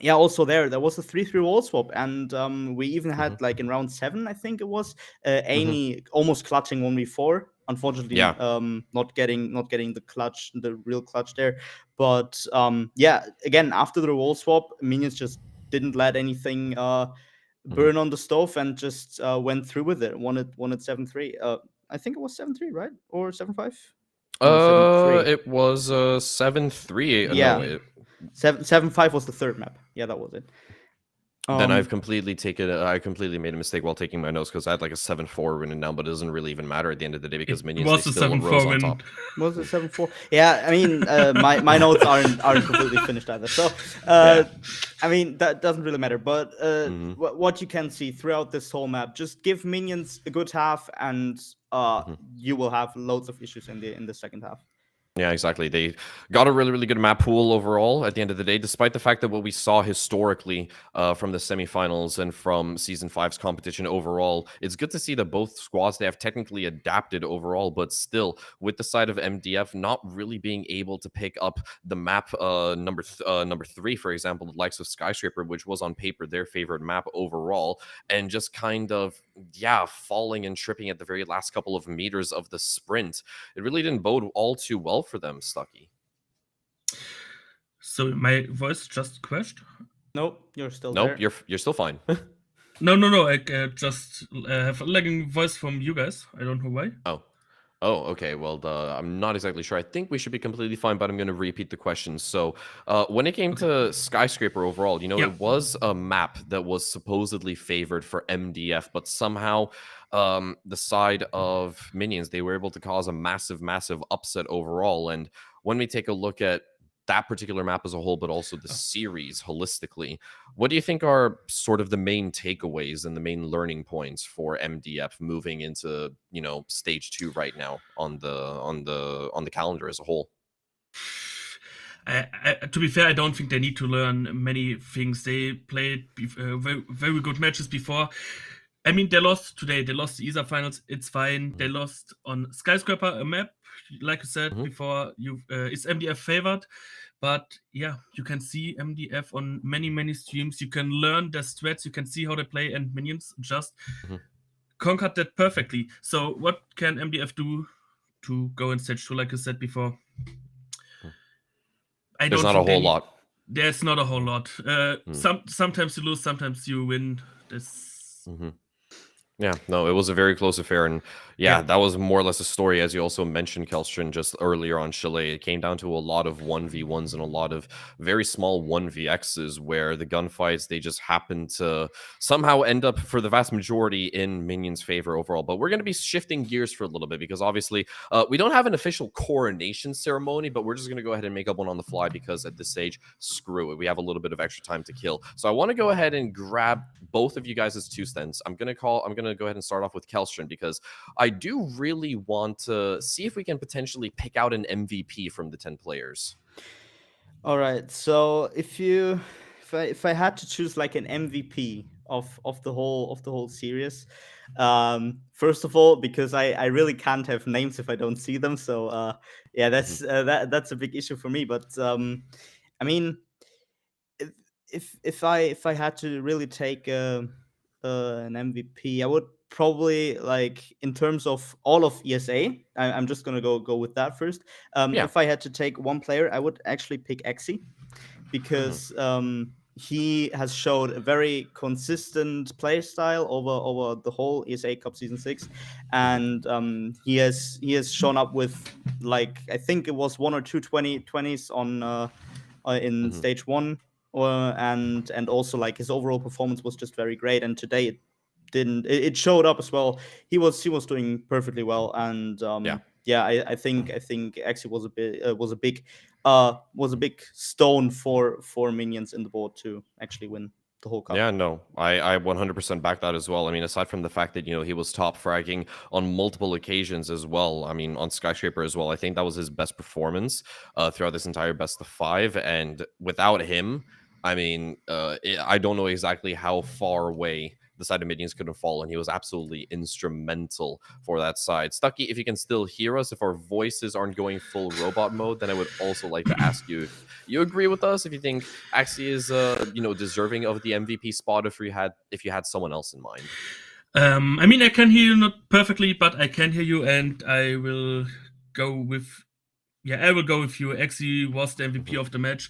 also there was a 3-3 wall swap, and we even had like in round 7, I think it was, Amy almost clutching 1v4. Unfortunately, not getting the real clutch there. But again, after the wall swap, minions just didn't let anything burn on the stove and just went through with it. Won it 7-3. I think it was 7-3, right? Or 7-5? No, 7-3. It was 7-3. Yeah. No, 7-5 was the third map. Yeah, that was it. Then I completely made a mistake while taking my notes, because I had like a 7-4 written down, but it doesn't really even matter at the end of the day because minions was they a still 7-4 rose on win. top. Was it 7-4? Yeah, I mean, my notes aren't completely finished either. So, I mean, that doesn't really matter. But what you can see throughout this whole map, just give minions a good half, and you will have loads of issues in the second half. Yeah, exactly. They got a really, really good map pool overall at the end of the day, despite the fact that what we saw historically from the semifinals and from Season 5's competition overall, it's good to see that both squads, they have technically adapted overall, but still, with the side of MDF not really being able to pick up the map number 3, for example, the likes of Skyscraper, which was on paper their favorite map overall, and just kind of, falling and tripping at the very last couple of meters of the sprint. It really didn't bode all too well for them, Stucky. So my voice just crashed? Nope, you're still there. Nope, you're still fine. No. I just have a lagging voice from you guys. I don't know why. Oh, okay. Well, I'm not exactly sure. I think we should be completely fine, but I'm going to repeat the question. So, when it came to Skyscraper overall, it was a map that was supposedly favored for MDF, but somehow the side of minions, they were able to cause a massive, massive upset overall. And when we take a look at that particular map as a whole, but also the series holistically, what do you think are sort of the main takeaways and the main learning points for MDF moving into stage 2 right now on the calendar as a whole? To be fair, I don't think they need to learn many things. They played very, very good matches before. I mean, they lost today. They lost the ESA finals. It's fine. They lost on Skyscraper, a map, like you said before. Is MDF favored? But yeah, you can see MDF on many, many streams. You can learn their strats. You can see how they play, and minions just conquered that perfectly. So what can MDF do to go in stage 2, like you said before? There's not a whole lot. There's not a whole lot. Sometimes you lose, sometimes you win. Yeah, no, it was a very close affair, and that was more or less a story, as you also mentioned, Kelstrin, just earlier on Chalet. It came down to a lot of 1v1s and a lot of very small 1vx's, where the gunfights, they just happened to somehow end up, for the vast majority, in Minions' favor overall. But we're going to be shifting gears for a little bit, because obviously we don't have an official coronation ceremony, but we're just going to go ahead and make up one on the fly, because at this stage, screw it. We have a little bit of extra time to kill. So I want to go ahead and grab both of you guys' 2 cents. I'm going to go ahead and start off with Kelstrin, because I do really want to see if we can potentially pick out an MVP from the 10 players. All right. So if I had to choose like an MVP of the whole series. First of all, because I really can't have names if I don't see them. So yeah, that's a big issue for me. But I mean, if I had to really take an MVP, I would probably, like, in terms of all of ESA. I'm just gonna go with that first. Yeah. If I had to take one player, I would actually pick Exi, because he has showed a very consistent play style over the whole ESA Cup season 6, and he has shown up with, like, I think it was 1 or 2 20s on in stage 1, and also, like, his overall performance was just very great. And today it showed up as well. He was doing perfectly well, and yeah, I think actually was a big stone for Minions in the board to actually win the whole cup. Yeah, no, I 100% back that as well. I mean, aside from the fact that, he was top fragging on multiple occasions as well. I mean, on Skyscraper as well. I think that was his best performance throughout this entire best of 5. And without him, I mean, I don't know exactly how far away the side of Minions could have fallen. He was absolutely instrumental for that side. Stucky, if you can still hear us, if our voices aren't going full robot mode, then I would also like to ask you if you agree with us, if you think Axie is, deserving of the MVP spot, if you had someone else in mind. I mean, I can hear you not perfectly, but I can hear you, and I will go with you. Axie was the MVP of the match,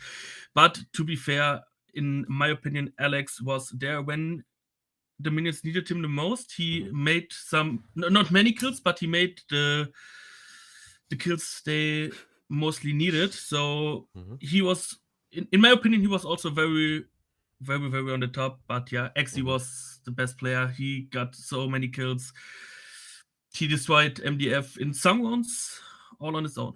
but to be fair, in my opinion, Alex was there when the Minions needed him the most. He made some, not many kills, but he made the kills they mostly needed. So he was, in my opinion, he was also very, very, very on the top. But yeah, Axie was the best player. He got so many kills. He destroyed MDF in some rounds all on his own.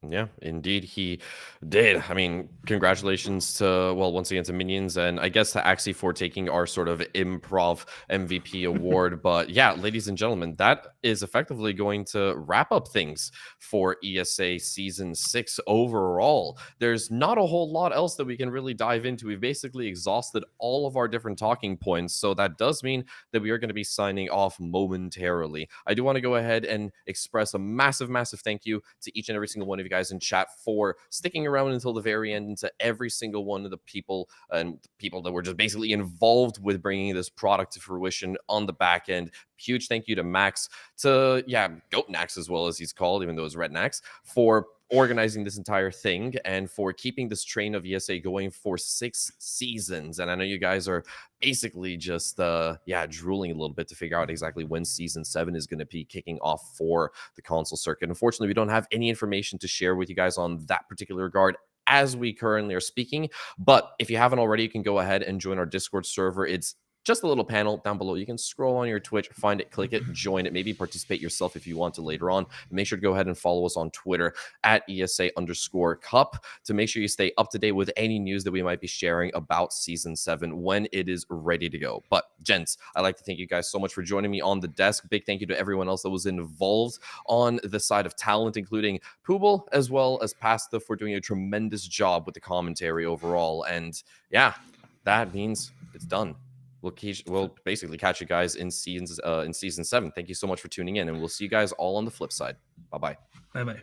Yeah, indeed he did. I mean, congratulations to, once again to Minions, and I guess to Axie for taking our sort of improv MVP award. But yeah, ladies and gentlemen, that is effectively going to wrap up things for ESA Season 6 overall. There's not a whole lot else that we can really dive into. We've basically exhausted all of our different talking points, so that does mean that we are going to be signing off momentarily. I do want to go ahead and express a massive, massive thank you to each and every single one of you guys in chat for sticking around until the very end, and to every single one of the people that were just basically involved with bringing this product to fruition on the back end. Huge thank you to Max, to Goatnax as well, as he's called, even though it's Rednax, for organizing this entire thing and for keeping this train of ESA going for 6 seasons. And I know you guys are basically just drooling a little bit to figure out exactly when season 7 is going to be kicking off for the console circuit. Unfortunately, we don't have any information to share with you guys on that particular regard as we currently are speaking. But if you haven't already, you can go ahead and join our Discord server. It's just a little panel down below. You can scroll on your Twitch, find it, click it, join it, maybe participate yourself if you want to later on. Make sure to go ahead and follow us on Twitter at ESA_Cup to make sure you stay up to date with any news that we might be sharing about Season 7 when it is ready to go. But gents, I'd like to thank you guys so much for joining me on the desk. Big thank you to everyone else that was involved on the side of talent, including Poobel as well as Pasta, for doing a tremendous job with the commentary overall. And yeah, that means it's done. We'll basically catch you guys in season 7. Thank you so much for tuning in, and we'll see you guys all on the flip side. Bye-bye. Bye-bye.